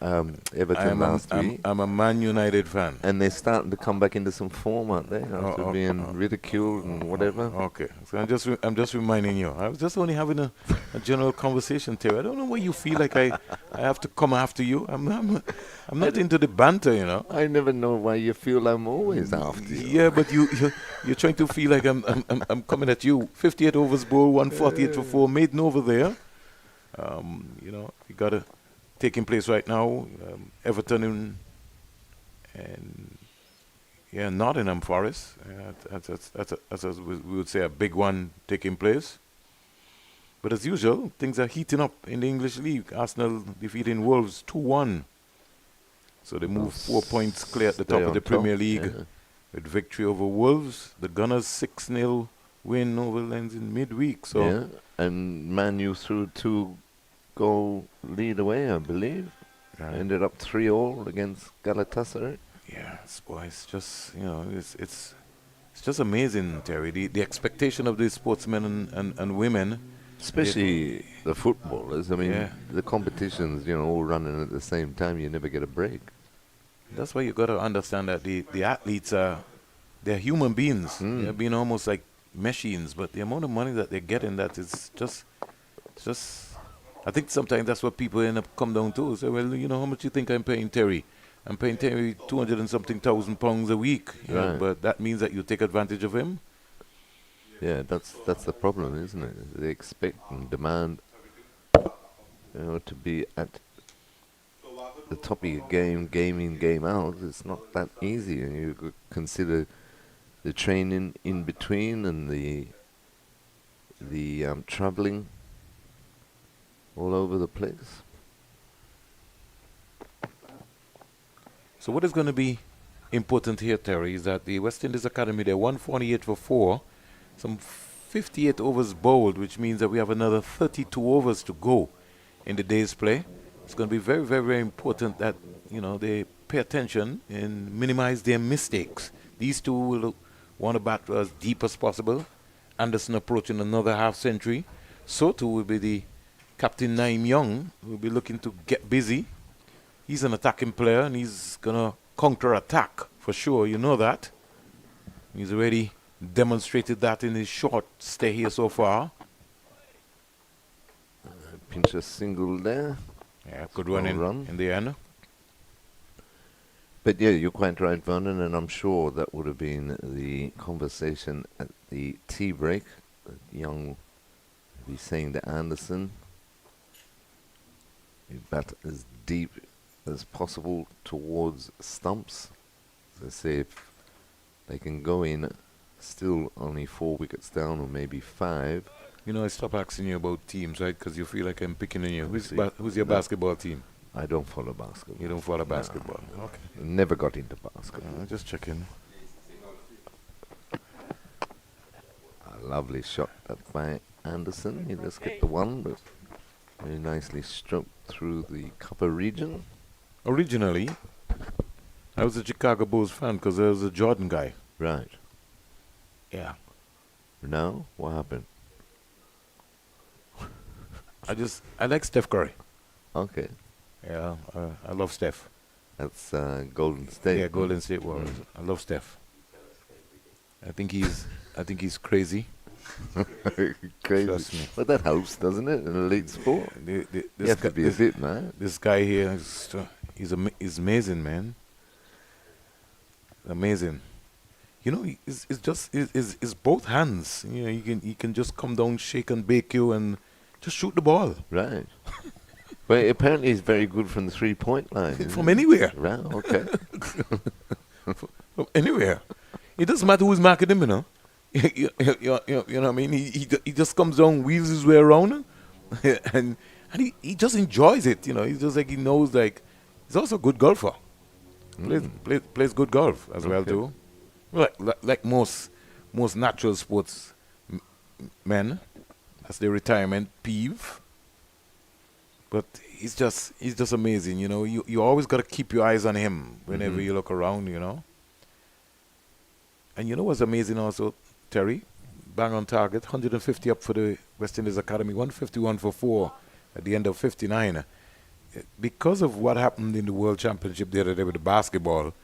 B: Everton last week.
A: I'm a Man United fan.
B: And they're starting to come back into some form, aren't they? After
A: oh,
B: being
A: oh.
B: ridiculed and whatever.
A: Okay, so I'm just reminding you. I was just only having a general conversation, Terry. I don't know why you feel like I have to come after you. I'm not into the banter, you know.
B: I never know why you feel I'm always after you.
A: Yeah, but you're trying to feel like I'm coming at you. 58 overs bowl, 148 for 4, maiden over there. You know, you got to taking place right now. Everton and Nottingham Forest. That's we would say a big one taking place. But as usual, things are heating up in the English League. Arsenal defeating Wolves 2-1. So they move 4 points clear at the top
B: Stay
A: of the
B: on
A: Premier
B: top,
A: League
B: yeah.
A: with victory over Wolves. The Gunners 6-0 win over Lens in midweek. So
B: Yeah, and Man U threw 2-goal lead away, I believe. Ended up 3-all against Galatasaray.
A: yeah, it's just it's just amazing, Terry. The expectation of the sportsmen and women.
B: Especially the footballers. I mean,
A: Yeah.
B: the competitions, all running at the same time. You never get a break.
A: That's why you got to understand that the athletes they're human beings. They're being almost like machines, but the amount of money that they're getting, that is just I think sometimes that's what people end up come down to. Say, well, how much you think I'm paying Terry? I'm paying Terry 200 and something thousand pounds a week.
B: Right.
A: But that means that you take advantage of him.
B: Yeah, that's the problem, isn't it? They expect and demand, to be at the top of your game in, game out. It's not that easy, and you could consider the training in between and the traveling all over the place.
A: So what is going to be important here, Terry, is that the West Indies Academy, they're 148 for 4, some 58 overs bowled, which means that we have another 32 overs to go in the day's play. It's going to be very, very, very important that, they pay attention and minimize their mistakes. These two will want to bat as deep as possible. Anderson approaching another half century. So too will be the captain Naeem Young, who will be looking to get busy. He's an attacking player, and he's going to counter-attack for sure. You know that. He's already demonstrated that in his short stay here so far.
B: Pinch a single there.
A: Yeah, good run in the end.
B: But yeah, you're quite right, Vernon, and I'm sure that would have been the conversation at the tea break. Young will be saying to Anderson, you bat as deep as possible towards stumps. They say if they can go in still only 4 wickets down, or maybe 5.
A: I stopped asking you about teams, right? Because you feel like I'm picking on you. Who's your
B: No.
A: basketball team?
B: I don't follow basketball.
A: You don't follow
B: No.
A: basketball. Okay.
B: Never got into basketball.
A: Just checking.
B: A lovely shot that by Anderson. He just get the one, but very nicely stroked through the cover region.
A: Originally, I was a Chicago Bulls fan because I was a Jordan guy.
B: Right.
A: Yeah.
B: Now, what happened?
A: I like Steph Curry.
B: Okay.
A: Yeah, I love Steph.
B: That's Golden State.
A: Yeah, Golden State Warriors. I love Steph. I think he's crazy.
B: Crazy.
A: Trust me.
B: But that helps, doesn't it? In elite sport. You have to be a bit, man.
A: This guy here, he's amazing, man. Amazing. It's both hands. He can just come down, shake and bake you, and just shoot the ball
B: Right. Well, apparently he's very good from the 3-point line. isn't
A: from
B: he?
A: anywhere.
B: Right, okay.
A: From anywhere. It doesn't matter who's marking him, you know what I mean? He just comes down, weaves his way around, and he just enjoys it. He's just like he knows. Like he's also a good golfer. Plays good golf as well
B: Okay.
A: too. Like most natural sports men, that's their retirement peeve. But he's just amazing. You always got to keep your eyes on him whenever you look around. And what's amazing also, Terry, bang on target. 150 up for the West Indies Academy, 151 for 4 at the end of 59. Because of what happened in the World Championship the other day with the basketball,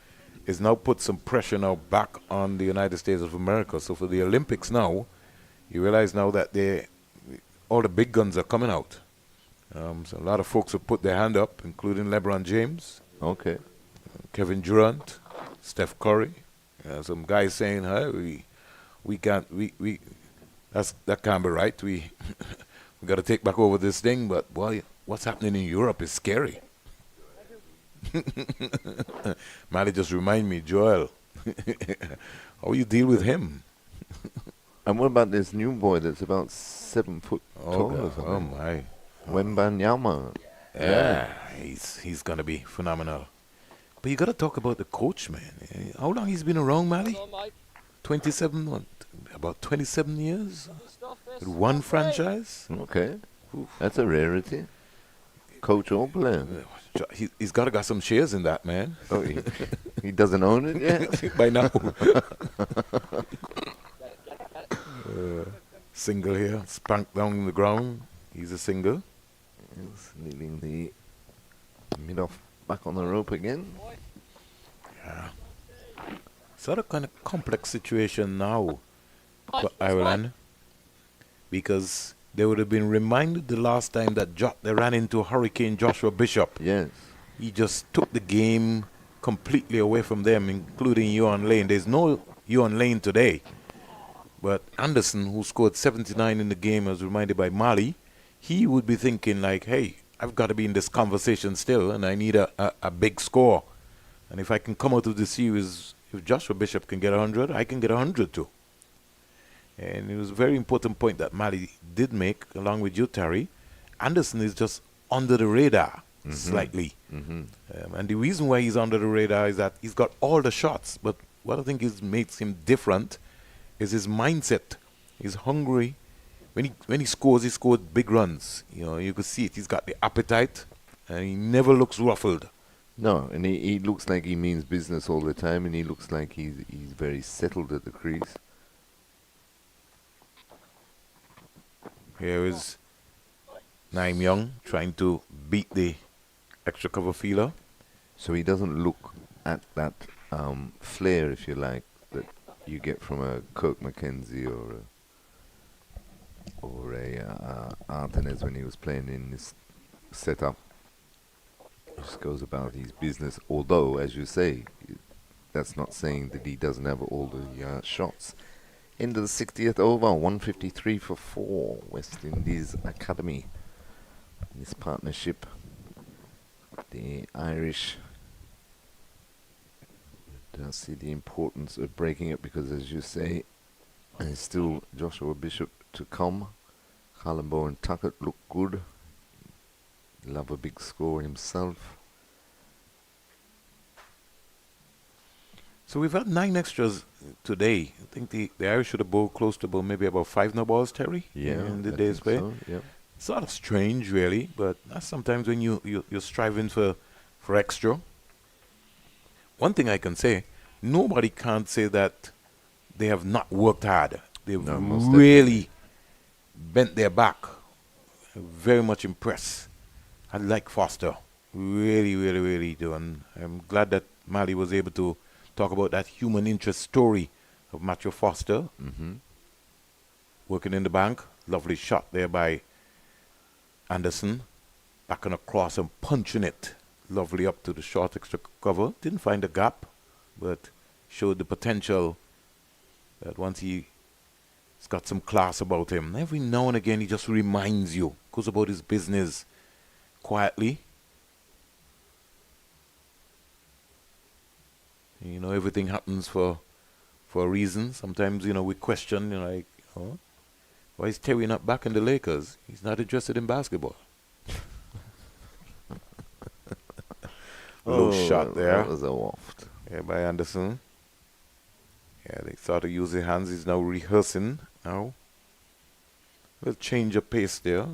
A: it's now put some pressure now back on the United States of America. So for the Olympics now, you realize now that all the big guns are coming out. So a lot of folks have put their hand up, including LeBron James,
B: Okay.
A: Kevin Durant, Steph Curry. Some guys saying, "Hey, we can't, that can't be right. We we got to take back over this thing." But boy, what's happening in Europe is scary. Mali just remind me, Joel, how you deal with him?
B: And what about this new boy that's about 7 foot
A: Oh,
B: tall or
A: God.
B: something?
A: Oh my.
B: Wembanyama.
A: Yeah, he's gonna be phenomenal. But you gotta talk about the coach, man. How long he's been around, Mali?
E: So, Mike,
A: 27, about 27 years
E: good stuff, this.
A: with one
E: Hey.
A: franchise.
B: Okay. That's a rarity. Coach or player.
A: He's got some shares in that, man.
B: Oh, he doesn't own it yet?
A: By now. Single here, spanked down on the ground. He's a single.
B: He's leaving the mid-off back on the rope again.
A: Yeah. Sort of kind of complex situation now for
E: Mike,
A: Ireland, because they would have been reminded the last time that they ran into Hurricane Joshua Bishop.
B: Yes.
A: He just took the game completely away from them, including Ewan Lane. There's no Ewan Lane today. But Anderson, who scored 79 in the game, as reminded by Mali, he would be thinking like, hey, I've got to be in this conversation still, and I need a big score. And if I can come out of the series, if Joshua Bishop can get 100, I can get 100 too. And it was a very important point that Mali did make, along with you, Terry. Anderson is just under the radar slightly. And the reason why he's under the radar is that he's got all the shots. But what I think makes him different is his mindset. He's hungry. When he scores big runs. You know, you could see it. He's got the appetite, and he never looks ruffled.
B: No, and he looks like he means business all the time, and he looks like he's very settled at the crease.
A: Here is Naim Young trying to beat the extra cover fielder.
B: So he doesn't look at that flair, if you like, that you get from a Kirk McKenzie or a Artenez when he was playing in this setup. Just goes about his business, although, as you say, that's not saying that he doesn't have all the shots. Into the 60th over, 153 for 4, West Indies Academy. This partnership, the Irish don't see the importance of breaking it because, as you say, there's still Joshua Bishop to come. Hallenbo and Tuckett look good. Love a big score himself.
A: So we've had 9 extras today. I think the Irish should have bowled close to maybe about 5 no balls, Terry. In the
B: I
A: day's
B: think
A: play.
B: so, yeah.
A: Sort of strange, really, but that's sometimes when you're striving for extra. One thing I can say, nobody can't say that they have not worked hard. They've
B: No, most
A: really bent their back. Very much impressed. I like Foster. Really, really, really do. And I'm glad that Mali was able to talk about that human interest story of Matthew Foster. Working in the bank. Lovely shot there by Anderson. Back and across and punching it. Lovely up to the short extra cover. Didn't find a gap, but showed the potential that once he's got some class about him. Every now and again he just reminds you. Goes about his business quietly. You know, everything happens for a reason. Sometimes, we question, why is Terry not back in the Lakers? He's not interested in basketball. Low shot there.
B: That was a waft.
A: Yeah, by Anderson. Yeah, they started using hands. He's now rehearsing now. Well, change of pace there.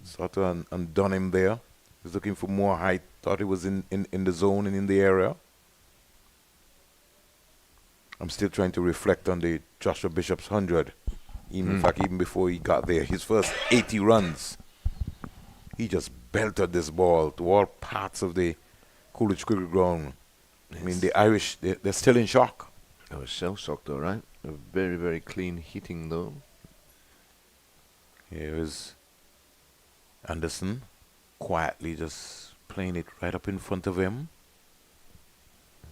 A: Sort of undone him there. He's looking for more height. Thought he was in the zone and in the area. I'm still trying to reflect on the Joshua Bishop's 100. In fact, even before he got there, his first 80 runs, he just belted this ball to all parts of the Coolidge Cricket Ground. I mean, the Irish, they're still in shock.
B: I was shell-shocked, all right. A very, very clean hitting, though.
A: Here is Anderson quietly just playing it right up in front of him.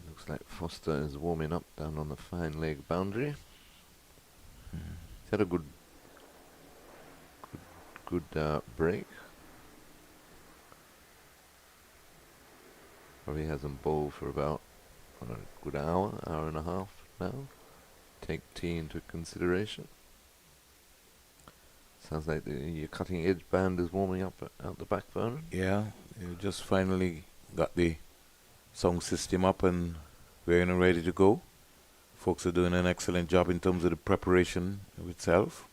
B: Looks like Foster is warming up down on the fine leg boundary. He's had a good break. Probably hasn't bowled for about a good hour and a half now. Take tea into consideration. Sounds like your cutting edge band is warming up out the back burner.
A: Yeah, you just finally got the sound system up and we're and ready to go. Folks are doing an excellent job in terms of the preparation of itself.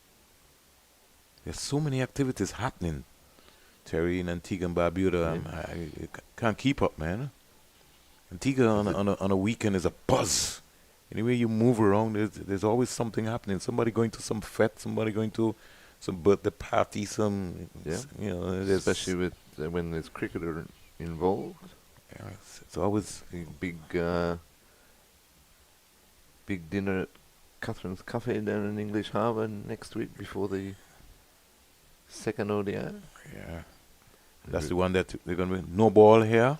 A: There's so many activities happening, Terry, in Antigua and Barbuda. I can't keep up, man. Antigua on a weekend is a buzz. Anywhere you move around, there's always something happening. Somebody going to some fete, somebody going to some birthday party,
B: Especially with when there's cricketer involved.
A: Yeah, it's always
B: Big dinner at Catherine's Cafe down in English Harbour next week before the second ODI.
A: yeah. That's the one that they're going to be no ball here.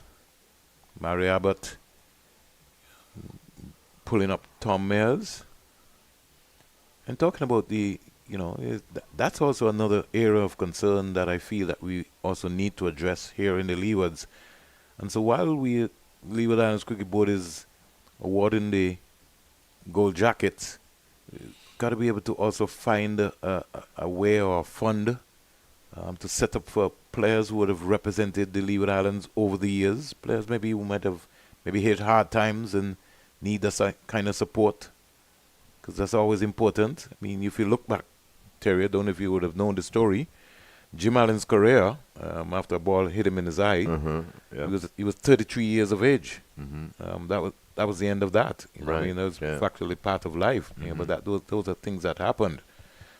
A: Mary Abbott pulling up Tom Mills. And talking about that's also another area of concern that I feel that we also need to address here in the Leewards. And so while Leeward Islands Cricket Board is awarding the gold jackets, got to be able to also find a way or a fund to set up for players who would have represented the Leeward Islands over the years. Players maybe who might have hit hard times and need that kind of support, because that's always important. I mean, if you look back, Terry, I don't know if you would have known the story. Jim Allen's career, after a ball hit him in his eye, he was 33 years of age. That was the end of that. You know,
B: Right.
A: I mean, that was
B: Yeah.
A: factually part of life. Yeah, but those are things that happened.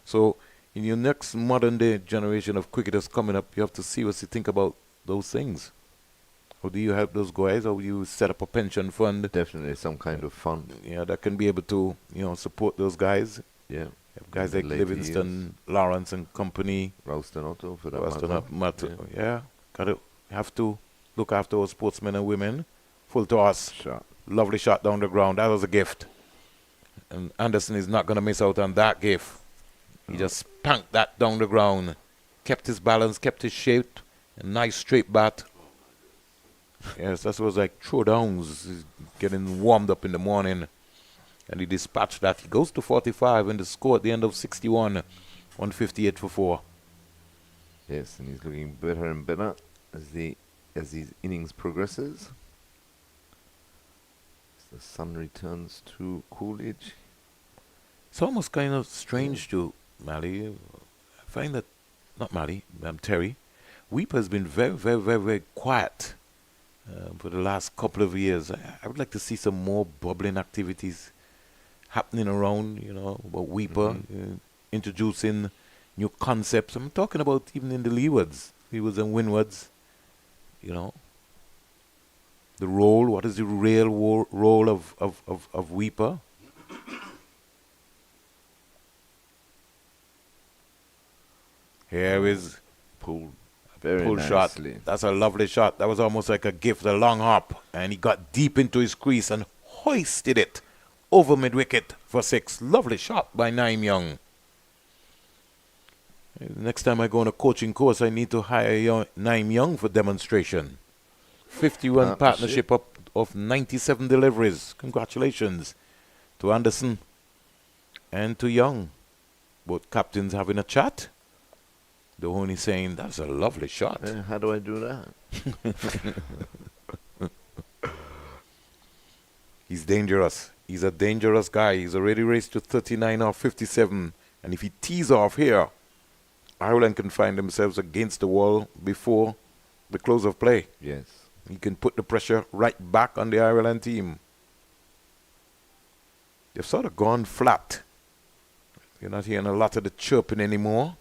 A: So in your next modern day generation of cricketers coming up, you have to seriously think about those things. Or do you help those guys, or will you set up a pension fund?
B: Definitely some kind of fund.
A: That can be able to support those guys.
B: Yeah.
A: Guys
B: In
A: like
B: the later
A: Livingston, Lawrence and company.
B: Ralston Otto for that
A: Ralston
B: matter.
A: Yeah. Have to look after our sportsmen and women. Full toss.
B: Shot.
A: Lovely shot down the ground. That was a gift. And Anderson is not going to miss out on that gift. He just spanked that down the ground. Kept his balance, kept his shape. A nice straight bat. Yes, that was like throwdowns. He's getting warmed up in the morning. And he dispatched that. He goes to 45 and the score at the end of 61, 158 for 4.
B: Yes, and he's looking better and better as his innings progresses. As the sun returns to Coolidge.
A: It's almost kind of strange to Mally. I find that, not Mally, Terry. Weeper has been very, very, very, very quiet for the last couple of years. I would like to see some more bubbling activities happening around, about Weeper, introducing new concepts. I'm talking about even in the Leewards and Windwards, the role, what is the real role of Weeper? Here is
B: Pulled very
A: pull shot.
B: nicely.
A: That's a lovely shot. That was almost like a gift, a long hop. And he got deep into his crease and hoisted it over mid-wicket for 6. Lovely shot by Naim Young. Next time I go on a coaching course, I need to hire Naim Young for demonstration. 51 partnership up of 97 deliveries. Congratulations to Anderson and to Young. Both captains having a chat. Dohoney saying, that's a lovely shot.
B: How do I do that?
A: He's dangerous. He's a dangerous guy. He's already raced to 39 or 57. And if he tees off here, Ireland can find themselves against the wall before the close of play.
B: Yes.
A: He can put the pressure right back on the Ireland team. They've sort of gone flat. You're not hearing a lot of the chirping anymore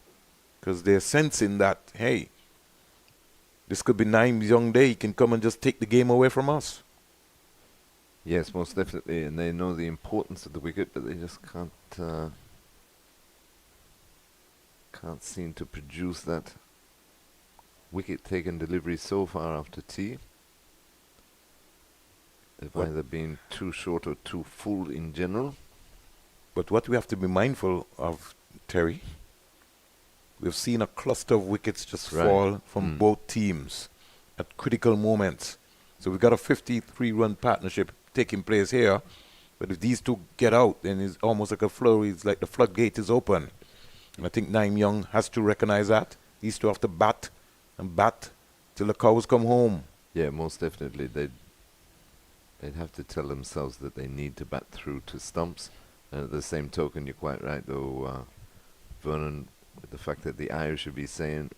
A: because they're sensing that, hey, this could be Nime's young day. He can come and just take the game away from us.
B: Yes, most definitely, and they know the importance of the wicket, but they just can't seem to produce that wicket-taken delivery so far after tea. They've either been too short or too full in general.
A: But what we have to be mindful of, Terry, we've seen a cluster of wickets just fall from both teams at critical moments. So we've got a 53-run partnership taking place here. But if these two get out, then it's almost like a flurry. It's like the floodgate is open. And I think Naim Young has to recognize that. These two have to bat and bat till the cows come home.
B: Yeah, most definitely. They'd have to tell themselves that they need to bat through to stumps. And at the same token, you're quite right, though, Vernon, with the fact that the Irish should be saying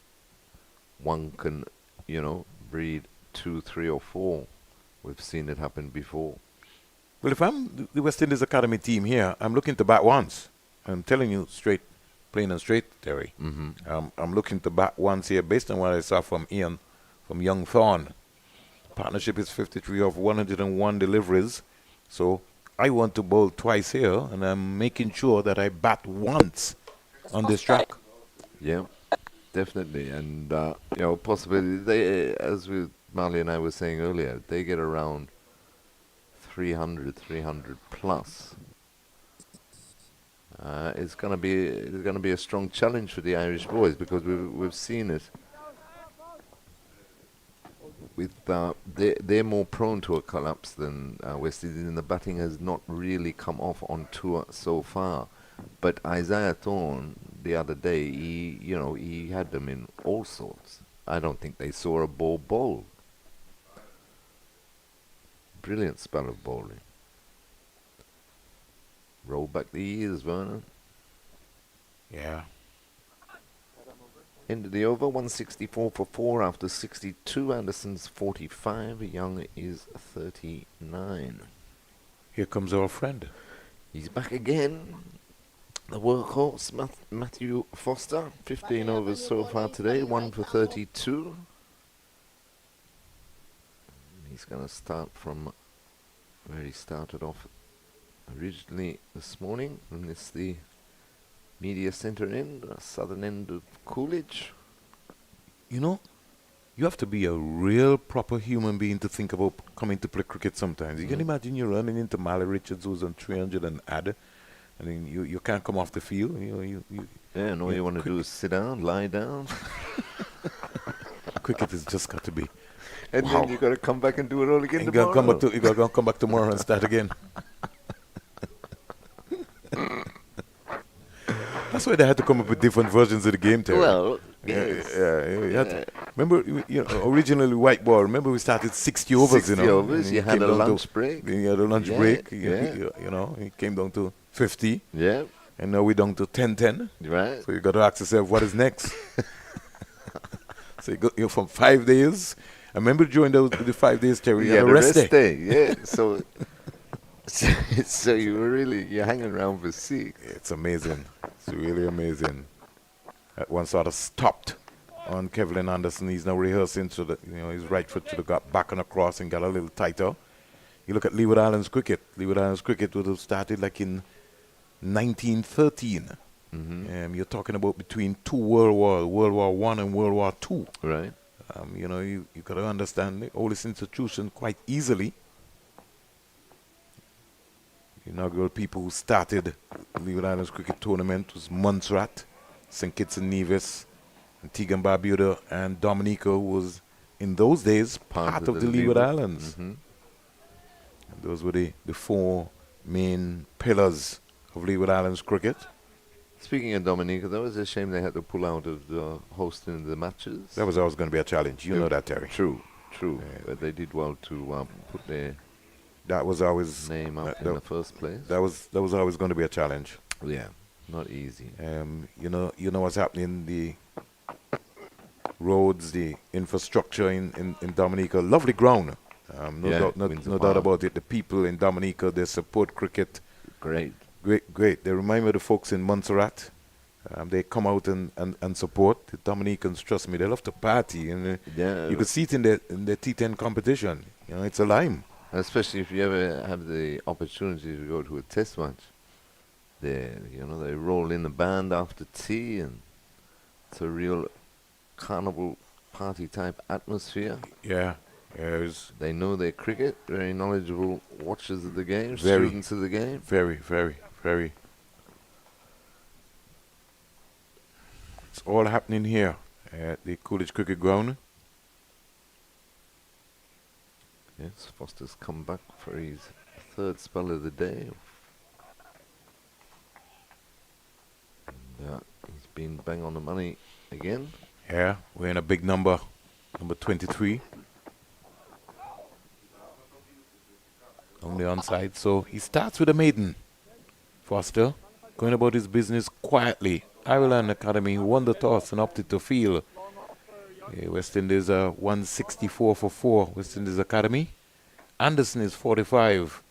B: one can, breed 2, 3, or 4. We've seen it happen before.
A: Well, if I'm the West Indies Academy team here, I'm looking to bat once. I'm telling you straight, plain and straight, Terry. I'm looking to bat once here based on what I saw from Ian, from Young Thorn. Partnership is 53 of 101 deliveries. So I want to bowl twice here, and I'm making sure that I bat once on this track.
B: Yeah, definitely. And, possibly, they, as Marley and I were saying earlier, they get around 300 plus. It's going to be a strong challenge for the Irish boys because we've seen it. With they're more prone to a collapse than West Indies, and the batting has not really come off on tour so far. But Isaiah Thorne the other day, he had them in all sorts. I don't think they saw a ball bowled. Brilliant spell of bowling. Roll back the ears, Vernon.
A: Yeah.
B: End of the over, 164 for 4 after 62. Anderson's 45. Young is 39.
A: Here comes our friend.
B: He's back again. The workhorse, Matthew Foster. 15 overs so far today, 1 for 32. He's going to start from where he started off originally this morning. And it's the media centre end, southern end of Coolidge.
A: You have to be a real proper human being to think about coming to play cricket sometimes. You can imagine you're running into Mally Richards, who's on 300 and add. I mean, you can't come off the field. You
B: want to do is sit down, lie down.
A: Cricket has just got to be.
B: And then you got to come back and do it all again
A: You
B: tomorrow.
A: you got to come back tomorrow and start again. That's why they had to come up with different versions of the game, Terry.
B: Well,
A: remember, originally white ball. Remember, we started 60 overs.
B: 60 overs. You had a lunch break.
A: You had a lunch break.
B: Yeah.
A: It came down to 50.
B: Yeah.
A: And now we're down to 10-10.
B: Right.
A: So you got to ask yourself, what is next? So you from 5 days. I remember during the 5 days, Terry, you had a rest day.
B: Yeah. So you're hanging around for 6.
A: It's amazing. It's really amazing. That one sort of stopped on Kevin Anderson. He's now rehearsing so that his right foot should have got back and across and got a little tighter. You look at Leeward Islands cricket. Leeward Islands cricket would have started like in 1913. You're talking about between two World War I and World War II.
B: Right.
A: You got to understand the oldest institution quite easily. The inaugural people who started Leeward Islands cricket tournament was Montserrat, St. Kitts and Nevis, Antigua and Barbuda, and Dominica, who was in those days part of the Leeward Islands. And those were the 4 main pillars of Leeward Islands cricket.
B: Speaking of Dominica, though, it's a shame they had to pull out of the hosting the matches.
A: That was always going to be a challenge. You know that, Terry.
B: True. But they did well to put their
A: that was always
B: name up in the first place.
A: That was always going to be a challenge.
B: Yeah, not easy.
A: You know what's happening. The roads, the infrastructure in Dominica, lovely ground. No doubt about it. The people in Dominica, they support cricket.
B: Great.
A: Great, great. They remind me of the folks in Montserrat. They come out and support. The Dominicans, trust me, they love to party. And
B: Yeah.
A: you can see it in the T10 competition. You know, it's a lime.
B: Especially if you ever have the opportunity to go to a test match. They roll in the band after tea, and it's a real carnival party type atmosphere.
A: Yeah. It's
B: They know their cricket, very knowledgeable watchers of the game,
A: Very.
B: students of the game.
A: very, very, very. It's all happening here at the Coolidge Cricket Ground.
B: Yes, Foster's come back for his third spell of the day. And he's been bang on the money again.
A: Yeah, we're in a big number 23. On the onside, so he starts with a maiden. Foster, going about his business quietly. Ireland Academy won the toss and opted to field. West Indies 164 for 4. West Indies Academy. Anderson is 45.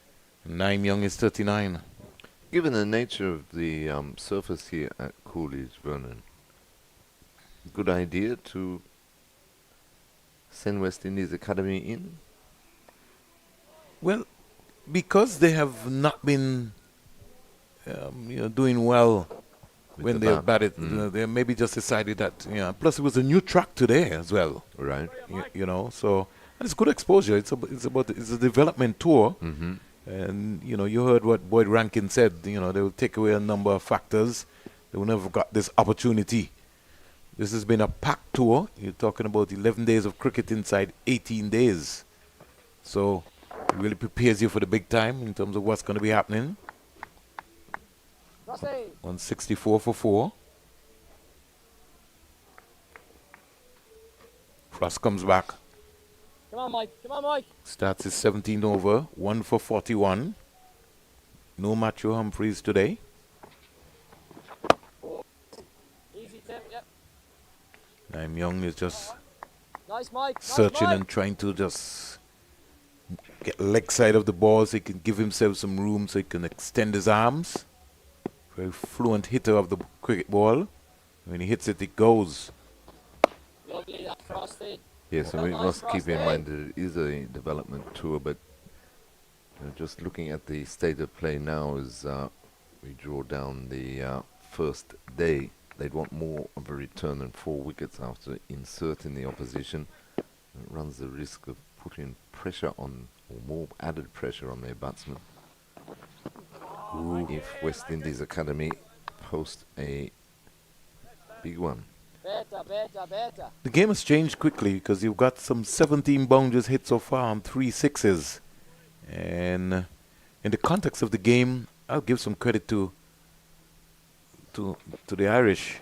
A: Naim Young is 39.
B: Given the nature of the surface here at Coolidge, Vernon, good idea to send West Indies Academy in?
A: Well, because they have not been doing well
B: With
A: when
B: the
A: they
B: bat.
A: batted,
B: Mm.
A: they maybe just decided that, plus it was a new track today as well.
B: Right.
A: So and it's good exposure. It's a development tour.
B: Mm-hmm.
A: And, you heard what Boyd Rankin said. They will take away a number of factors. They will never got this opportunity. This has been a packed tour. You're talking about 11 days of cricket inside 18 days. So it really prepares you for the big time in terms of what's going to be happening.
E: Frosty.
A: 164 for 4. Frost comes back.
E: Come on, Mike. Come on, Mike.
A: Starts his 17th over. 1 for 41. No Matthew Humphreys today.
E: Easy tip, yep.
A: Naim Young is just
E: Nice, Mike. Nice,
A: searching
E: Mike.
A: and trying to just get leg side of the ball so he can give himself some room so he can extend his arms. Very fluent hitter of the cricket ball. When he hits it, it goes.
E: Lovely, that Frosty.
B: Yes, and we
E: Nice,
B: must keep in
E: Frosty.
B: mind that it is a development tour, but just looking at the state of play now as we draw down the first day, they'd want more of a return than 4 wickets after inserting the opposition. It runs the risk of putting pressure on, or more added pressure on their batsmen. If West Indies Academy post a big one.
E: Better, better, better.
A: The game has changed quickly because you've got some 17 boundaries hit so far and 3 sixes. And in the context of the game, I'll give some credit to the Irish.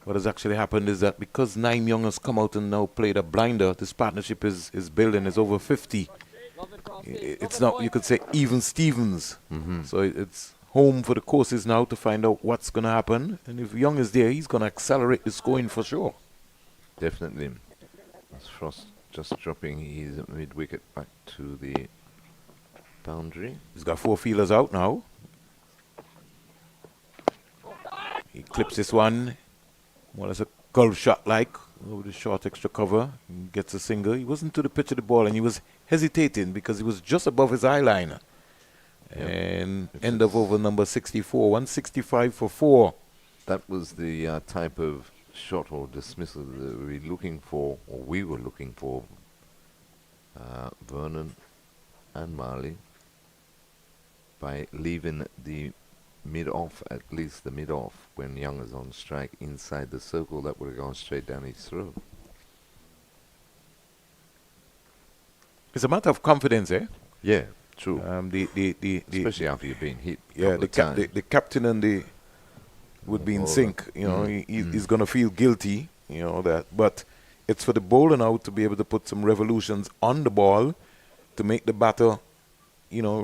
A: What has actually happened is that because Naim Young has come out and now played a blinder, this partnership is building, is over 50.
E: Love it, Frosty.
A: It's
E: Love
A: now,
E: it,
A: you
E: boy.
A: could say, even Stevens.
B: Mm-hmm.
A: So it's home for the courses now to find out what's going to happen. And if Young is there, he's going to accelerate the scoring for sure.
B: Definitely. As Frost just dropping his mid-wicket back to the boundary.
A: He's got 4 fielders out now. He clips this one. Well, it's a golf shot like over the short extra cover. He gets a single. He wasn't to the pitch of the ball and he was hesitating because he was just above his eye line. And end of over number 64. 165 for 4.
B: That was the type of shot or dismissal that we were looking for, or we were looking for, Vernon and Marley, by leaving the mid-off, at least the mid-off, when Young is on strike inside the circle. That would have gone straight down his throat.
A: It's a matter of confidence, eh?
B: Yeah, true. Especially after you've been hit.
A: Yeah,
B: couple of times.
A: the captain and the would be in
B: Bowler.
A: sync. He's going to feel guilty, that. But it's for the bowler now to be able to put some revolutions on the ball to make the batter,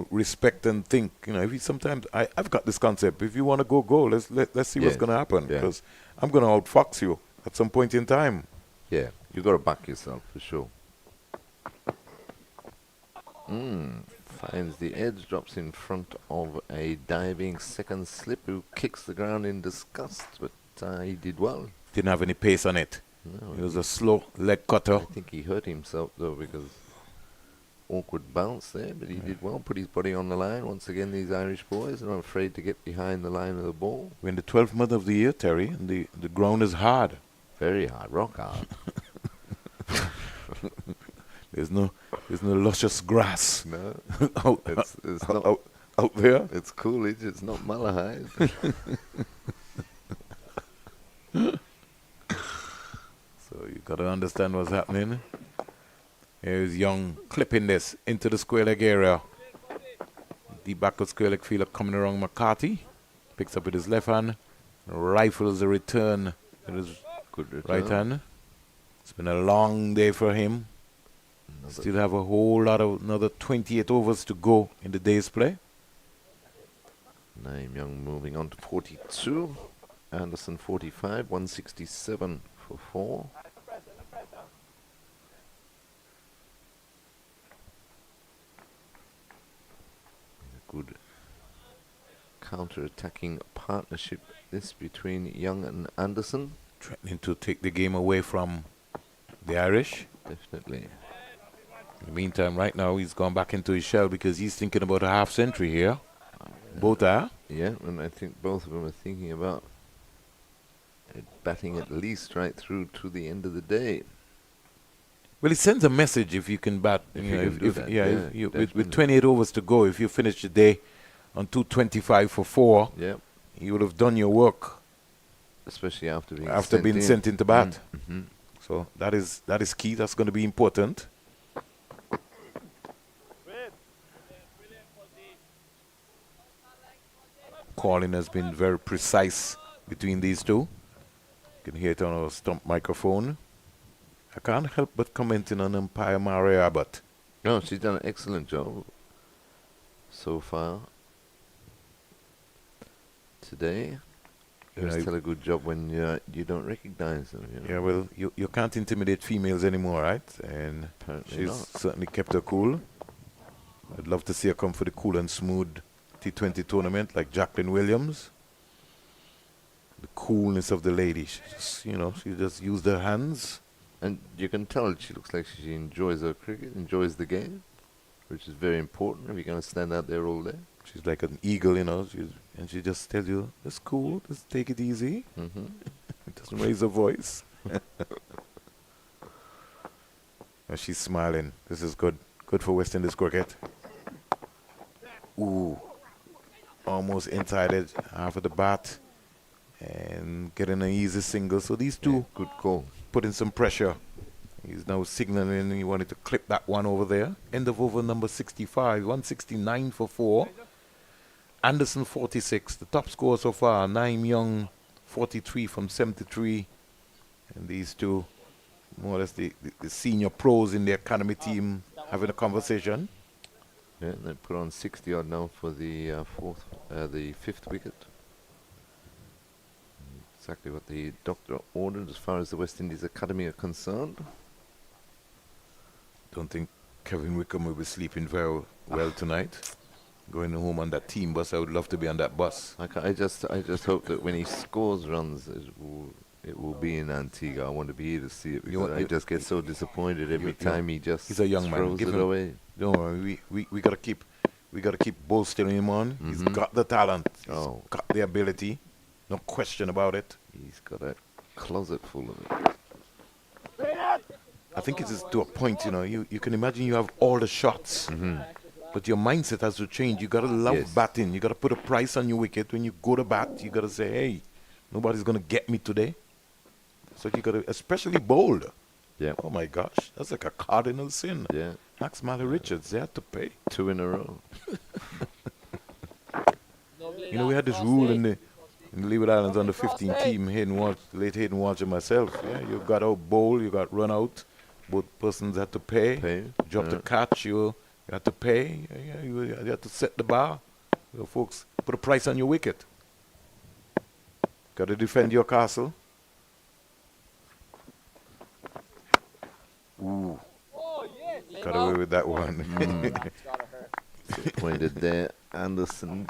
A: respect and think. If you sometimes I've got this concept. If you want to go. Let's see what's
B: Yes,
A: going to happen
B: yeah.
A: because I'm going to outfox you at some point in time.
B: Yeah, you got to back yourself for sure. Finds the edge, drops in front of a diving second slip who kicks the ground in disgust, but he did well.
A: Didn't have any pace on it.
B: No,
A: It was a slow leg cutter.
B: I think he hurt himself though because awkward bounce there, but he did well, put his body on the line. Once again, these Irish boys are not afraid to get behind the line of the ball.
A: We're in the 12th month of the year, Terry, and the ground is hard.
B: Very hard, rock hard.
A: There's no luscious grass
B: No,
A: out,
B: it's not.
A: out there.
B: It's Coolidge. It's not Malahide.
A: So you got to understand what's happening. Here's Young clipping this into the square leg area. Deep back of square leg fielder coming around McCarthy. Picks up with his left hand. Rifles a return with his
B: Good return.
A: right hand. It's been a long day for him. Still have a whole lot of another 28 overs to go in the day's play.
B: Naim Young moving on to 42. Anderson 45. 167 for 4. A good counter-attacking partnership this between Young and Anderson.
A: Threatening to take the game away from the Irish.
B: Definitely.
A: In the meantime, right now, he's gone back into his shell because he's thinking about a half century here. Both are.
B: Yeah, and I think both of them are thinking about batting at least right through to the end of the day.
A: Well, it sends a message if you can bat.
B: If
A: you
B: you
A: know,
B: can do that, yeah,
A: if you, with
B: definitely.
A: 28 overs to go, if you finish the day on 225 for 4,
B: Yeah,
A: you would have done your work
B: especially after being
A: sent into bat.
B: Mm-hmm.
A: So that is key. That's going to be important. Calling has been very precise between these two. You can hear it on our stump microphone. I can't help but commenting on umpire Maria Abbott.
B: No, she's done an excellent job so far today. You
A: You know,
B: tell a good job when you don't recognize them. You know?
A: yeah, well, you can't intimidate females anymore, right? And
B: Apparently
A: she's
B: not.
A: certainly kept her cool. I'd love to see her come for the cool and smooth T20 tournament like Jacqueline Williams. The coolness of the lady. She just used her hands.
B: And you can tell she looks like she enjoys her cricket, enjoys the game, which is very important if you're going to stand out there all day.
A: She's like an eagle, and she just tells you, it's cool, just take it easy.
B: Mm-hmm.
A: It doesn't raise her voice. And she's smiling. This is good. Good for West Indies cricket. Ooh. Almost inside it, half of the bat. And getting an easy single. So these two
B: Good call.
A: putting some pressure. He's now signaling he wanted to clip that one over there. End of over number 65. 169 for 4. Anderson 46. The top score so far. Naim Young 43 from 73. And these two, more or less the senior pros in the academy team having a conversation.
B: Yeah, they put on 60 odd now for the the 5th wicket. Exactly what the doctor ordered as far as the West Indies Academy are concerned.
A: Don't think Kevin Wickham will be sleeping very well tonight. Going home on that team bus. I would love to be on that bus.
B: I just hope that when he scores runs, it will be in Antigua. I want to be here to see it because I just get so disappointed every time he just
A: he's a young man.
B: throws
A: Give
B: it
A: him-
B: away.
A: Don't worry, we gotta keep bolstering him on. He's
B: Mhm.
A: got the talent. He's
B: Oh.
A: got the ability. No question about it.
B: He's got a closet full of it.
A: I think it is to a point, you can imagine you have all the shots, but your mindset has to change. You gotta love
B: Yes.
A: batting. You gotta put a price on your wicket. When you go to bat, you gotta say, hey, nobody's gonna get me today. So you gotta, especially bowled.
B: Yeah,
A: Oh my gosh, that's like a cardinal sin.
B: yeah,
A: Max Malley Richards, they had to pay.
B: 2 in a row.
A: We had this rule in the Leeward Islands under 15 team, late Hayden Walsh and myself. Yeah, you got out bowl, you got run out. Both persons had to pay. Drop the catch, you had to pay. Yeah, you had to set the bar. Folks, put a price on your wicket. Got to defend your castle. Ooh, got away with that one.
E: It's gotta hurt.
B: Pointed there. Anderson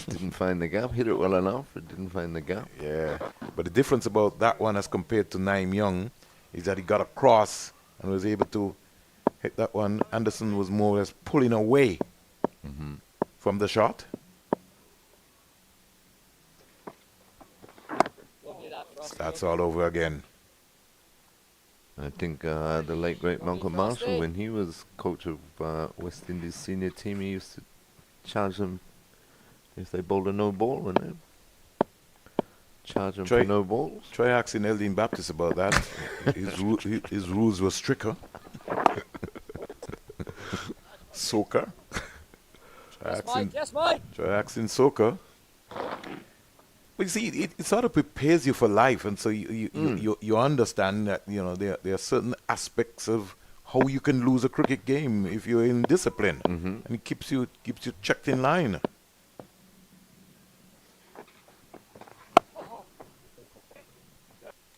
B: didn't find the gap. Hit it well enough, but didn't find the gap.
A: Yeah. But the difference about that one as compared to Naim Young is that he got across and was able to hit that one. Anderson was more or less pulling away from the shot.
E: Lovely that, Frosty.
A: That's all over again.
B: I think the late great Malcolm Marshall, when he was coach of West Indies senior team, he used to charge them if they bowled a no ball, wouldn't it? Charge them for no balls.
A: Try asking Eldin Baptist about that. his rules were stricter. Soca.
E: Yes, Mike.
A: Try asking Soca. But you see, it sort of prepares you for life, and so you understand that there are certain aspects of how you can lose a cricket game if you're in discipline, and it keeps you checked in line.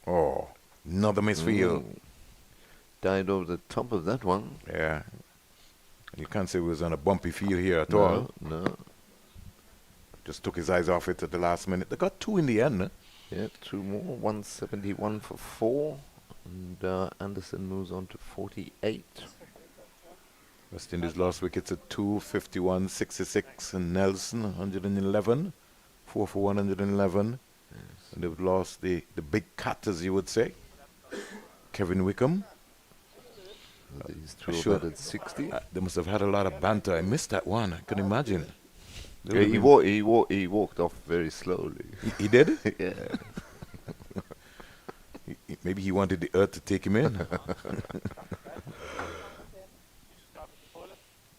A: Oh, another misfield.
B: Died over the top of that one.
A: Yeah, you can't say it was on a bumpy field here at all.
B: No.
A: Just took his eyes off it at the last minute. They got two in the end. Eh?
B: Yeah, two more. 171 for 4. And Anderson moves on to 48.
A: West Indies lost wickets at 2, 51, 66, and Nelson 111, 4 for 111.
B: Yes.
A: And they've lost the big cat, as you would say, Kevin Wickham.
B: These two at 60.
A: They must have had a lot of banter. I missed that one. I can imagine.
B: Yeah, he walked off very slowly.
A: He did?
B: Yeah.
A: Maybe he wanted the earth to take him in.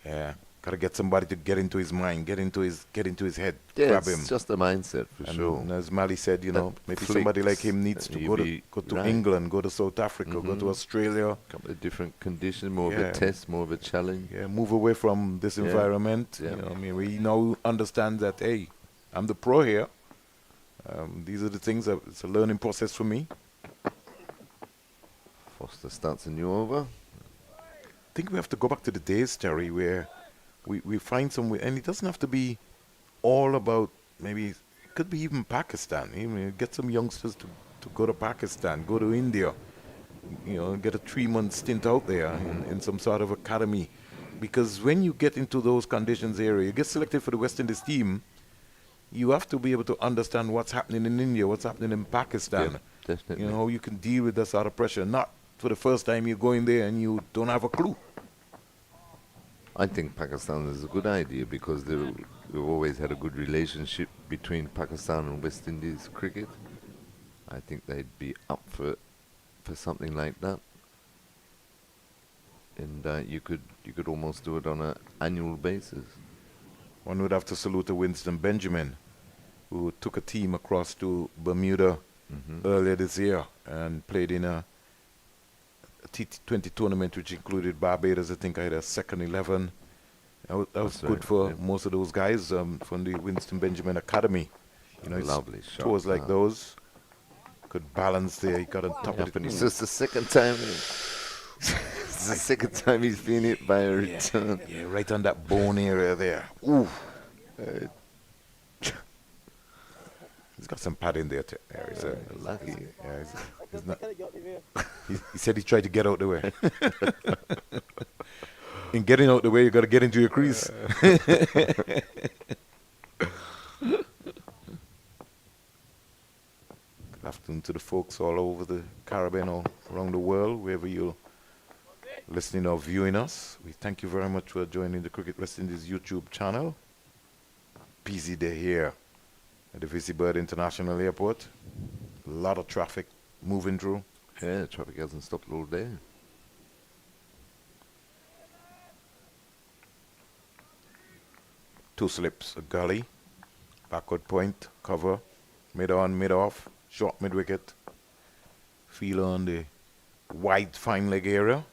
A: Yeah, gotta get somebody to get into his mind, get into his head,
B: Yeah,
A: grab
B: it's
A: him.
B: just a mindset for sure.
A: And as Mali said,
B: That
A: maybe somebody like him needs to go to
B: right.
A: England, go to South Africa, go to Australia.
B: Couple of different conditions, more of a test, more of a challenge.
A: Yeah, move away from this environment.
B: Yeah.
A: We now understand that, hey, I'm the pro here. These are the things it's a learning process for me.
B: Foster starts a new over.
A: I think we have to go back to the days, Terry, where we find some way, and it doesn't have to be all about, maybe it could be even Pakistan. Get some youngsters to go to Pakistan, go to India, get a 3-month stint out there in some sort of academy. Because when you get into those conditions area, you get selected for the West Indies team, you have to be able to understand what's happening in India, what's happening in Pakistan.
B: Yeah, definitely.
A: How you can deal with that sort of pressure. Not for the first time you go in there and you don't have a clue.
B: I think Pakistan is a good idea because we've always had a good relationship between Pakistan and West Indies cricket. I think they'd be up for something like that. And you could almost do it on an annual basis.
A: One would have to salute to Winston Benjamin, who took a team across to Bermuda earlier this year and played in a T20 tournament which included Barbados. I think I had a second 11. That was good for most of those guys from the Winston Benjamin Academy.
B: Lovely shot.
A: Tours like those could balance there. He got on top of it.
B: It's just the second time. It's the second time he's been hit by a return.
A: Yeah, right on that bone area there. Ooh. He's got some pad in there. He's
B: Lucky.
A: Yeah, he's not. He said he tried to get out the way. In getting out the way, you got to get into your crease. Good afternoon to the folks all over the Caribbean, all around the world, wherever you're listening or viewing us. We thank you very much for joining the Cricket West Indies YouTube channel. Busy day here at the Visi Bird International Airport. A lot of traffic moving through.
B: Yeah, traffic hasn't stopped all day.
A: Two slips, a gully, backward point, cover, mid on, mid off, short mid wicket. Feel on the wide fine leg area.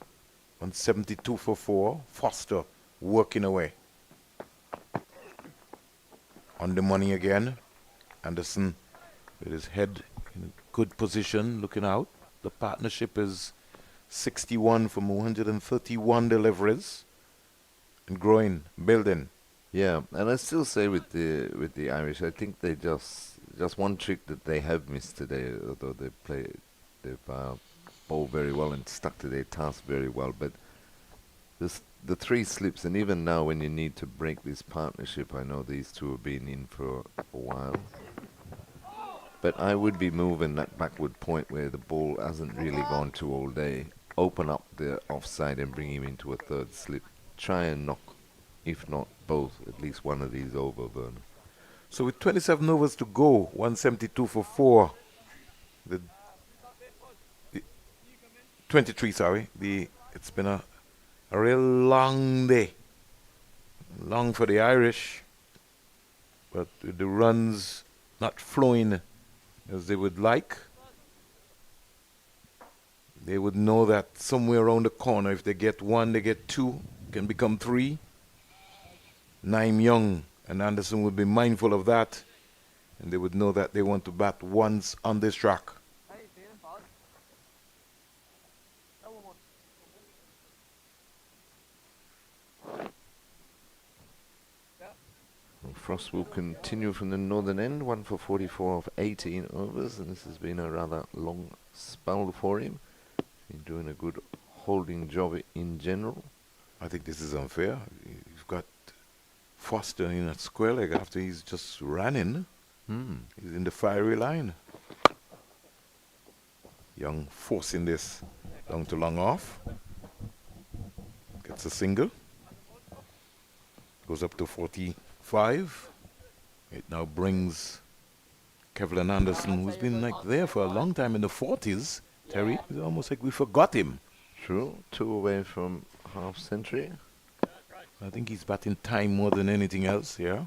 A: 172 for 4. Foster working away. On the money again. Anderson with his head in a good position, looking out. The partnership is 61 from 131 deliveries. And growing, building.
B: Yeah, and I still say with the Irish, I think they just one trick that they have missed today, although they've bowled very well and stuck to their task very well, but the three slips, and even now when you need to break this partnership, I know these two have been in for a while, but I would be moving that backward point where the ball hasn't really gone to all day, open up the offside and bring him into a third slip, try and knock, if not both, at least one of these over, Vernon.
A: So with 27 overs to go, 172 for 4. The 23, sorry. It's been a real long day. Long for the Irish. But with the runs not flowing as they would like, they would know that somewhere around the corner, if they get one, they get two, can become three. Naim Young and Anderson would be mindful of that, and they would know that they want to bat once on this track.
E: How you feeling, pal? No one wants.
B: Frost will continue from the northern end, 1 for 44 of 18 overs, and this has been a rather long spell for him. Been doing a good holding job in general.
A: I think this is unfair. You've got Foster in a square leg after he's just ran in. He's in the fiery line. Young forcing this long to long off. Gets a single. Goes up to 45. It now brings Kevlin Anderson, who's been like there for a long time in the 40s. Terry, it's almost like we forgot him.
B: True, 2 away from half century.
A: I think he's batting time more than anything else here.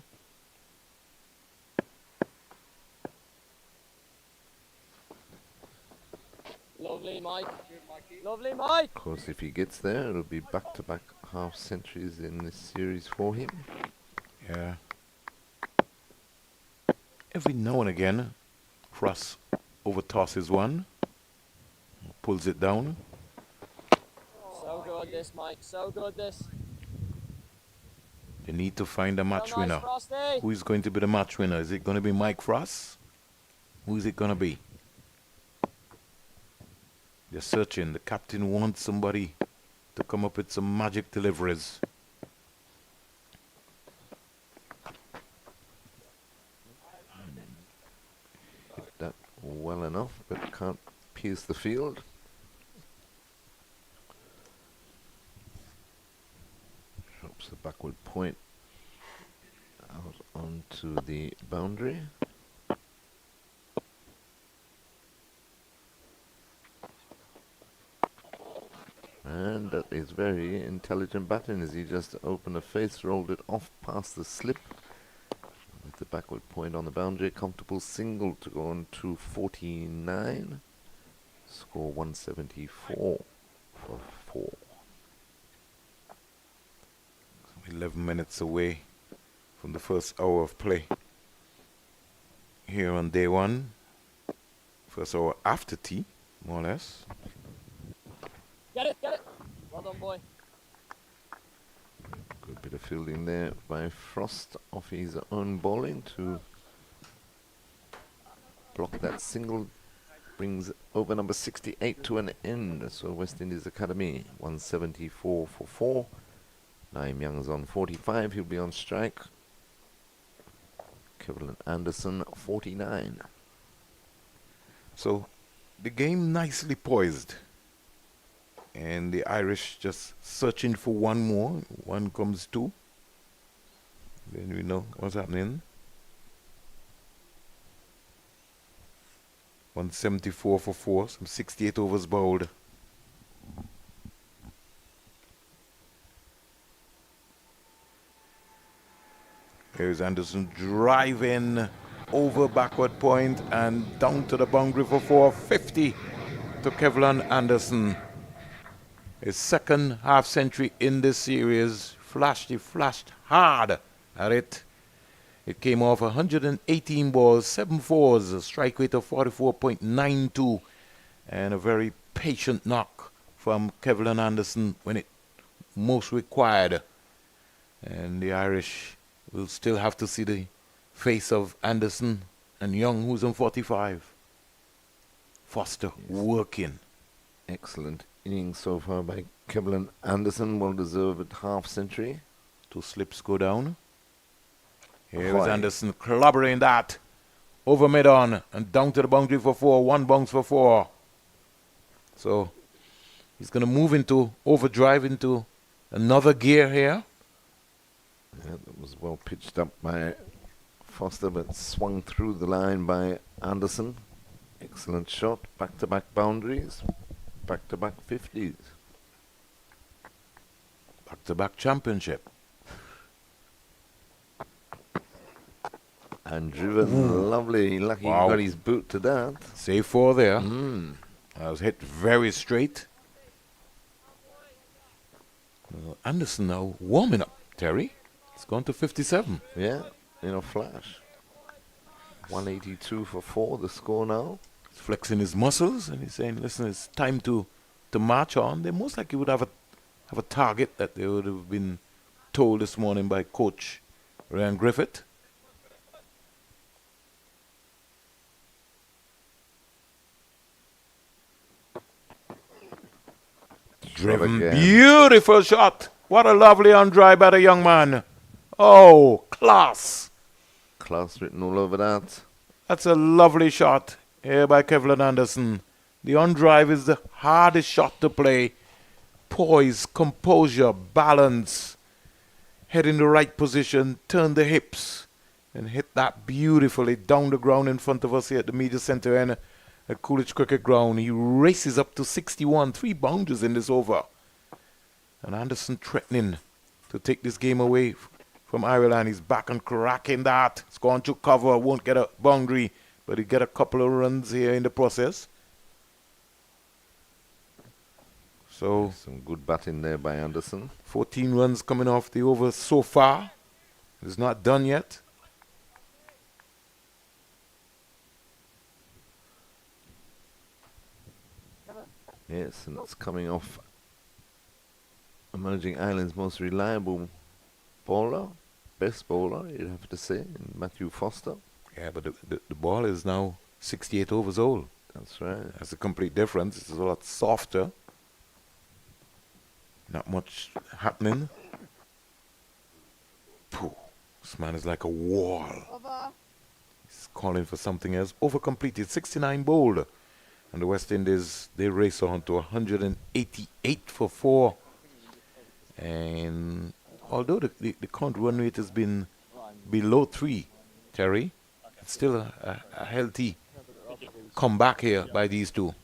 E: Lovely, Mike. Lovely, Mike.
B: Of course, if he gets there, it'll be back-to-back half centuries in this series for him.
A: Yeah. Every now and again, Frost overtosses one, pulls it down.
E: So good, this, Mike. So good, this.
A: They need to find a match
E: So nice,
A: winner.
E: Frosty.
A: Who is going to be the match winner? Is it going to be Mike Frost? Who is it going to be? They're searching. The captain wants somebody to come up with some magic deliveries.
B: Hit that well enough, but can't pierce the field. Drops the backward point out onto the boundary. And that is very intelligent batting as he just opened a face, rolled it off past the slip. With the backward point on the boundary, comfortable single to go on to 49. Score 174 for 4.
A: 11 minutes away from the first hour of play here on day one. First hour after tea, more or less.
E: Get it, get it. Well done, boy.
B: Good bit of fielding there by Frost off his own bowling to block that single. Brings over number 68 to an end. So West Indies Academy 174 for 4. Naim Young's on 45. He'll be on strike. Kevlin Anderson 49.
A: So the game nicely poised. And the Irish just searching for one more. One comes two. Then we know what's happening. 174 for 4. Some 68 overs bowled. Here's Anderson driving over backward point and down to the boundary for 450 to Kevlin Anderson. His second half century in this series. He flashed hard at it. It came off 118 balls, 7 fours, a strike rate of 44.92, and a very patient knock from Kevlin Anderson when it most required. And the Irish We'll still have to see the face of Anderson and Young, who's on 45. Foster working.
B: Excellent innings so far by Kevlin Anderson. Well-deserved half-century.
A: 2 slips go down. Here is
B: Ahoy.
A: Anderson clobbering that. Over mid-on and down to the boundary for 4. 1 bounce for 4. So he's going to move into overdrive into another gear here.
B: Yeah, that was well pitched up by Foster, but swung through the line by Anderson. Excellent shot. Back-to-back boundaries. Back-to-back 50s.
A: Back-to-back championship.
B: And driven, lovely. Lucky he
A: Wow.
B: got his boot to that.
A: Save 4 there.
B: Mm.
A: That was hit very straight. Anderson now warming up, Terry. It's gone to 57.
B: Yeah, in a flash. 182 for 4, the score now.
A: He's flexing his muscles and he's saying, listen, it's time to march on. They most likely would have a target that they would have been told this morning by Coach Ryan Griffith. Driven,
B: again.
A: beautiful shot. What a lovely on drive by the young man. Oh, class.
B: Class written all over that.
A: That's a lovely shot here by Kevlin Anderson. The on drive is the hardest shot to play. Poise, composure, balance. Head in the right position, turn the hips, and hit that beautifully down the ground in front of us here at the media center end at Coolidge Cricket Ground. He races up to 61, 3 boundaries in this over. And Anderson threatening to take this game away from Ireland. He's back and cracking that. It's gone to cover, won't get a boundary, but he get a couple of runs here in the process. So
B: Some good batting there by Anderson.
A: 14 runs coming off the over so far. It's not done yet.
B: Yes, and it's coming off Emerging Ireland's most reliable bowler, best bowler, you'd have to say, in Matthew Foster.
A: Yeah, but the ball is now 68 overs old.
B: That's right.
A: That's a complete difference. It's a lot softer. Not much happening. Pooh. This man is like a wall.
E: Over.
A: He's calling for something else. Over completed, 69 bowled. And the West Indies, they race on to 188 for 4. And although the current run rate has been below 3, Terry, it's still a healthy comeback here by these two.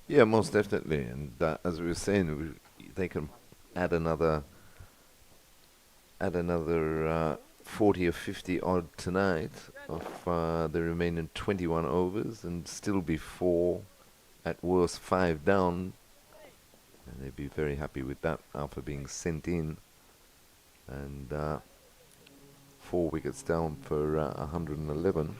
B: Yeah, most definitely. And as we were saying, they can add another 40 or 50 odd tonight of the remaining 21 overs and still be 4, at worst 5 down. And they'd be very happy with that after being sent in. And 4 wickets down for 111.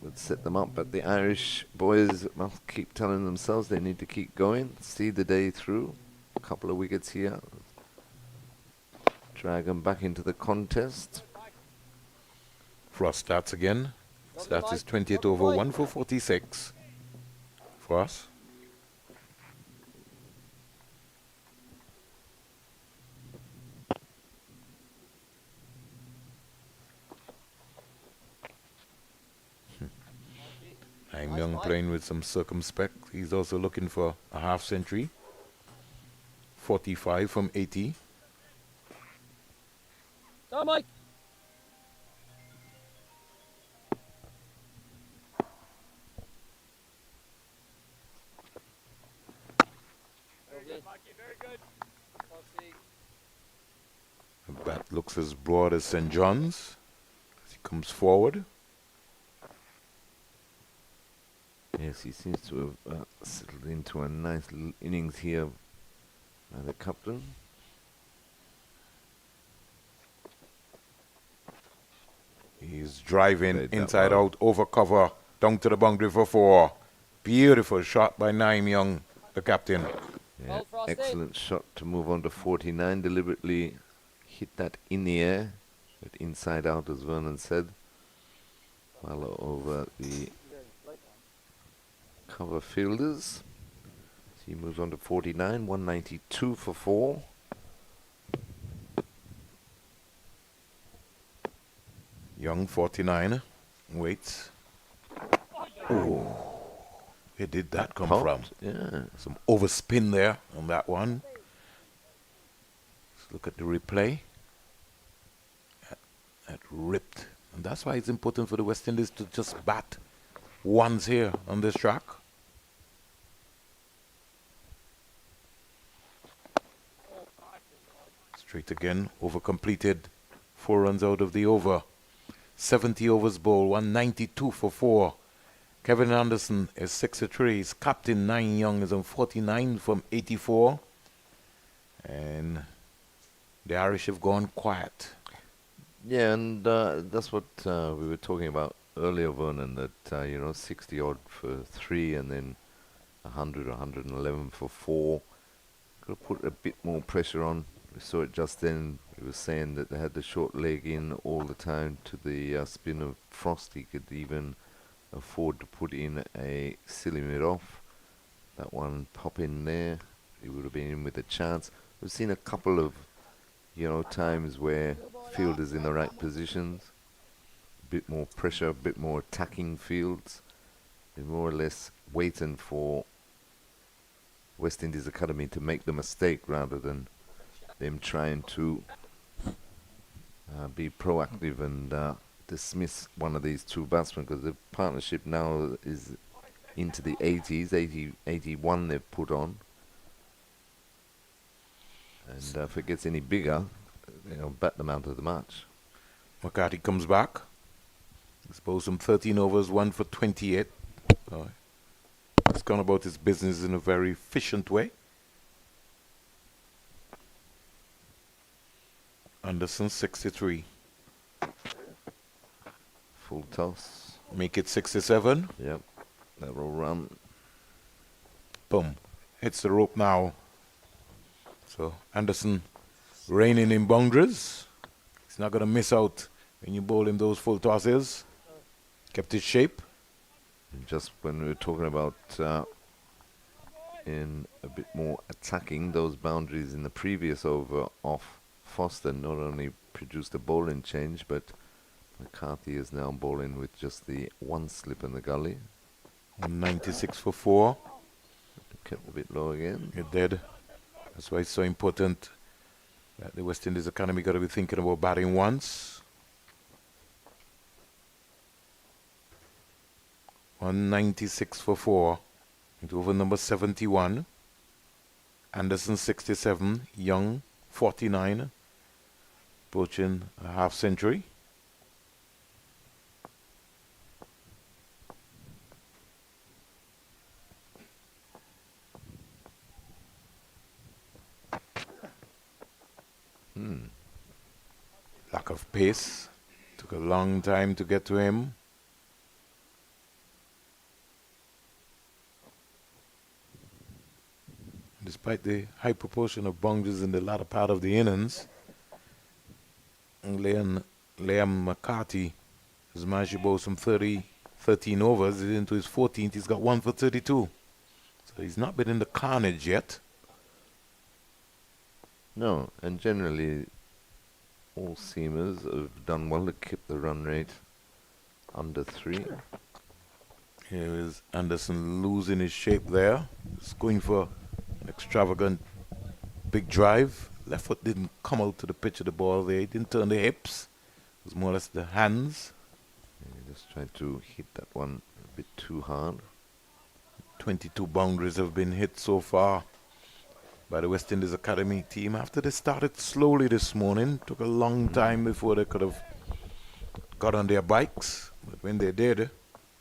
B: Would set them up, but the Irish boys must keep telling themselves they need to keep going, see the day through. A couple of wickets here. Drag them back into the contest.
A: Frost starts again. Starts his 28 over 1 for 46. Frost. I'm Young playing with some circumspect. He's also looking for a half century. 45 from 80.
E: Go, Mike.
A: The bat looks as broad as St. John's as he comes forward.
B: Yes, he seems to have settled into a nice little innings here by the captain.
A: He's driving
B: Played that
A: inside
B: well.
A: out, over cover, down to the boundary for 4. Beautiful shot by Naim Young, the captain.
B: Yeah,
E: Well, Frosty.
B: excellent shot to move on to 49. Deliberately hit that in the air, but inside out, as Vernon said. Well over the cover fielders. He moves on to 49, 192 for 4.
A: Young 49 waits. Oh, where did that come from?
B: Yeah.
A: Some overspin there on that one. Let's look at the replay. That ripped. And that's why it's important for the West Indies to just bat once here on this track. Straight again, over completed. 4 runs out of the over. 70 overs bowl, 192 for 4. Kevin Anderson is 63. His captain, 9 Young, is on 49 from 84. And the Irish have gone quiet.
B: Yeah, and that's what we were talking about earlier, Vernon, that, 60 odd for 3 and then 100 or 111 for 4. Got to put a bit more pressure on. We saw it just then. He was saying that they had the short leg in all the time to the spin of Frost. He could even afford to put in a silly mid off. That one pop in there. He would have been in with a chance. We've seen a couple of, times where fielders in the right positions, a bit more pressure, a bit more attacking fields. They're more or less waiting for West Indies Academy to make the mistake rather than them trying to be proactive and dismiss one of these two batsmen, because the partnership now is into the 80s, 81 they've put on. And if it gets any bigger, bat them out of the match.
A: McCarthy comes back. He's bowled some 13 overs, 1 for 28. He's gone about his business in a very efficient way. Anderson 63.
B: Full toss.
A: Make it 67.
B: Yep. That will run.
A: Boom. Hits the rope now. So Anderson reining in boundaries. He's not going to miss out when you bowl him those full tosses. Kept his shape.
B: And just when we were talking about in a bit more attacking, those boundaries in the previous over off Foster not only produced a bowling change, but McCarthy is now bowling with just the one slip in the gully.
A: 96 for 4.
B: Kept a bit low again.
A: It did. That's why it's so important that the West Indies Academy got to be thinking about batting once. 196 for 4. Into over number 71. Anderson 67. Young 49. Approaching a half century. Lack of pace. Took a long time to get to him. Despite the high proportion of boundaries in the latter part of the innings, Liam McCarthy has managed to bowl some 13 overs. He's into his 14th. He's got 1 for 32. So he's not been in the carnage yet.
B: No, and generally all seamers have done well to keep the run rate under 3.
A: Here is Anderson losing his shape there. He's going for an extravagant big drive. Left foot didn't come out to the pitch of the ball there. He didn't turn the hips. It was more or less the hands.
B: He just tried to hit that one a bit too hard.
A: 22 boundaries have been hit so far by the West Indies Academy team. After they started slowly this morning, took a long time before they could have got on their bikes. But when they did,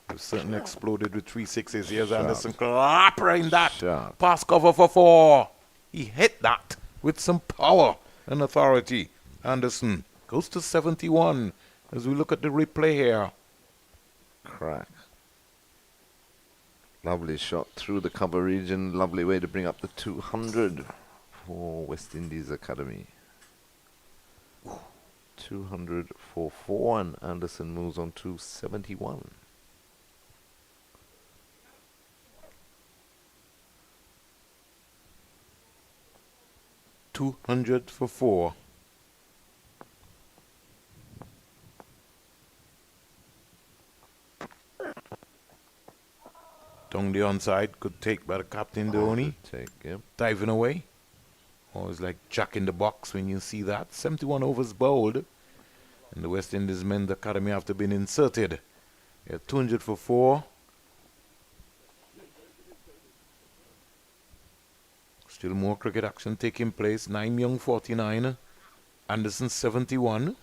A: they certainly exploded with 3 sixes. Here's Anderson clappering that.
B: Sharp.
A: Pass cover for 4. He hit that with some power and authority. Anderson goes to 71 as we look at the replay here.
B: Crack. Lovely shot through the cover region. Lovely way to bring up the 200 for West Indies Academy. 200 for 4, and Anderson moves on to 71.
A: $200 for 4. Down the onside, good take by the captain, Dhoni.
B: Good take, yeah.
A: Diving away. Always like Jack in the box when you see that. 71 overs bowled. And the West Indies men's academy after being inserted. Yeah, 200 for 4. Still more cricket action taking place. Naim Young 49. Anderson 71.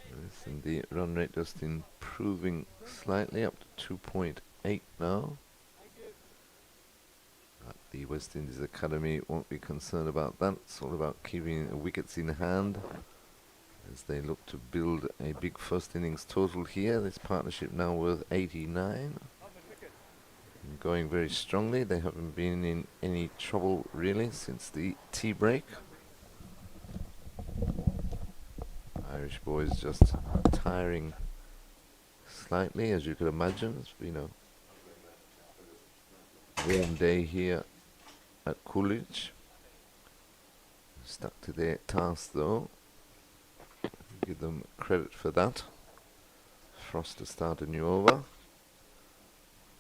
B: Yes, and the run rate just improving slightly up to 2.8 now. But the West Indies Academy won't be concerned about that. It's all about keeping wickets in hand as they look to build a big first innings total here. This partnership now worth 89. And going very strongly. They haven't been in any trouble really since the tea break. Irish boys just tiring slightly, as you could imagine. It's been a warm day here at Coolidge. Stuck to their task though. Give them credit for that. Frost to start a new over.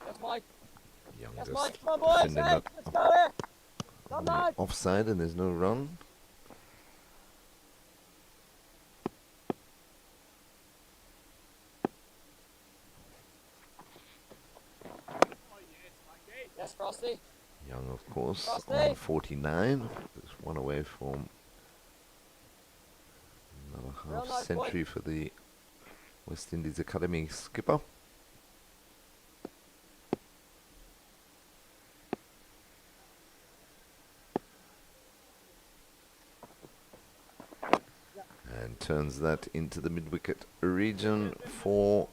E: Yes, Mike.
B: Young
E: Yes,
B: just
E: Mike. Come on, boys.
B: defending
E: Hey,
B: that
E: let's go here. Come
B: the
E: on.
B: offside, and there's no run.
E: Yes, Frosty.
B: Young, of course,
E: Frosty.
B: on 49. Just one away from another
E: Real
B: half
E: nice
B: century for the West Indies Academy skipper. And turns that into the mid-wicket region for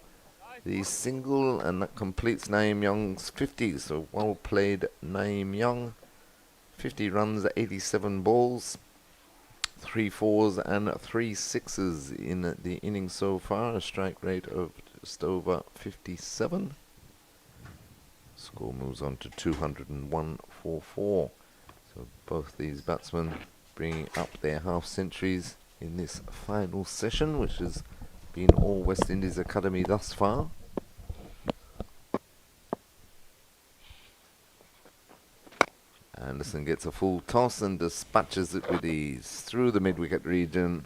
B: the single, and that completes Naeem Young's 50. So well played, Naeem Young. 50 runs, 87 balls, 3 fours and 3 sixes in the innings so far. A strike rate of just over 57. Score moves on to 201 for 4. So both these batsmen bringing up their half centuries in this final session, which has been all West Indies Academy thus far. Anderson gets a full toss and dispatches it with ease through the mid-wicket region.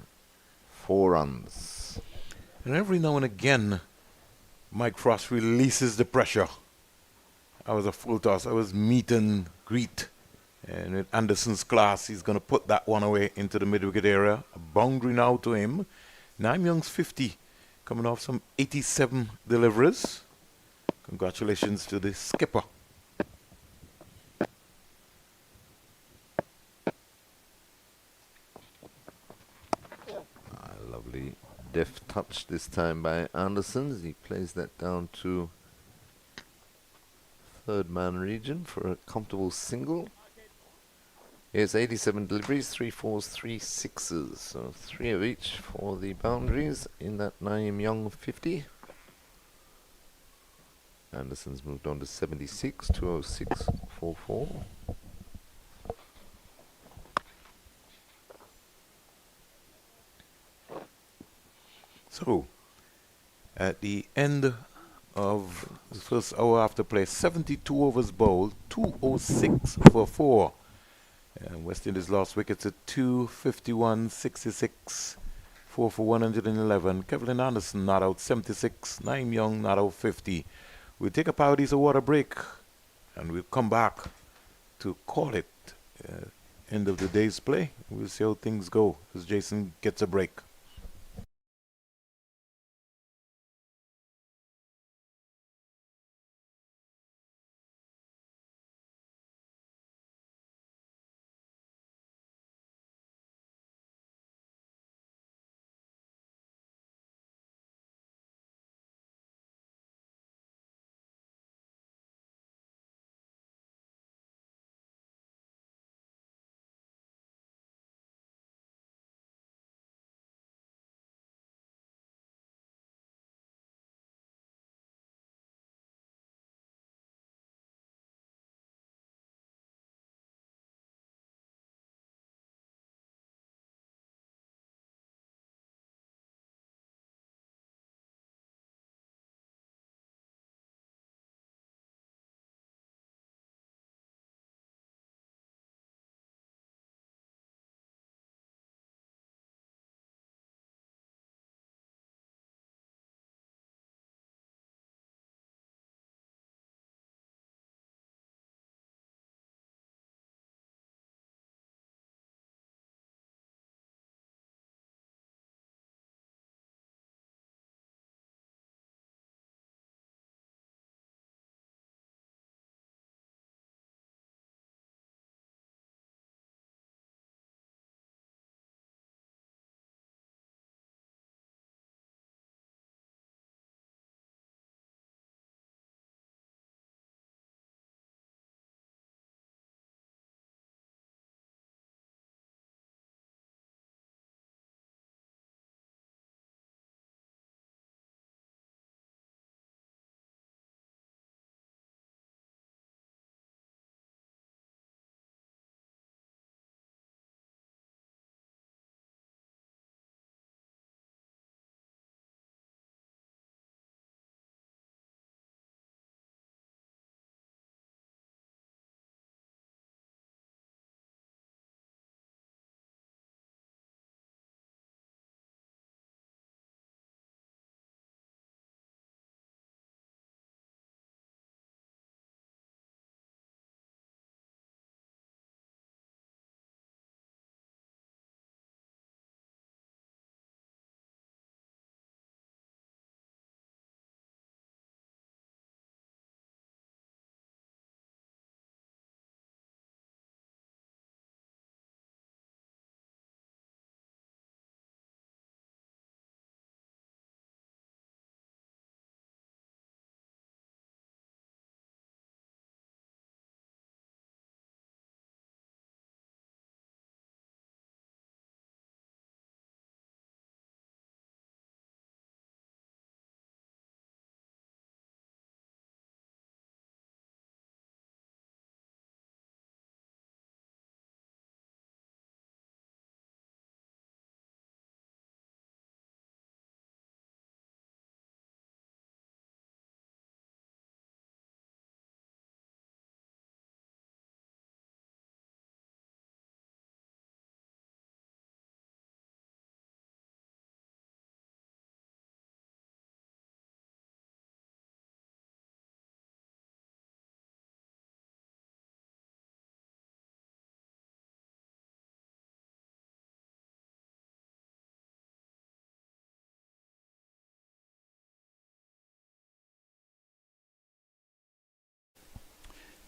B: 4 runs.
A: And every now and again, Mike Frost releases the pressure. I was a full toss. I was meet and greet. And with Anderson's class, he's going to put that one away into the mid-wicket area. A boundary now to him. Naeem Young's 50, coming off some 87 deliveries. Congratulations to the skipper.
B: Lovely deft touch this time by Anderson as he plays that down to third man region for a comfortable single. Yes, 87 deliveries, 3 fours, 3 sixes. So 3 of each for the boundaries in that Naeem Young 50. Anderson's moved on to 76, 206 for 4.
A: So, at the end of the first hour after play, 72 overs bowled, 206 for 4. And West Indies lost wickets at 251, 66, 4 for 111. Kevin Anderson not out 76, Naeem Young not out 50. We'll take a Paradise water break and we'll come back to call it end of the day's play. We'll see how things go as Jason gets a break.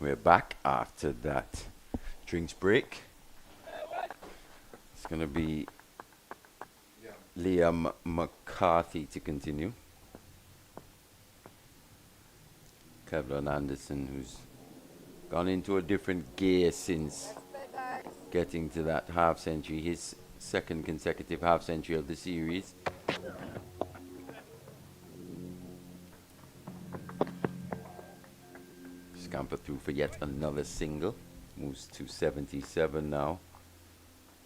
D: We're back after that drinks break. It's going to be Liam McCarthy to continue. Kevlin Anderson, who's gone into a different gear since getting to that half century, his second consecutive half century of the series. Scamper through for yet another single. Moves to 77 now.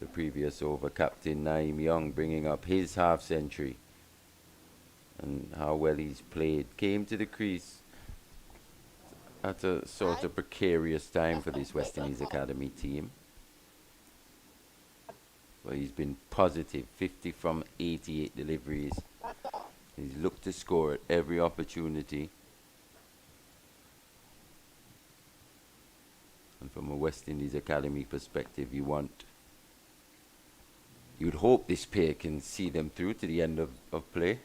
D: The previous over, Captain Naeem Young bringing up his half century. And how well he's played. Came to the crease at a sort of precarious time for this West Indies Academy team. But he's been positive, 50 from 88 deliveries. He's looked to score at every opportunity. And from a West Indies Academy perspective, you'd hope this pair can see them through to the end of play.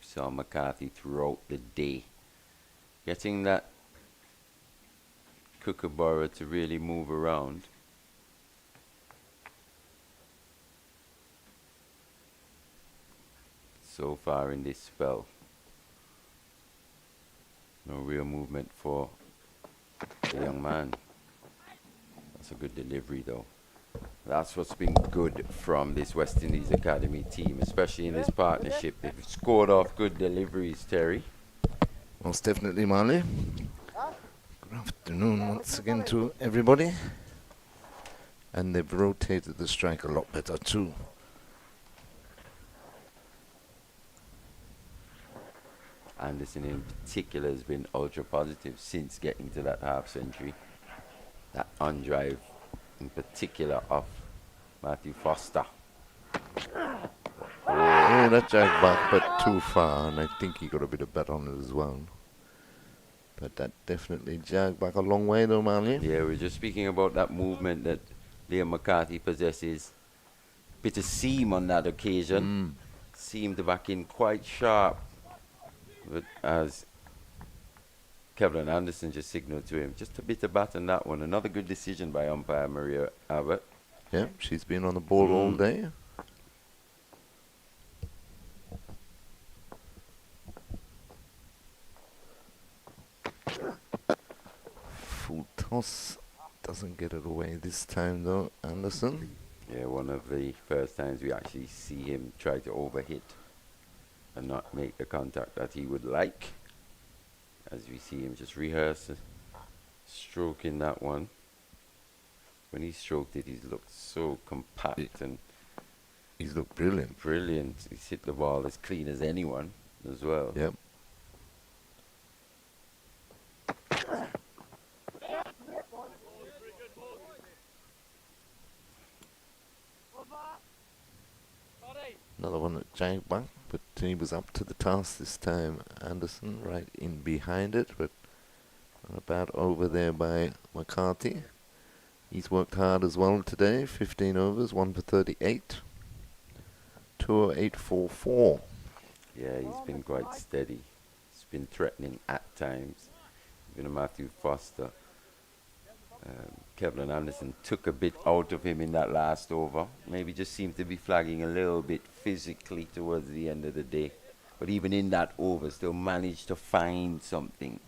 D: Saw McCarthy throughout the day, getting that Kookaburra to really move around. So far in this spell, no real movement for the young man. That's a good delivery though. That's what's been good from this West Indies Academy team, especially in this partnership. They've scored off good deliveries, Terry.
B: Most definitely, Marley. Good afternoon once again to everybody. And they've rotated the strike a lot better too.
D: Anderson in particular has been ultra positive since getting to that half century. That on drive in particular off Matthew Foster.
B: Oh, that jagged back but too far, and I think he got a bit of bat on it as well. But that definitely jagged back a long way though, Marley.
D: Yeah, we're just speaking about that movement that Liam McCarthy possesses. Bit of seam on that occasion. Seamed back in quite sharp. But as Kevlin Anderson just signaled to him, just a bit of bat on that one. Another good decision by umpire Maria Abbott.
B: Yeah, she's been on the ball all day. Full toss. Doesn't get it away this time though, Anderson.
D: Yeah, one of the first times we actually see him try to overhit and not make the contact that he would like. As we see him just rehearse stroking that one. When he stroked it, he's looked so compact and
B: He's looked brilliant.
D: brilliant. He's hit the ball as clean as anyone as well.
B: Yep. Another one at jagged back, but he was up to the task this time. Anderson right in behind it, but not about over there by McCarthy. He's worked hard as well today. 15 overs, 1 for 38. 208.44.
D: Yeah, he's been quite steady. He's been threatening at times. Even Matthew Foster. Kevlin Anderson took a bit out of him in that last over. Maybe just seemed to be flagging a little bit physically towards the end of the day. But even in that over, still managed to find something.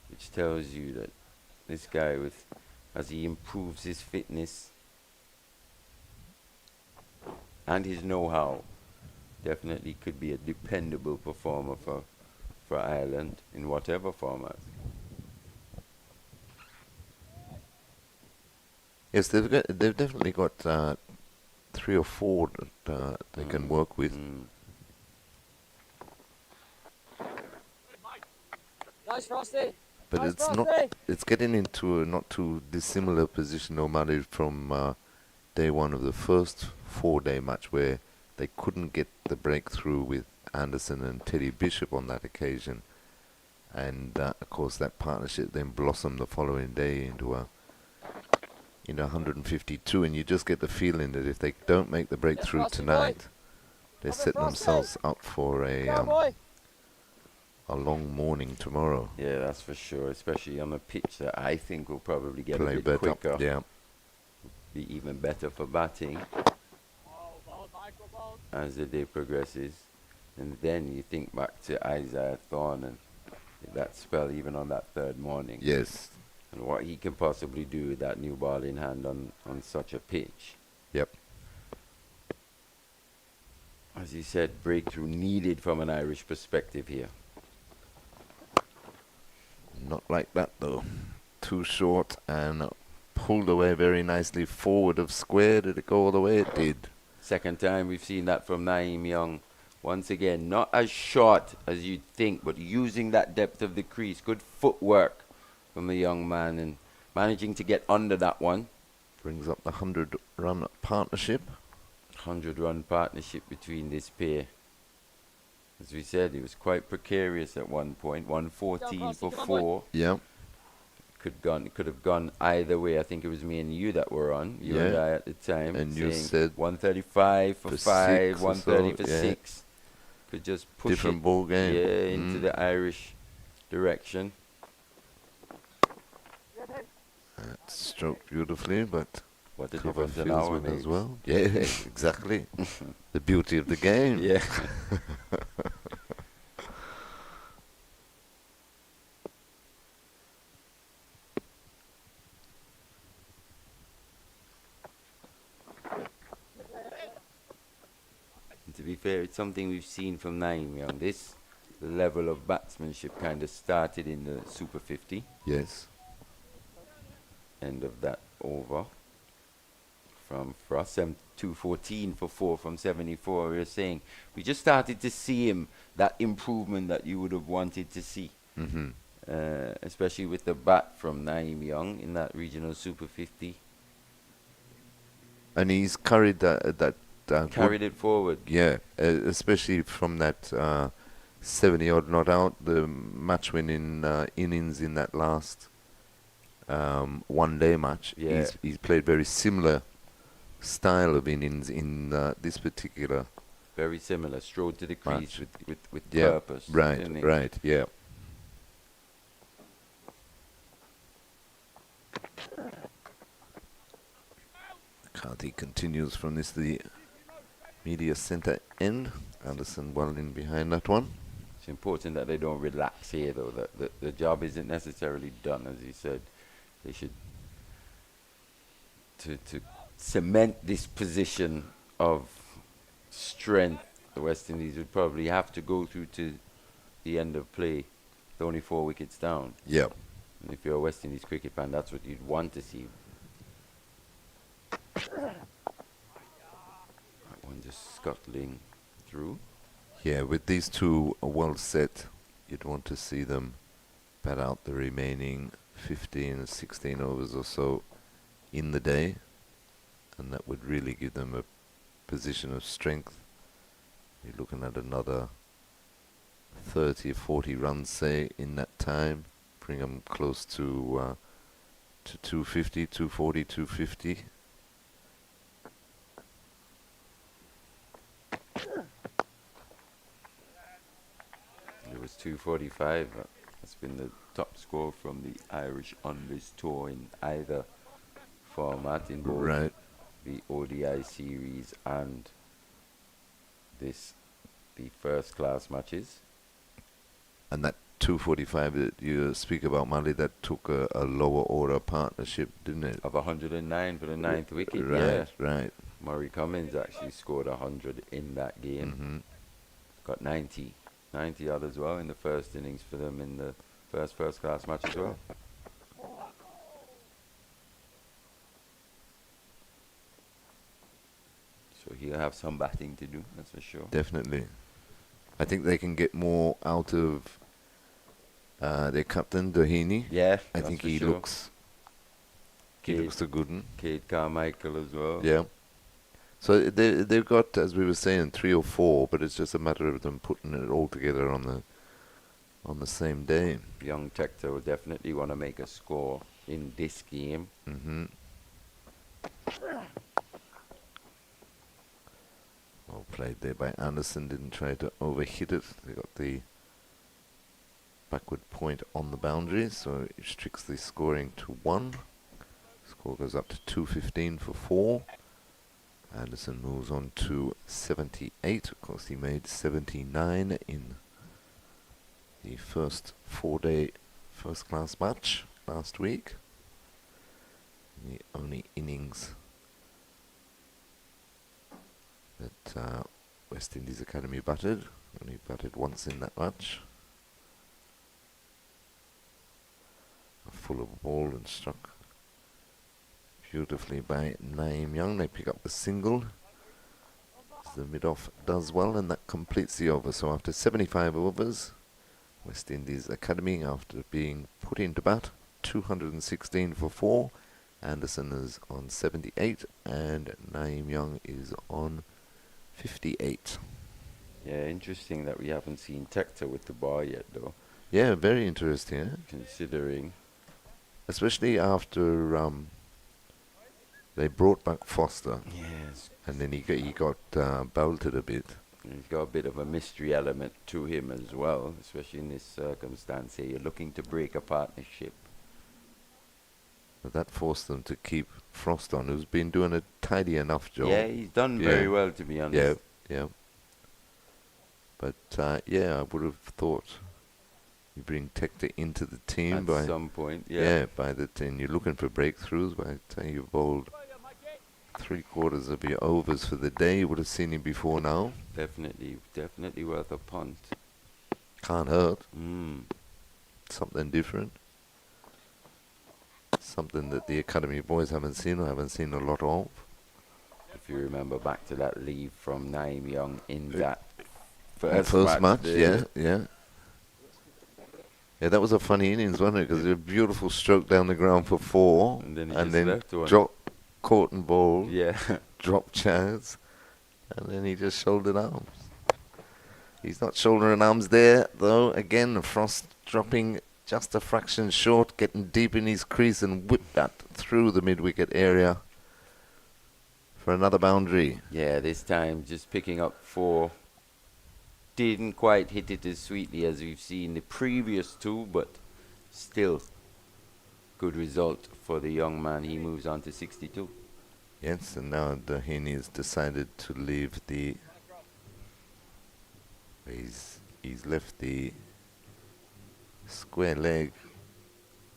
D: Which tells you that this guy, as he improves his fitness and his know-how, definitely could be a dependable performer for Ireland in whatever format.
B: Yes, they've definitely got 3 or 4 that they can work with.
E: Nice, Frosty.
B: But
E: Nice,
B: it's not.
E: Frosty.
B: It's getting into a not too dissimilar position normally from day one of the first 4-day match, where they couldn't get the breakthrough with Anderson and Teddy Bishop on that occasion, and of course that partnership then blossomed the following day into a 152, and you just get the feeling that if they don't make the breakthrough
E: Frosty boy.
B: tonight, they
E: Up it,
B: set
E: Frosty.
B: themselves up for
E: Go, boy.
B: a long morning tomorrow.
D: Yeah, that's for sure. Especially on a pitch that I think will probably get
B: Play
D: a bit
B: better.
D: quicker.
B: Yeah.
D: Be even better for batting
E: Ball, micro ball.
D: as the day progresses. And then you think back to Isaiah Thorne and that spell even on that third morning.
B: Yes.
D: And what he can possibly do with that new ball in hand on such a pitch.
B: Yep.
D: As you said, breakthrough needed from an Irish perspective here.
B: Not like that though. Too short and pulled away very nicely forward of square. Did it go all the way? It did.
D: Second time we've seen that from Naeem Young. Once again, not as short as you'd think, but using that depth of the crease. Good footwork from the young man and managing to get under that one.
B: Brings up the 100-run partnership.
D: 100-run partnership between this pair. As we said, it was quite precarious at one point. 114 for
E: Come on,
D: 4.
B: Yeah.
D: Could have gone either way. I think it was me and you that were on. You and
B: Yeah.
D: I at the time.
B: And you
D: saying
B: said
D: 135 for
B: for
D: 5,
B: 6 or
D: 130
B: so,
D: for
B: yeah.
D: 6. Could just push
B: Different
D: it,
B: ball game.
D: yeah, into the Irish direction.
B: That stroked beautifully, but
D: What a
B: cover
D: difference an
B: feels
D: hour
B: with
D: makes.
B: as well. Yeah, exactly. The beauty of the game.
D: Yeah. And to be fair, it's something we've seen from Naeem Young. This level of batsmanship kind of started in the Super 50,
B: Yes.
D: end of that over. From Frost, 214 for 4 from 74. We were saying we just started to see him, that improvement that you would have wanted to see.
B: Mm-hmm.
D: Especially with the bat from Naeem Young in that regional Super 50.
B: And he's carried that
D: Carried it forward.
B: yeah, especially from that 70-odd not out, the match-winning innings in that last one-day match.
D: Yeah.
B: He's played very similar style of innings in this particular
D: Very similar. Strode to the crease
B: match.
D: with
B: Yeah,
D: purpose.
B: right,
D: didn't he?
B: right, yeah. Carty continues from the media centre end. Anderson well in behind that one.
D: It's important that they don't relax here, though. The job isn't necessarily done, as you said. They should to cement this position of strength. The West Indies would probably have to go through to the end of play. They're only 4 wickets down.
B: Yeah.
D: And if you're a West Indies cricket fan, that's what you'd want to see. That one just scuttling through.
B: Yeah, with these two well set, you'd want to see them bat out the remaining 15, 16 overs or so in the day, and that would really give them a position of strength. You're looking at another 30, 40 runs, say, in that time. Bring them close to 250, 240, 250.
D: It was 245. That's been the top score from the Irish on this tour in either format, in both
B: Right.
D: the ODI series and the first class matches.
B: And that 245 that you speak about, Mali, that took a lower order partnership, didn't it?
D: Of 109 for the ninth wicket.
B: Right,
D: Yeah.
B: right.
D: Murray Cummins actually scored 100 in that game.
B: Mm-hmm.
D: Got 90 odd as well in the first innings for them in the first class match as well. So he'll have some batting to do, that's for sure.
B: Definitely. I think they can get more out of their captain, Doheny.
D: Yeah,
B: I
D: that's
B: think
D: for
B: he
D: sure.
B: looks a good one.
D: Kate Carmichael as well.
B: Yeah. So they've got, as we were saying, 3 or 4, but it's just a matter of them putting it all together on the same day.
D: Young Tector will definitely want to make a score in this game.
B: Mm-hmm. Well played there by Anderson, didn't try to overhit it. They got the backward point on the boundary, so it restricts the scoring to 1. Score goes up to 215 for 4. Anderson moves on to 78. Of course, he made 79 in the first 4-day first-class match last week. The only innings that West Indies Academy batted. Only batted once in that match. A full of ball and struck beautifully by Naeem Young. They pick up the single. The mid-off does well, and that completes the over. So after 75 overs, West Indies Academy, after being put into bat, 216 for 4. Anderson is on 78, and Naeem Young is on 58.
D: Yeah, interesting that we haven't seen Tector with the bar yet, though.
B: Yeah, very interesting, eh?
D: Considering.
B: Especially after they brought back Foster,
D: Yes.
B: and then he got belted a bit.
D: He's got a bit of a mystery element to him as well, especially in this circumstance here. You're looking to break a partnership.
B: But that forced them to keep Frost on, who's been doing a tidy enough job.
D: Yeah, he's done very well, to be honest.
B: Yeah. But yeah, I would have thought you bring Tector into the team
D: At
B: by
D: some point,
B: by the 10. You're looking for breakthroughs. By the time you've bowled 3/4 of your overs for the day, you would have seen him before now.
D: Definitely worth a punt.
B: Can't hurt.
D: Mm.
B: Something different. Something that the academy boys haven't seen, or haven't seen a lot of.
D: If you remember back to that leave from Naeem Young in that
B: First match, yeah. Yeah, that was a funny innings, wasn't it? Because it was a beautiful stroke down the ground for 4,
D: And then he
B: and
D: just
B: then
D: left one.
B: dropped, caught and bowled,
D: Yeah.
B: dropped chance, and then he just shouldered arms. He's not shouldering arms there, though. Again, Frost dropping just a fraction short, getting deep in his crease, and whipped that through the mid-wicket area for another boundary.
D: Yeah, this time just picking up 4. Didn't quite hit it as sweetly as we've seen the previous 2, but still good result for the young man. He moves on to 62.
B: Yes, and now Doheny has decided to leave the... He's left the square leg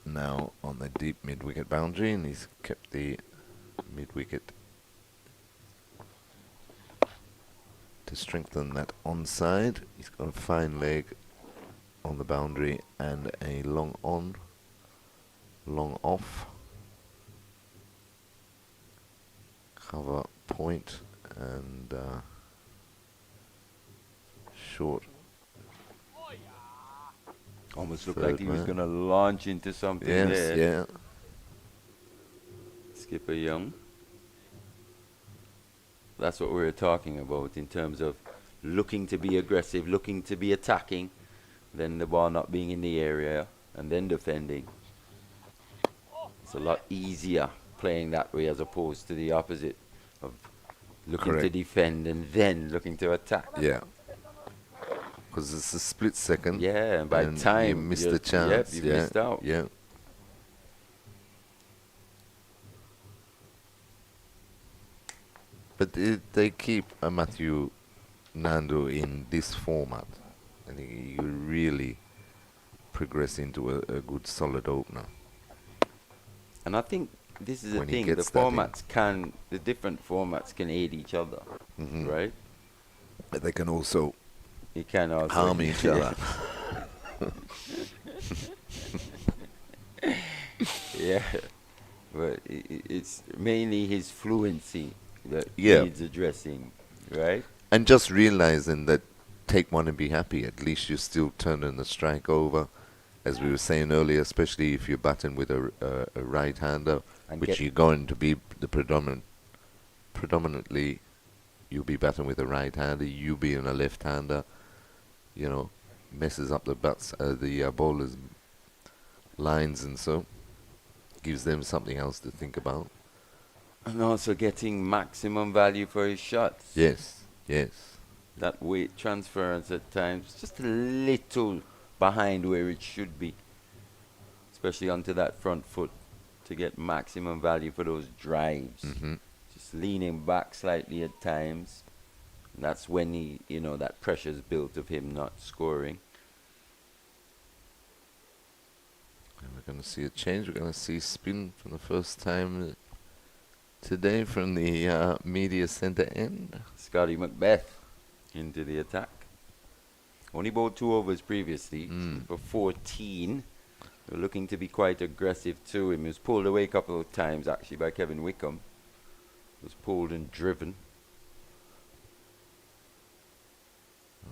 B: now on the deep mid-wicket boundary, and he's kept the mid-wicket to strengthen that onside. He's got a fine leg on the boundary and a long on, long off. Cover point and short.
D: Almost looked
B: Third
D: like he was
B: man.
D: going to launch into something
B: Yes,
D: there.
B: yeah.
D: Skipper Young. That's what we were talking about in terms of looking to be aggressive, looking to be attacking, then the ball not being in the area, and then defending. It's a lot easier playing that way as opposed to the opposite of looking to
B: Correct.
D: defend and then looking to attack.
B: Yeah. Because it's a split second.
D: Yeah, and by
B: and
D: time
B: you missed
D: you're-
B: the chance.
D: Yep, you missed out.
B: Yeah. But they keep Matthew Nando in this format. I think you really progress into a good solid opener.
D: And I think this is the
B: When he
D: thing, the
B: gets that in.
D: the different formats can aid each other,
B: Mhm.
D: right?
B: But they can also
D: You can also
B: harm each other.
D: Yeah, but it's mainly his fluency that
B: Yeah.
D: needs addressing, right?
B: And just realizing that take one and be happy. At least you're still turning the strike over. As we were saying earlier, especially if you're batting with a right-hander,
D: And
B: which
D: get-
B: you're going to be the predominantly, you'll be batting with a right-hander, you being a left-hander, you know, messes up the bowlers' lines and so, gives them something else to think about.
D: And also getting maximum value for his shots.
B: Yes, yes.
D: That weight transference at times just a little behind where it should be, especially onto that front foot to get maximum value for those drives.
B: Mm-hmm.
D: Just leaning back slightly at times. And that's when that pressure's built of him not scoring.
B: And we're going to see a change. We're going to see spin for the first time today from the media center end.
D: Scotty Macbeth into the attack. Only bowled 2 overs previously for 14. They're looking to be quite aggressive too. He was pulled away a couple of times actually by Kevin Wickham. Was pulled and driven.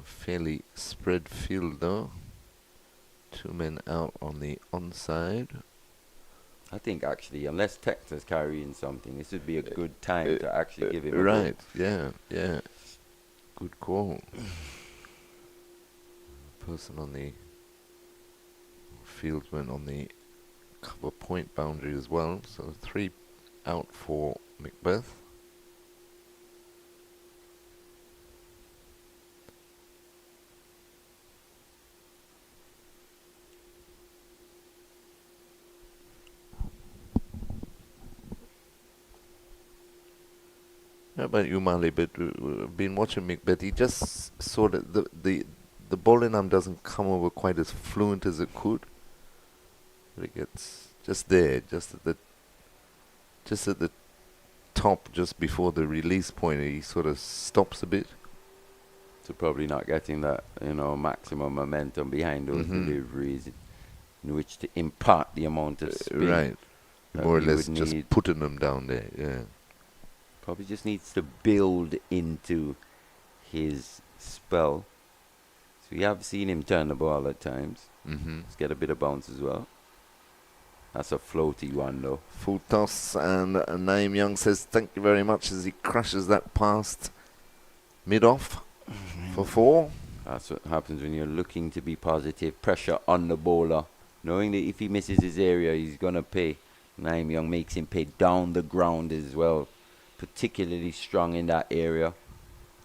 B: A fairly spread field though. 2 men out on the onside.
D: I think actually, unless Texas carrying something, this would be a good time to actually give him a
B: right,
D: goal.
B: yeah. Good call. Person on the field went on the cover point boundary as well. So 3 out for Macbeth. How about you, Marley? But been watching Macbeth. He just sort of the bowling arm doesn't come over quite as fluent as it could. But it gets just there, just at the top, just before the release point. He sort of stops a bit.
D: So probably not getting that maximum momentum behind those deliveries in which to impart the amount of spin.
B: Right,
D: that
B: more or
D: he
B: less
D: would
B: just
D: need.
B: putting them down there. Yeah.
D: Probably just needs to build into his spell. So we have seen him turn the ball at times. Let's get a bit of bounce as well. That's a floaty one though.
B: Full toss, and Naeem Young says thank you very much as he crashes that past mid-off for 4.
D: That's what happens when you're looking to be positive. Pressure on the bowler. Knowing that if he misses his area, he's going to pay. Naeem Young makes him pay down the ground as well. Particularly strong in that area.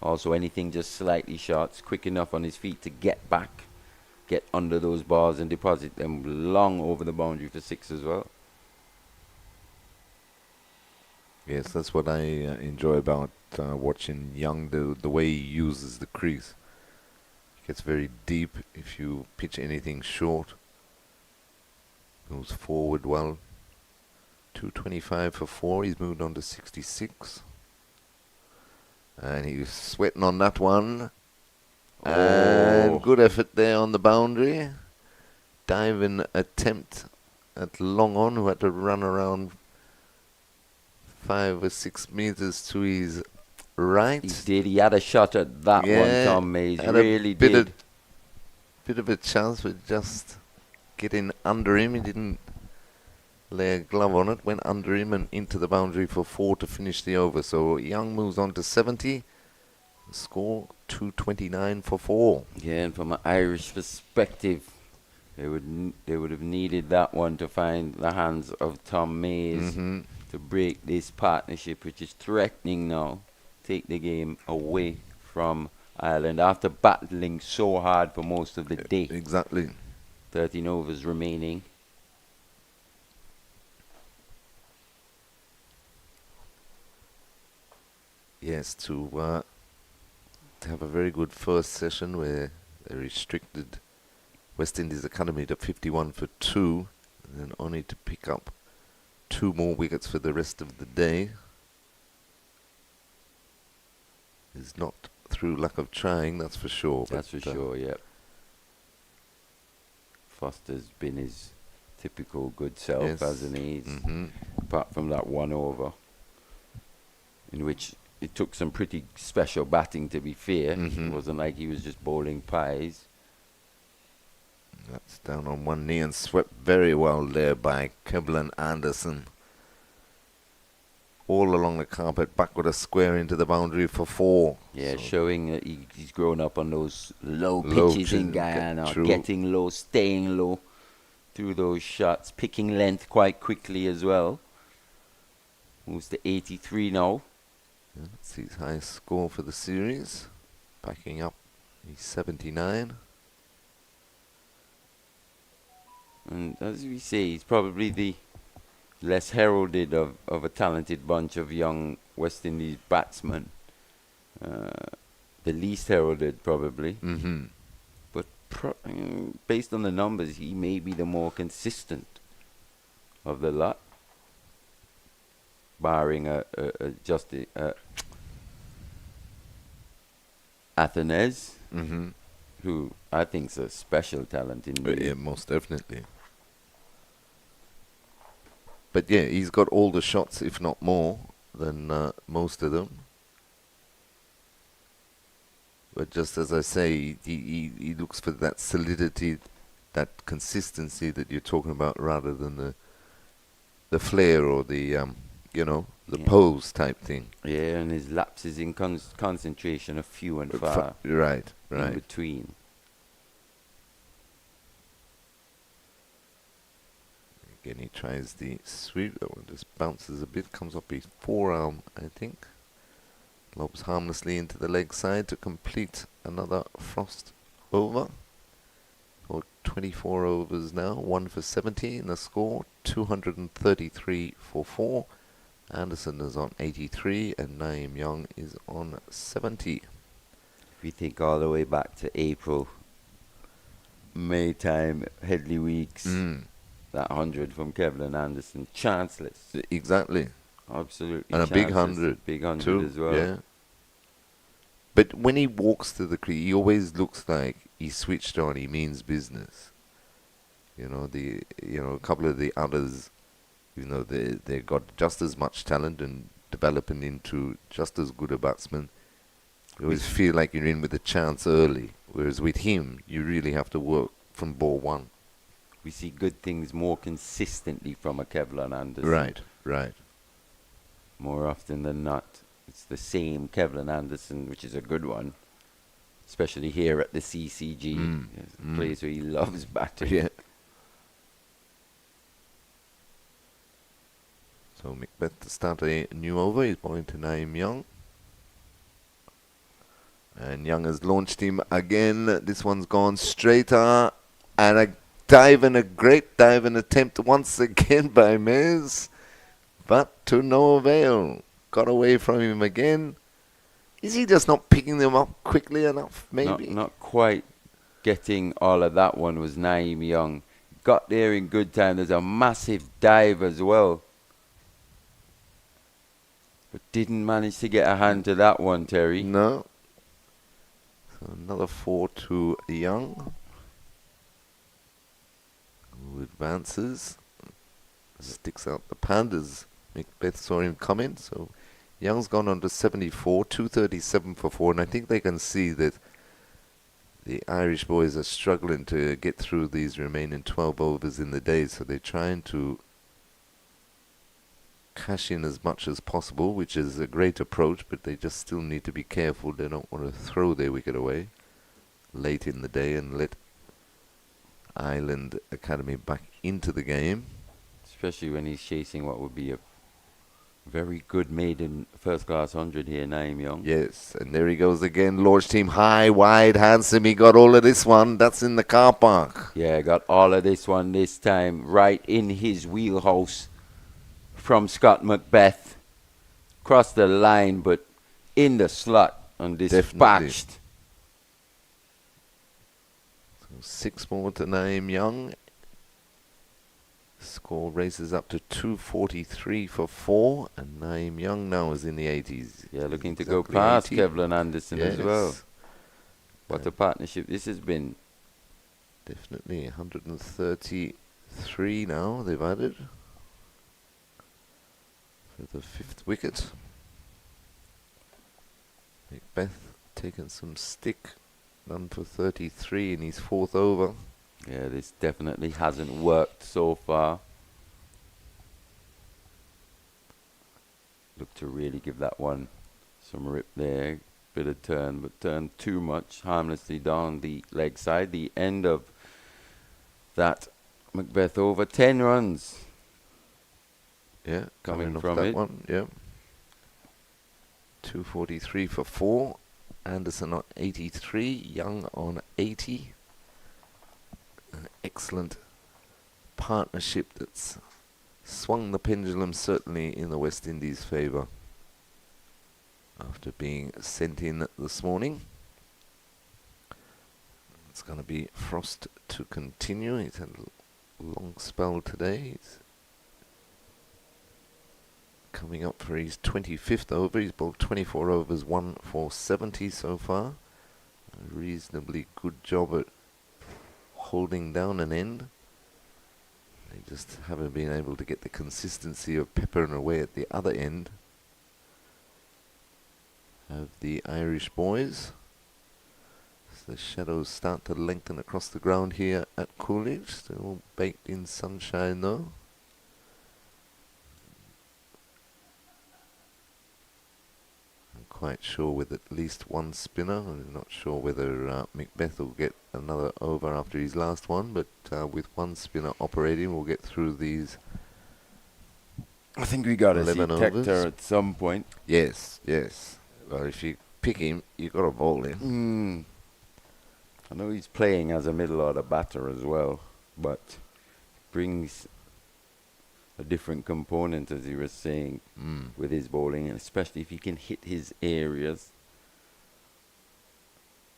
D: Also, anything just slightly short, quick enough on his feet to get back, get under those bars and deposit them long over the boundary for 6 as well.
B: Yes, that's what I enjoy about watching Young, the way he uses the crease. He gets very deep if you pitch anything short. Goes forward well. 225 for 4. He's moved on to 66. And he's sweating on that one. And good effort there on the boundary. Diving attempt at long on, who had to run around 5 or 6 meters to his right.
D: He did. He had a shot at that one, Tom Mays. Really did.
B: Bit of a chance, but just getting under him. He didn't lay a glove on it. Went under him and into the boundary for 4 to finish the over. So Young moves on to 70. The score 229 for 4.
D: Yeah, and from an Irish perspective, they would have needed that one to find the hands of Tom Mays to break this partnership, which is threatening now. Take the game away from Ireland after battling so hard for most of the day.
B: Exactly.
D: 13 overs remaining.
B: Yes, to have a very good first session where they restricted West Indies Academy to 51 for 2, and then only to pick up 2 more wickets for the rest of the day. Is not through lack of trying, that's for sure.
D: That's for sure, yep. Foster's been his typical good self,
B: Yes.
D: hasn't he? Apart from that 1 over, in which it took some pretty special batting, to be fair. It wasn't like he was just bowling pies.
B: That's down on one knee and swept very well there by Kevlin Anderson. All along the carpet, backward a square into the boundary for 4.
D: Yeah,
B: So
D: showing that he's grown up on those low
B: Low
D: pitches in
B: pitch,
D: Guyana,
B: true.
D: getting low, staying low through those shots, picking length quite quickly as well. Moves to 83 now.
B: Yeah, that's his highest score for the series. Backing up, he's 79.
D: And as we say, he's probably the less heralded of a talented bunch of young West Indies batsmen. The least heralded, probably.
B: Mm-hmm.
D: But based on the numbers, he may be the more consistent of the lot. Barring Athens,
B: Mm-hmm.
D: who I think is a special talent indeed.
B: Yeah, most definitely. But yeah, he's got all the shots, if not more, than most of them. But just as I say, he looks for that solidity, that consistency that you're talking about, rather than the flair or the the pose type thing.
D: Yeah, and his lapses in concentration are few and far
B: Right.
D: in between.
B: Again, he tries the sweep. That one just bounces a bit, comes up his forearm, I think. Lobs harmlessly into the leg side to complete another Frost over. For 24 overs now, 1 for 70 in the score, 233 for 4. Anderson is on 83 and Naeem Young is on 70.
D: If we think all the way back to April, May time, Headley weeks, that 100 from Kevlin Anderson, chanceless.
B: Exactly.
D: Absolutely.
B: And a big
D: chanceless.
B: 100.
D: Big 100
B: too,
D: as well.
B: Yeah. But when he walks to the crease, he always looks like he's switched on. He means business. A couple of the others, they got just as much talent and developing into just as good a batsman. You always feel like you're in with a chance early, whereas with him, you really have to work from ball one.
D: We see good things more consistently from a Kevlin Anderson.
B: Right.
D: More often than not. It's the same Kevlin Anderson, which is a good one, especially here at the CCG, It's a place where he loves batting.
B: Yeah. So Macbeth to start a new over. He's bowling to Naeem Young. And Young has launched him again. This one's gone straighter. And a great dive and attempt once again by Mez. But to no avail. Got away from him again. Is he just not picking them up quickly enough, maybe?
D: Not quite getting all of that one was Naeem Young. Got there in good time. There's a massive dive as well. But didn't manage to get a hand to that one, Terry.
B: No. So another 4 to Young, who advances. Sticks out the Pandas. Macbeth saw him come in, so Young's gone on to 74, 237 for 4, and I think they can see that the Irish boys are struggling to get through these remaining 12 overs in the day, so they're trying to cash in as much as possible, which is a great approach, but they just still need to be careful. They don't want to throw their wicket away late in the day and let Island Academy back into the game.
D: Especially when he's chasing what would be a very good maiden first-class 100 here, Naeem Young.
B: Yes, and there he goes again. Launched him high, wide, handsome. He got all of this one. That's in the car park.
D: Yeah, got all of this one this time. Right in his wheelhouse from Scott Macbeth. Crossed the line, but in the slot and dispatched.
B: So 6 more to Naeem Young. Score races up to 243 for 4, and Naeem Young now is in the 80s.
D: Yeah, looking to go past
B: 80.
D: Kevlin Anderson as well.
B: Yes.
D: What a partnership this has been.
B: Definitely 133 now they've added for the 5th wicket. Macbeth taking some stick, done for 33 in his 4th over.
D: Yeah, this definitely hasn't worked so far. Look to really give that one some rip there. Bit of turn, but turned too much. Harmlessly down the leg side. The end of that Macbeth over. 10 runs.
B: Yeah,
D: Coming
B: coming off
D: from
B: that
D: it.
B: one. Yeah. 243 for 4. Anderson on 83. Young on 80. An excellent partnership that's swung the pendulum certainly in the West Indies' favour after being sent in this morning. It's going to be Frost to continue. He's had a long spell today. He's coming up for his 25th over. He's bowled 24 overs, 1 for 70 so far. A reasonably good job at holding down an end. They just haven't been able to get the consistency of peppering away at the other end of the Irish boys. As the shadows start to lengthen across the ground here at Coolidge. Still baked in sunshine though. I'm quite sure with at least one spinner. I'm not sure whether Macbeth will get another over after his last one, but with one spinner operating, we'll get through these.
D: I think we got to see
B: 11 overs.
D: Tector at some point.
B: Yes, yes. Well, if you pick him, you've got to bowl him.
D: I know he's playing as a middle order batter as well, but brings a different component, as he was saying, with his bowling, and especially if he can hit his areas.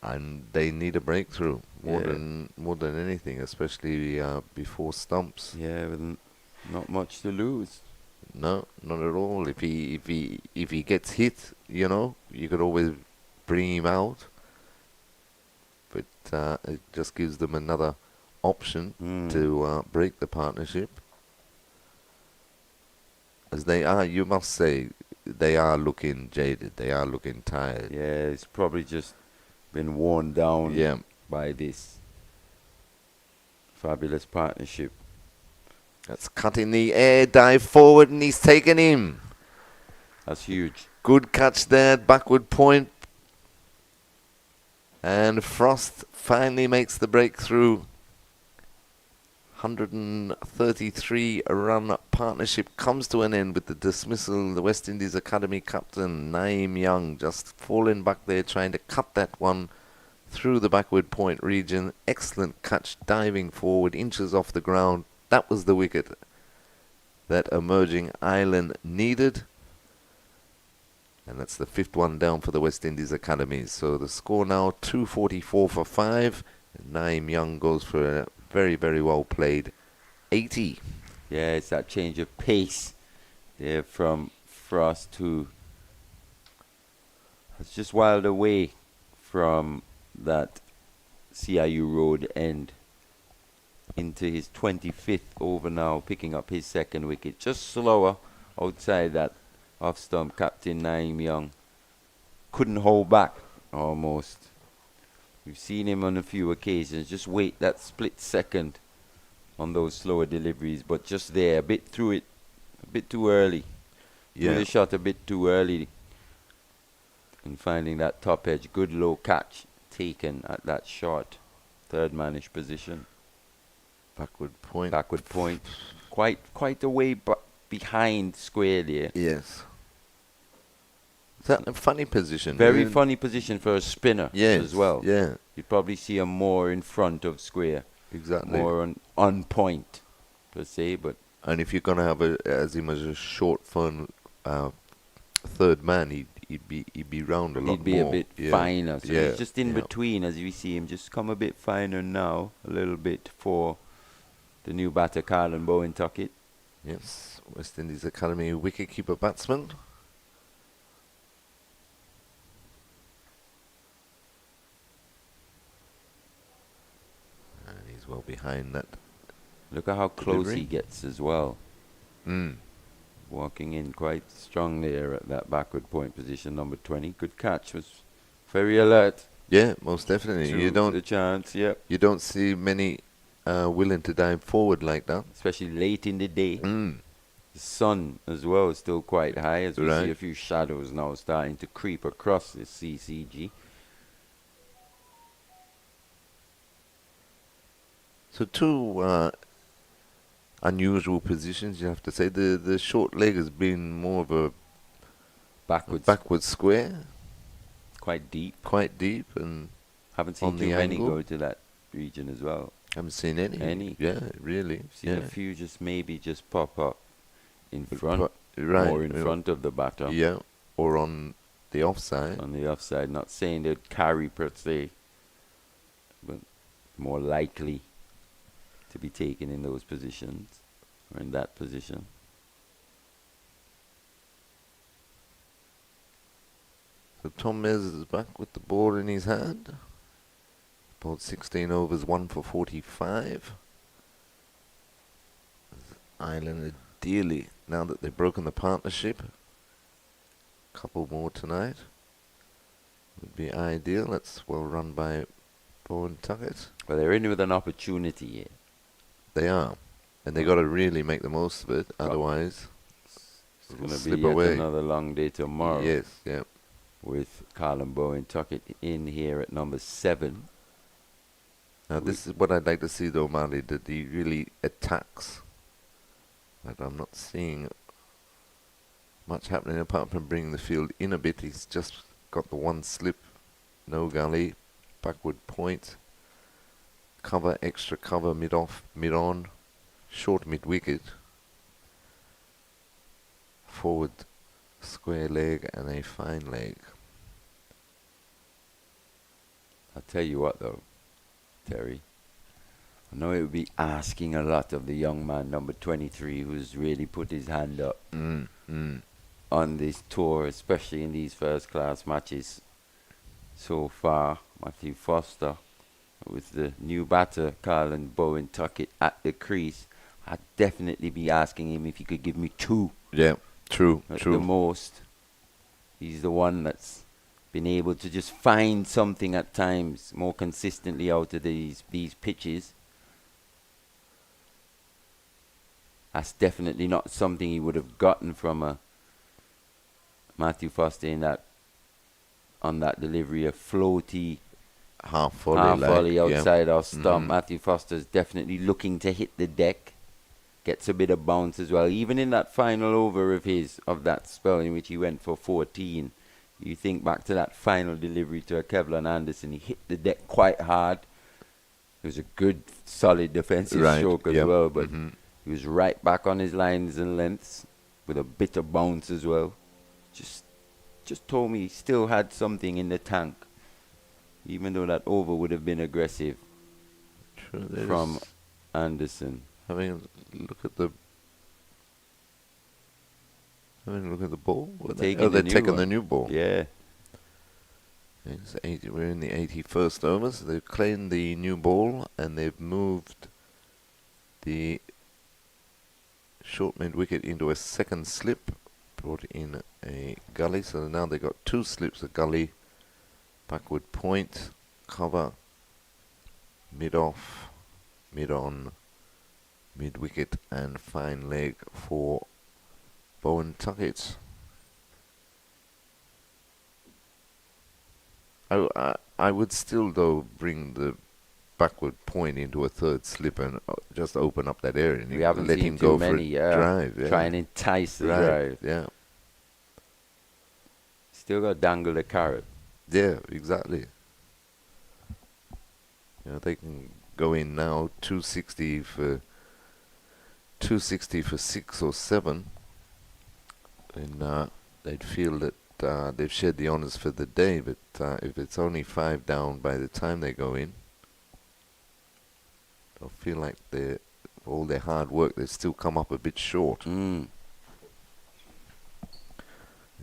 B: And they need a breakthrough more
D: Yeah.
B: than anything, especially before stumps.
D: Yeah, with not much to lose.
B: No, not at all. If he gets hit, you know, you could always bring him out. But it just gives them another option to break the partnership. As they are, you must say, they are looking jaded. They are looking tired.
D: Yeah, it's probably just been worn down
B: Yeah.
D: by this fabulous partnership.
B: That's cut in the air, dive forward, and he's taken him.
D: That's huge.
B: Good catch there, backward point. And Frost finally makes the breakthrough. 133 run partnership comes to an end with the dismissal. The West Indies Academy captain Naeem Young just falling back there trying to cut that one through the backward point region. Excellent catch, diving forward, inches off the ground. That was the wicket that emerging island needed. And that's the 5th one down for the West Indies Academy. So the score now 244 for 5. And Naeem Young goes for a very, very well played 80.
D: Yeah, it's that change of pace there from Frost to... It's just wild away from that CIU Road end into his 25th over now, picking up his 2nd wicket. Just slower outside that off-stump. Captain Naeem Young couldn't hold back almost. We've seen him on a few occasions just wait that split second on those slower deliveries, but just there, a bit through it, a bit too early.
B: Yeah.
D: Threw the shot a bit too early and finding that top edge. Good low catch taken at that short third manish position.
B: Backward point.
D: Backward point. Quite a way behind square there.
B: Yes. Is that a funny position?
D: Very funny position for a spinner as well.
B: Yeah,
D: You'd probably see him more in front of square.
B: exactly.
D: More on point, per se, but...
B: And if you're going to have as him as a short fun third man, he'd be round a lot more.
D: He'd be a bit finer. So
B: Yeah,
D: he's just in
B: yeah.
D: between, as we see him just come a bit finer now, a little bit for the new batter, Carlin Bowen Tuckett.
B: Yes, West Indies Academy wicketkeeper batsman. And he's well behind that.
D: Look at how close
B: Delivery.
D: he gets as well. Walking in quite strong there at that backward point position, number 20. Good catch, was very alert.
B: Yeah, most definitely.
D: Threw
B: You don't
D: the chance, yep.
B: you don't see many willing to dive forward like that.
D: Especially late in the day. The sun as well is still quite high, as we
B: Right.
D: see a few shadows now starting to creep across the CCG.
B: unusual positions, you have to say. The short leg has been more of a
D: Backwards,
B: backward square,
D: quite deep.
B: quite deep, and
D: Haven't seen
B: on
D: too
B: the
D: many
B: angle.
D: go to that region as well.
B: Haven't seen any.
D: Any?
B: Yeah, really.
D: Seen
B: yeah.
D: a few just maybe just pop up in
B: But
D: front,
B: right.
D: more in front of the batter.
B: Yeah, or on the offside.
D: On the offside. Not saying they'd carry per se, but more likely to be taken in those positions or in that position.
B: So Tom Mez is back with the ball in his hand. Bowled 16 overs, 1 for 45. Ireland ideally, now that they've broken the partnership, couple more tonight would be ideal. That's well run by Bowen Tuckett.
D: Well, they're in with an opportunity here.
B: They are. And they got to really make the most of it,
D: Right.
B: otherwise
D: It's
B: it'll
D: going to
B: slip
D: be yet
B: away.
D: another long day tomorrow.
B: Yes, yeah.
D: With Colin Bowen Tuckett in here at number 7.
B: Now this is what I'd like to see though, Marley, that he really attacks. But I'm not seeing much happening apart from bringing the field in a bit. He's just got the one slip, no gully, backward point, cover, extra cover, mid-off, mid-on, short mid-wicket, forward square leg and a fine leg.
D: I'll tell you what though, Terry. I know it would be asking a lot of the young man, number 23, who's really put his hand up on this tour, especially in these first-class matches so far. Matthew Foster, with the new batter, Colin Bowen Tuckett at the crease. I'd definitely be asking him if he could give me 2
B: Yeah, true,
D: at
B: true.
D: the most. He's the one that's been able to just find something at times more consistently out of these pitches. That's definitely not something he would have gotten from a Matthew Foster in that on that delivery, a floaty
B: Half volley,
D: half
B: like,
D: volley
B: yeah.
D: outside off stump.
B: Mhm.
D: Matthew Foster's definitely looking to hit the deck. Gets a bit of bounce as well. Even in that final over of that spell in which he went for 14, you think back to that final delivery to a Kevlin Anderson. He hit the deck quite hard. It was a good, solid defensive stroke as
B: yep.
D: well, but
B: Mhm.
D: he was right back on his lines and lengths with a bit of bounce as well. Just told me he still had something in the tank, even though that over would have been aggressive
B: True, they're
D: from
B: just
D: Anderson.
B: having a look at the ball.
D: Taking
B: They're
D: the new
B: taking
D: one.
B: the new ball.
D: Yeah.
B: We're in the 81st over, so they've claimed the new ball and they've moved the short mid wicket into a second slip, brought in a gully, so now they've got 2 slips, a gully, backward point, cover, mid-off, mid-on, mid-wicket and fine leg for Bowen Tuckett. I would still though bring the backward point into a third slip and just open up that area and
D: We haven't
B: let
D: seen
B: him
D: too
B: go
D: many,
B: for a drive. Yeah.
D: Try and entice the
B: right.
D: drive.
B: Yeah.
D: Still got to dangle the carrot.
B: Yeah, exactly. You know, they can go in now 260 for 6 or 7, and they'd feel that they've shed the honours for the day. But if it's only 5 down by the time they go in, they'll feel like all their hard work, they've still come up a bit short. And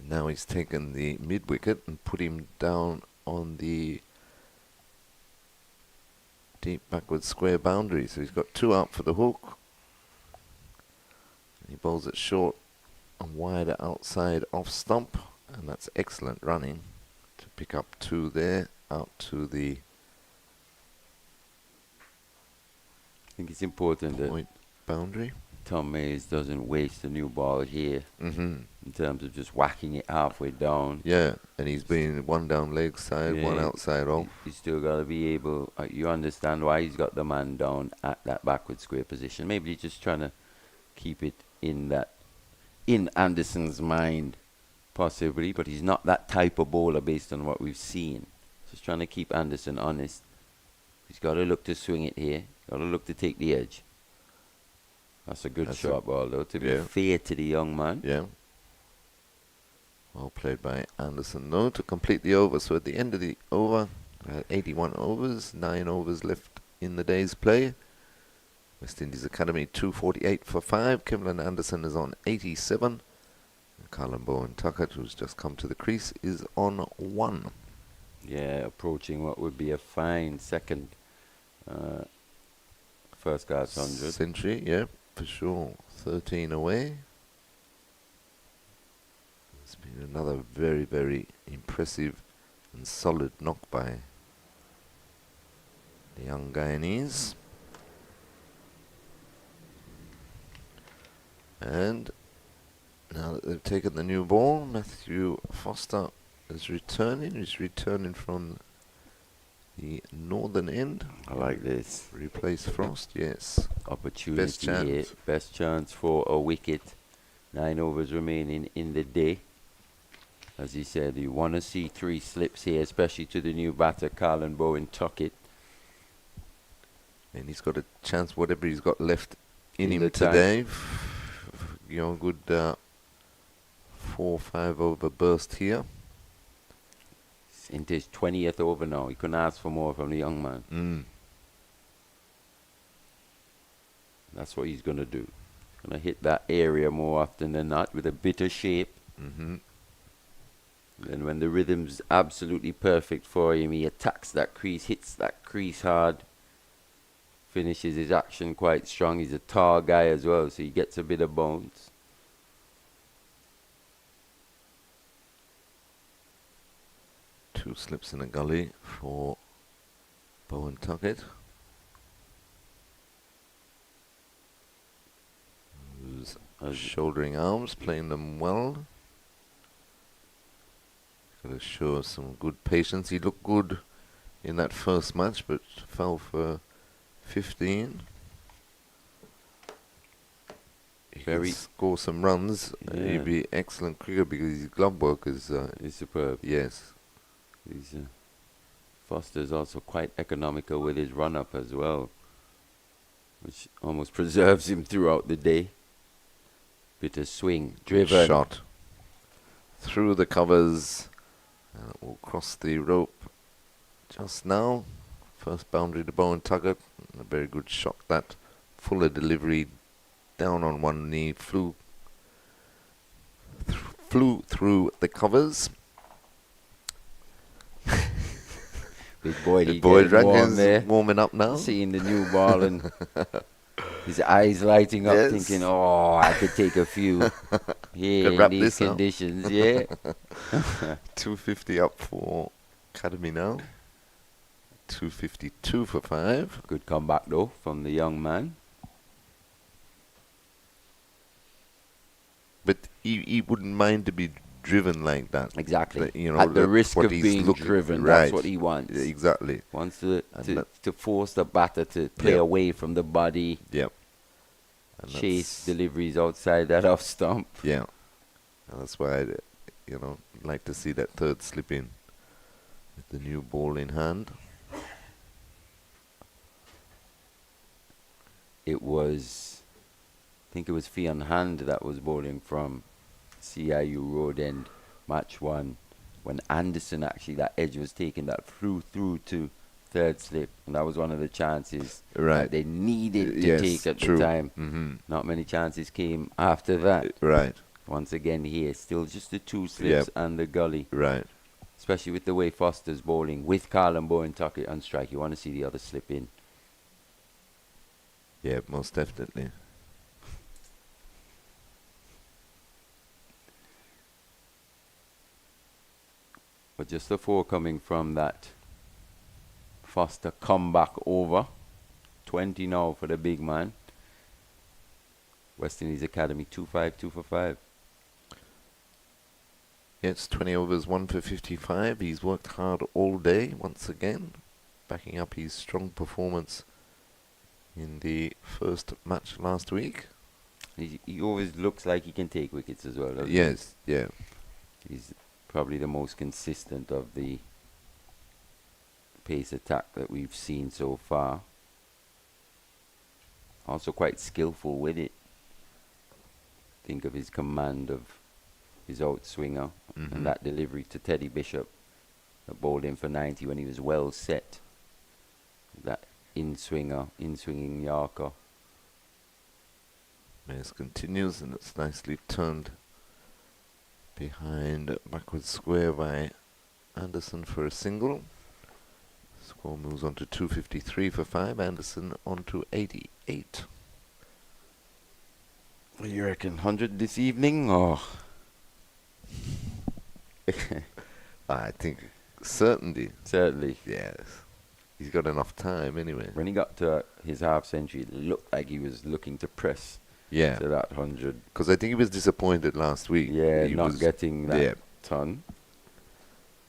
B: now he's taken the mid wicket and put him down on the deep backward square boundary. So he's got 2 out for the hook. He bowls it short and wide outside off stump, and that's excellent running to pick up 2 there out to the
D: I think it's important that
B: point boundary.
D: Tom Mays doesn't waste a new ball here in terms of just whacking it halfway down.
B: Yeah, and he's been 1 down leg side, 1
D: Yeah.
B: outside off.
D: He's still got to be able, you understand why he's got the man down at that backward square position. Maybe he's just trying to keep it in Anderson's mind, possibly, but he's not that type of bowler based on what we've seen. Just trying to keep Anderson honest. He's got to look to swing it here. Got to look to take the edge. That's a good shot ball, though, to be fair to the young man.
B: Yeah. Well played by Anderson, though, to complete the over. So at the end of the over, 81 overs, 9 overs left in the day's play. West Indies Academy 248 for 5. Kevin Anderson is on 87. And Colin Bowen Tuckett, who's just come to the crease, is on 1.
D: Yeah, approaching what would be a fine second first class 100.
B: Century, yeah, for sure. 13 away. It's been another very, very impressive and solid knock by the young Guyanese. And now that they've taken the new ball, Matthew Foster is returning. He's returning from the northern end.
D: I like this.
B: Replace Frost, yes.
D: Opportunity
B: Best chance.
D: here. Best chance for a wicket. 9 overs remaining in the day. As he said, you want to see 3 slips here, especially to the new batter, Colin Bowen Tuckett.
B: And he's got a chance, whatever he's got left in him
D: the tank.
B: today. You know, good 4 or 5 over burst here.
D: He's into his 20th over now. He couldn't ask for more from the young man. That's what he's going to do. He's going to hit that area more often than not with a bit of shape. And when the rhythm's absolutely perfect for him, he attacks that crease, hits that crease hard, finishes his action quite strong. He's a tall guy as well, so he gets a bit of bounce.
B: Two slips in a gully for Bowen Tuckett. Who's shouldering arms, playing them well. Got to show some good patience. He looked good in that first match, but fell for 15. He
D: Very
B: can score some runs. He'd be excellent cricketer because his glove work is
D: superb.
B: yes.
D: He's, Foster's also quite economical with his run-up as well, which almost preserves him throughout the day. Bit of swing, driven.
B: Shot through the covers. Will cross the rope just now. First boundary to Bowen Tuckett. A very good shot that. Fuller delivery, down on one knee, flew through the covers.
D: Big boy,
B: Big boy
D: warm there.
B: Warming up now.
D: Seeing the new ball and his eyes lighting up, thinking, "Oh, I could take a few here in these conditions." Yeah.
B: 250 up for Academy now. 252 for 5.
D: Good comeback though from the young man.
B: But he wouldn't mind to be driven like that.
D: Exactly.
B: But, you know,
D: at the risk of being
B: looking,
D: driven,
B: right.
D: that's what he wants.
B: Exactly.
D: Wants to force the batter to play away from the body.
B: Yep.
D: Chase deliveries outside that off stump.
B: Yeah. And that's why I, like to see that third slip in with the new ball in hand.
D: I think it was Fionn Hand that was bowling from CIU Road End, match 1, when Anderson actually, that edge was taken, that flew through to third slip, and that was one of the chances that they needed to take at the time. Not many chances came after that.
B: Right.
D: Once again here, still just the 2 slips and the gully.
B: Right.
D: Especially with the way Foster's bowling, with Colin Bowen Tuckett on strike, you want to see the other slip in.
B: Yeah, most definitely.
D: But just the 4 coming from that Foster comeback over. 20 now for the big man. West Indies Academy 2-5, 2 for 5.
B: Yes, 20 overs, 1 for 55. He's worked hard all day once again, backing up his strong performance in the first match last week.
D: He always looks like he can take wickets as well, doesn't he?
B: Yes, yeah.
D: He's probably the most consistent of the pace attack that we've seen so far. Also quite skillful with it. Think of his command of his outswinger and that delivery to Teddy Bishop that bowled in for 90 when he was well set. That in-swinging Yorker.
B: Mays continues, and it's nicely turned behind backward square by Anderson for a single. Score moves on to 253 for 5. Anderson on to 88.
D: What do you reckon? 100 this evening, or?
B: I think certainly.
D: Certainly.
B: Yes. He's got enough time anyway.
D: When he got to his half century, it looked like he was looking to press
B: Yeah.
D: to that 100.
B: Because I think he was disappointed last week.
D: Yeah,
B: He
D: not
B: was-
D: getting that
B: yeah.
D: ton.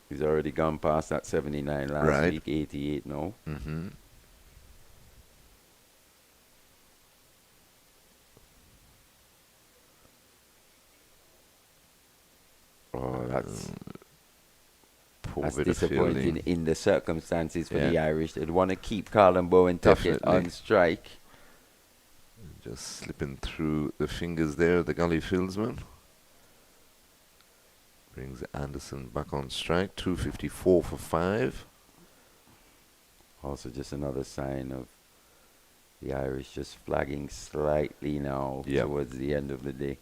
D: He's already gone past that 79 last
B: Right.
D: week, 88 now.
B: Mm-hmm.
D: Oh, that's
B: Poor
D: That's
B: bit of
D: disappointing
B: fielding.
D: in the circumstances for
B: Yeah.
D: the Irish. They'd want to keep Carlin Bowen Tuckett
B: Definitely.
D: on strike.
B: Just slipping through the fingers there, the gully fieldsman. Brings Anderson back on strike. 254 for 5.
D: Also, just another sign of the Irish just flagging slightly now
B: Yep.
D: towards the end of the day.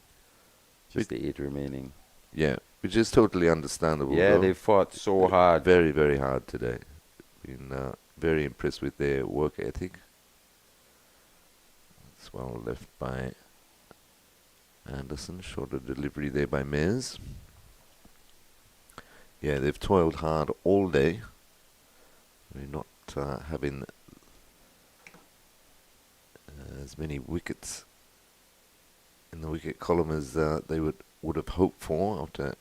D: Just the 8 remaining.
B: Yeah, which is totally understandable.
D: Yeah,
B: though.
D: they fought so hard.
B: Very, very hard today. Been very impressed with their work ethic. It's well left by Anderson. Shorter delivery there by Mays. Yeah, they've toiled hard all day. They're not having as many wickets in the wicket column as they would have hoped for after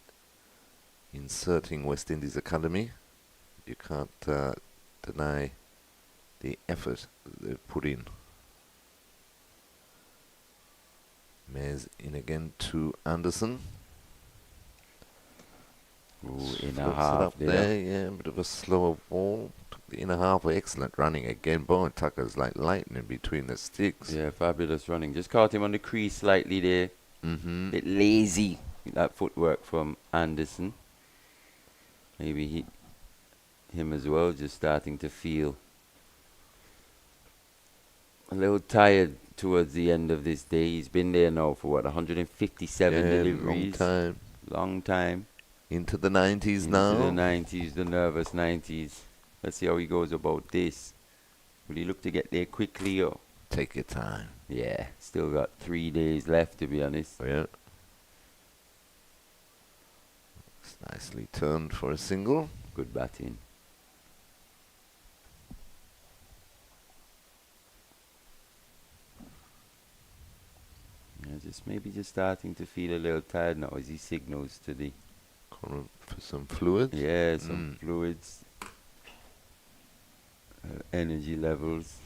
B: inserting West Indies Academy. You can't deny the effort that they've put in. Mays in again to Anderson.
D: Ooh, in
B: Floats
D: a
B: it
D: half
B: up
D: there.
B: there. Yeah, a bit of a slower ball. Took the inner half. Excellent running again. Bowen Tucker's like lightning between the sticks.
D: Yeah, fabulous running. Just caught him on the crease slightly there.
B: Mm-hmm.
D: Bit lazy with that footwork from Anderson. Maybe him as well, just starting to feel a little tired towards the end of this day. He's been there now for what, 157 deliveries.
B: Long time.
D: Long time.
B: Into the 90s now.
D: Into the 90s, the nervous 90s. Let's see how he goes about this. Will he look to get there quickly or?
B: Take your time.
D: Yeah, still got 3 days left, to be honest.
B: Yeah. It's nicely turned for a single.
D: Good batting. Yeah, maybe starting to feel a little tired now as he signals to the
B: Calling for some fluid.
D: yeah, some fluids, energy levels.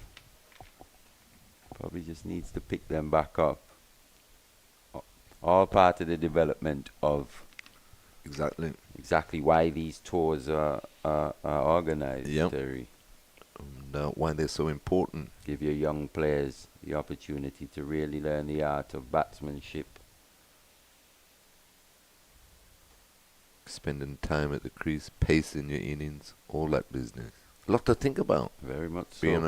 D: Probably just needs to pick them back up. All part of the development of
B: Exactly.
D: why these tours are organized.
B: Yep.
D: Terry.
B: And why they're so important.
D: Give your young players the opportunity to really learn the art of batsmanship.
B: Spending time at the crease, pacing your innings, all that business. A lot to think about.
D: Very much so.
B: Being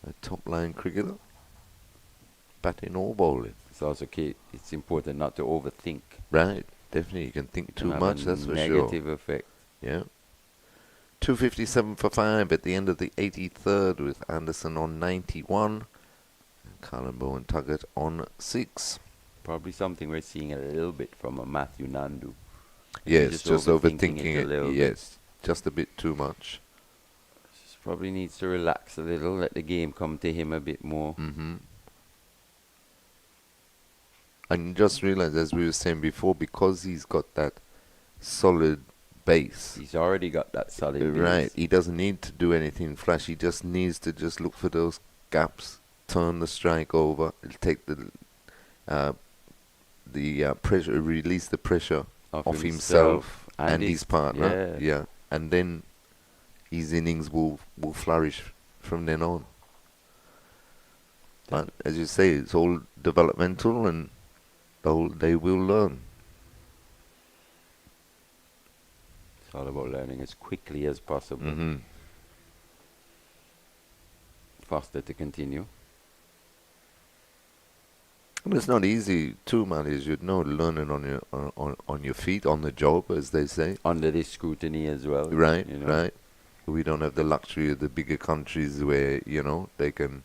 B: a top line cricketer, batting or bowling.
D: It's also it's important not to overthink.
B: Right, definitely. You can think too
D: Can have
B: much,
D: a
B: that's for sure.
D: negative effect.
B: Yeah. 257 for 5 at the end of the 83rd with Anderson on 91 and Colin Bowen Tuggett on 6.
D: Probably something we're seeing a little bit from a Matthew Nandu.
B: Yes, just overthinking
D: a
B: it.
D: little bit.
B: Yes, just a bit too much.
D: Just probably needs to relax a little, let the game come to him a bit more.
B: Mm-hmm. And just realize, as we were saying before, because he's got that solid base.
D: He's already got that solid base.
B: Right, he doesn't need to do anything flash. He just needs to just look for those gaps turn the strike over. He'll take the pressure, release the pressure off himself and his partner. Yeah. And then his innings will flourish from then on. But as you say, it's all developmental, and they will learn.
D: It's all about learning as quickly as possible. Foster to continue.
B: And it's not easy too, man, as you'd know, learning on your feet, on the job, as they say.
D: Under this scrutiny as well.
B: Right,
D: you know.
B: right. We don't have the luxury of the bigger countries where, they can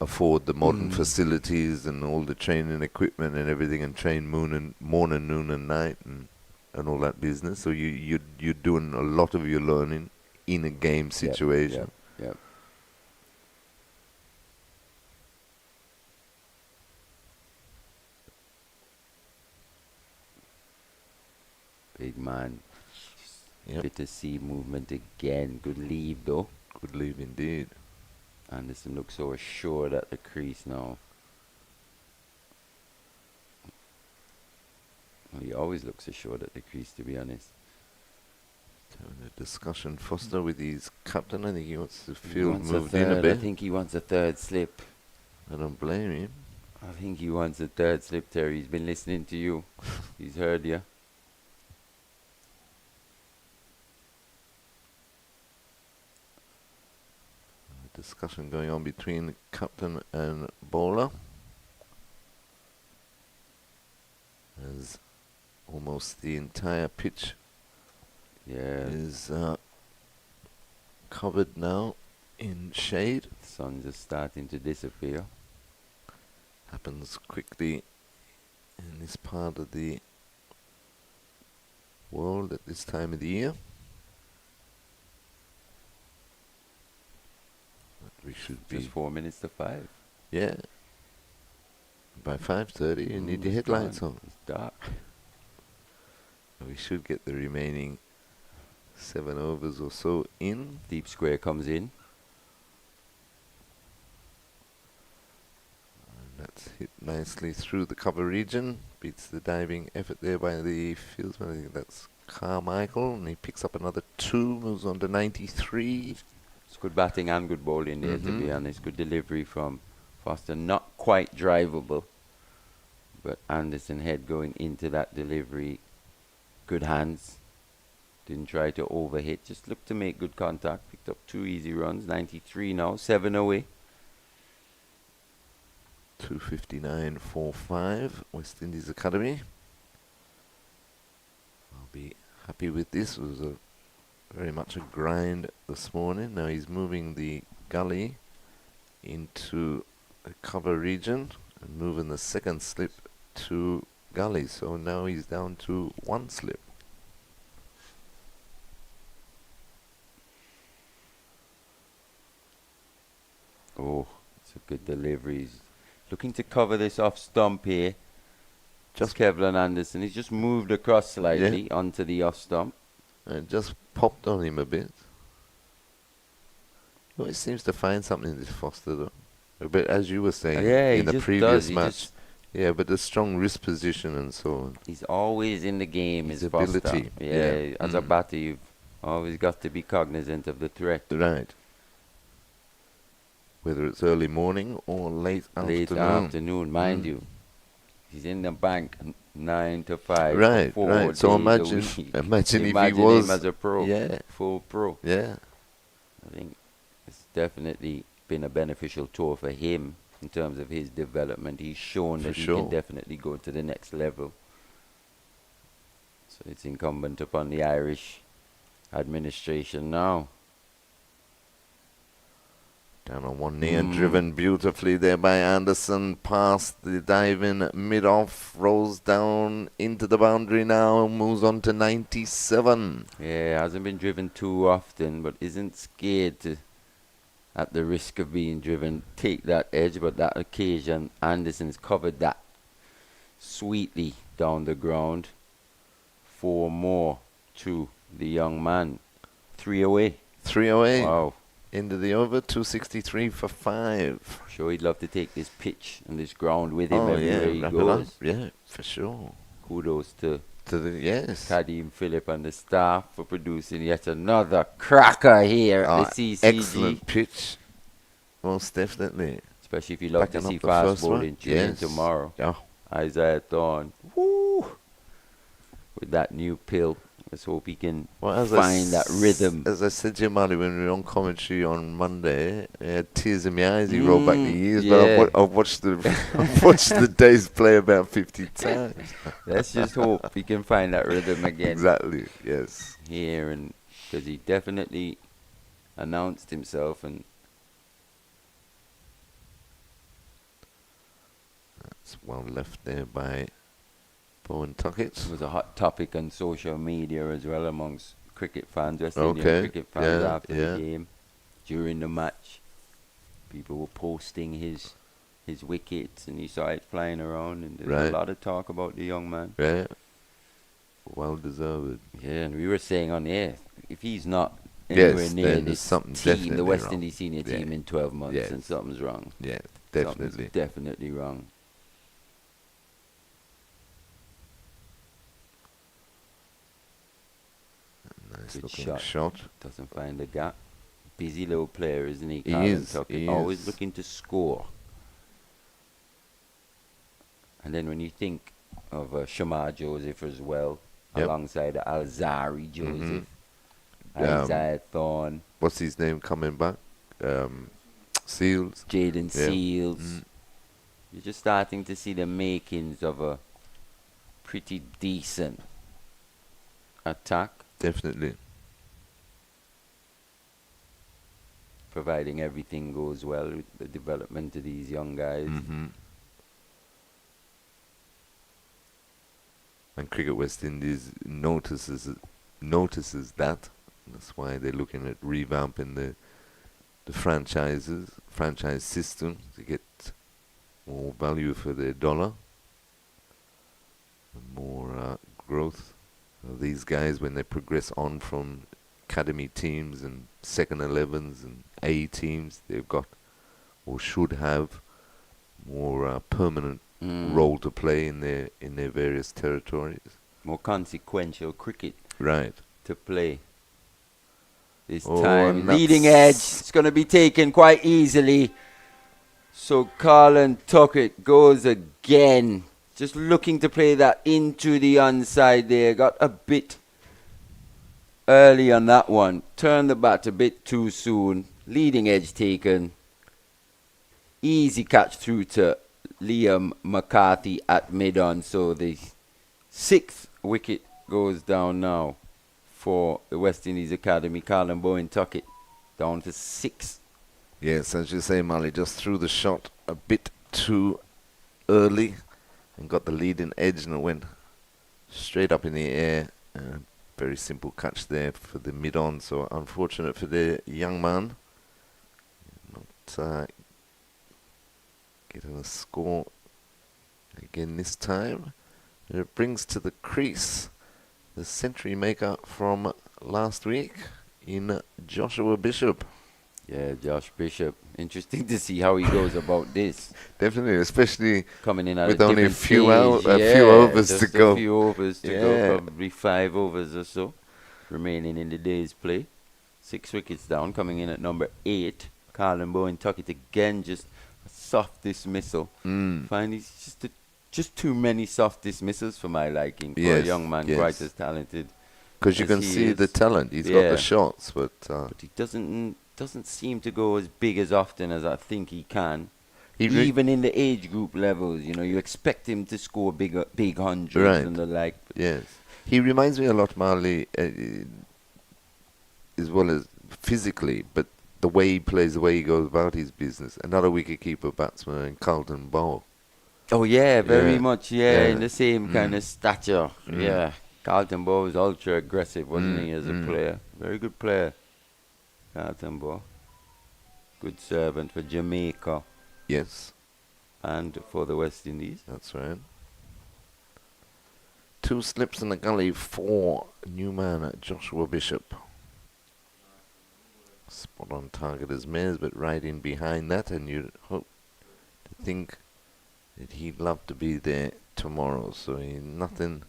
B: afford the modern facilities and all the training equipment and everything, and train morning, noon and night and all that business. So you're doing a lot of your learning in a game situation.
D: Yep. Big man. Bit to see movement again. Good leave though.
B: Good leave indeed.
D: Anderson looks so assured at the crease now. Well, he always looks assured at the crease, to be honest.
B: Having a discussion, Foster, with his captain. I think he wants the field moved in a
D: I
B: bit.
D: think he wants a third slip.
B: I don't blame him.
D: I think he wants a third slip, Terry. He's been listening to you. He's heard you.
B: Discussion going on between captain and bowler, as almost the entire pitch is covered now in shade.
D: The sun's just starting to disappear.
B: Happens quickly in this part of the world at this time of the year. We should be
D: just 4 minutes to 5.
B: Yeah. By 5:30, you need your headlights on.
D: It's dark.
B: We should get the remaining 7 overs or so in.
D: Deep square comes in.
B: And that's hit nicely through the cover region. Beats the diving effort there by the fieldsman. I think that's Carmichael. And he picks up another 2, moves on to 93.
D: It's good batting and good bowling there, to be honest. Good delivery from Foster. Not quite drivable, but Anderson head going into that delivery. Good hands. Didn't try to overhit. Just looked to make good contact. Picked up 2 easy runs. 93 now. 7 away.
B: 259.45. West Indies Academy. I'll be happy with this. It was very much a grind this morning. Now he's moving the gully into the cover region and moving the second slip to gully. So now he's down to 1 slip.
D: Oh, it's a good delivery. He's looking to cover this off stump here. Just Kevlin Anderson. He's just moved across slightly onto the off stump.
B: And just popped on him a bit. He always seems to find something, this Foster, though. But as you were saying in the previous match, but the strong wrist position and so on.
D: He's always in the game, his
B: ability.
D: Foster. As a batter, you've always got to be cognizant of the threat.
B: Right. Whether it's early morning or late afternoon.
D: Mind you. He's in the bank 9 to 5.
B: Right. So imagine if he was
D: him as a pro.
B: Yeah.
D: Full pro.
B: Yeah.
D: I think it's definitely been a beneficial tour for him in terms of his development. He's shown that he can definitely go to the next level. So it's incumbent upon the Irish administration now.
B: Down on one knee and driven beautifully there by Anderson, past the diving mid-off, rolls down into the boundary now, moves on to 97.
D: Yeah, hasn't been driven too often, but isn't scared to, at the risk of being driven, take that edge. But that occasion, Anderson's covered that sweetly down the ground. 4 more to the young man. 3 away.
B: 3 away.
D: Wow.
B: End of the over, 263 for 5.
D: Sure, he'd love to take this pitch and this ground with him
B: Oh,
D: everywhere
B: yeah,
D: he
B: wrap it up.
D: goes.
B: Yeah, for sure.
D: Kudos to
B: Yes.
D: Kadim Phillip and the staff for producing yet another cracker here at the CCG.
B: Excellent pitch. Most definitely.
D: Especially if you love to
B: Backing
D: see
B: up the first
D: fast
B: one.
D: bowling training
B: Yes.
D: tomorrow.
B: Yeah.
D: Isaiah Thorne. Woo! With that new pill. Let's hope he can find that rhythm.
B: As I said to you, Marty, when we were on commentary on Monday, I had tears in my eyes. He rolled back the years, but I've watched I've watched the days play about 50 times.
D: Let's just hope he can find that rhythm again.
B: Exactly, yes.
D: Here, and because he definitely announced himself, and
B: It's well left there by Bowen Tuckett.
D: it was a hot topic on social media as well amongst cricket fans, West Indian cricket fans after the game, during the match. People were posting his wickets, and he saw it flying around, and there's a lot of talk about the young man.
B: Right. Well deserved.
D: Yeah, and we were saying on the air, if he's not anywhere near this team, the West Indies senior team in 12 months, then something's wrong.
B: Yeah, definitely.
D: Something's definitely wrong.
B: Nice
D: Good
B: looking shot.
D: Doesn't find the gap. Busy little player, isn't he?
B: He is. He
D: always
B: is.
D: looking to score. And then when you think of Shamar Joseph as well, alongside Alzari Joseph, Isaiah Thorne.
B: What's his name coming back? Seals.
D: Jaden Seals. You're just starting to see the makings of a pretty decent attack.
B: Definitely.
D: Providing everything goes well with the development of these young guys.
B: And Cricket West Indies notices that. That's why they're looking at revamping the franchise system to get more value for their dollar, and more growth. These guys, when they progress on from academy teams and second 11s and A teams, they've got or should have more permanent role to play in their various territories.
D: More consequential cricket
B: Right.
D: to play this
B: Oh,
D: time.
B: and
D: Leading
B: that's-
D: edge, it's going to be taken quite easily. So Carlin Tuckett goes again. Just looking to play that into the onside there. Got a bit early on that one. Turned the bat a bit too soon. Leading edge taken. Easy catch through to Liam McCarthy at mid-on. So the 6th wicket goes down now for the West Indies Academy. Carlin Bowen Tuckett down to 6.
B: Yes, as you say, Molly, just threw the shot a bit too early and got the leading edge, and it went straight up in the air. Very simple catch there for the mid-on, so unfortunate for the young man. Not getting a score again this time. And it brings to the crease the century maker from last week in Joshua Bishop.
D: Yeah, Josh Bishop. Interesting to see how he goes about this.
B: Definitely, especially
D: coming in at
B: with
D: a
B: only a
D: different
B: few
D: stage.
B: few overs to
D: just
B: go.
D: A few overs to
B: Yeah.
D: go, probably 5 overs or so remaining in the day's play. 6 wickets down, coming in at number 8. Carlin Bowen Tuckett again, just a soft dismissal. Find he's just too many soft dismissals for my liking for a young man quite as talented.
B: Because you can see the talent. He's got the shots, but
D: he doesn't seem to go as big as often as I think he can.
B: He
D: Even in the age group levels, you know, you expect him to score big hundreds and the like.
B: Yes. He reminds me a lot, Marley, as well as physically, but the way he plays, the way he goes about his business. Another wicketkeeper batsman in Carlton Bowl.
D: Oh, yeah, very much, in the same kind of stature. Yeah. Carlton Bowl was ultra aggressive, wasn't he, as a player? Very good player. Carlton Bowl. Good servant for Jamaica.
B: Yes.
D: And for the West Indies.
B: That's right. 2 slips in the gully for new man Joshua Bishop. Spot on target as Mares, but right in behind that, and you'd hope to think that he'd love to be there tomorrow. So nothing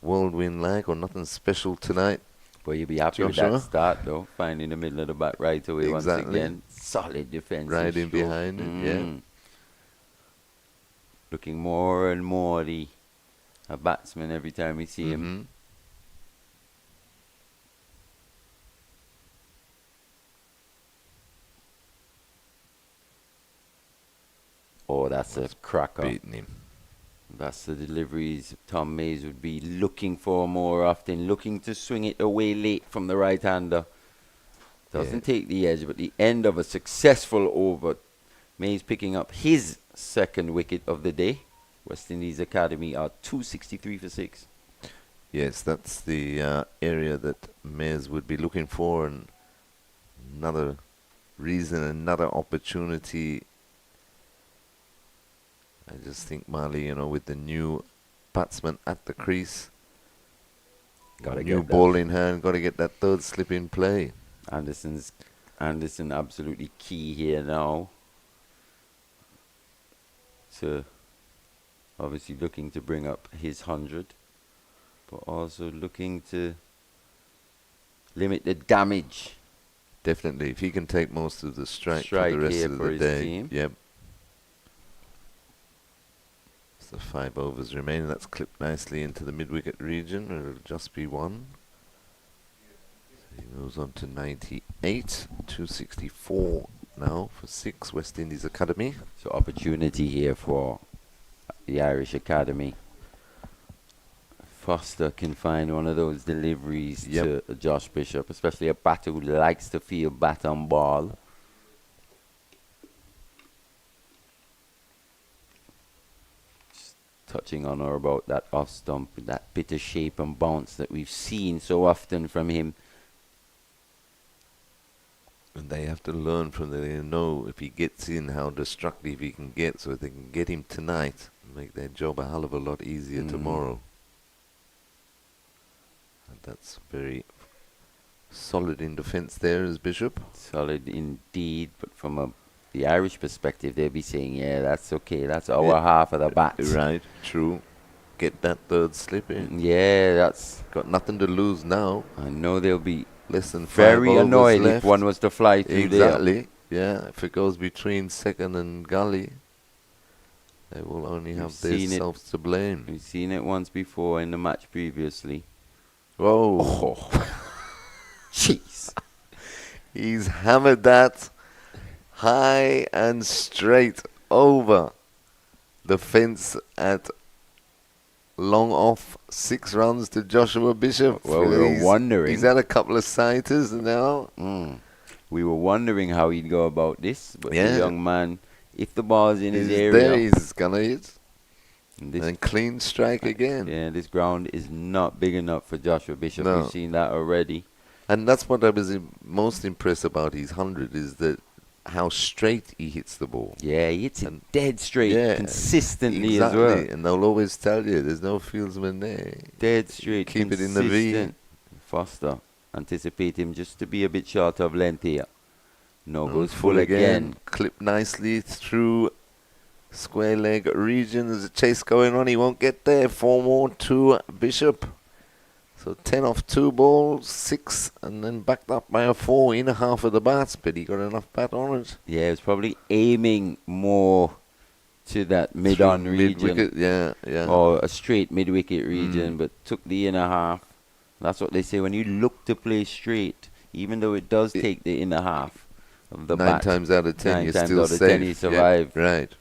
B: whirlwind like or nothing special tonight.
D: But you'll be happy with
B: Joshua?
D: that start, though. Finding the middle of the bat right away once
B: Exactly.
D: again. Solid defensive
B: Right in
D: stroke.
B: behind it, yeah.
D: Looking more and more a batsman every time we see him.
B: Mhm.
D: Oh, that's a cracker.
B: Beating him.
D: That's the deliveries Tom Mays would be looking for more often, looking to swing it away late from the right-hander. Doesn't take the edge, but the end of a successful over. Mays picking up his second wicket of the day. West Indies Academy are 263 for 6.
B: Yes, that's the area that Mares would be looking for, and another reason, another opportunity. I just think Marley, with the new batsman at the crease,
D: Gotta
B: new
D: get
B: ball in hand, got to get that third slip in play.
D: Anderson absolutely key here now. So obviously looking to bring up his 100, but also looking to limit the damage.
B: Definitely, if he can take most of the strike for
D: Strike
B: the rest
D: here
B: of
D: for
B: the
D: his
B: day.
D: team.
B: Yep. It's the 5 overs remaining. That's clipped nicely into the mid-wicket region. It'll just be one. So he moves on to 98, 264 now for 6, West Indies Academy.
D: So opportunity here for the Irish Academy. Foster can find one of those deliveries to Josh Bishop, especially a batter who likes to feel bat on ball. Just touching on or about that off stump, that bit of shape and bounce that we've seen so often from him.
B: And they have to learn from that. They know if he gets in how destructive he can get, so if they can get him tonight, make their job a hell of a lot easier tomorrow. And that's very solid in defence there as Bishop.
D: Solid indeed, but from the Irish perspective, they'll be saying, yeah, that's okay, that's our half of the bat.
B: Right, true. Get that third slip in.
D: Yeah, that's...
B: Got nothing to lose now.
D: I know they'll be
B: less than 5
D: very
B: overs
D: annoyed
B: left.
D: if one was to fly through there.
B: Exactly. Yeah, if it goes between second and gully, they will only have themselves to blame.
D: We've seen it once before in the match previously.
B: Whoa.
D: Oh. Jeez.
B: He's hammered that high and straight over the fence at long off. 6 runs to Joshua Bishop.
D: Well, we were wondering.
B: He's had a couple of sighters now.
D: We were wondering how he'd go about this, but the young man, if the ball's in his area,
B: there, he's gonna hit.
D: And
B: clean strike again.
D: Yeah, this ground is not big enough for Joshua Bishop.
B: No.
D: We've seen that already.
B: And that's what I was most impressed about his 100, is that how straight he hits the ball.
D: Yeah, he hits it dead straight, consistently as well.
B: And they'll always tell you there's no fieldsman there.
D: Dead straight,
B: keep it in the V.
D: Foster, anticipate him just to be a bit short of length here. No, goes full again.
B: Clip nicely through square leg region. There's a chase going on. He won't get there. 4 more to Bishop. So 10 off 2 balls, 6, and then backed up by a 4 in a half of the bats, but he got enough bat on it.
D: Yeah, it was probably aiming more to that mid-on region.
B: Yeah.
D: Or a straight mid-wicket region, but took the inner half. That's what they say when you look to play straight, even though it does take the inner half of the
B: 9
D: bat.
B: times out of 10, you're still safe.
D: 10 he survived.
B: Yeah, right.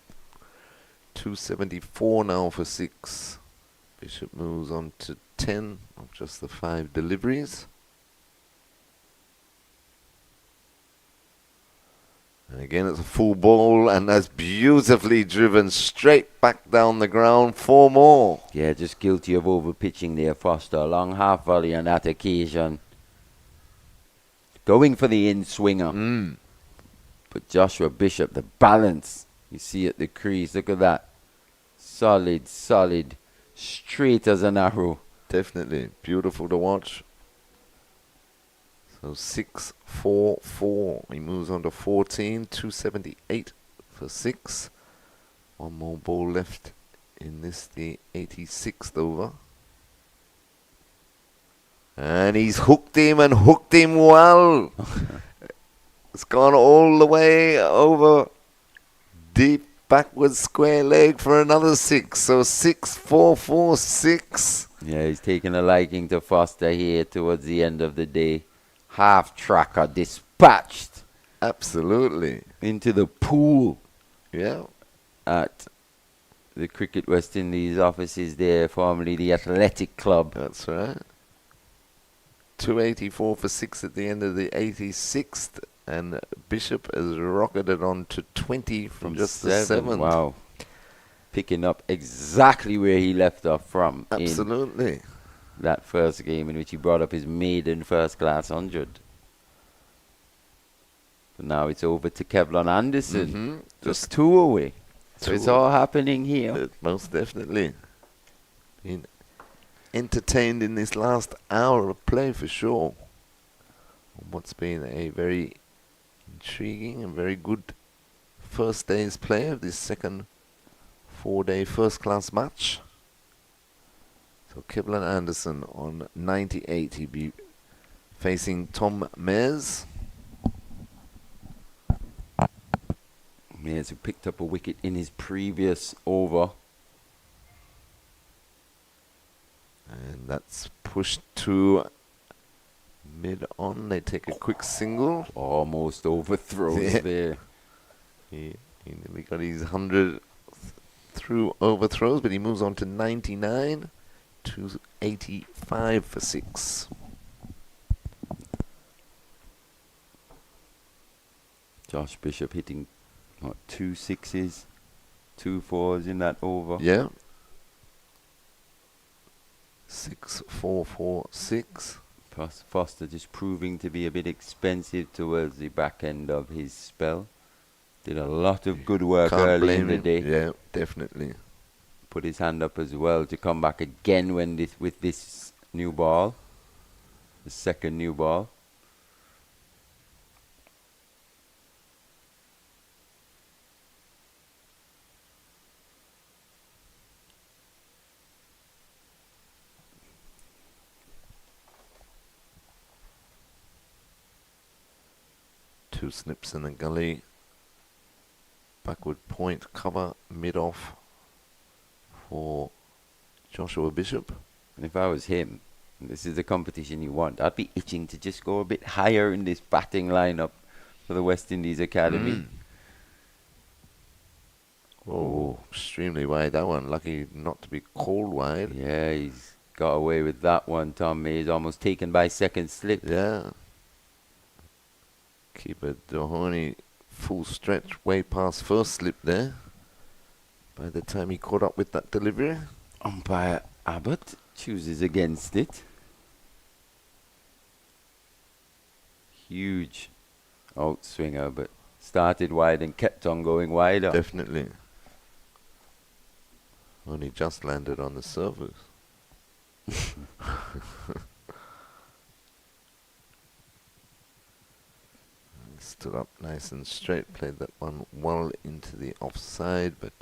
B: 274 now for 6. Bishop moves on to 10 of just the 5 deliveries. And again, it's a full ball, and that's beautifully driven straight back down the ground. 4 more.
D: Yeah, just guilty of over-pitching there, Foster. Long half volley on that occasion. Going for the in-swinger. But Joshua Bishop, the balance, you see at the crease. Look at that. Solid, straight as an arrow.
B: Definitely. Beautiful to watch. So 6-4-4. He moves on to 14, 278 for 6. One more ball left in this, the 86th over. And he's hooked him and hooked him well. It's gone all the way over deep backwards square leg for another 6. So 6-4-4-6.
D: Yeah, he's taking a liking to Foster here towards the end of the day. Half tracker dispatched
B: Absolutely.
D: into the pool
B: Yeah.
D: at the Cricket West Indies offices there, formerly the Athletic Club.
B: That's right. 284 for 6 at the end of the 86th. And Bishop has rocketed on to 20 from just the 7th.
D: Wow. Picking up exactly where he left off from in
B: Absolutely.
D: that first game in which he brought up his maiden first-class 100. But now it's over to Kevlon Anderson. Just 2 away. So it's all happening here.
B: Most definitely. Been entertained in this last hour of play for sure. What's been a very intriguing and very good first day's play of this second 4-day first-class match. So Kevlin Anderson on 98. He'll be facing Tom Mears.
D: Mears, who picked up a wicket in his previous over.
B: And that's pushed to mid-on. They take a quick single.
D: Almost overthrows there.
B: He nearly got his 100 through overthrows, but he moves on to 99, 285 for 6.
D: Josh Bishop hitting, what, 2 6s, 2 4s in that over.
B: Yeah. 6-4-4-6.
D: Foster just proving to be a bit expensive towards the back end of his spell. Did a lot of good work
B: Can't
D: early
B: blame
D: in the
B: him.
D: day.
B: Yeah, definitely.
D: Put his hand up as well to come back again with this new ball. The second new ball.
B: Two snips in the gully. Backward point cover mid-off for Joshua Bishop.
D: And if I was him, and this is the competition you want, I'd be itching to just go a bit higher in this batting lineup for the West Indies Academy.
B: Oh, extremely wide that one. Lucky not to be called wide.
D: Yeah, he's got away with that one, Tom Mays. Almost taken by second slip.
B: Yeah. Keeper Dohoney full stretch way past first slip there. By the time he caught up with that delivery.
D: Umpire Abbott chooses against it. Huge outswinger, but started wide and kept on going wider.
B: Definitely. Only just landed on the surface. Stood up nice and straight, played that one well into the offside, but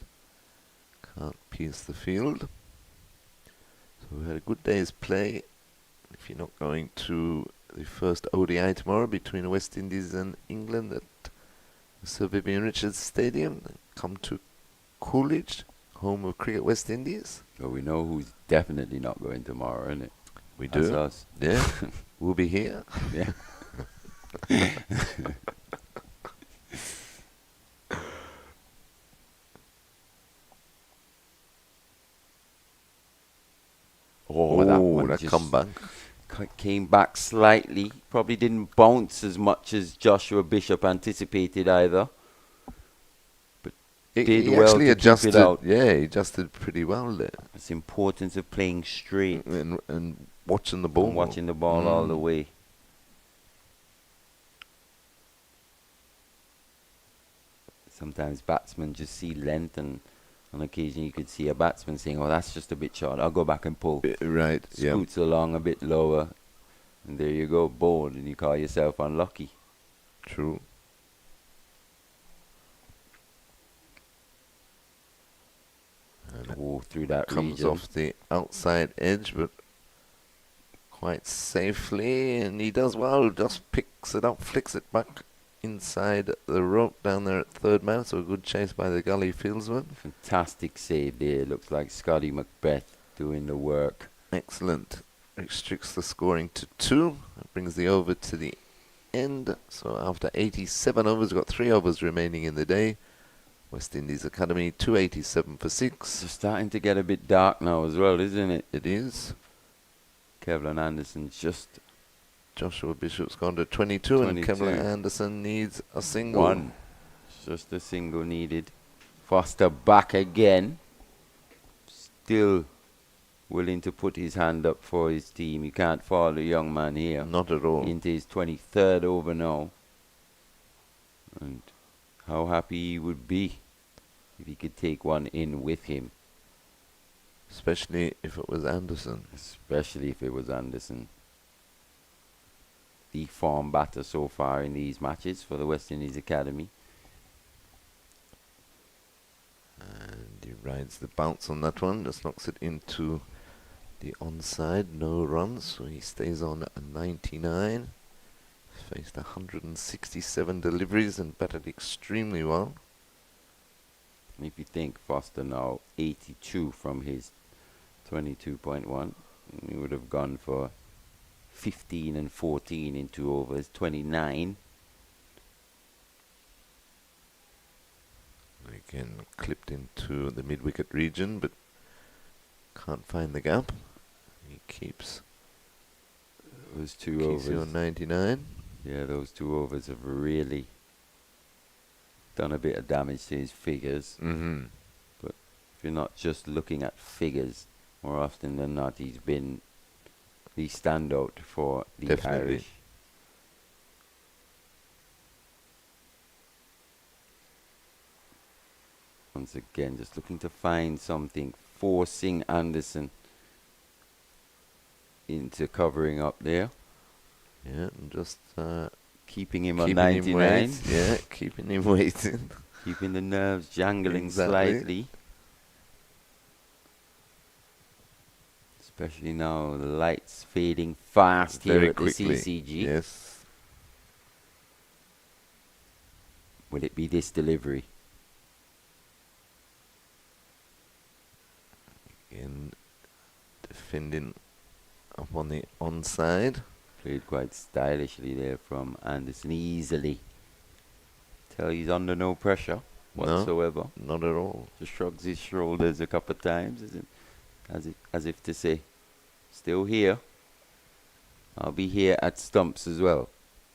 B: can't pierce the field. So we had a good day's play. If you're not going to the first ODI tomorrow between the West Indies and England at Sir Vivian Richards Stadium, come to Coolidge, home of Cricket West Indies.
D: Well, we know who's definitely not going tomorrow, isn't it?
B: We
D: That's
B: do.
D: us.
B: Yeah, we'll be here.
D: Yeah. Oh, that one
B: that
D: just
B: comeback.
D: came back slightly. Probably didn't bounce as much as Joshua Bishop anticipated either. Did
B: He
D: well
B: actually
D: to keep
B: adjusted.
D: it out.
B: Yeah, he adjusted pretty well there.
D: It's the importance of playing straight
B: And watching the ball.
D: and watching the ball all the way. Sometimes batsmen just see length, and on occasion you could see a batsman saying, "Oh, that's just a bit short. I'll go back and pull."
B: Right, yeah.
D: Scoots along a bit lower. And there you go, bowled, and you call yourself unlucky.
B: True.
D: Oh, through that
B: Comes
D: region.
B: off the outside edge, but quite safely, and he does well. Just picks it up, flicks it back inside the rope down there at third man. So a good chase by the gully fieldsman.
D: Fantastic save there. Looks like Scotty Macbeth doing the work.
B: Excellent. Restricts the scoring to 2. That brings the over to the end. So after 87 overs, we've got 3 overs remaining in the day. West Indies Academy 287 for 6.
D: It's starting to get a bit dark now as well, isn't it?
B: It is.
D: Kevlin Anderson's just
B: Joshua Bishop's gone to 22, and
D: 22.
B: Kevlar Anderson needs a single.
D: one. It's just a single needed. Foster back again. Still willing to put his hand up for his team. You can't fault the young man here.
B: Not at all.
D: Into his 23rd over now. And how happy he would be if he could take one in with him.
B: Especially if it was Anderson.
D: Especially if it was Anderson. The form batter so far in these matches for the West Indies Academy.
B: And he rides the bounce on that one. Just knocks it into the onside. No runs. So he stays on a 99. Faced 167 deliveries and batted extremely well.
D: And if you think Foster now 82 from his 22.1, he would have gone for 15 and 14 in 2 overs, 29.
B: Again, clipped into the mid-wicket region, but can't find the gap. He keeps
D: Those 2
B: keeps you
D: overs.
B: on 99.
D: Yeah, those 2 overs have really done a bit of damage to his figures.
B: Mm-hmm.
D: But if you're not just looking at figures, more often than not, he's been the standout for the
B: Definitely.
D: Irish. Once again, just looking to find something, forcing Anderson into covering up there,
B: Yeah, and just
D: keeping him on
B: keeping him
D: 99,
B: wait. Yeah, keeping him waiting.
D: keeping the nerves jangling
B: Exactly.
D: slightly. Especially now, the lights fading fast here
B: Very
D: at
B: quickly.
D: the CCG.
B: Yes.
D: Will it be this delivery?
B: Again, defending up on the onside.
D: Played quite stylishly there from Anderson, easily. Tell he's under no pressure whatsoever.
B: Not at all.
D: Just shrugs his shoulders a couple of times, as if to say, still here. I'll be here at stumps as well.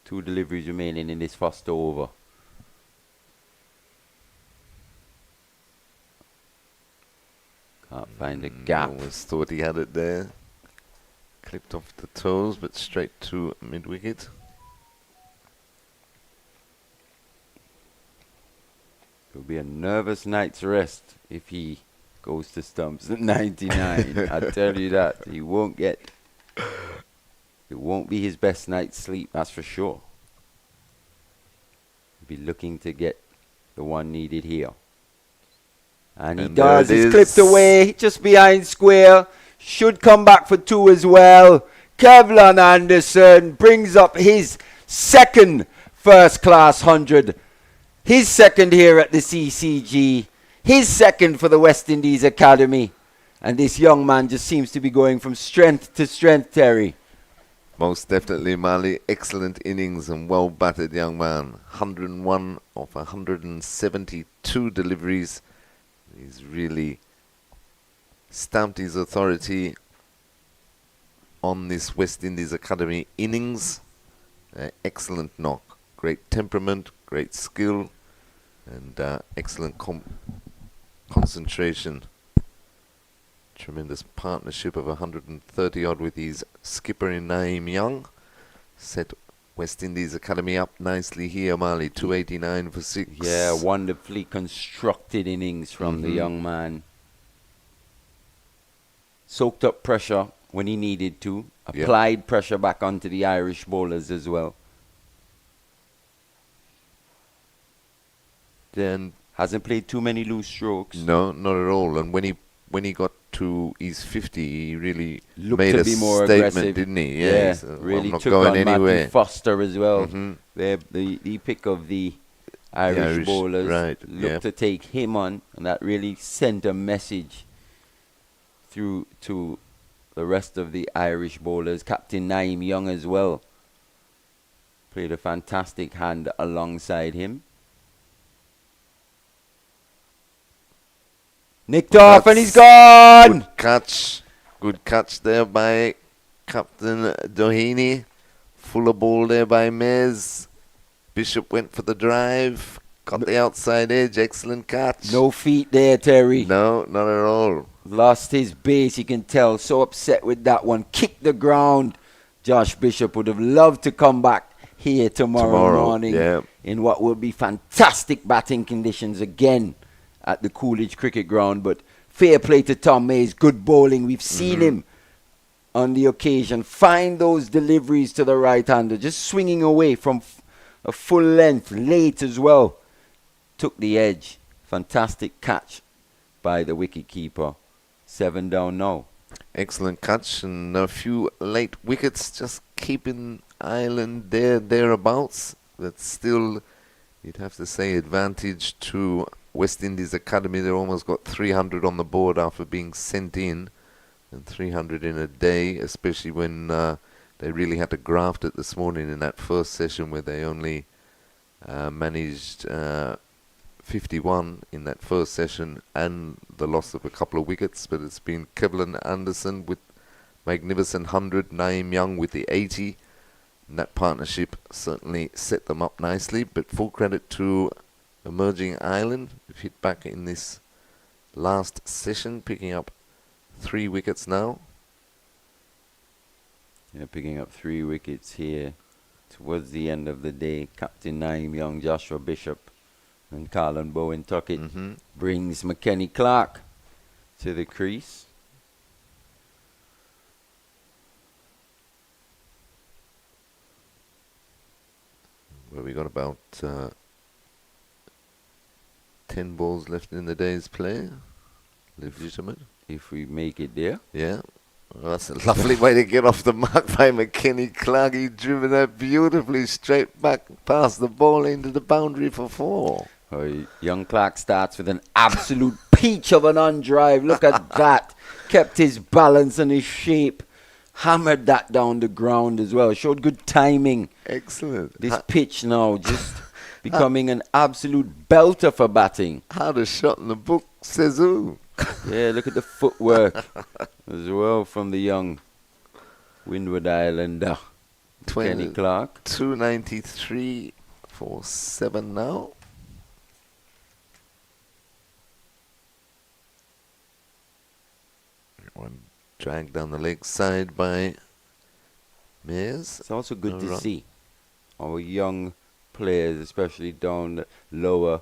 D: 2 deliveries remaining in this first over. Can't find a gap.
B: Always thought he had it there. Clipped off the toes, but straight to mid-wicket.
D: It'll be a nervous night's rest if he goes to stumps at 99. I tell you that. He won't get... It won't be his best night's sleep, that's for sure. He'll be looking to get the one needed here. And he does. It's clipped away just behind square. Should come back for 2 as well. Kevlin Anderson brings up his second first-class 100. His second here at the CCG. His second for the West Indies Academy. And this young man just seems to be going from strength to strength, Terry.
B: Most definitely, Mali. Excellent innings and well-battered young man. 101 of 172 deliveries. He's really stamped his authority on this West Indies Academy innings. Excellent knock. Great temperament, great skill, and excellent concentration. Tremendous partnership of 130 odd with his skipper in Naeem Young. Set West Indies Academy up nicely here, Mali. 289 for 6.
D: Yeah, wonderfully constructed innings from the young man. Soaked up pressure when he needed to. Applied pressure back onto the Irish bowlers as well.
B: Then
D: Hasn't played too many loose strokes.
B: no, not at all. And when he got to his 50, he really
D: Looked
B: made
D: to
B: a
D: be more
B: statement,
D: aggressive.
B: didn't he?
D: Yeah,
B: he's,
D: really
B: I'm not
D: took
B: going
D: on
B: anywhere.
D: Matthew Foster as well.
B: Mhm.
D: The pick of the Irish,
B: Irish,
D: bowlers
B: right,
D: looked to take him on, and that really sent a message through to the rest of the Irish bowlers. Captain Naeem Young as well played a fantastic hand alongside him. Nicked off and he's gone!
B: Good catch there by Captain Doheny. Fuller ball there by Mez. Bishop went for the drive. Got the outside edge. Excellent catch.
D: No feet there, Terry.
B: No, not at all.
D: Lost his base, you can tell. So upset with that one. Kicked the ground. Josh Bishop would have loved to come back here tomorrow morning in what would be fantastic batting conditions again at the Coolidge Cricket Ground. But fair play to Tom Mays. Good bowling. We've seen him on the occasion find those deliveries to the right-hander. Just swinging away from a full length late as well. Took the edge. Fantastic catch by the wicket-keeper. 7 down now.
B: Excellent catch and a few late wickets, just keeping Ireland thereabouts. But still, you'd have to say advantage to West Indies Academy. They almost got 300 on the board after being sent in, and 300 in a day, especially when they really had to graft it this morning in that first session where they only managed 51 in that first session and the loss of a couple of wickets. But it's been Kevlin Anderson with magnificent 100, Naeem Young with the 80. And that partnership certainly set them up nicely. But full credit to Emerging Ireland. We've hit back in this last session, picking up 3 wickets now.
D: Yeah, picking up 3 wickets here towards the end of the day. Captain Naeem Young, Joshua Bishop, and Colin Bowen Tuckett brings McKenny Clark to the crease.
B: Well, we got about 10 balls left in the day's play. Legitimate.
D: If we make it there.
B: Yeah. Well, that's a lovely way to get off the mark by McKenny Clark. He driven that beautifully straight back past the ball into the boundary for 4.
D: Young Clark starts with an absolute peach of an on-drive. Look at that. Kept his balance and his shape. Hammered that down the ground as well. Showed good timing.
B: Excellent.
D: This pitch now just becoming an absolute belter for batting.
B: Hardest shot in the book, says who?
D: Yeah, look at the footwork as well from the young Windward Islander, Kenny Clark.
B: 293 for 7 now. One dragged down the leg side by Mears.
D: It's also good to see our young players, especially down lower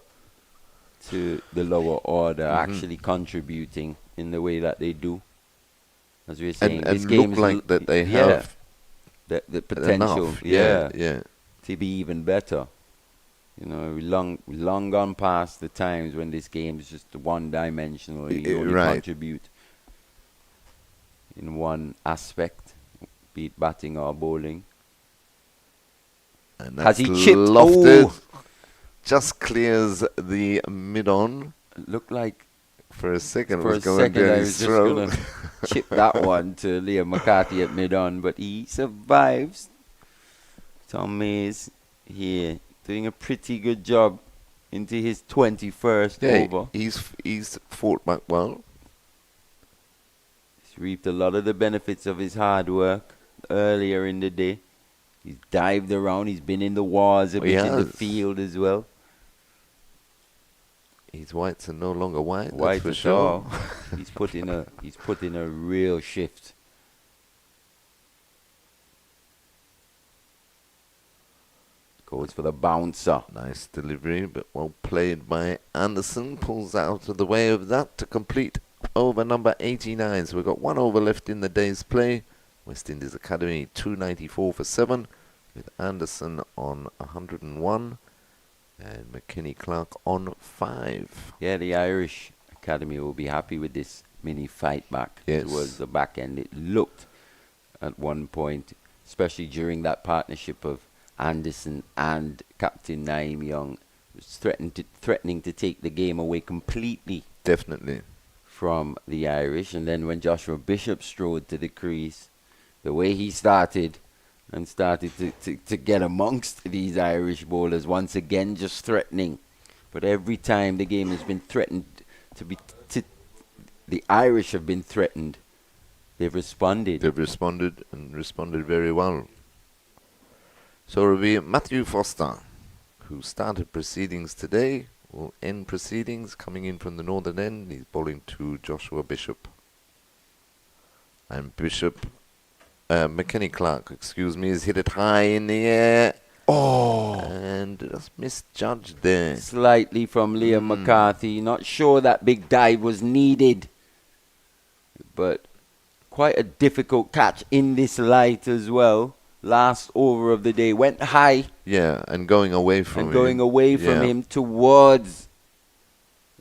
D: to the lower order, actually contributing in the way that they do. As we were saying,
B: and
D: this game
B: look like that they have
D: the potential,
B: enough. Yeah,
D: to be even better. You know, long gone past the times when this game is just one-dimensional. You only contribute in one aspect, be it batting or bowling.
B: And
D: has he
B: that's
D: chipped?
B: Lofted. Just clears the mid-on.
D: Looked like
B: for a second
D: I was just going to chip that one to Liam McCarthy at mid-on, but he survives. Tom Mays here doing a pretty good job into his 21st over.
B: He's fought back well.
D: He's reaped a lot of the benefits of his hard work earlier in the day. He's dived around. He's been in the wars a bit in the field as well.
B: His whites are no longer white.
D: White
B: for sure.
D: He's put in a real shift. Goes for the bouncer.
B: Nice delivery, but well played by Anderson. Pulls out of the way of that to complete over number 89. So we've got 1 over left in the day's play. West Indies Academy 294 for 7, with Anderson on 101 and McKenny Clark on 5.
D: Yeah, the Irish Academy will be happy with this mini fight back towards the back end. It looked at one point, especially during that partnership of Anderson and Captain Naeem Young, was threatening to take the game away completely.
B: Definitely.
D: From the Irish. And then when Joshua Bishop strode to the crease, the way he started to get amongst these Irish bowlers, once again just threatening. But every time the game has been threatened the Irish have been threatened, they've responded.
B: They've responded and responded very well. So it will be Matthew Foster, who started proceedings today, will end proceedings, coming in from the northern end. He's bowling to Joshua Bishop. And McKenny Clark, has hit it high in the air.
A: Oh!
B: And just misjudged there.
D: Slightly from Liam McCarthy. Not sure that big dive was needed. But quite a difficult catch in this light as well. Last over of the day. Went high.
B: Yeah, and going away from
D: him towards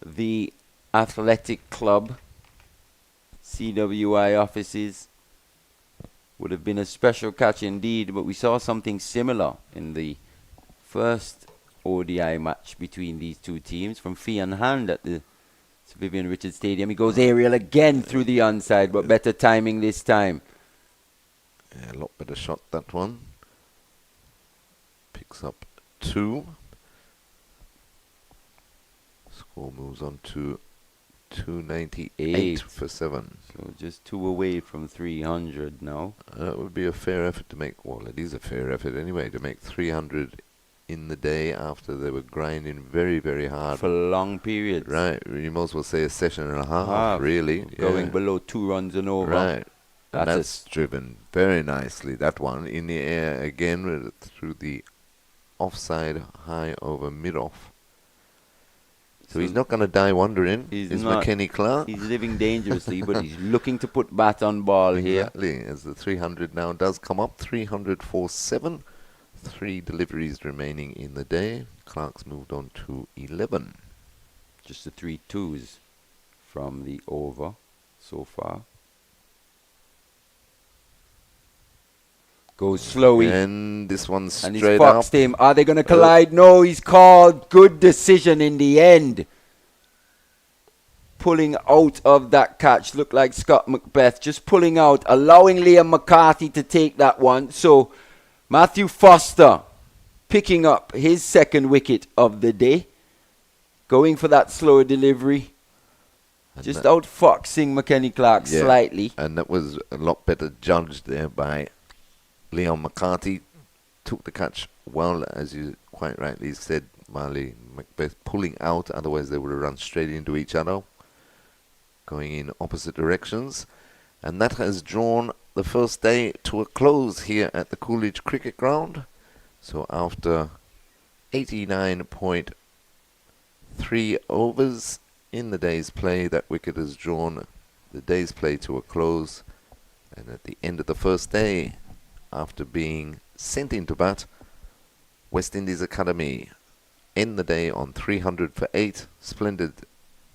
D: the athletic club. CWI offices. Would have been a special catch indeed, but we saw something similar in the first ODI match between these two teams from Fian Hand at the Sir Vivian Richards Stadium. He goes aerial again through the onside, but better timing this time.
B: Yeah, a lot better shot, that one. Picks up 2. Score moves on to 298 for 7.
D: So just 2 away from 300 now.
B: That would be a fair effort to make. Well, it is a fair effort anyway to make 300 in the day after they were grinding very, very hard
D: for long periods.
B: Right, you might as well say a session and a half, really.
D: Going below 2 runs and over.
B: Right, and that's driven very nicely. That one in the air again through the offside high over mid-off. So he's not going to die wondering, is McKenny Clark.
D: He's living dangerously, but he's looking to put bat on ball here.
B: Exactly, as the 300 now does come up. 300 for 7. 3 deliveries remaining in the day. Clark's moved on to 11.
D: Just the 3 twos from the over so far. Goes slowy.
B: And this one's straight
D: and he's foxed him. Are they going to collide? No, he's called. Good decision in the end. Pulling out of that catch. Looked like Scott Macbeth. Just pulling out. Allowing Liam McCarthy to take that one. So Matthew Foster picking up his second wicket of the day. Going for that slower delivery. And just outfoxing McKenny Clark slightly.
B: And that was a lot better judged there by Leon McCarthy. Took the catch well, as you quite rightly said, Marley Macbeth pulling out, otherwise they would have run straight into each other, going in opposite directions. And that has drawn the first day to a close here at the Coolidge Cricket Ground. So after 89.3 overs in the day's play, that wicket has drawn the day's play to a close. And at the end of the first day, after being sent into bat, West Indies Academy end the day on 300 for 8. Splendid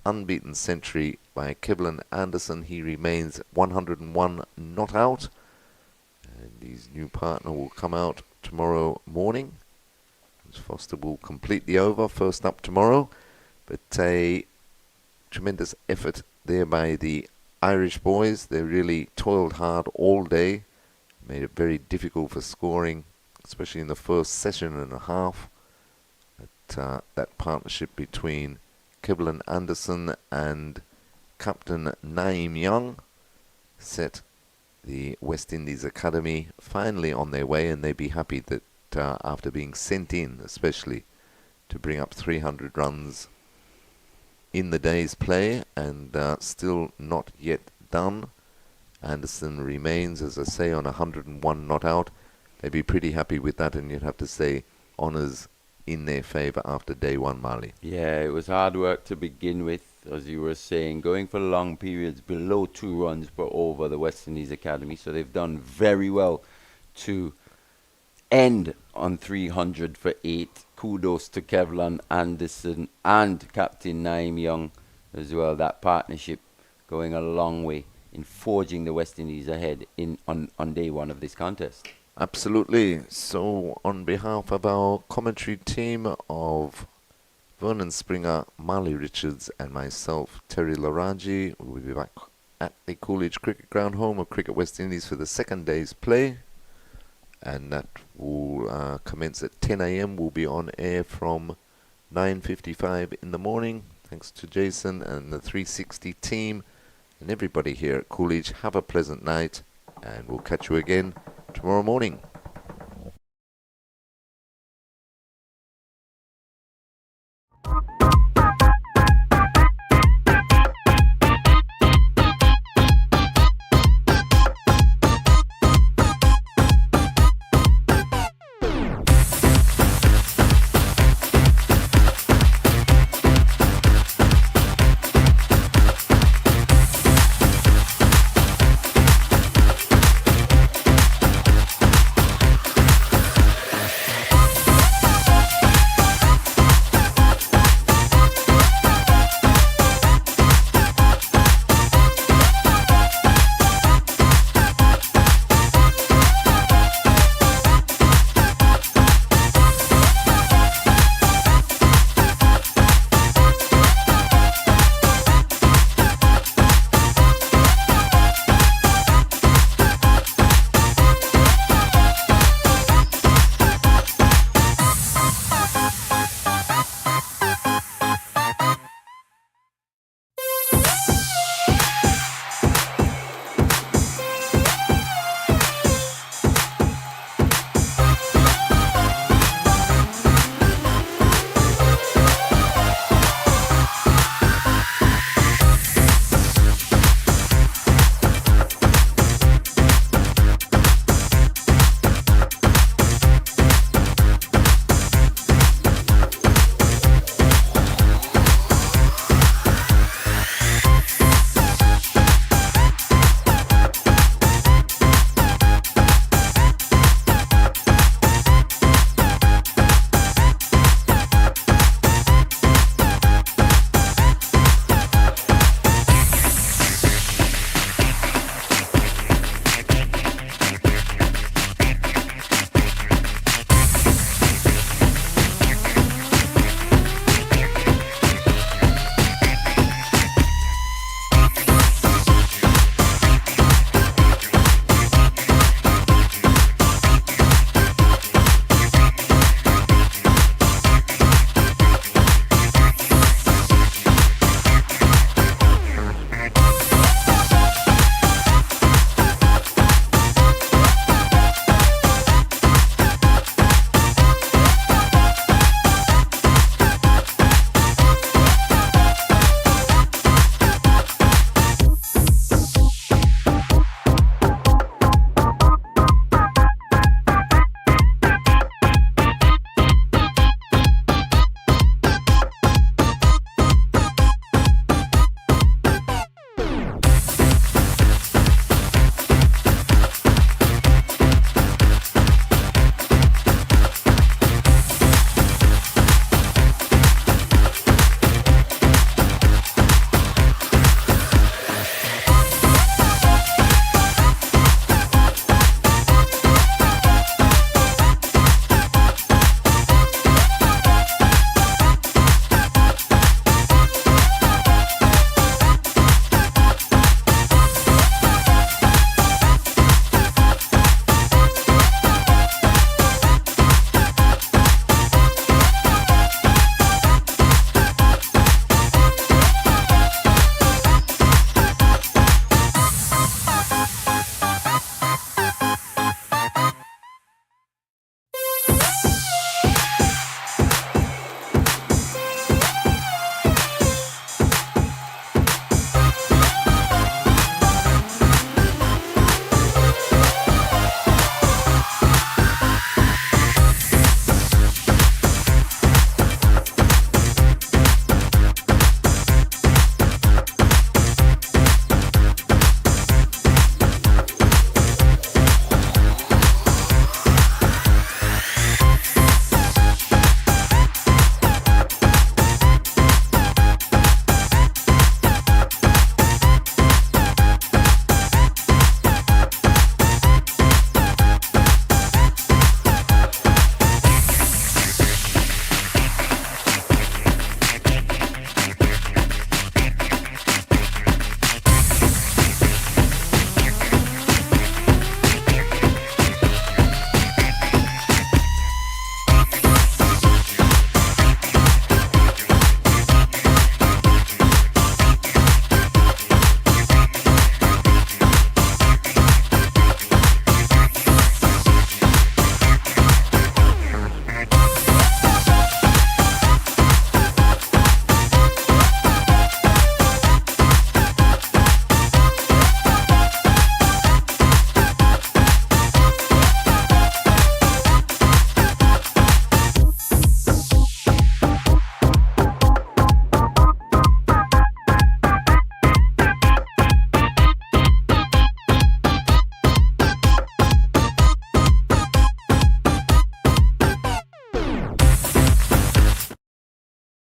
B: unbeaten century by Kevlin Anderson. He remains 101 not out. And his new partner will come out tomorrow morning. Foster will complete the over, first up tomorrow. But a tremendous effort there by the Irish boys. They really toiled hard all day. Made it very difficult for scoring, especially in the first session and a half. But, that partnership between Kevlin Anderson and Captain Naeem Young set the West Indies Academy finally on their way, and they'd be happy that after being sent in, especially to bring up 300 runs in the day's play, and still not yet done. Anderson remains, as I say, on 101 not out. They'd be pretty happy with that, and you'd have to say honours in their favour after day one, Marley.
D: Yeah, it was hard work to begin with. as you were saying, going for long periods below 2 runs per over the West Indies Academy. So they've done very well to end on 300 for 8. Kudos to Kevlon Anderson and Captain Naeem Young as well. That partnership going a long way in forging the West Indies ahead on day one of this contest.
B: Absolutely. So on behalf of our commentary team of Vernon Springer, Marley Richards and myself, Terry Laraji, we will be back at the Coolidge Cricket Ground, home of Cricket West Indies, for the second day's play. And that will commence at 10 a.m. We'll be on air from 9:55 in the morning. Thanks to Jason and the 360 team and everybody here at Coolidge. Have a pleasant night, and we'll catch you again tomorrow morning.